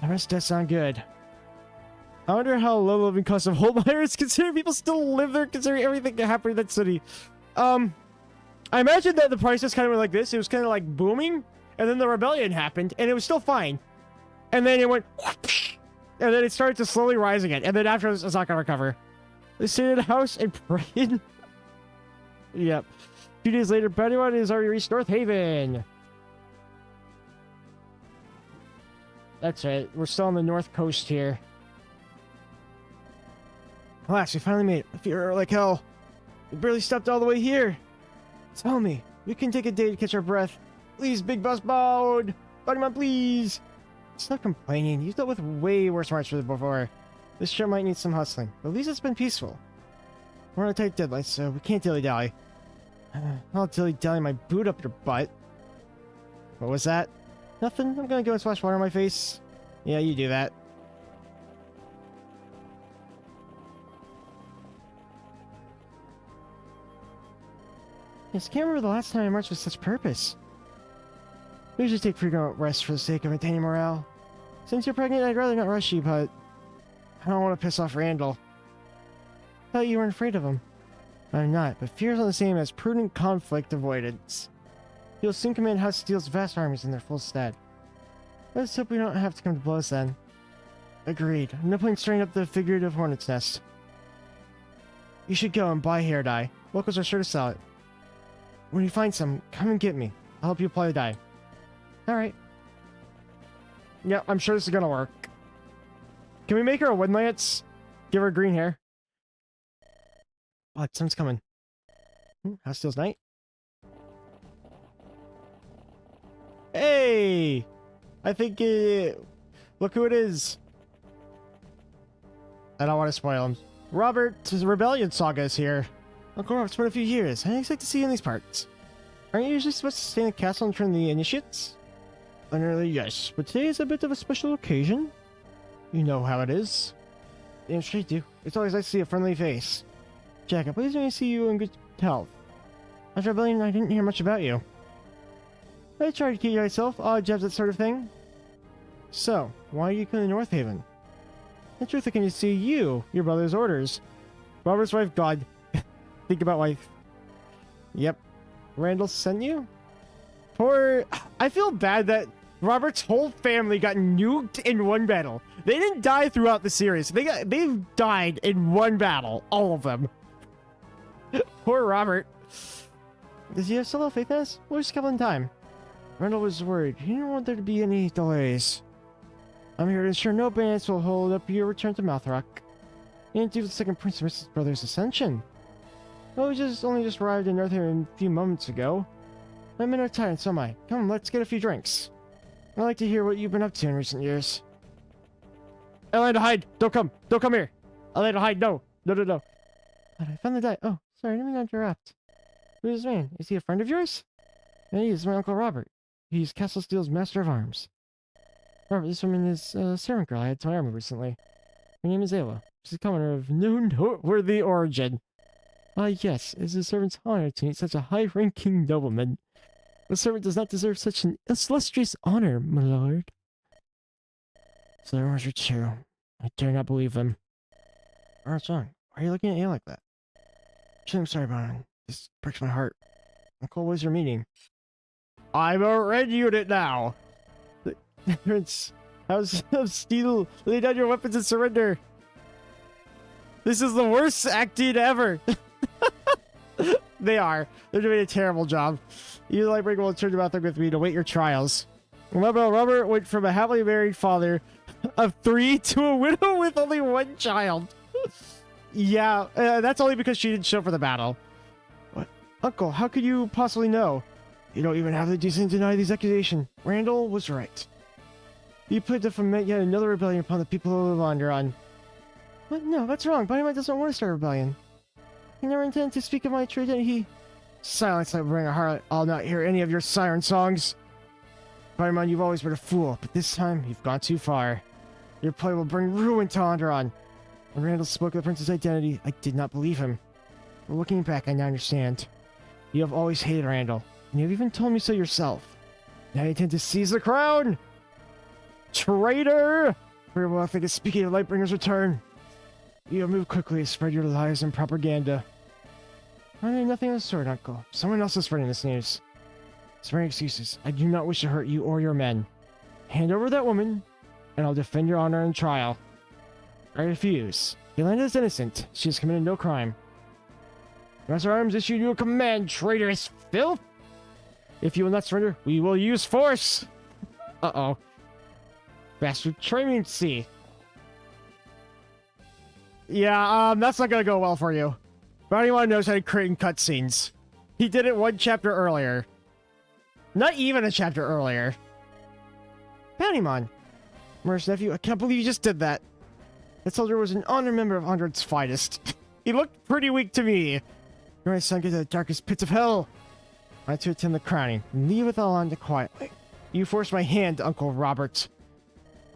The rest does sound good. I wonder how low the living cost of Holtmeyer is considering people still live there, considering everything that happened in that city. I imagine that the prices kind of went like this. It was kind of like booming, and then the rebellion happened, and it was still fine. And then it went, and then it started to slowly rise again. And then after it's not going to recover. They stayed in a house and prayed. Yep. A few days later, Bodymon has already reached North Haven. That's right. We're still on the north coast here. Alas, we finally made it. I feel like hell. We barely stepped all the way here. Tell me, we can take a day to catch our breath. Please, Big Boss Bode. Bodymon, please. Stop complaining. You've dealt with way worse marches before. This trip might need some hustling, but at least it's been peaceful. We're on a tight deadline, so we can't dilly-dally. I'll dilly-dally my boot up your butt. What was that? Nothing. I'm gonna go and splash water on my face. Yeah, you do that. Yes, I can't remember the last time I marched with such purpose. We usually take frequent rest for the sake of maintaining morale. Since you're pregnant, I'd rather not rush you, but I don't want to piss off Randall. I thought you weren't afraid of him. I'm not, but fear is not the same as prudent conflict avoidance. He'll soon command House Steel's vast armies in their full stead. Let's hope we don't have to come to blows then. Agreed. No point stirring up the figurative hornet's nest. You should go and buy hair dye. Locals are sure to sell it. When you find some, come and get me. I'll help you apply the dye. Alright. Yeah, I'm sure this is gonna work. Can we make her a Windlance? Give her green hair. Oh, someone's coming. House Steel's Knight. Hey! I think look who it is. I don't want to spoil him. Robert's Rebellion Saga is here. Uncle Robert, it's been a few years. I didn't expect to see you in these parts. Aren't you usually supposed to stay in the castle and train the initiates? Generally, yes, but today is a bit of a special occasion. You know how it is. I'm sure you do. It's always nice to see a friendly face. Jack, I'm pleased to see you in good health. After Rebellion, I didn't hear much about you. I tried to keep myself, odd jobs, that sort of thing. So, why are you coming to North Haven? The truth, I can see you, your brother's orders. Robert's wife, God. Think about wife. Yep. Randall sent you? Poor... I feel bad that Robert's whole family got nuked in one battle. They didn't die throughout the series. They've died in one battle. All of them. Poor Robert. Does he have still have faith in us? We're just in time. Randall was worried. He didn't want there to be any delays. I'm here to ensure no bandits will hold up your return to Mouthrock. And do the second Prince of Mrs. Brother's ascension. Oh, we only just arrived in Earth here a few moments ago. My men are tired, and so am I. Come, let's get a few drinks. I'd like to hear what you've been up to in recent years. Elena, hide! Don't come! Don't come here! Elena, hide! No! No, no, no! But I found the die. Oh, sorry, I didn't mean to interrupt. Who's this man? Is he a friend of yours? Yeah, he is my Uncle Robert. He's Castle Steel's Master of Arms. Robert, this woman is a servant girl I had to my army recently. Her name is Ayla. She's a commoner of no noteworthy origin. Ah, yes, it is a servant's honor to meet such a high-ranking nobleman. The servant does not deserve such an illustrious honor, my lord. So there was your two. I dare not believe them. What's wrong? Why are you looking at me like that? I'm sorry, Baron. This breaks my heart. Uncle, what is your meaning? I'm a red unit now! Prince, House of Steel, lay down your weapons and surrender! This is the worst acting ever! They are. They're doing a terrible job. You, the Lightbringer, will turn to Mouthrock with me to wait your trials. Remember, Robert went from a happily married father of 3 to a widow with only 1 child. Yeah, that's only because she didn't show up for the battle. What? Uncle, how could you possibly know? You don't even have the decency to deny these accusations. Randall was right. You put to foment yet another rebellion upon the people of Andaron. What? No, that's wrong. Bodymon doesn't want to start a rebellion. He never intended to speak of my true identity. Silence, Lightbringer harlot. I'll not hear any of your siren songs. Bodymon, you've always been a fool, but this time you've gone too far. Your play will bring ruin to Andaron. When Randall spoke of the prince's identity, I did not believe him. But looking back, I now understand. You have always hated Randall, and you've even told me so yourself. Now you intend to seize the crown! Traitor! Very well, I think it's speaking of Lightbringer's return. You have moved quickly to spread your lies and propaganda. I mean nothing of the sort, Uncle. Someone else is spreading this news. Sparing excuses. I do not wish to hurt you or your men. Hand over that woman, and I'll defend your honor in trial. I refuse. Yolanda is innocent. She has committed no crime. Master Arms issued you a command, traitorous filth! If you will not surrender, we will use force! Uh-oh. Bastard truancy. Yeah, that's not gonna go well for you. But anyone knows how to create cutscenes. He did it 1 chapter earlier. Not even a chapter earlier. Bodymon. Mer's nephew, I can't believe you just did that. That soldier was an honored member of Andaron's finest. He looked pretty weak to me. You're my son, get to the darkest pits of hell. I had to attend the crowning. Leave it all on the quiet. You forced my hand, Uncle Robert.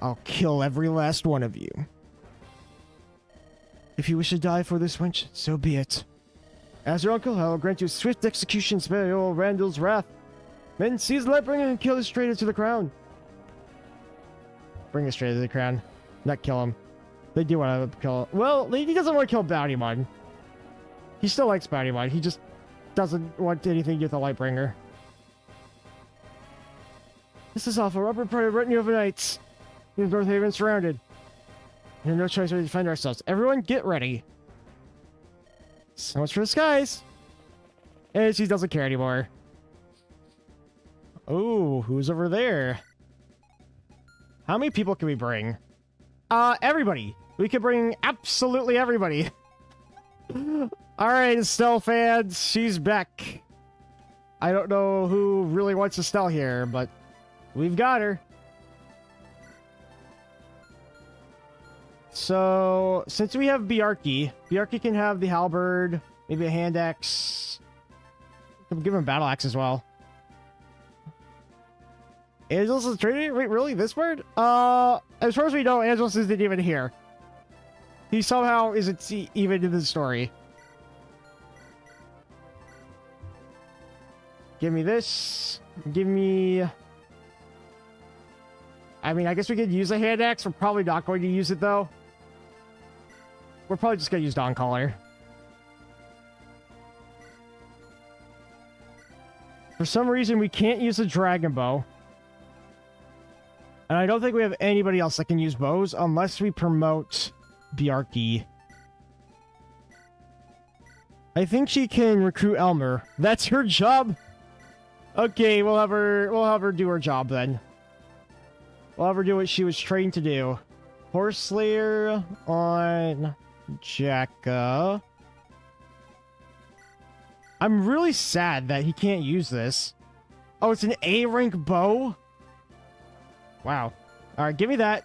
I'll kill every last one of you. If you wish to die for this wench, so be it. As your uncle, I will grant you swift execution, spare old Randall's wrath. Men, seize the Lightbringer and kill this traitor to the crown. Bring this traitor to the crown. Not kill him. They do want to kill him. Well, he doesn't want to kill Bodymon. He still likes Bodymon. He just doesn't want anything to do with the Lightbringer. This is awful. Robert brought a retinue of knights. North Haven surrounded. We have no choice but to defend ourselves. Everyone, get ready. So much for the skies. And she doesn't care anymore. Oh, who's over there? How many people can we bring? Everybody. We can bring absolutely everybody. Alright, Estelle fans, she's back. I don't know who really wants Estelle here, but we've got her. So, since we have Bjarki can have the halberd, maybe a hand axe. We'll give him a battle axe as well. Angelus is training? Wait, really? This word? As far as we know, Angelus isn't even here. He somehow isn't even in the story. Give me this. Give me... I mean, I guess we could use a hand axe. We're probably not going to use it, though. We're probably just going to use Dawn Caller. For some reason, we can't use a dragon bow. And I don't think we have anybody else that can use bows unless we promote Bjarki. I think she can recruit Elmer. That's her job. Okay, we'll have her do her job then. We'll have her do what she was trained to do. Horse Slayer on Jacka. I'm really sad that he can't use this. Oh, it's an A rank bow? Wow. Alright, give me that.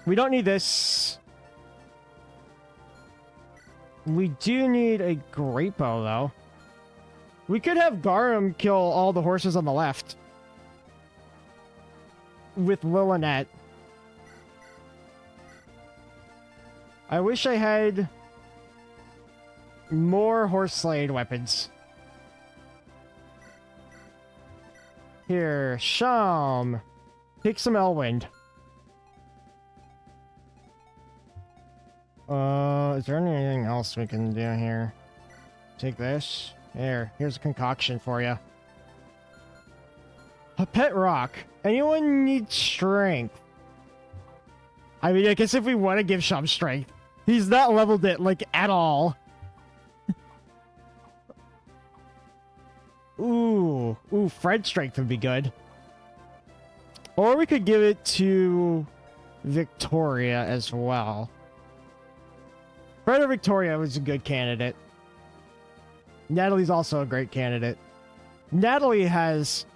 We don't need this. We do need a great bow, though. We could have Garum kill all the horses on the left. With Lillinette. I wish I had more horse-slayed weapons. Here, Sham. Take some Elwind. Is there anything else we can do here? Take this. Here's a concoction for you. A pet rock. Anyone need strength? I mean, I guess if we want to give Sham strength. He's not leveled it, like, at all. Ooh, Fred strength would be good. Or we could give it to Victoria as well. Fred or Victoria was a good candidate. Natalie's also a great candidate. Natalie has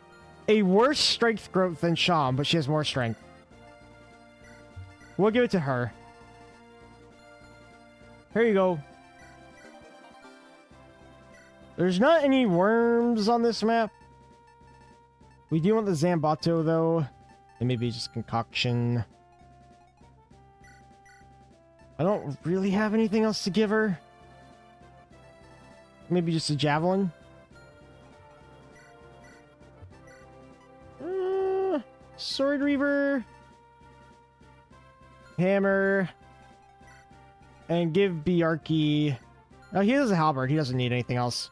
a worse strength growth than Sham, but she has more strength. We'll give it to her. Here you go. There's not any worms on this map. We do want the Zambato, though. And maybe just concoction. I don't really have anything else to give her. Maybe just a javelin. Sword Reaver. Hammer. And give Bjarki... Oh, he has a halberd. He doesn't need anything else.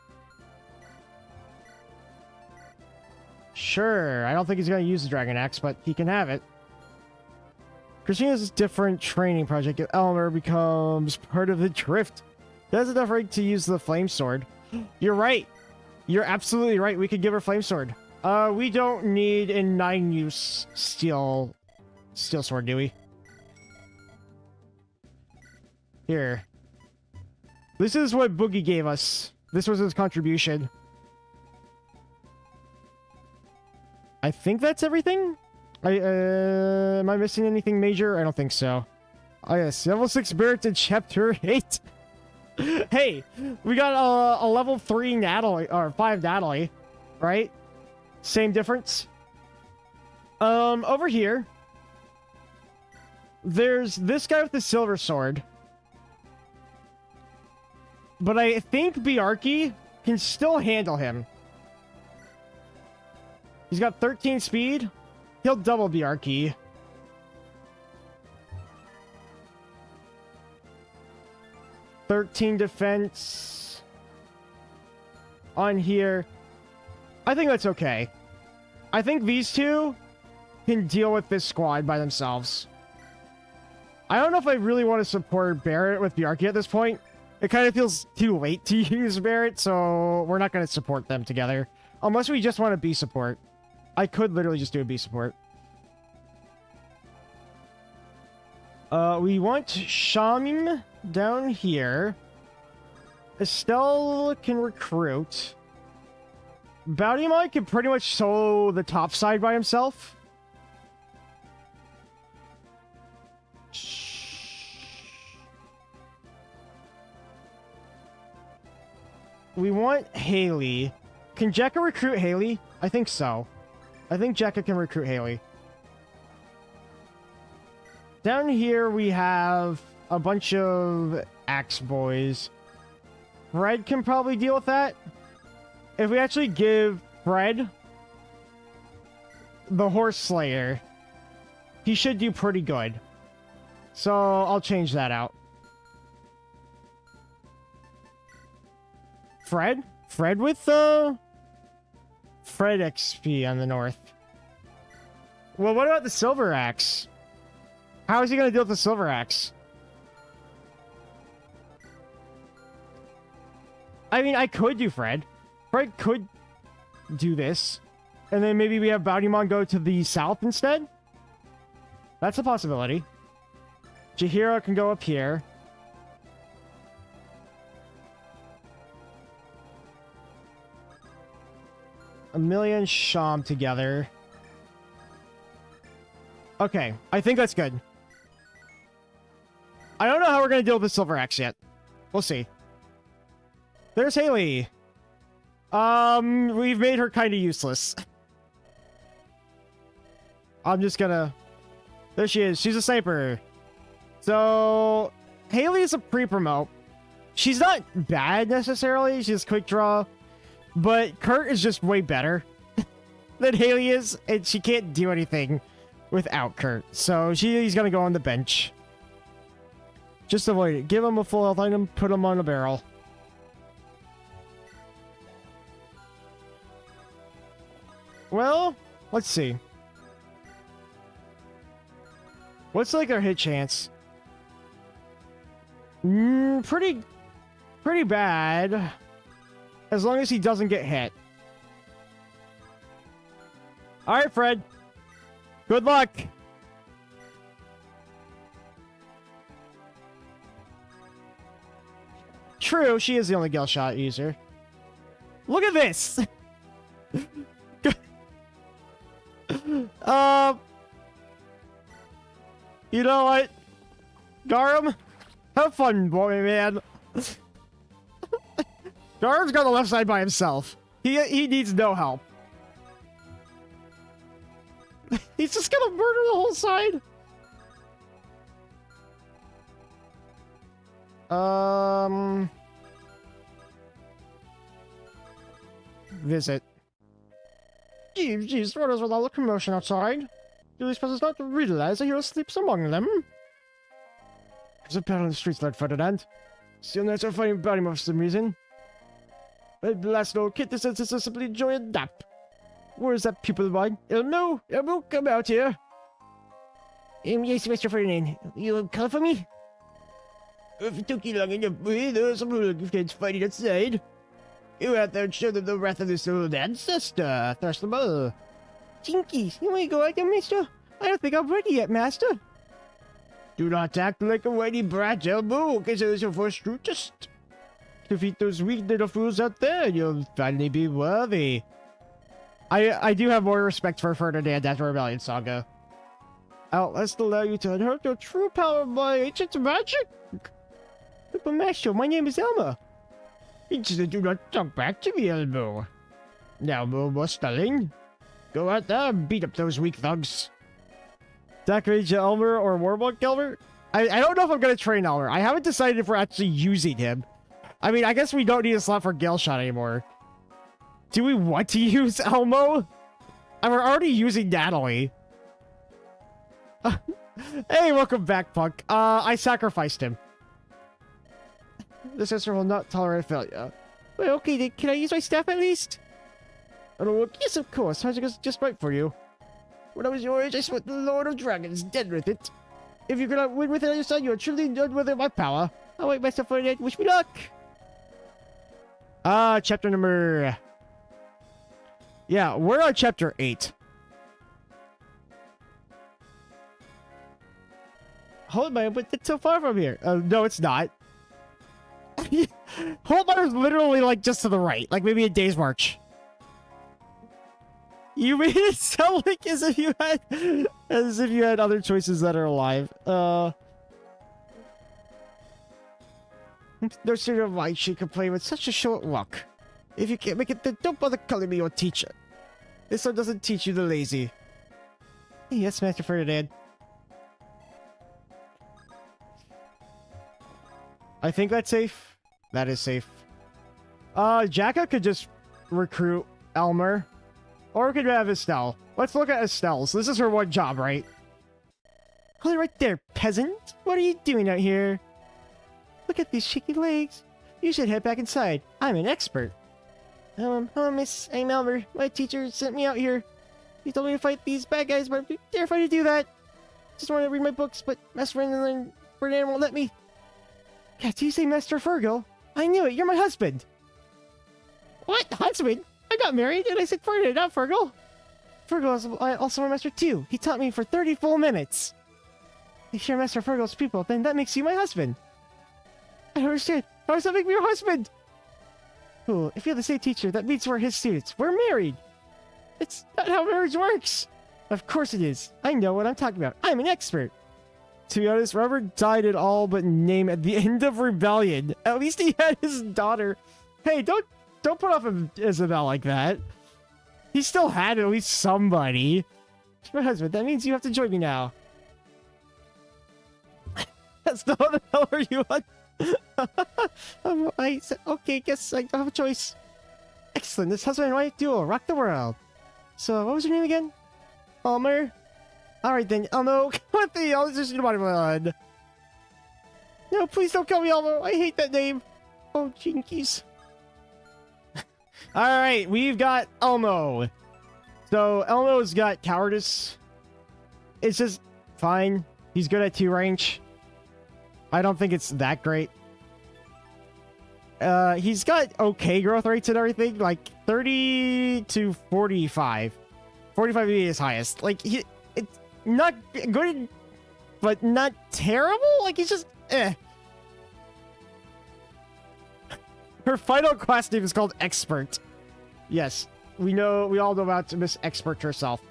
Sure. I don't think he's going to use the Dragon Axe, but he can have it. Christina's different training project at Elmer becomes part of the drift. He has enough right to use the flame sword. You're right. You're absolutely right. We could give her flame sword. We don't need a 9-use steel sword, do we? Here. This is what Buggi gave us. This was his contribution. I think that's everything? Am I missing anything major? I don't think so. Oh yes, level 6 Barrett in Chapter 8. Hey, we got a level 3 Natalie, or 5 Natalie, right? Same difference. Over here, there's this guy with the silver sword. But I think Bjarki can still handle him. He's got 13 speed. He'll double Bjarki. "13 defense on here." I think that's okay. I think these two can deal with this squad by themselves. I don't know if I really want to support Barrett with Bjarki at this point. It kind of feels too late to use Barrett, so we're not going to support them together. Unless we just want a B support. I could literally just do a B support. We want Shamim down here. Estelle can recruit. Baudimont can pretty much solo the top side by himself. We want Haley. Can Jekka recruit Haley? I think so. I think Jekka can recruit Haley. Down here we have a bunch of axe boys. Fred can probably deal with that. If we actually give Fred the Horse Slayer, he should do pretty good. So I'll change that out. Fred? Fred with Fred XP on the north. Well, what about the Silver Axe? How is he going to deal with the Silver Axe? I mean, I could do Fred. Fred could do this. And then maybe we have Bounty go to the south instead? That's a possibility. Chihiro can go up here. Amelia and Sham together. Okay, I think that's good. I don't know how we're going to deal with the Silver Axe yet. We'll see. There's Haley. We've made her kind of useless. I'm just gonna... There she is. She's a sniper. So, Haley is a pre-promote. She's not bad necessarily. She's quick draw. But Kurt is just way better than Haley is. And she can't do anything without Kurt. So, he's gonna go on the bench. Just avoid it. Give him a full health item. Put him on a barrel. Well, let's see. What's like our hit chance? Pretty bad. As long as he doesn't get hit. Alright, Fred. Good luck. True, she is the only Gale Shot user. Look at this! You know what? Garum, have fun, boy, man. Garum's got the left side by himself. He needs no help. He's just gonna murder the whole side. Visit. Jeez, what is with all the commotion outside? Do these peasants not realize that hero sleeps among them? There's a battle in the streets, Lord Ferdinand. Still nights are fighting bounty for some reason. But blast old kid, this is simply enjoy a nap. Where's that pupil of mine? Elmo, come out here. Yes, Mr. Ferdinand. You call for me? If it took you long enough, there's some hooligans fighting outside. You out there and show them the wrath of this old ancestor. Thirst them all. Jinkies, you may go out there, mister. I don't think I'm ready yet, master. Do not act like a whitey brat, Elmo, because it was your first true test. Defeat those weak little fools out there, and you'll finally be worthy. I do have more respect for Ferdinand after Rebellion Saga. Outlast allow you to unearth the true power of my ancient magic. But master, my name is Elmo. He said, do not talk back to me, Elmo. Now, more stalling. Go out there and beat up those weak thugs. Decorate Elmer or Warbuck Elmer? I don't know if I'm going to train Elmer. I haven't decided if we're actually using him. I mean, I guess we don't need a slot for Gale Shot anymore. Do we want to use Elmo? And we're already using Natalie. Hey, welcome back, Punk. I sacrificed him. The sister will not tolerate failure. Well, okay, then can I use my staff at least? Oh, yes, of course. How's it just right for you? When I was your age, I sweat the Lord of Dragons, dead with it. If you cannot win with it on your side, you are truly done with my power. I'll wait myself for it. Wish me luck. Chapter number... Yeah, we're on chapter 8. Hold my, but it's so far from here. No, it's not. Holdmeyer's literally like just to the right, like maybe a day's march. You made it sound like as if you had other choices that are alive. No student of mine should complain with such a short walk. If you can't make it, then don't bother calling me your teacher. This one doesn't teach you the lazy. Yes, Master Ferdinand. I think that's safe. That is safe. Jacka could just recruit Elmer. Or we could have Estelle. Let's look at Estelle's. This is her one job, right? Hold it right there, peasant. What are you doing out here? Look at these shaky legs. You should head back inside. I'm an expert. Hello, miss. I'm Elmer. My teacher sent me out here. He told me to fight these bad guys, but I'm terrified to do that. Just want to read my books, but Master Ferdinand won't let me. God, do you say Master Fergal? I knew it. You're my husband. What? Husband? I got married, and I said Ferdinand, not Fergal. Fergal is also my master, too. He taught me for 30 full minutes. If you're Master Fergal's pupil, then that makes you my husband. I don't understand. How does that make me your husband? Cool. If you're the same teacher, that means we're his students. We're married. It's not how marriage works. Of course it is. I know what I'm talking about. I'm an expert. To be honest, Robert died in all but name at the end of Rebellion. At least he had his daughter. Hey, don't put off Isabel like that. He still had at least somebody. My husband, that means you have to join me now. That's not what the hell are you on? I said, okay, guess I don't have a choice. Excellent, this husband and wife duo rock the world. So, what was your name again? Elmer? Alright then, Elmo, come with me, I'll just do my blood. No, please don't call me Elmo, I hate that name. Oh, jinkies. Alright, we've got Elmo. So, Elmo's got cowardice. It's just fine. He's good at 2 range. I don't think it's that great. He's got okay growth rates and everything, like 30 to 45. 45 would be his highest. Like, it's not good, but not terrible. Like, he's just, eh. Her final class name is called Expert. Yes, we all know about Miss Expert herself.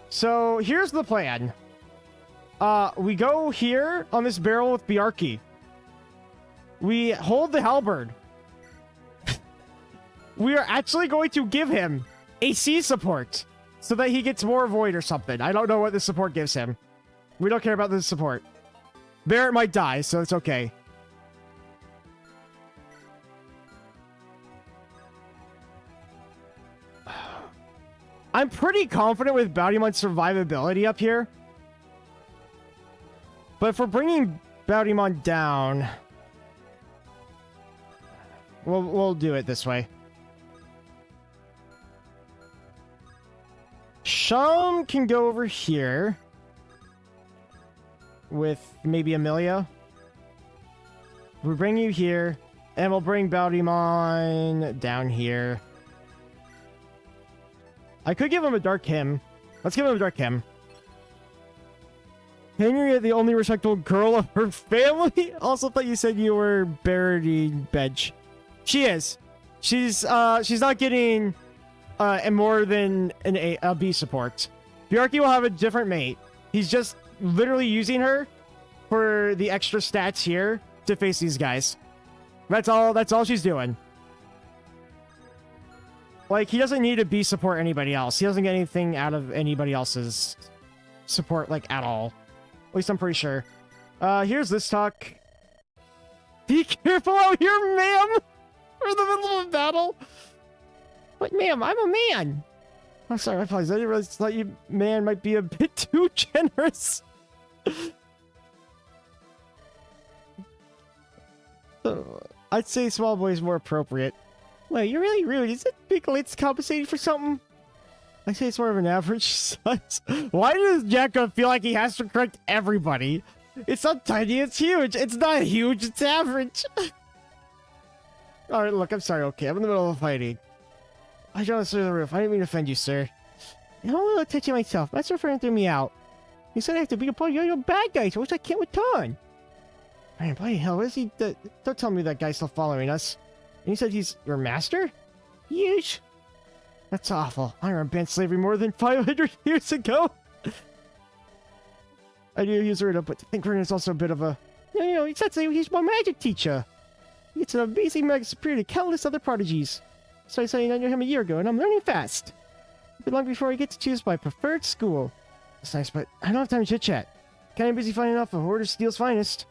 So, here's the plan. We go here on this barrel with Bjarki. We hold the halberd. We are actually going to give him AC support so that he gets more void or something. I don't know what the support gives him. We don't care about the support. Barrett might die, so it's okay. I'm pretty confident with Bountymon's survivability up here. But if we're bringing Bounty down, we'll do it this way. Shum can go over here with maybe Amelia. We'll bring you here, and we'll bring Bounty down here. I could give him a Dark Hymn. Let's give him a Dark Hymn. Henriette, the only respectable girl of her family? Also thought you said you were Barity Bench. She is. She's not getting more than a B support. Bjarki will have a different mate. He's just literally using her for the extra stats here to face these guys. That's all she's doing. Like, he doesn't need to B support anybody else. He doesn't get anything out of anybody else's support, like, at all. At least I'm pretty sure. Here's this talk. Be careful out here, ma'am! We're in the middle of a battle. But, ma'am, I'm a man. I'm sorry, I apologize. I didn't realize thought you, man, might be a bit too generous. I'd say small boy is more appropriate. Wait, you're really rude. Is it big lights compensating for something? I say it's more of an average size. Why does Jacob feel like he has to correct everybody? It's not tiny, it's huge. It's not huge, it's average. Alright, look, I'm sorry, okay. I'm in the middle of fighting. I don't through the roof. I didn't mean to offend you, sir. I'm a little touchy myself. That's your friend threw me out. He said I have to be a part of your bad guys, which I can't return. Man, bloody hell, is he? Don't tell me that guy's still following us. And he said he's your master? Huge. That's awful. I remember banned slavery more than 500 years ago. I knew he was right up, but I think Vernon's also a bit of a... No, he's not saying he's my magic teacher. It's an amazing magic superior to countless other prodigies. Started studying under him a year ago, and I'm learning fast. But long before I get to choose my preferred school. That's nice, but I don't have time to chit-chat. Kinda busy finding off a Hoarder Steel's finest.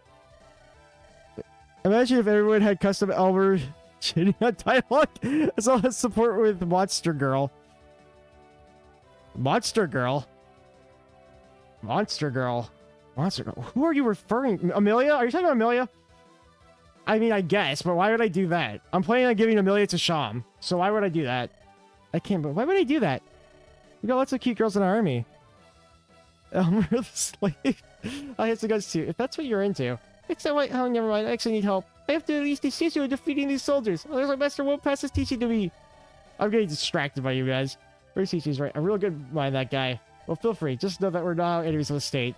But imagine if everyone had custom Albert shitting on dialogue, as well as support with Monster Girl. Monster Girl? Monster Girl? Monster Girl? Who are you referring? Amelia? Are you talking about Amelia? I mean, I guess, but why would I do that? I'm planning on giving Amelia to Sham, so why would I do that? I can't, but why would I do that? We got lots of cute girls in our army. Elmer the slave. I have some guns too, if that's what you're into. Except, wait, oh, never mind, I actually need help. I have to at least assist you in defeating these soldiers. Otherwise, my master won't pass his teaching to me. I'm getting distracted by you guys. Where's teaching's right? I'm real good by that guy. Well, feel free. Just know that we're not enemies of the state.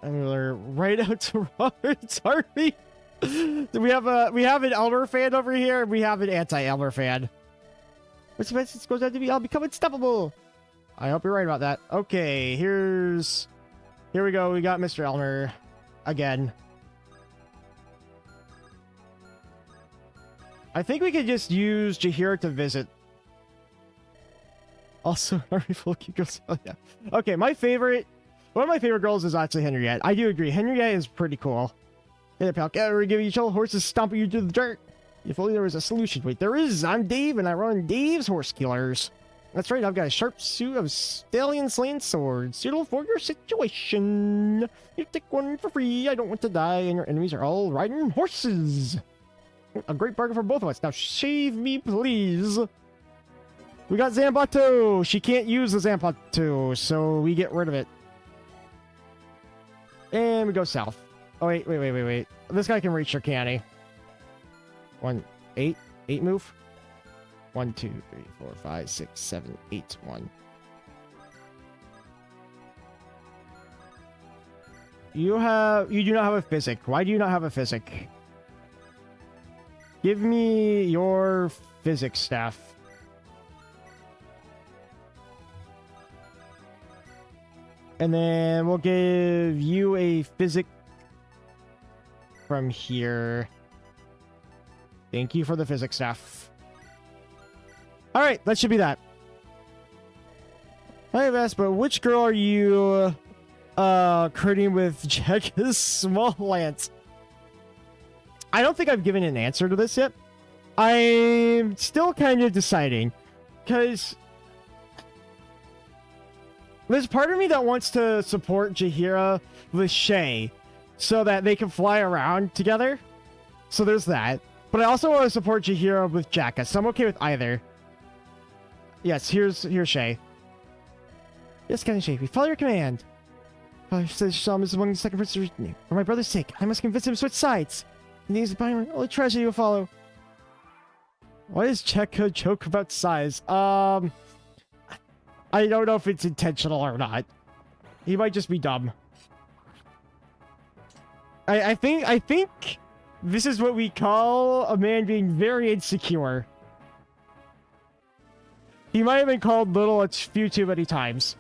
I'm right out to Robert's army. we have an Elmer fan over here, and we have an anti-Elmer fan. Which message goes out to me? I'll become unstoppable. I hope you're right about that. Okay, here we go. We got Mr. Elmer again. I think we could just use Jahira to visit. Also, army full of cute girls. Oh, yeah. Okay, one of my favorite girls is actually Henriette. I do agree. Henriette is pretty cool. Hey, pal, we're giving each other horses, stomping you to the dirt. If only there was a solution. Wait, there is. I'm Dave, and I run Dave's Horse Killers. That's right, I've got a sharp suit of stallion slaying swords, suitable for your situation. You take one for free. I don't want to die, and your enemies are all riding horses. A great bargain for both of us. Now shave me, please. We got Zambato. She can't use the Zambato, so we get rid of it. And we go south. Oh, wait. This guy can reach her, can't he? 8 move. 1, 2, 3, 4, 5, 6, 7, 8, 1. You do not have a physic. Why do you not have a physic? Give me your physics staff. And then we'll give you a physic from here. Thank you for the physics staff. Alright, that should be that. I have asked, but which girl are you courting with Jack's small lance? I don't think I've given an answer to this yet. I'm still kind of deciding. Because there's part of me that wants to support Jahira with Shay so that they can fly around together. So there's that. But I also want to support Jahira with Jacka, so I'm okay with either. Yes, here's Shay. Yes, Captain Shay, we follow your command. Father says Sham is among the second prince's name. For my brother's sake, I must convince him to switch sides. And he's the only treasure you'll follow. Why does Jacka joke about size? I don't know if it's intentional or not. He might just be dumb. I think this is what we call a man being very insecure. He might have been called little a few too many times.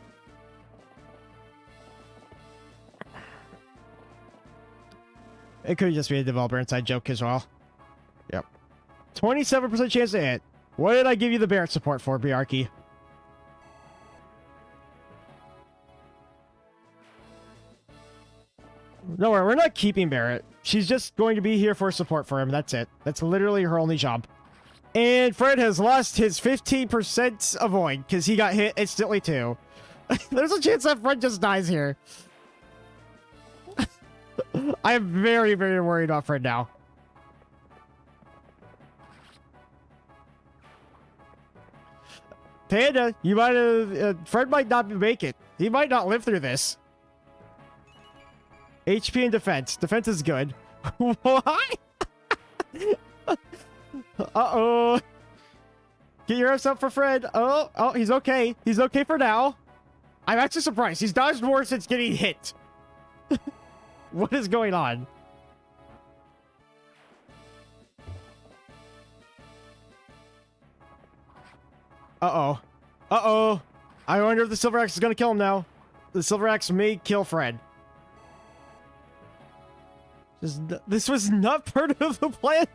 It could just be a developer inside joke as well. Yep. 27% chance to hit. What did I give you the Barrett support for, Biarki? No, we're not keeping Barrett. She's just going to be here for support for him. That's it. That's literally her only job. And Fred has lost his 15% avoid because he got hit instantly too. There's a chance that Fred just dies here. I'm very, very worried about Fred now. Panda, you might have... Fred might not make it. He might not live through this. HP and defense. Defense is good. Why? Uh-oh. Get your ass up for Fred. Oh, he's okay. He's okay for now. I'm actually surprised. He's dodged more since getting hit. What is going on? Uh-oh. Uh-oh. I wonder if the Silver Axe is going to kill him now. The Silver Axe may kill Fred. This was not part of the plan.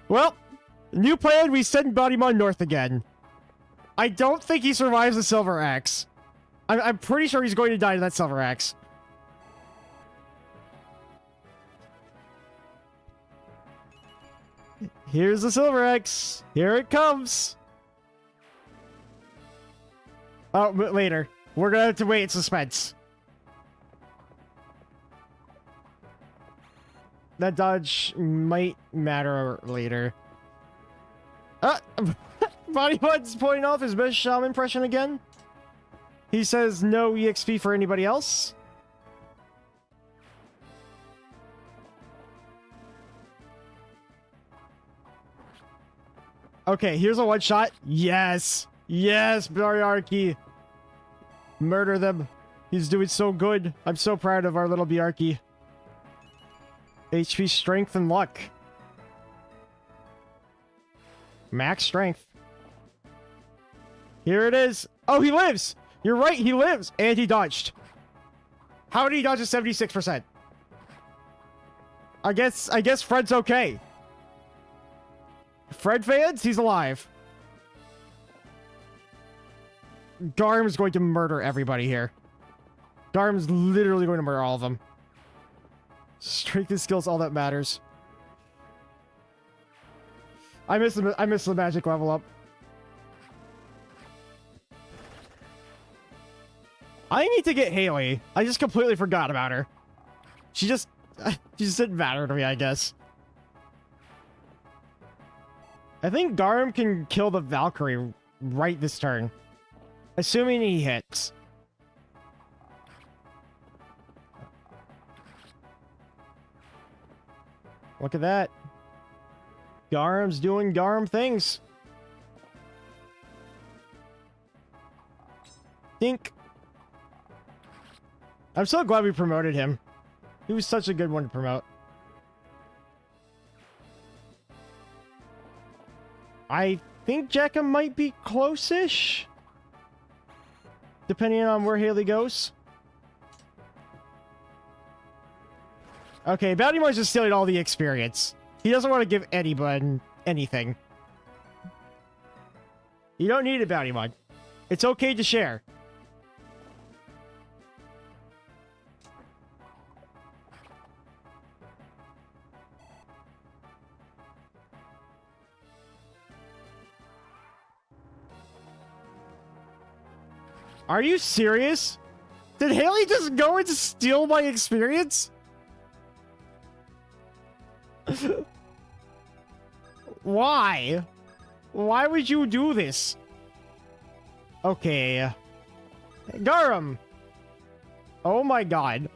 Well, new plan, we send Bodymon north again. I don't think he survives the Silver Axe. I'm pretty sure he's going to die to that Silver Axe. Here's the Silver Axe. Here it comes. Oh, later. We're gonna have to wait in suspense. That dodge might matter later. Bodybud's pointing off his best shaman impression again. He says no EXP for anybody else. Okay, here's a one shot. Yes. Yes, Biarki. Murder them. He's doing so good. I'm so proud of our little Biarki. HP, strength, and luck. Max strength. Here it is. Oh, he lives. You're right, he lives. And he dodged. How did he dodge at 76%? I guess Fred's okay. Fred fans, he's alive. Garm's going to murder everybody here. Garm's literally going to murder all of them. Strength and skills, all that matters. I miss the magic level up. I need to get Haley. I just completely forgot about her. She just didn't matter to me, I guess. I think Garm can kill the Valkyrie right this turn. Assuming he hits. Look at that. Garm's doing Garm things. Think. I'm so glad we promoted him. He was such a good one to promote. I think Jekka might be close-ish. Depending on where Haley goes. Okay, Bounty Boy's just stealing all the experience. He doesn't want to give anyone anything. You don't need it, Bounty Mod. It's okay to share. Are you serious? Did Haley just go and steal my experience? Why? Why would you do this? Okay. Garum! Oh my god.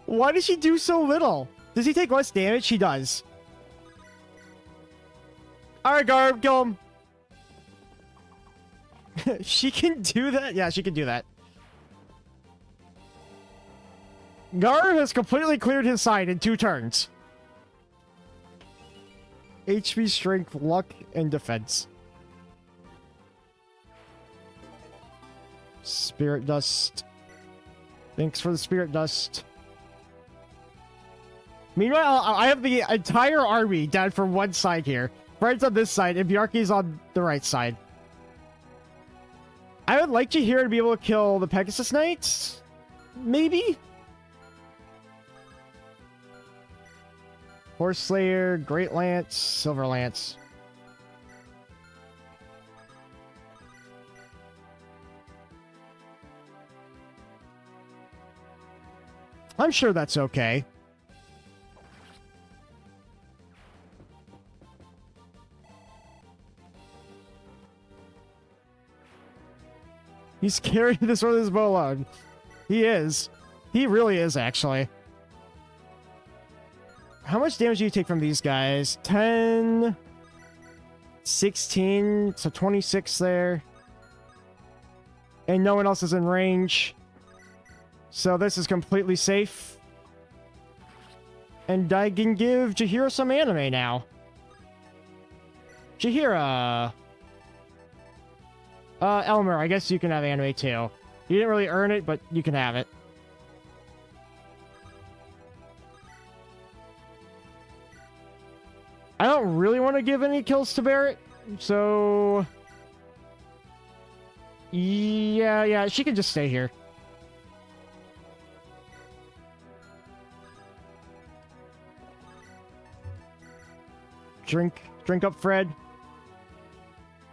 Why does she do so little? Does he take less damage? He does. Alright, Garum, kill him. She can do that? Yeah, she can do that. Gar has completely cleared his side in 2 turns. HP, strength, luck, and defense. Spirit dust. Thanks for the spirit dust. Meanwhile, I have the entire army down for one side here. Fred's on this side, and Bjarki's on the right side. I would like Jaheira to be able to kill the Pegasus Knights. Maybe? Horse Slayer, Great Lance, Silver Lance. I'm sure that's okay. He's carrying this with his bow alone. He is. He really is, actually. How much damage do you take from these guys? 10... 16, so 26 there. And no one else is in range. So this is completely safe. And I can give Jaheira some anime now. Jaheira... Elmer, I guess you can have anime too. You didn't really earn it, but you can have it. I don't really want to give any kills to Barrett, so... Yeah, she can just stay here. Drink up, Fred.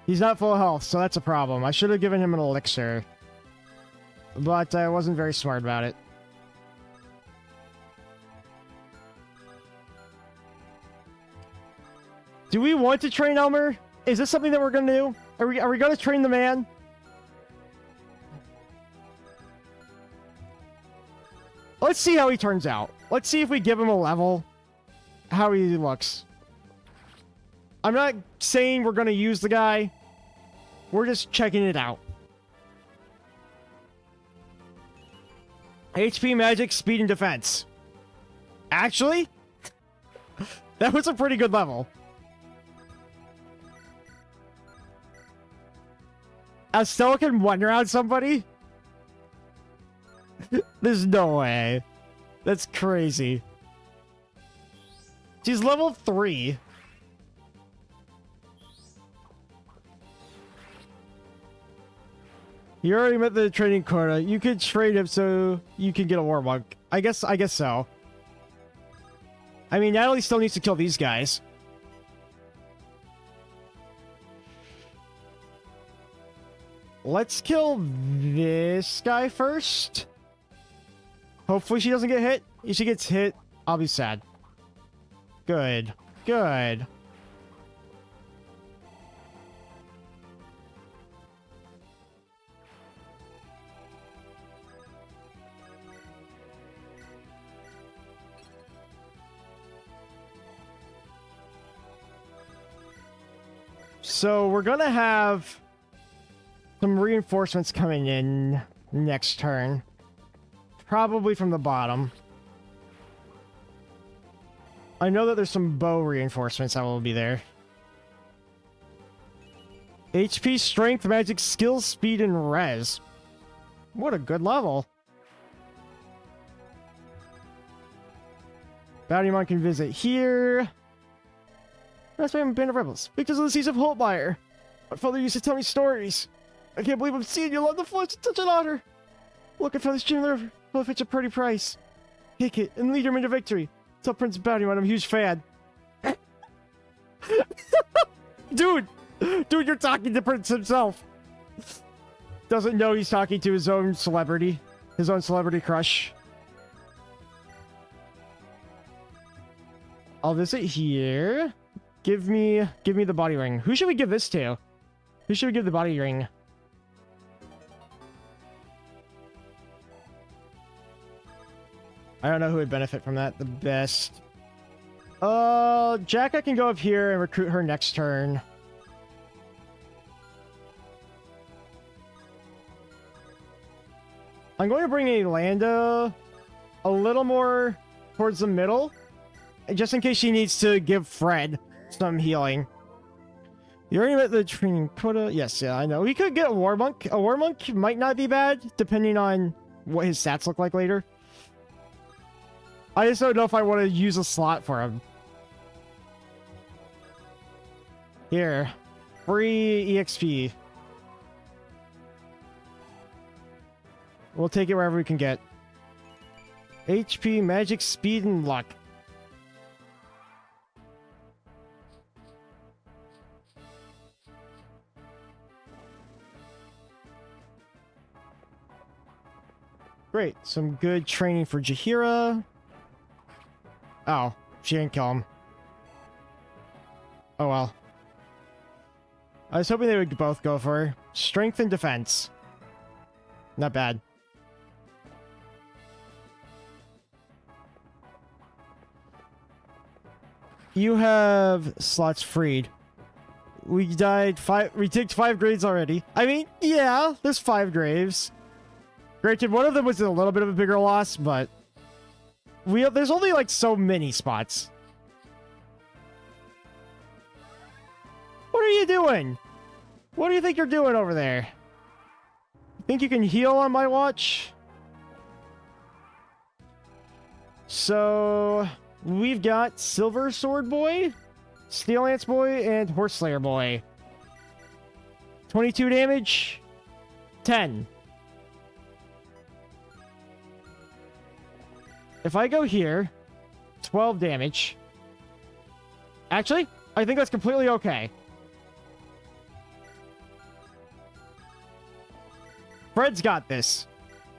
He's not full of health, so that's a problem. I should have given him an elixir. But I wasn't very smart about it. Do we want to train Elmer? Is this something that we're gonna do? Are we gonna train the man? Let's see how he turns out. Let's see if we give him a level, how he looks. I'm not saying we're gonna use the guy. We're just checking it out. HP, magic, speed, and defense. Actually, that was a pretty good level. Estella can one around somebody? There's no way. That's crazy. She's level 3. You already met the training quota. You could trade him so you can get a war monk. I guess so. I mean, Natalie still needs to kill these guys. Let's kill this guy first. Hopefully she doesn't get hit. If she gets hit, I'll be sad. Good. Good. So we're gonna have some reinforcements coming in next turn. Probably from the bottom. I know that there's some bow reinforcements that will be there. HP, strength, magic, skill, speed, and res. What a good level. Bounty Monk can visit here. That's why I'm a band of rebels. Because of the Seas of Holtmeyer. My father used to tell me stories. I can't believe I'm seeing you love the flesh to such an honor. Look, I found this gem river. Well, if it's a pretty price. Take it and lead him into victory. Tell Prince Bounty Monk I'm a huge fan. Dude, you're talking to Prince himself. Doesn't know he's talking to his own celebrity. His own celebrity crush. I'll visit here. Give me the body ring. Who should we give this to? Who should we give the body ring? I don't know who would benefit from that the best. Jacka can go up here and recruit her next turn. I'm going to bring a Lando a little more towards the middle, just in case she needs to give Fred some healing. You already met the training quota. Yes, yeah, I know. We could get a war monk. A war monk might not be bad, depending on what his stats look like later. I just don't know if I want to use a slot for him. Here. Free EXP. We'll take it wherever we can get. HP, magic, speed, and luck. Great. Some good training for Jaheira. Oh, she didn't kill him. Oh well. I was hoping they would both go for her. Strength and defense. Not bad. You have slots freed. We died we took 5 graves already. I mean, yeah, there's 5 graves. Granted, one of them was a little bit of a bigger loss, but there's only like so many spots. What are you doing? What do you think you're doing over there? Think you can heal on my watch? So we've got Silver Sword Boy, Steel Lance Boy, and Horse Slayer Boy. 22 damage, 10. If I go here, 12 damage. Actually, I think that's completely okay. Fred's got this.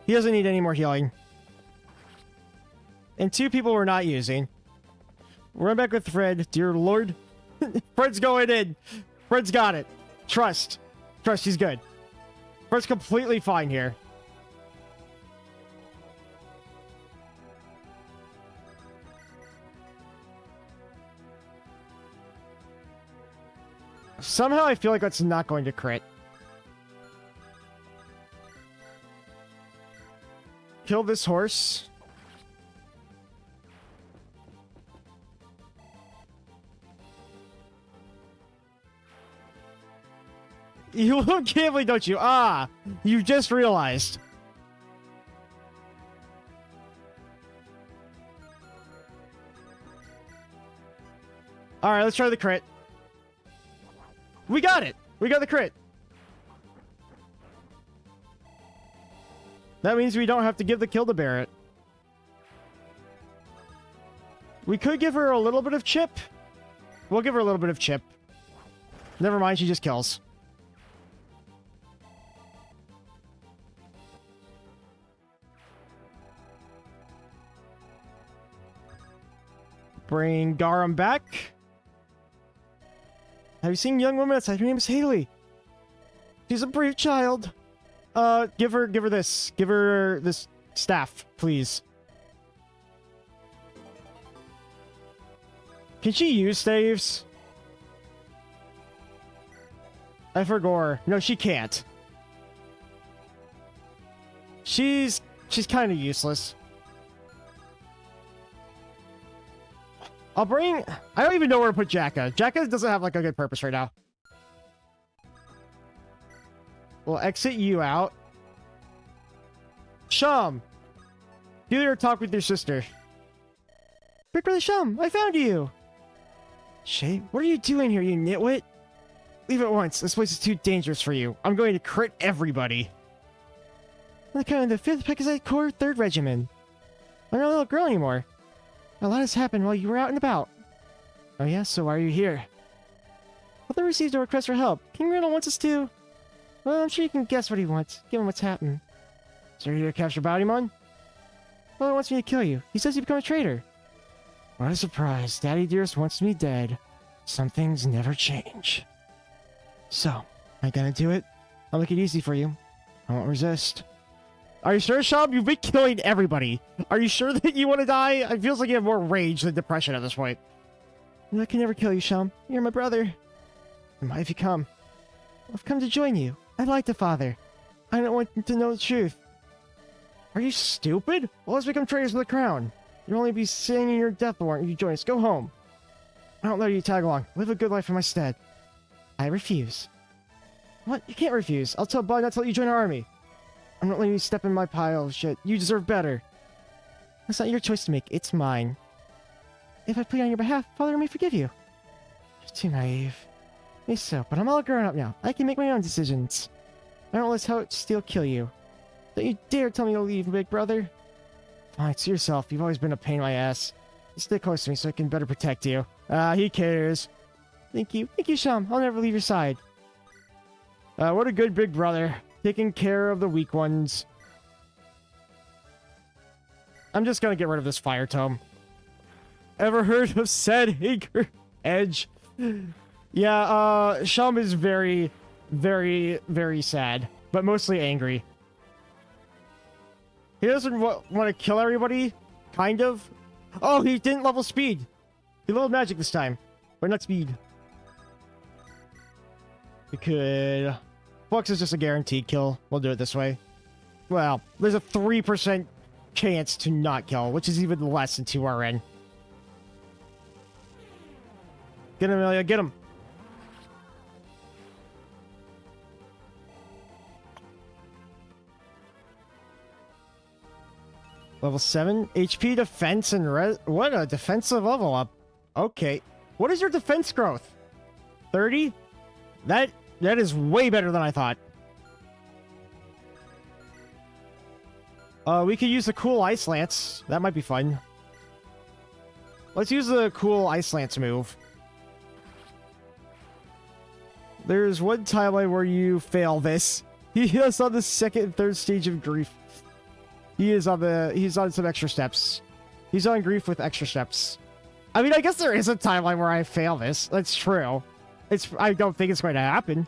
He doesn't need any more healing. And 2 people we're not using. Run back with Fred, dear Lord. Fred's going in. Fred's got it. Trust. Trust, he's good. Fred's completely fine here. Somehow I feel like that's not going to crit. Kill this horse. You love gambling, don't you? Ah, you just realized. All right, let's try the crit. We got it. We got the crit. That means we don't have to give the kill to Barrett. We could give her a little bit of chip. We'll give her a little bit of chip. Never mind, she just kills. Bring Garum back. Have you seen young woman outside? Her name is Haley. She's a brave child. Give her this. Give her this staff, please. Can she use staves? I forgot. No, she can't. She's kind of useless. I'll bring... I don't even know where to put Jacka. Jacka doesn't have, like, a good purpose right now. We'll exit you out. Shum! Do your talk with your sister. Big Brother Shum, I found you! Shay, what are you doing here, you nitwit? Leave at once. This place is too dangerous for you. I'm going to crit everybody. I'm kind of the 5th Pekazite Corps 3rd Regiment. I'm not a little girl anymore. A lot has happened while you were out and about. Oh yeah, so why are you here? Mother received a request for help. King Riddle wants us to... Well, I'm sure you can guess what he wants, given what's happened. So you're here to capture Bodymon? Mother wants me to kill you. He says you become a traitor. What a surprise. Daddy Dearest wants me dead. Some things never change. So, am I gonna do it? I'll make it easy for you. I won't resist. Are you sure, Shab? You've been killing everybody. Are you sure that you want to die? It feels like you have more rage than depression at this point. I can never kill you, Sham. You're my brother. And why have you come? I've come to join you. I like the father. I don't want to know the truth. Are you stupid? Well, let's become traitors with the crown. You'll only be singing your death warrant if you join us. Go home. I don't let you tag along. Live a good life in my stead. I refuse. What? You can't refuse. I'll tell Bud not to let you join our army. I'm not letting you step in my pile of shit. You deserve better. That's not your choice to make. It's mine. If I plead on your behalf, Father may forgive you. You're too naive. Maybe so, but I'm all grown up now. I can make my own decisions. I don't let how Steel kill you. Don't you dare tell me to leave, big brother. Fine, it's yourself. You've always been a pain in my ass. You stay close to me so I can better protect you. He cares. Thank you. Thank you, Sham. I'll never leave your side. What a good big brother. Taking care of the weak ones. I'm just gonna get rid of this fire tome. Ever heard of said Hager Edge? Yeah, Shum is very, very, very sad, but mostly angry. He doesn't want to kill everybody, kind of. Oh, he didn't level speed. He leveled magic this time, but not speed. We could... Flux is just a guaranteed kill. We'll do it this way. Well, there's a 3% chance to not kill, which is even less than 2RN. Get him, Amelia. Get him. Level 7. HP, defense, and res... What a defensive level up. Okay. What is your defense growth? 30? That is way better than I thought. We could use the cool Ice Lance. That might be fun. Let's use the cool Ice Lance move. There's one timeline where you fail this. He is on the 2nd and 3rd stage of grief. He's on some extra steps. He's on grief with extra steps. I mean, I guess there is a timeline where I fail this. That's true. I don't think it's going to happen.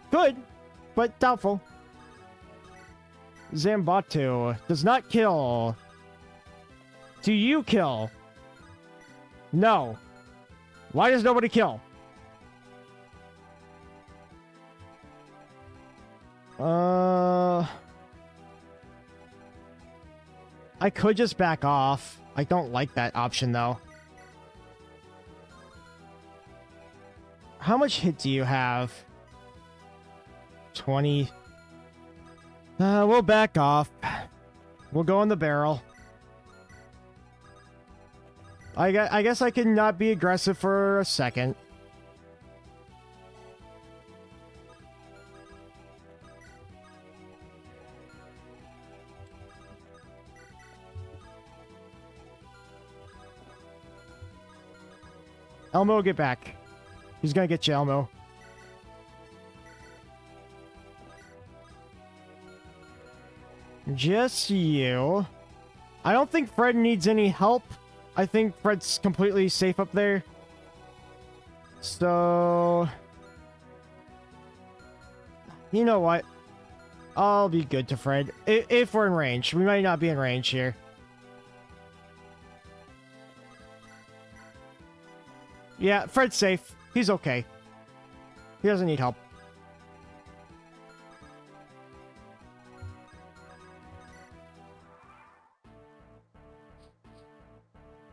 Good, but doubtful. Zambatu does not kill. Do you kill? No. Why does nobody kill? I could just back off. I don't like that option, though. How much hit do you have? 20. We'll back off. We'll go in the barrel. I guess I can not be aggressive for a second. Elmo, get back. He's gonna get you, Elmo. Just you. I don't think Fred needs any help. I think Fred's completely safe up there. So... you know what? I'll be good to Fred. If we're in range. We might not be in range here. Yeah, Fred's safe. He's okay. He doesn't need help.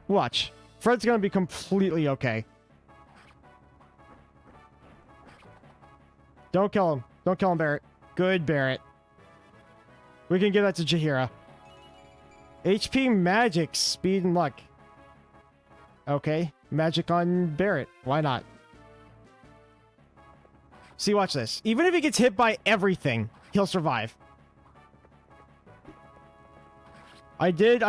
Watch. Fred's gonna be completely okay. Don't kill him. Don't kill him, Barrett. Good, Barrett. We can give that to Jaheira. HP, magic, speed, and luck. Okay. Magic on Barrett. Why not? See, watch this. Even if he gets hit by everything, he'll survive. I did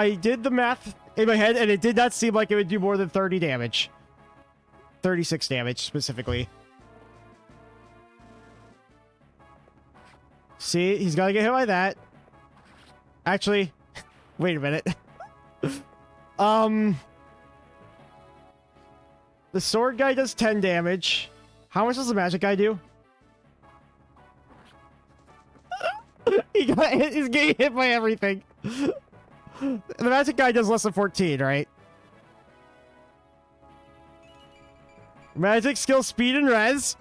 the math in my head, and it did not seem like it would do more than 30 damage. 36 damage, specifically. See, he's gotta get hit by that. Actually, wait a minute. The sword guy does 10 damage. How much does the magic guy do? He's getting hit by everything. The magic guy does less than 14, right? Magic, skill, speed, and res.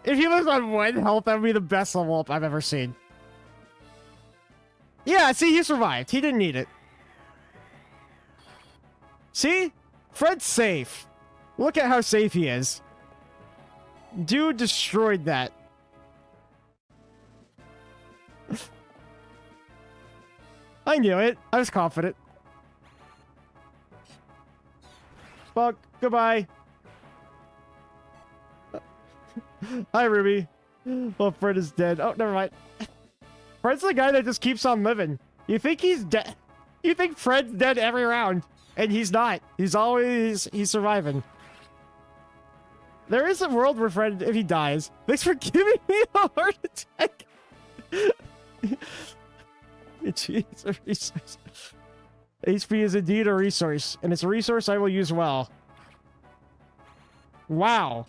If he lives on 1 health, that would be the best level up I've ever seen. Yeah, see, he survived. He didn't need it. See? Fred's safe. Look at how safe he is. Dude destroyed that. I knew it. I was confident. Fuck. Goodbye. Hi, Ruby. Well, Fred is dead. Oh, never mind. Fred's the guy that just keeps on living. You think he's dead? You think Fred's dead every round. And he's not. He's surviving. There is a world where Fred, if he dies... Thanks for giving me a heart attack! Jeez, a resource. HP is indeed a resource, and it's a resource I will use well. Wow.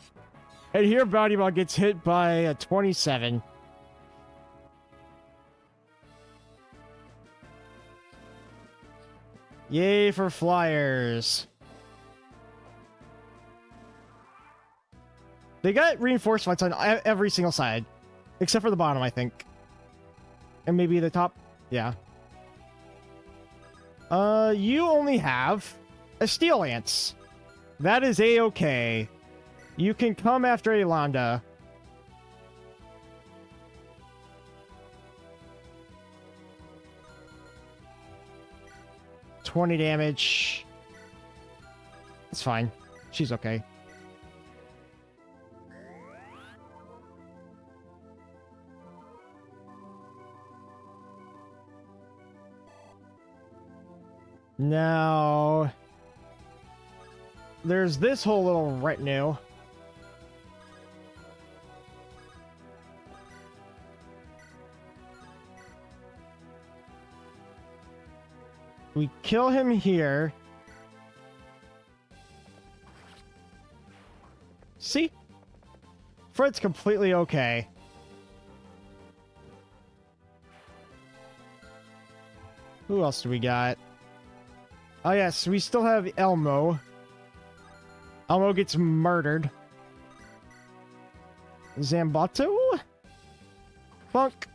And here Bounty Ball gets hit by a 27. Yay for flyers. They got reinforced fights on every single side. Except for the bottom, I think. And maybe the top. Yeah. You only have a Steel Lance. That is a-okay. You can come after Alonda. $20 damage. It's fine. She's okay. Now, there's this whole little retinue. We kill him here. See? Fred's completely okay. Who else do we got? Oh, yes, we still have Elmo. Elmo gets murdered. Zambato? Funk.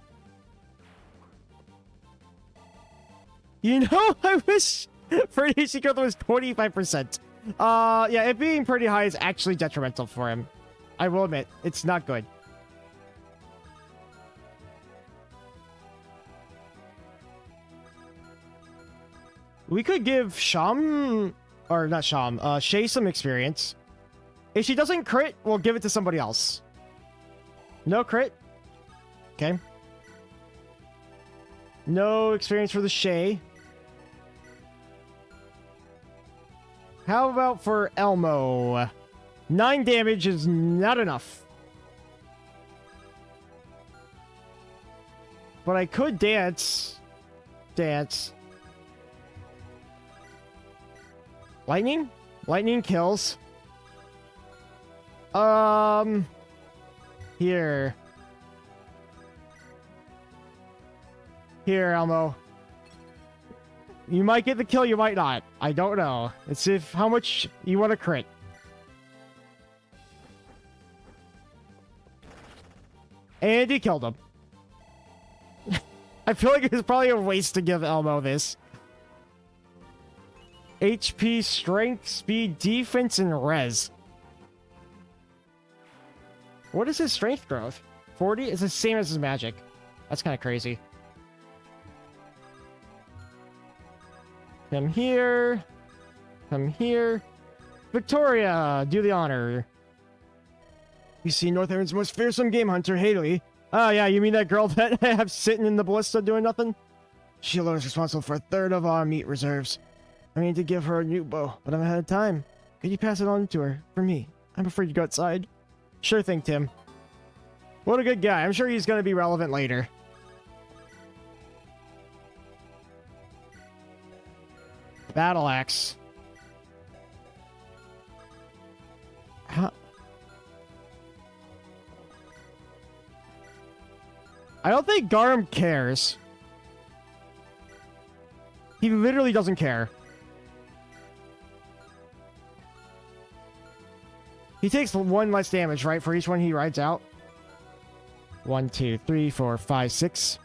You know, I wish Freddy Secret was 25%. Yeah, it being pretty high is actually detrimental for him. I will admit, it's not good. We could give Sham, or not Sham, Shay some experience. If she doesn't crit, we'll give it to somebody else. No crit. Okay. No experience for the Shay. How about for Elmo? 9 damage is not enough. But I could dance. Dance. Lightning? Lightning kills. Here. Here, Elmo. You might get the kill, you might not. I don't know. It's if how much you want to crit. And he killed him. I feel like it's probably a waste to give Elmo this. HP, strength, speed, defense, and res. What is his strength growth? 40? It's the same as his magic. That's kind of crazy. Come here. Come here. Victoria, do the honor. You see North Aaron's most fearsome game hunter, Haley. Oh yeah, you mean that girl that I have sitting in the ballista doing nothing? She alone is responsible for 1/3 of our meat reserves. I need to give her a new bow, but I'm ahead of time. Could you pass it on to her? For me. I'm afraid to go outside. Sure thing, Tim. What a good guy. I'm sure he's going to be relevant later. Battle axe. Huh? I don't think Garm cares. He literally doesn't care. He takes 1 less damage, right, for each one he rides out? 1, 2, 3, 4, 5, 6.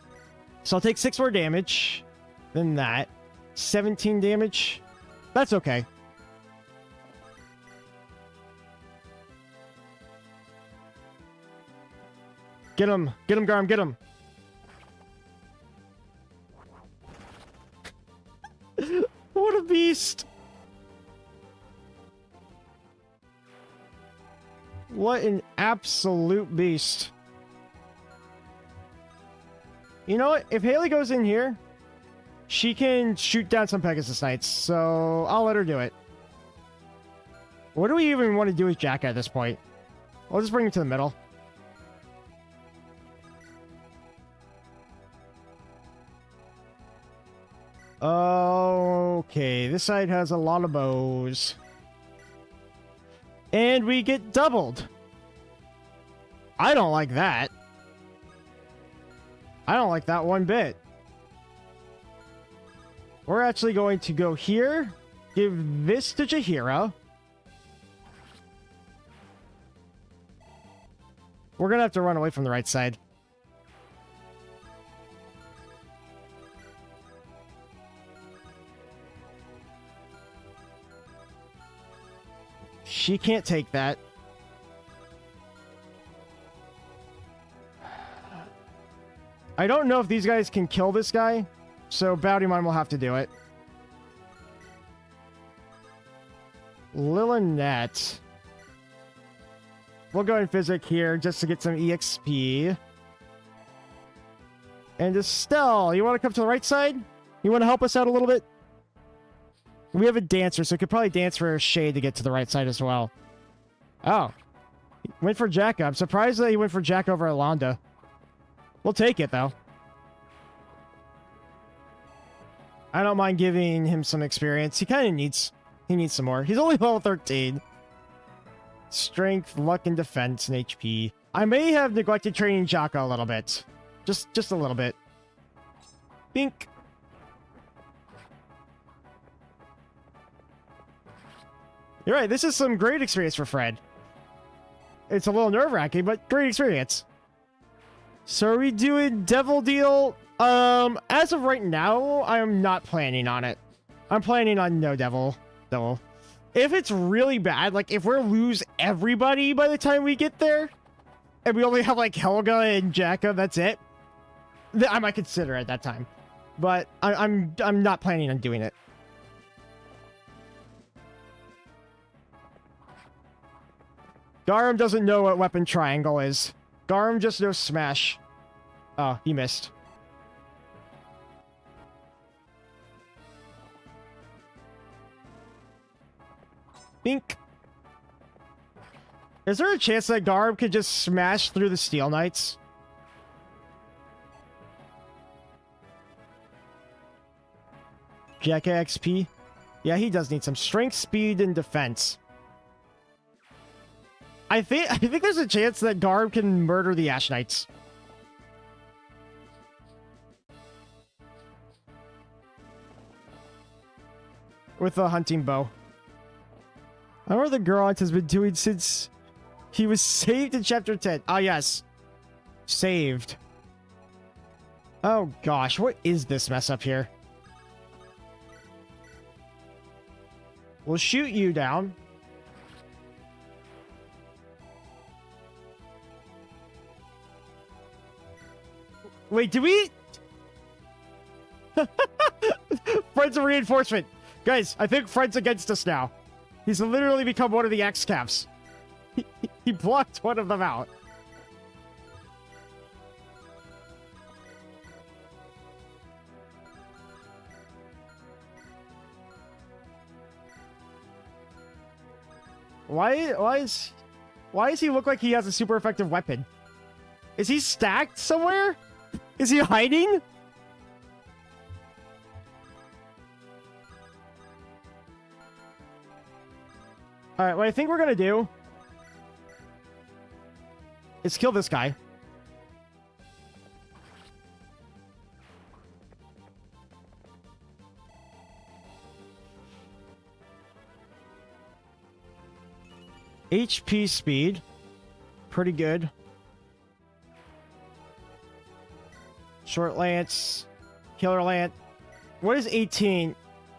So I'll take 6 more damage than that. 17 damage. That's okay. Get him. Get him, Garm. Get him. What a beast. What an absolute beast. You know what? If Haley goes in here, she can shoot down some Pegasus Knights, so I'll let her do it. What do we even want to do with Jack at this point? I'll just bring him to the middle. Okay, this side has a lot of bows. And we get doubled. I don't like that. I don't like that one bit. We're actually going to go here. Give this to Jaheira. We're going to have to run away from the right side. She can't take that. I don't know if these guys can kill this guy, so Bounty-Mon will have to do it. Lillinette. We'll go in Physic here just to get some EXP. And Estelle, you want to come to the right side? You want to help us out a little bit? We have a dancer, so we could probably dance for Shay to get to the right side as well. Oh. He went for Jack. I'm surprised that he went for Jack over Alonda. We'll take it, though. I don't mind giving him some experience. He kind of needs... He needs some more. He's only level 13. Strength, luck, and defense, and HP. I may have neglected training Jaka a little bit. Just a little bit. Bink. You're right, this is some great experience for Fred. It's a little nerve-wracking, but great experience. So are we doing Devil Deal? As of right now, I am not planning on it. I'm planning on no Devil. If it's really bad, like if we lose everybody by the time we get there, and we only have like Helga and Jacka, that's it, then I might consider it at that time. But I'm not planning on doing it. Garum doesn't know what weapon triangle is. Garum just knows smash. Oh, he missed. Bink. Is there a chance that Garum could just smash through the Steel Knights? Jacka XP? Yeah, he does need some strength, speed, and defense. I think there's a chance that Garb can murder the Ash Knights. With a hunting bow. I wonder what the Garant has been doing since he was saved in Chapter 10. Ah, yes. Saved. Oh, gosh. What is this mess up here? We'll shoot you down. Wait, do we? Fred's a reinforcement. Guys, I think Fred's against us now. He's literally become one of the X-Caps. He blocked one of them out. Why does he look like he has a super effective weapon? Is he stacked somewhere? Is he hiding? Alright, what I think we're gonna do is kill this guy. HP speed. Pretty good. Short lance. Killer lance. What is 18?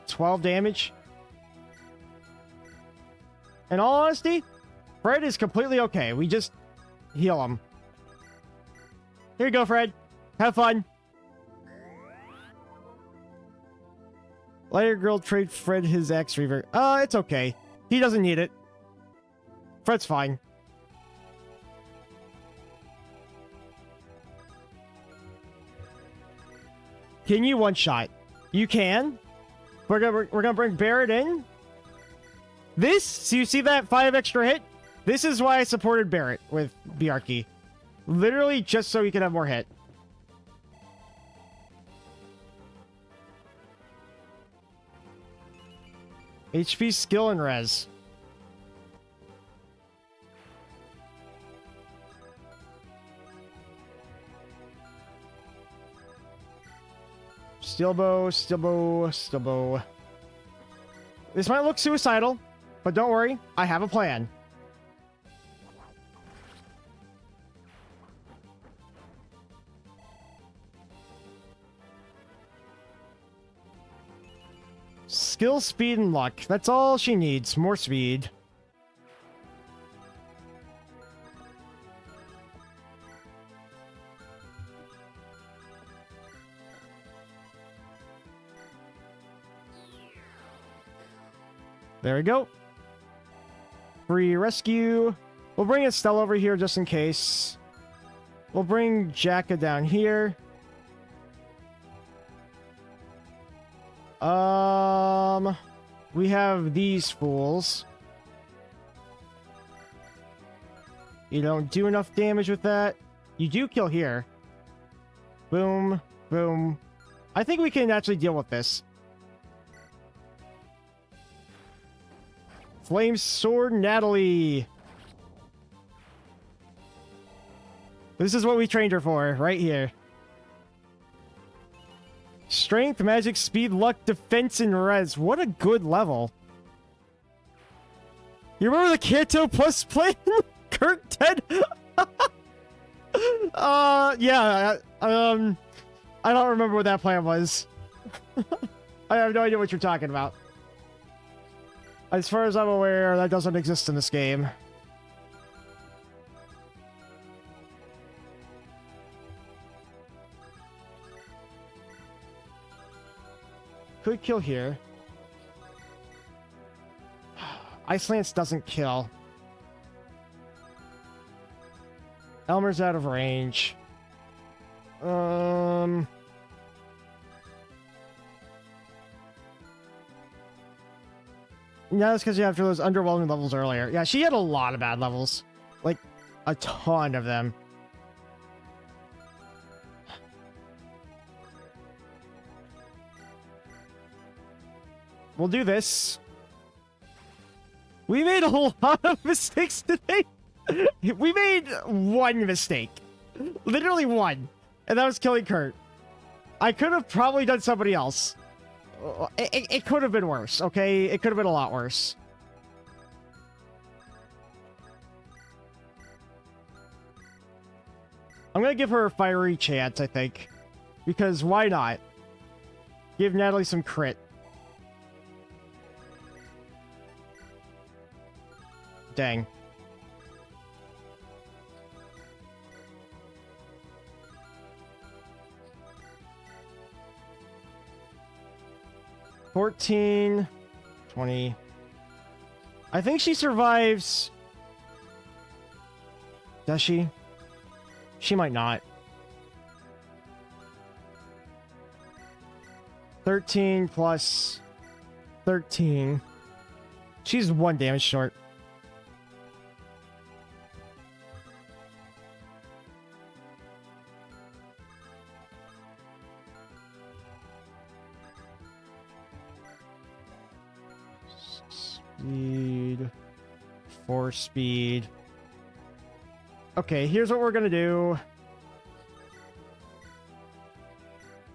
12 damage? In all honesty, Fred is completely okay. We just heal him. Here you go, Fred. Have fun. Lighter girl trade Fred his X Reaver. It's okay. He doesn't need it. Fred's fine. Can you one-shot? You can. We're gonna bring Barrett in. This, so you see that 5 extra hit? This is why I supported Barrett with Bjarki. Literally just so he could have more hit. HP, skill, and res. Steel bow, steel bow, steel bow. This might look suicidal, but don't worry, I have a plan. Skill, speed, and luck. That's all she needs. More speed. There we go. Free rescue. We'll bring Estelle over here just in case. We'll bring Jacka down here. We have these fools. You don't do enough damage with that. You do kill here. Boom, boom. I think we can actually deal with this. Flame Sword Natalie. This is what we trained her for, right here. Strength, magic, speed, luck, defense, and res. What a good level. You remember the Kanto Plus plan? Kurt dead? Yeah. I don't remember what that plan was. I have no idea what you're talking about. As far as I'm aware, that doesn't exist in this game. Could kill here. Ice Lance doesn't kill. Elmer's out of range. No, that's because you have those underwhelming levels earlier. Yeah, she had a lot of bad levels. Like, a ton of them. We'll do this. We made a lot of mistakes today. We made one mistake. Literally one. And that was killing Kurt. I could have probably done somebody else. It could have been worse, okay? It could have been a lot worse. I'm gonna give her a fiery chance, I think. Because why not? Give Natalie some crit. Dang. $14, $20. I think she survives. Does she? She might not. 13 plus 13. She's 1 damage short. Speed. 4 speed. Okay, here's what we're gonna do.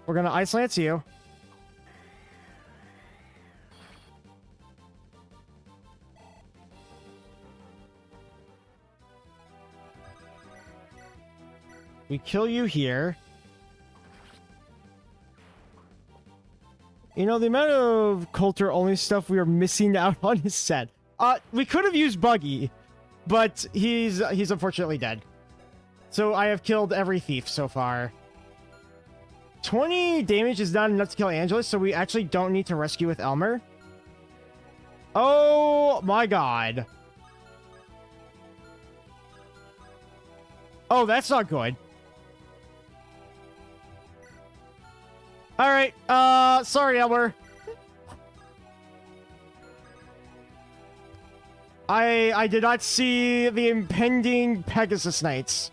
We're gonna Ice Lance you. We kill you here. You know, the amount of Coulter-only stuff we are missing out on is sad. We could have used Buggi, but he's unfortunately dead. So I have killed every thief so far. 20 damage is not enough to kill Angelus, so we actually don't need to rescue with Elmer. Oh my god. Oh, that's not good. Alright, sorry, Elmer. I did not see the impending Pegasus Knights.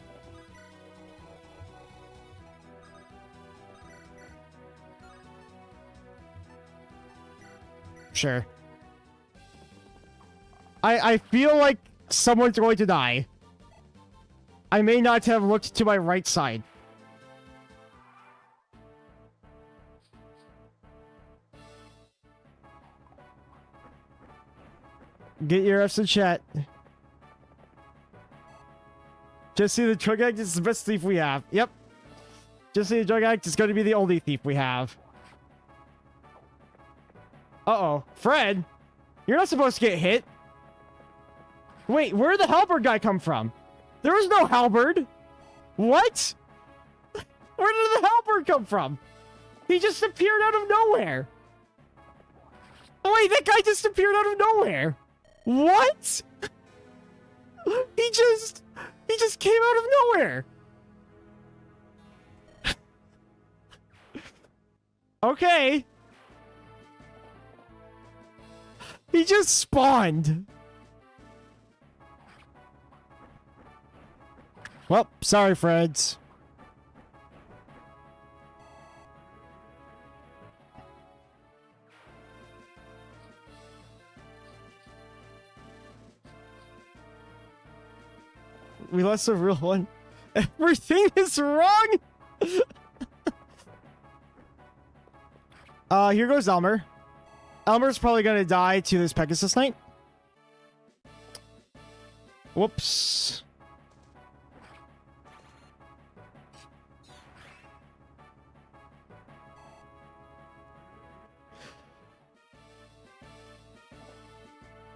Sure. I feel like someone's going to die. I may not have looked to my right side. Get your F's in chat. Jesse the Drug Addict is the best thief we have. Yep. Jesse the Drug Addict is going to be the only thief we have. Uh-oh. Fred? You're not supposed to get hit. Wait, where did the halberd guy come from? There was no halberd. What? Where did the halberd come from? He just appeared out of nowhere. Oh, wait, that guy just appeared out of nowhere. What? He just came out of nowhere. Okay. He just spawned. Well, sorry, Freds. We lost a real one. Everything is wrong! Here goes Elmer. Elmer's probably gonna die to this Pegasus Knight. Whoops.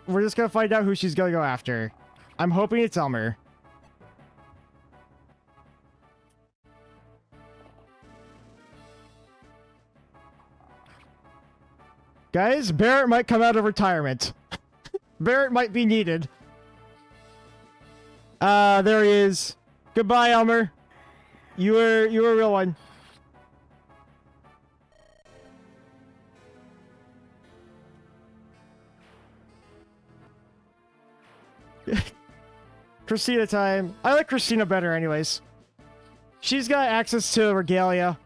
We're just gonna find out who she's gonna go after. I'm hoping it's Elmer. Guys, Barrett might come out of retirement. Barrett might be needed. There he is. Goodbye, Elmer. You were a real one. Christina time. I like Christina better anyways. She's got access to regalia.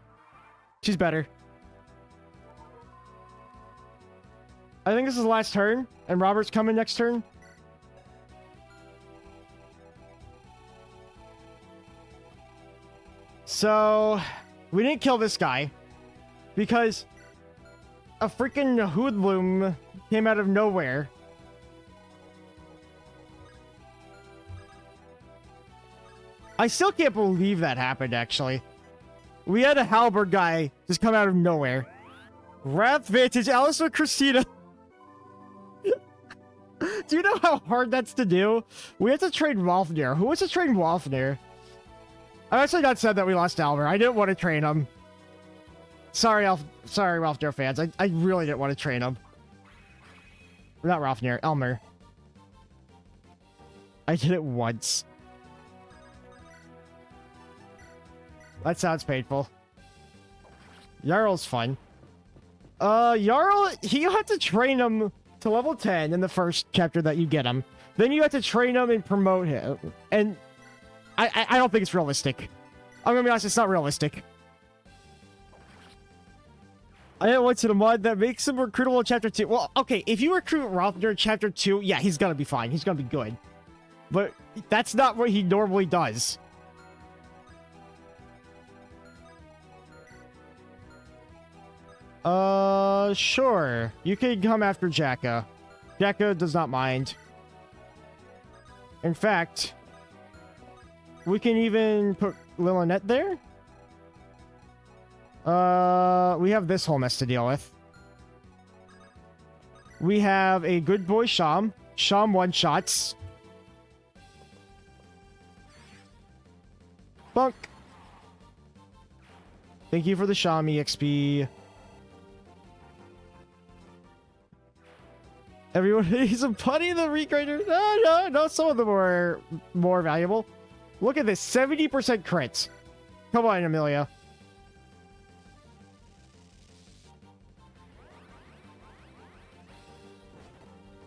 She's better. I think this is the last turn, and Robert's coming next turn. So, we didn't kill this guy because a freaking hoodlum came out of nowhere. I still can't believe that happened, actually. We had a halberd guy just come out of nowhere. Wrath Vantage, Alice with Christina. Do you know how hard that's to do? We have to train Walfnir. Who wants to train Walfnir? I'm actually not sad that we lost Elmer. I didn't want to train him. Sorry, Walfnir fans. I really didn't want to train him. Not Walfnir, Elmer. I did it once. That sounds painful. Jarl's fun. Jarl, you have to train him to level 10 in the first chapter that you get him. Then you have to train him and promote him. And I don't think it's realistic. I'm gonna be honest, it's not realistic. I went to the mod that makes him recruitable in chapter 2. Well, okay, if you recruit Ralph during chapter 2, yeah, he's gonna be fine. He's gonna be good. But that's not what he normally does. Sure. You can come after Jacka. Jacka does not mind. In fact, we can even put Lillinette there. We have this whole mess to deal with. We have a good boy Sham. Sham one-shots. Bunk. Thank you for the Sham EXP. Everyone needs a putty in the regrinder. No, some of them are more valuable. Look at this, 70% crits. Come on, Amelia.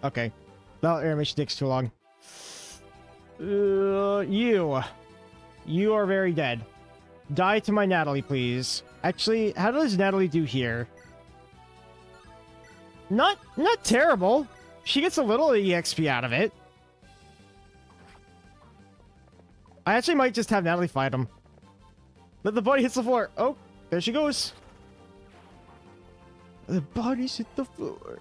Okay. That animation takes too long. You are very dead. Die to my Natalie, please. Actually, how does Natalie do here? Not terrible. She gets a little EXP out of it. I actually might just have Natalie fight him. Let the body hits the floor. Oh, there she goes. The bodies hit the floor.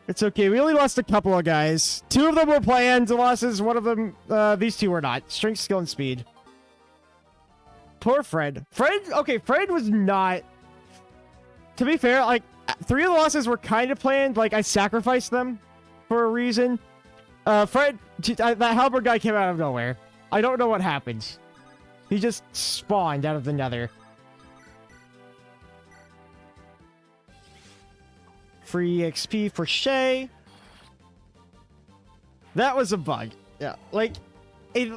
It's okay. We only lost a couple of guys. 2 of them were planned losses. One of them, these 2 were not. Strength, skill, and speed. Poor Fred. Fred was not... To be fair, like, 3 of the losses were kind of planned. Like, I sacrificed them for a reason. Fred, that halberd guy came out of nowhere. I don't know what happened. He just spawned out of the nether. Free XP for Shay. That was a bug. Yeah, like, it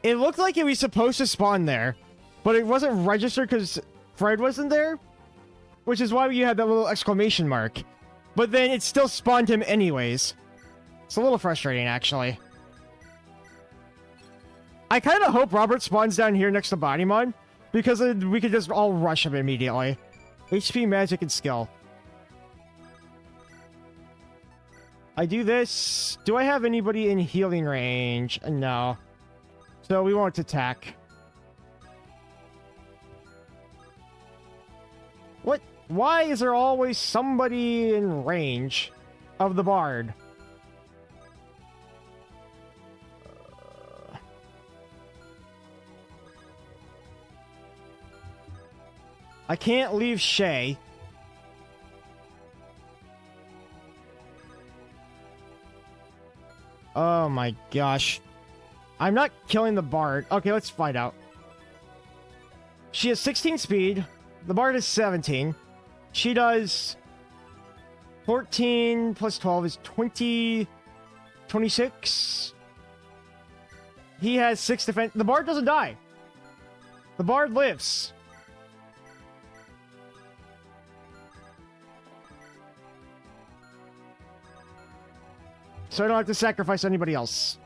looked like it was supposed to spawn there, but it wasn't registered because Fred wasn't there. Which is why you had that little exclamation mark. But then it still spawned him anyways. It's a little frustrating, actually. I kind of hope Robert spawns down here next to Bodymon, because we could just all rush him immediately. HP, magic, and skill. I do this. Do I have anybody in healing range? No. So we won't attack. What? Why is there always somebody in range of the bard? I can't leave Shay. Oh my gosh. I'm not killing the bard. Okay, let's find out. She has 16 speed. The bard is 17. She does 14 plus 12 is 20, 26. He has 6 defense. The bard doesn't die. The bard lives. So I don't have to sacrifice anybody else.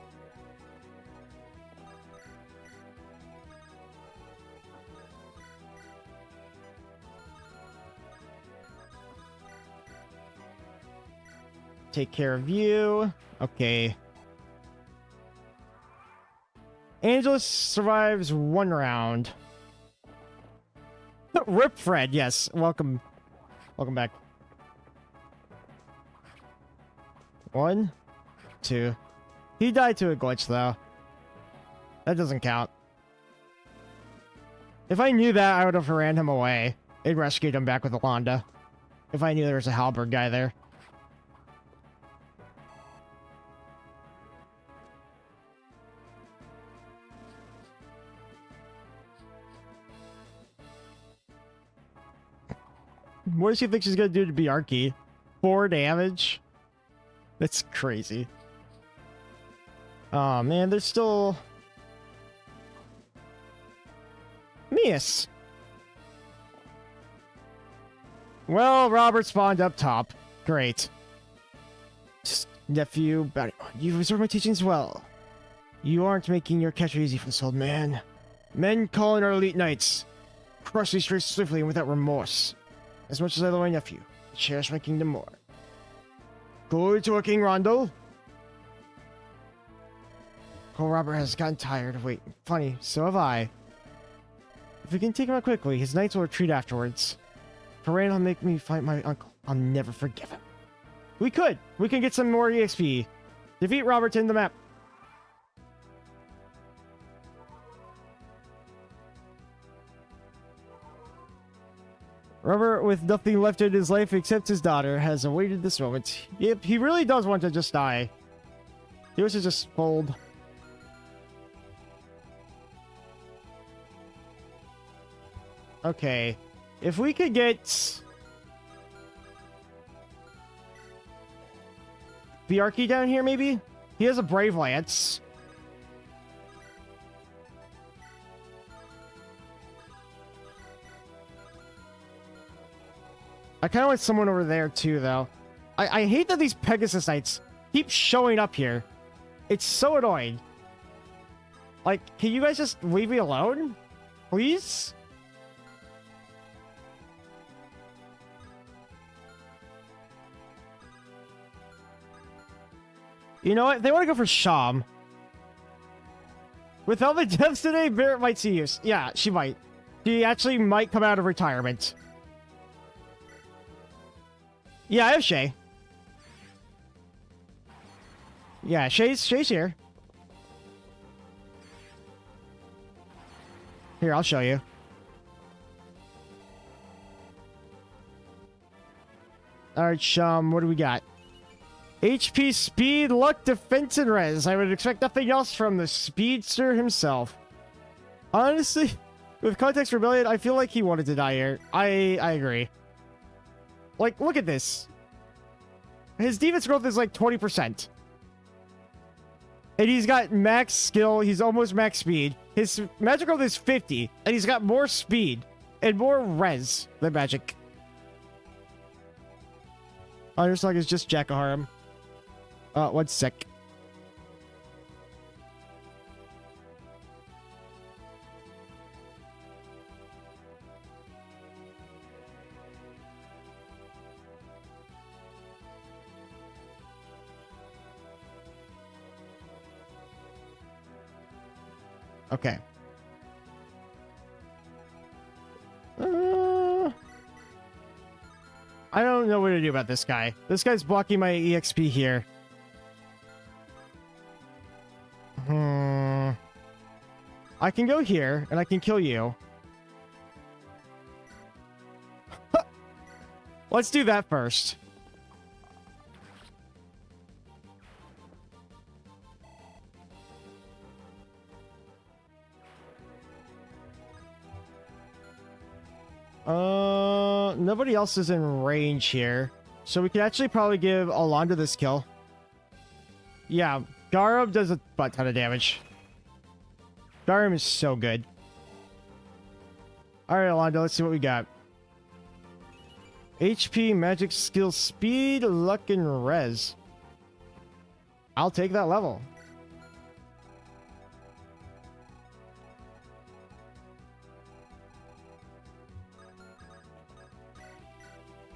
Take care of you. Okay. Angelus survives 1 round. Rip Fred, yes. Welcome. Welcome back. 1, 2. He died to a glitch, though. That doesn't count. If I knew that, I would have ran him away and rescued him back with Alonda. If I knew there was a halberd guy there. What does she think she's gonna do to Bjarki? 4 damage? That's crazy. Oh man, there's still... Mias! Well, Robert spawned up top. Great. Just nephew, you've observed my teachings well. You aren't making your capture easy for this old man. Men calling our elite knights. Crush these streets swiftly and without remorse. As much as I love my nephew, I cherish my kingdom more. Glory to our King Rondo. Cole Robert has gotten tired of waiting. Funny, so have I. If we can take him out quickly, his knights will retreat afterwards. Parain will make me fight my uncle. I'll never forgive him. We could. We can get some more EXP. Defeat Robert in the map. Robert, with nothing left in his life except his daughter, has awaited this moment. Yep, he really does want to just die. He wants to just fold. Okay. If we could get... Bjarki down here, maybe? He has a Brave Lance. I kind of want someone over there, too, though. I hate that these Pegasus Knights keep showing up here. It's so annoying. Like, can you guys just leave me alone? Please? You know what? They want to go for Sham. With all the deaths today, Barrett might see use. Yeah, she might. She actually might come out of retirement. Yeah, I have Shay. Yeah, Shay's here. Here, I'll show you. Alright, Sham, what do we got? HP, speed, luck, defense, and res. I would expect nothing else from the speedster himself. Honestly, with Context Rebellion, I feel like he wanted to die here. I agree. Like, look at this. His defense growth is like 20%. And he's got max skill. He's almost max speed. His magic growth is 50. And he's got more speed and more res than magic. Andaron Saga is just Jackaharam. 1 sec. Okay. I don't know what to do about this guy. This guy's blocking my EXP here. I can go here, and I can kill you. Let's do that first. Nobody else is in range here. So we could actually probably give Alonda this kill. Yeah, Garum does a butt ton of damage. Garum is so good. Alright, Alonda, let's see what we got. HP, magic, skill, speed, luck, and res. I'll take that level.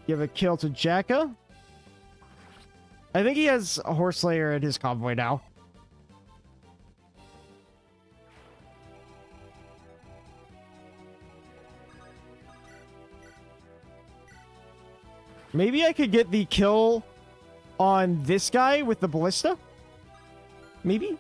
Give a kill to Jacka. I think he has a Horse Layer in his convoy now. Maybe I could get the kill on this guy with the ballista? Maybe?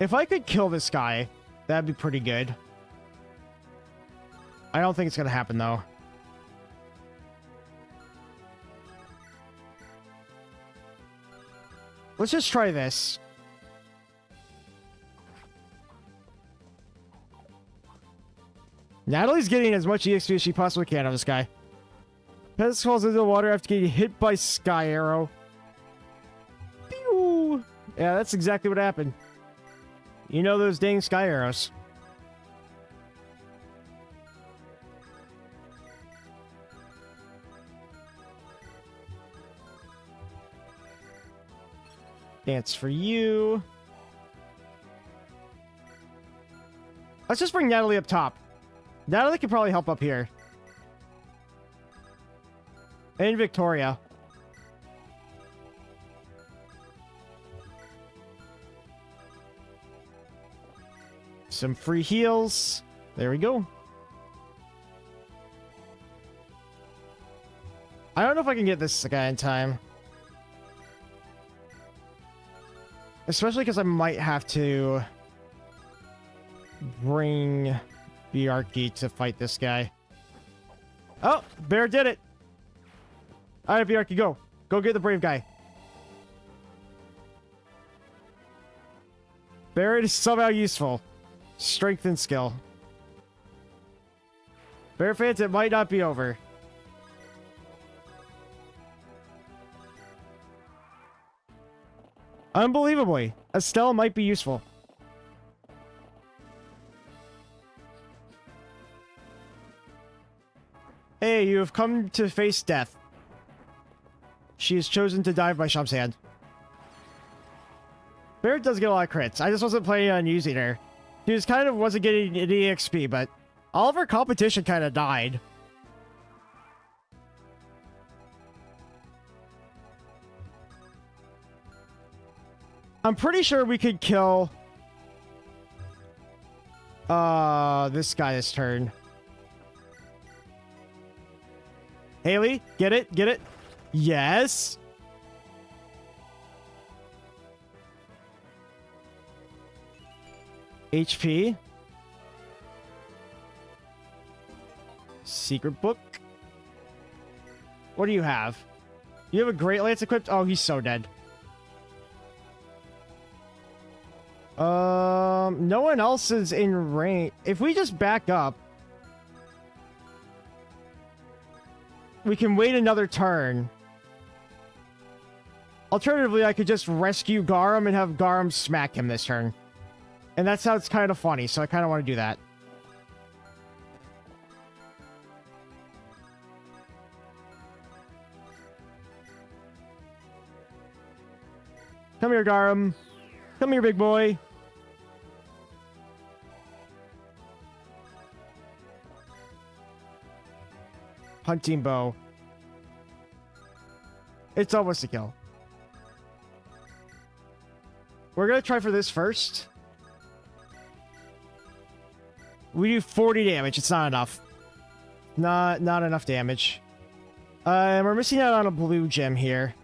If I could kill this guy, that'd be pretty good. I don't think it's gonna happen, though. Let's just try this. Natalie's getting as much EXP as she possibly can out of this guy. Pez falls into the water after getting hit by Sky Arrow. Pew! Yeah, that's exactly what happened. You know those dang Sky Arrows. Dance for you. Let's just bring Natalie up top. Natalie could probably help up here. And Victoria. Some free heals. There we go. I don't know if I can get this guy in time. Especially because I might have to bring Bjarki to fight this guy. Oh, Bear did it. All right, Bjarki, go. Go get the brave guy. Bear is somehow useful. Strength and skill. Bear fans, it might not be over. Unbelievably, Estelle might be useful. Hey, you have come to face death. She has chosen to dive by Shum's hand. Bear does get a lot of crits. I just wasn't planning on using her. She was kind of wasn't getting any EXP, but all of her competition kind of died. I'm pretty sure we could kill this guy this turn. Haley, get it? Get it? Yes. HP. Secret book. What do you have? You have a Great Lance equipped? Oh, he's so dead. No one else is in range. If we just back up, we can wait another turn. Alternatively, I could just rescue Garum and have Garum smack him this turn. And that sounds kind of funny, so I kind of want to do that. Come here, Garum. Come here, big boy. hunting bow. It's almost a kill. We're gonna try for this first. We do 40 damage. It's not enough. Not enough damage. And we're missing out on a blue gem here.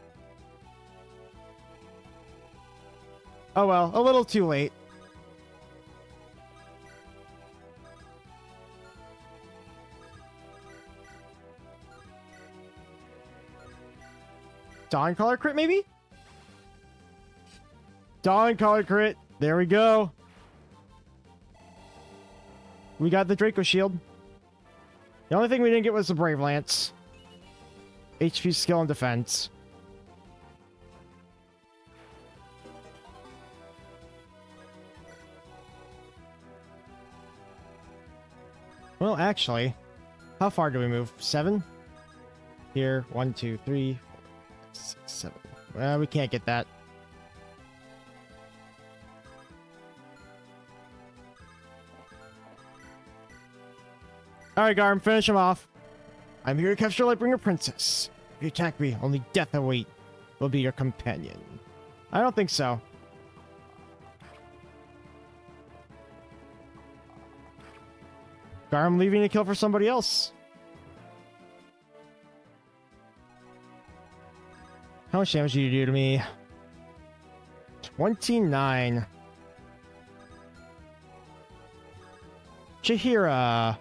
Oh well, a little too late. Dawn color crit, maybe? Dawn color crit. There we go. We got the Draco shield. The only thing we didn't get was the Brave Lance. HP, skill, and defense. Well, actually, how far do we move? 7? Here, 1, 2, 3, 4, 6, 7. Well, we can't get that. Alright, Garm, finish him off. I'm here to capture Lightbringer Princess. If you attack me, only death await will be your companion. I don't think so. Garm leaving to kill for somebody else. How much damage did you do to me? 29. Chihira.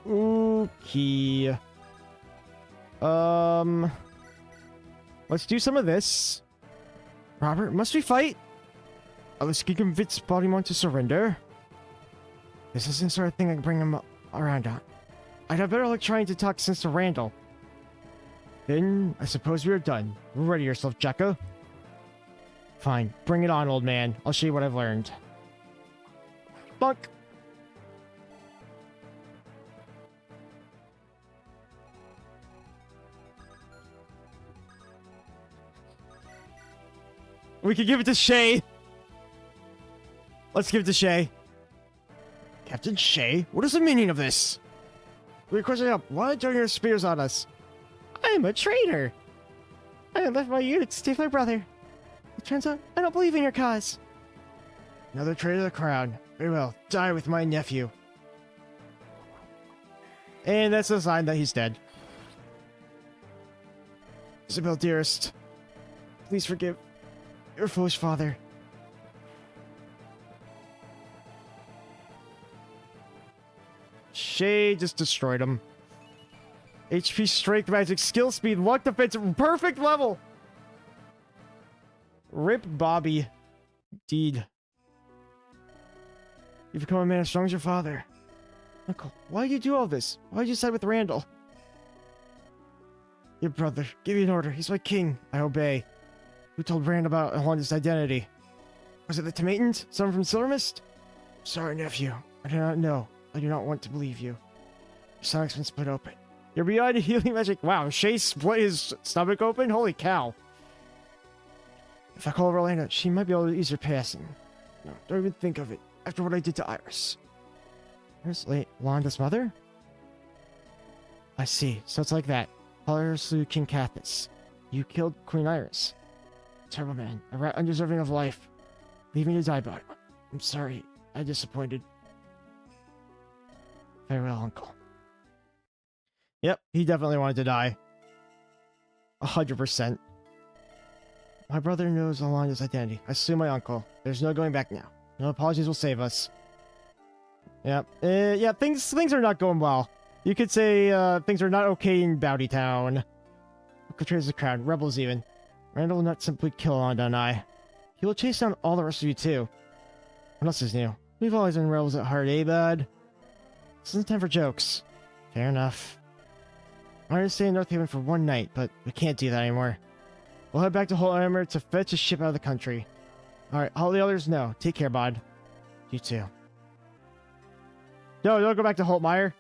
Okay. Let's do some of this. Robert, must we fight? Unless you can convince Bodymon to surrender. This isn't the sort of thing I can bring him around on. I'd have better luck trying to talk sense to Randall. Then, I suppose we are done. Ready yourself, Jacko. Fine, bring it on, old man. I'll show you what I've learned. Bonk! We could give it to Shay. Let's give it to Shay. Captain Shay? What is the meaning of this? We're questioning up. Why turn your spears on us? I'm a traitor. I left my unit to stay with my brother. It turns out I don't believe in your cause. Another traitor to the crown. Very well. Die with my nephew. And that's a sign that he's dead. Isabel, dearest. Please forgive your foolish father. Shay just destroyed him. HP, strength, magic, skill, speed, luck, defense, perfect level. Rip Bobby. Indeed. You've become a man as strong as your father. Uncle, why did you do all this? Why did you side with Randall? Your brother. Give me an order. He's my king. I obey. Who told Rand about Yolanda's identity? Was it the Tomatans? Someone from Silvermist? Sorry, nephew. I do not know. I do not want to believe you. Your stomach's been split open. You're beyond healing magic. Wow, Shay split his stomach open? Holy cow. If I call over Orlando, she might be able to ease her passing. No, don't even think of it. After what I did to Iris. Iris, Yolanda's mother? I see. So it's like that. Iris slew King Cathis. You killed Queen Iris. Terrible man. A rat undeserving of life. Leave me to die, but I'm sorry. I'm disappointed. Farewell, uncle. Yep, he definitely wanted to die. 100%. My brother knows Yolanda's identity. I sue my uncle. There's no going back now. No apologies will save us. Yep. Yeah, things are not going well. You could say things are not okay in Bowdy Town. Who betrays the crown? Rebels even. Randall will not simply kill Yolanda and I. He will chase down all the rest of you too. What else is new? We've always been rebels at heart, eh, bud? This isn't time for jokes. Fair enough. I wanted to stay in North Haven for one night, but we can't do that anymore. We'll head back to Holt Armor to fetch a ship out of the country. Alright, all the others know. Take care, bud. You too. No, don't go back to Holtmeyer.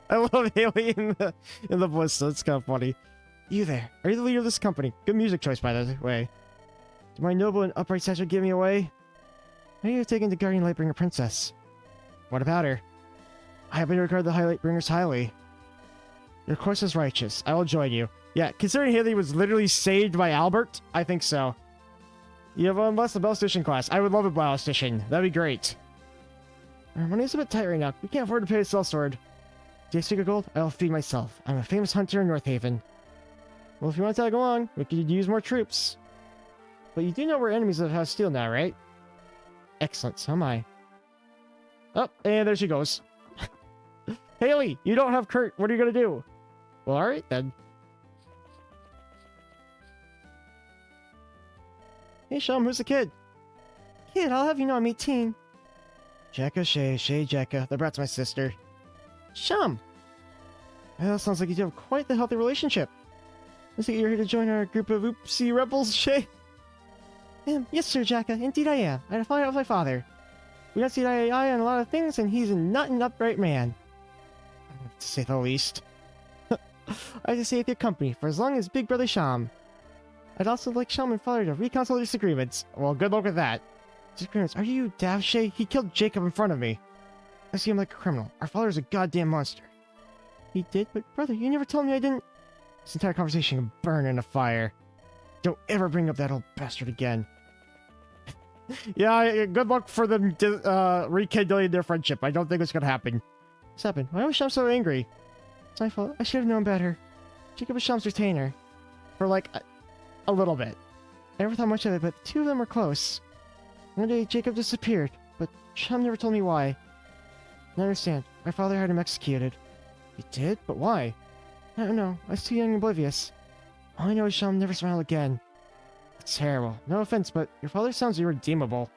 I love Haley in the ballista. It's kind of funny. You there. Are you the leader of this company? Good music choice, by the way. Did my noble and upright stature give me away? Maybe you've taken to guardian Lightbringer Princess. What about her? I happen to regard the highlight bringers highly. Your course is righteous. I will join you. Yeah, considering Haley was literally saved by Albert, I think so. You have one less ballistician class. I would love a ballistician. That'd be great. Our money's a bit tight right now. We can't afford to pay a sellsword. Do you seek a gold? I'll feed myself. I'm a famous hunter in North Haven. Well, if you want to tag along, we could use more troops. But you do know we're enemies of House Steel now, right? Excellent, so am I. Oh, and there she goes. Haley, you don't have Kurt. What are you going to do? Well, alright then. Hey, Shum, who's the kid? Kid, I'll have you know I'm 18. Jekka, Shay, Jekka. The brat's my sister. Shum! Well, sounds like you do have quite the healthy relationship. Looks like you're here to join our group of oopsie rebels, Shay. Yes, sir, Jekka. Indeed I am. I followed out with my father. We don't see eye to eye on a lot of things, and he's not an upright man. To say the least. I have to stay with your company for as long as Big Brother Sham. I'd also like Sham and father to reconcile disagreements. Well, good luck with that. Disagreements? Are you daft, Shay? He killed Jacob in front of me. I see him like a criminal. Our father's a goddamn monster. He did? But brother, you never told me I didn't... This entire conversation can burn in a fire. Don't ever bring up that old bastard again. Yeah, good luck for them rekindling their friendship. I don't think it's gonna happen. What's happened? Why was Sham so angry? It's my fault. I should have known better. Jacob was Sham's retainer. For like a little bit. I never thought much of it, but the two of them were close. One day Jacob disappeared, but Sham never told me why. I understand. My father had him executed. He did? But why? I don't know. I was too young and oblivious. All I know is Sham never smiled again. That's terrible. No offense, but your father sounds irredeemable.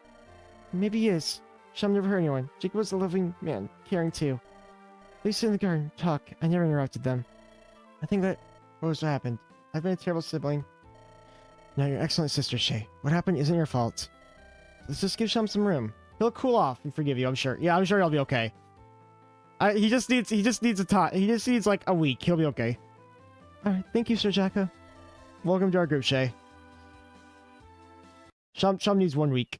Maybe he is. Sham never hurt anyone. Jacob was a loving man, caring too. They sit in the garden, talk. I never interrupted them. I think that was what happened. I've been a terrible sibling. Now you're an excellent sister, Shay. What happened isn't your fault. Let's just give Sham some room. He'll cool off and forgive you, I'm sure. Yeah, I'm sure he'll be okay. He just needs a time. He just needs like a week. He'll be okay. Alright, thank you, Sir Jekka. Welcome to our group, Shay. Sham needs 1 week.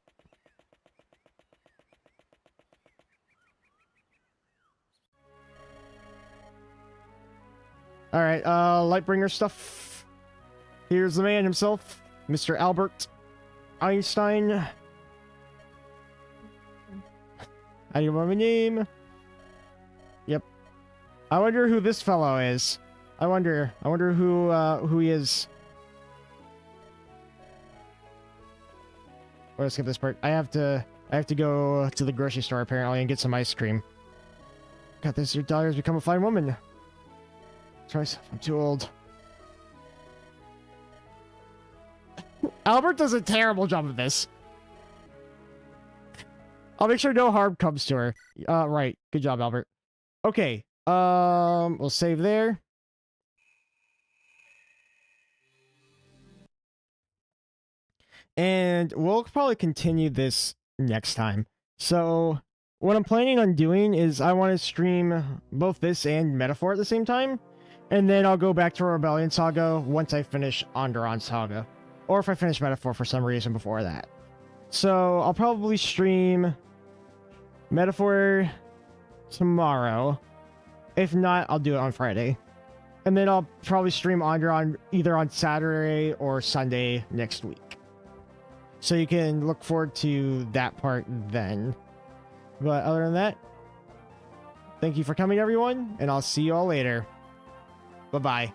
Alright, Lightbringer stuff. Here's the man himself, Mr. Albert Einstein. I don't remember my name. Yep. I wonder who this fellow is. I wonder who he is. Let's skip this part. I have to go to the grocery store apparently and get some ice cream. Got this. Your daughter has become a fine woman. Sorry, I'm too old. Albert does a terrible job of this. I'll make sure no harm comes to her. Right. Good job, Albert. Okay. We'll save there. And we'll probably continue this next time. So, what I'm planning on doing is I want to stream both this and Metaphor at the same time. And then I'll go back to Rebellion Saga once I finish Andaron Saga. Or if I finish Metaphor for some reason before that. So, I'll probably stream Metaphor tomorrow. If not, I'll do it on Friday. And then I'll probably stream Andaron either on Saturday or Sunday next week. So you can look forward to that part then. But other than that, thank you for coming, everyone, and I'll see you all later. Bye-bye.